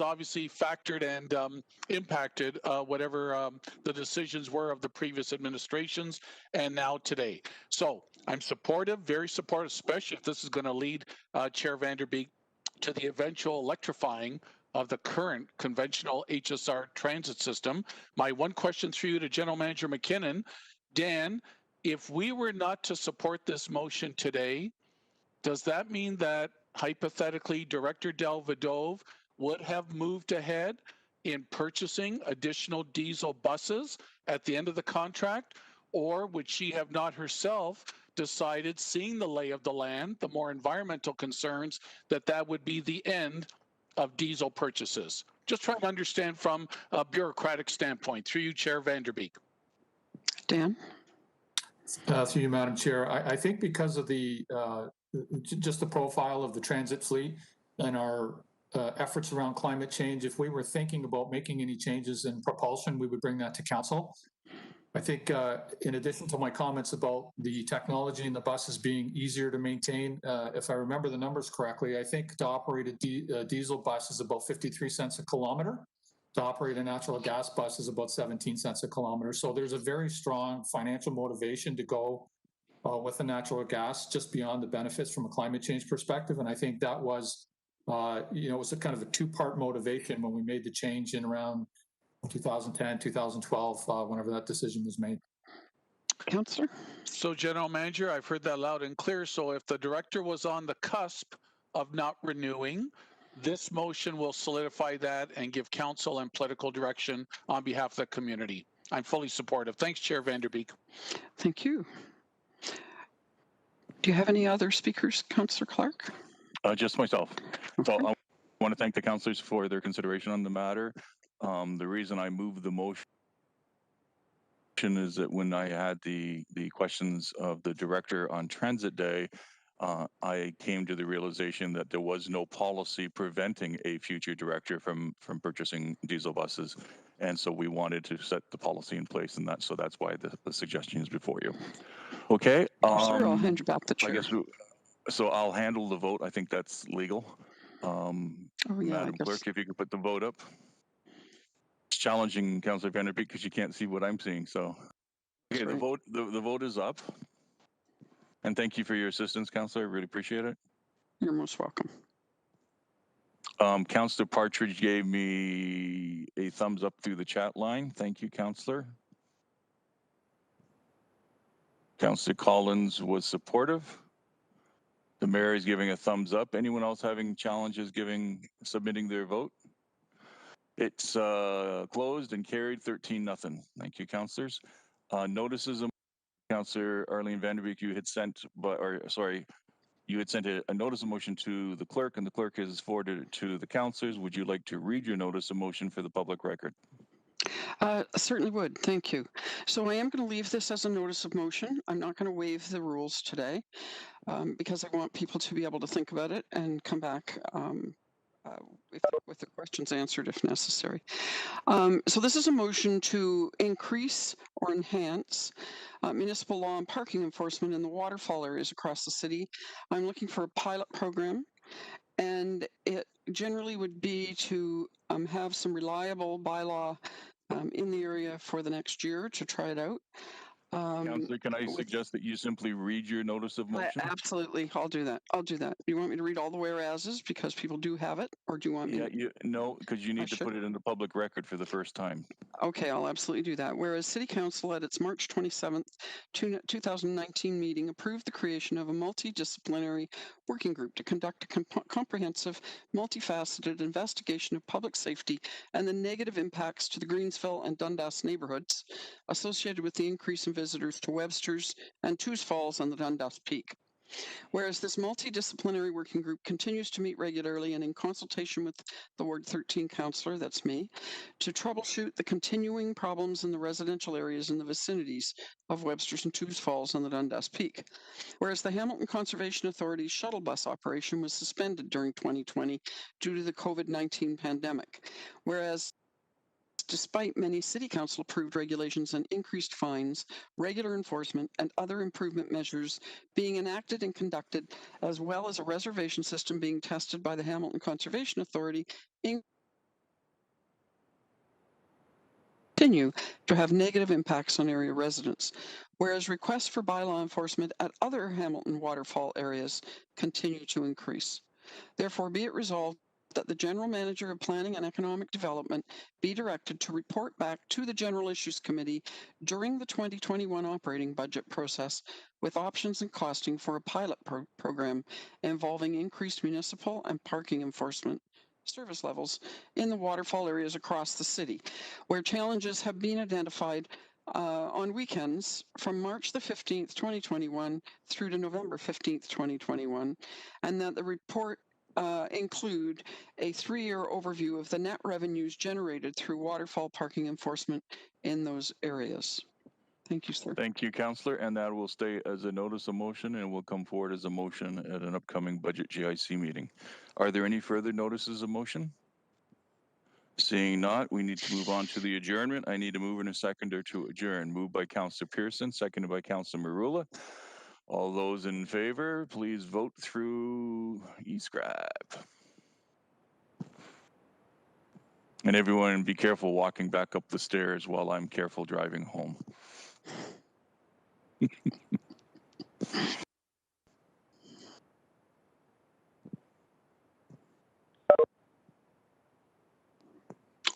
obviously factored and impacted whatever the decisions were of the previous administrations and now today. So I'm supportive, very supportive, especially if this is going to lead Chair Vanderbeek to the eventual electrifying of the current conventional HSR transit system. My one question through you to General Manager McKinnon, Dan, if we were not to support this motion today, does that mean that hypothetically Director Delvedove would have moved ahead in purchasing additional diesel buses at the end of the contract? Or would she have not herself decided, seeing the lay of the land, the more environmental concerns, that would be the end of diesel purchases? Just trying to understand from a bureaucratic standpoint. Through you, Chair Vanderbeek. Dan? Through you, Madam Chair. I think because of the just the profile of the transit fleet and our efforts around climate change, if we were thinking about making any changes in propulsion, we would bring that to council. I think in addition to my comments about the technology in the buses being easier to maintain, if I remember the numbers correctly, I think to operate a diesel bus is about 53 cents a kilometer. To operate a natural gas bus is about 17 cents a kilometer. So there's a very strong financial motivation to go with the natural gas just beyond the benefits from a climate change perspective. And I think that was, it was a kind of a two-part motivation when we made the change in around 2010, 2012, whenever that decision was made. Councillor? So, General Manager, I've heard that loud and clear. So if the director was on the cusp of not renewing, this motion will solidify that and give council and political direction on behalf of the community. I'm fully supportive. Thanks, Chair Vanderbeek. Thank you. Do you have any other speakers, Councillor Clark? Just myself. So I want to thank the councillors for their consideration on the matter. The reason I moved the motion is that when I had the questions of the director on Transit Day, I came to the realization that there was no policy preventing a future director from purchasing diesel buses, and so we wanted to set the policy in place, and so that's why the suggestion is before you. Okay. Sure, I'll hand you back the chair. I guess so. I'll handle the vote. I think that's legal. Madam Clerk, if you could put the vote up. It's challenging, Councillor Vanderbeek, because you can't see what I'm seeing. So, okay, the vote is up. And thank you for your assistance, Councillor. I really appreciate it. You're most welcome. Councillor Partridge gave me a thumbs up through the chat line. Thank you, Councillor. Councillor Collins was supportive. The mayor is giving a thumbs up. Anyone else having challenges submitting their vote? It's closed and carried 13-0. Thank you, councillors. Notices of Councillor Arlene Vanderbeek, you had sent, you had sent a notice of motion to the clerk, and the clerk has forwarded it to the councillors. Would you like to read your notice of motion for the public record? Certainly would. Thank you. So I am going to leave this as a notice of motion. I'm not going to waive the rules today because I want people to be able to think about it and come back with the questions answered if necessary. So this is a motion to increase or enhance municipal law and parking enforcement in the waterfall areas across the city. I'm looking for a pilot program, and it generally would be to have some reliable bylaw in the area for the next year to try it out. Councillor, can I suggest that you simply read your notice of motion? Absolutely, I'll do that. I'll do that. You want me to read all the whereases because people do have it, or do you want me? No, because you need to put it in the public record for the first time. Okay, I'll absolutely do that. Whereas City Council at its March 27th, 2019 meeting approved the creation of a multidisciplinary working group to conduct a comprehensive, multifaceted investigation of public safety and the negative impacts to the Greensville and Dundas neighborhoods associated with the increase in visitors to Webster's and Tews Falls and the Dundas Peak. Whereas this multidisciplinary working group continues to meet regularly and in consultation with the Ward 13 councillor, that's me, to troubleshoot the continuing problems in the residential areas in the vicinities of Webster's and Tubes Falls and the Dundas Peak. Whereas the Hamilton Conservation Authority's shuttle bus operation was suspended during 2020 due to the COVID-19 pandemic. Whereas despite many City Council approved regulations and increased fines, regular enforcement, and other improvement measures being enacted and conducted, as well as a reservation system being tested by the Hamilton Conservation Authority, continue to have negative impacts on area residents, whereas requests for bylaw enforcement at other Hamilton waterfall areas continue to increase. Therefore, be it resolved that the General Manager of Planning and Economic Development be directed to report back to the General Issues Committee during the 2021 operating budget process with options and costing for a pilot program involving increased municipal and parking enforcement service levels in the waterfall areas across the city, where challenges have been identified on weekends from March the 15th, 2021 through to November 15th, 2021, and that the report include a 3-year overview of the net revenues generated through waterfall parking enforcement in those areas. Thank you, sir. Thank you, Councillor, and that will stay as a notice of motion and will come forward as a motion at an upcoming budget GIC meeting. Are there any further notices of motion? Seeing not, we need to move on to the adjournment. I need a mover and a seconder to adjourn. Moved by Councillor Pearson, seconded by Councillor Marula. All those in favor, please vote through eScribe. And everyone be careful walking back up the stairs while I'm careful driving home.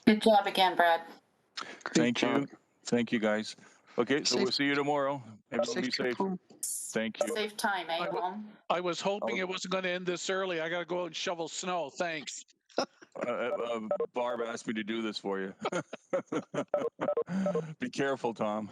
Good job again, Brad. Thank you. Thank you, guys. Okay, so we'll see you tomorrow. Everyone be safe. Thank you. Safe time, eh, home? I was hoping it wasn't going to end this early. I got to go out and shovel snow. Thanks. Barb asked me to do this for you. Be careful, Tom.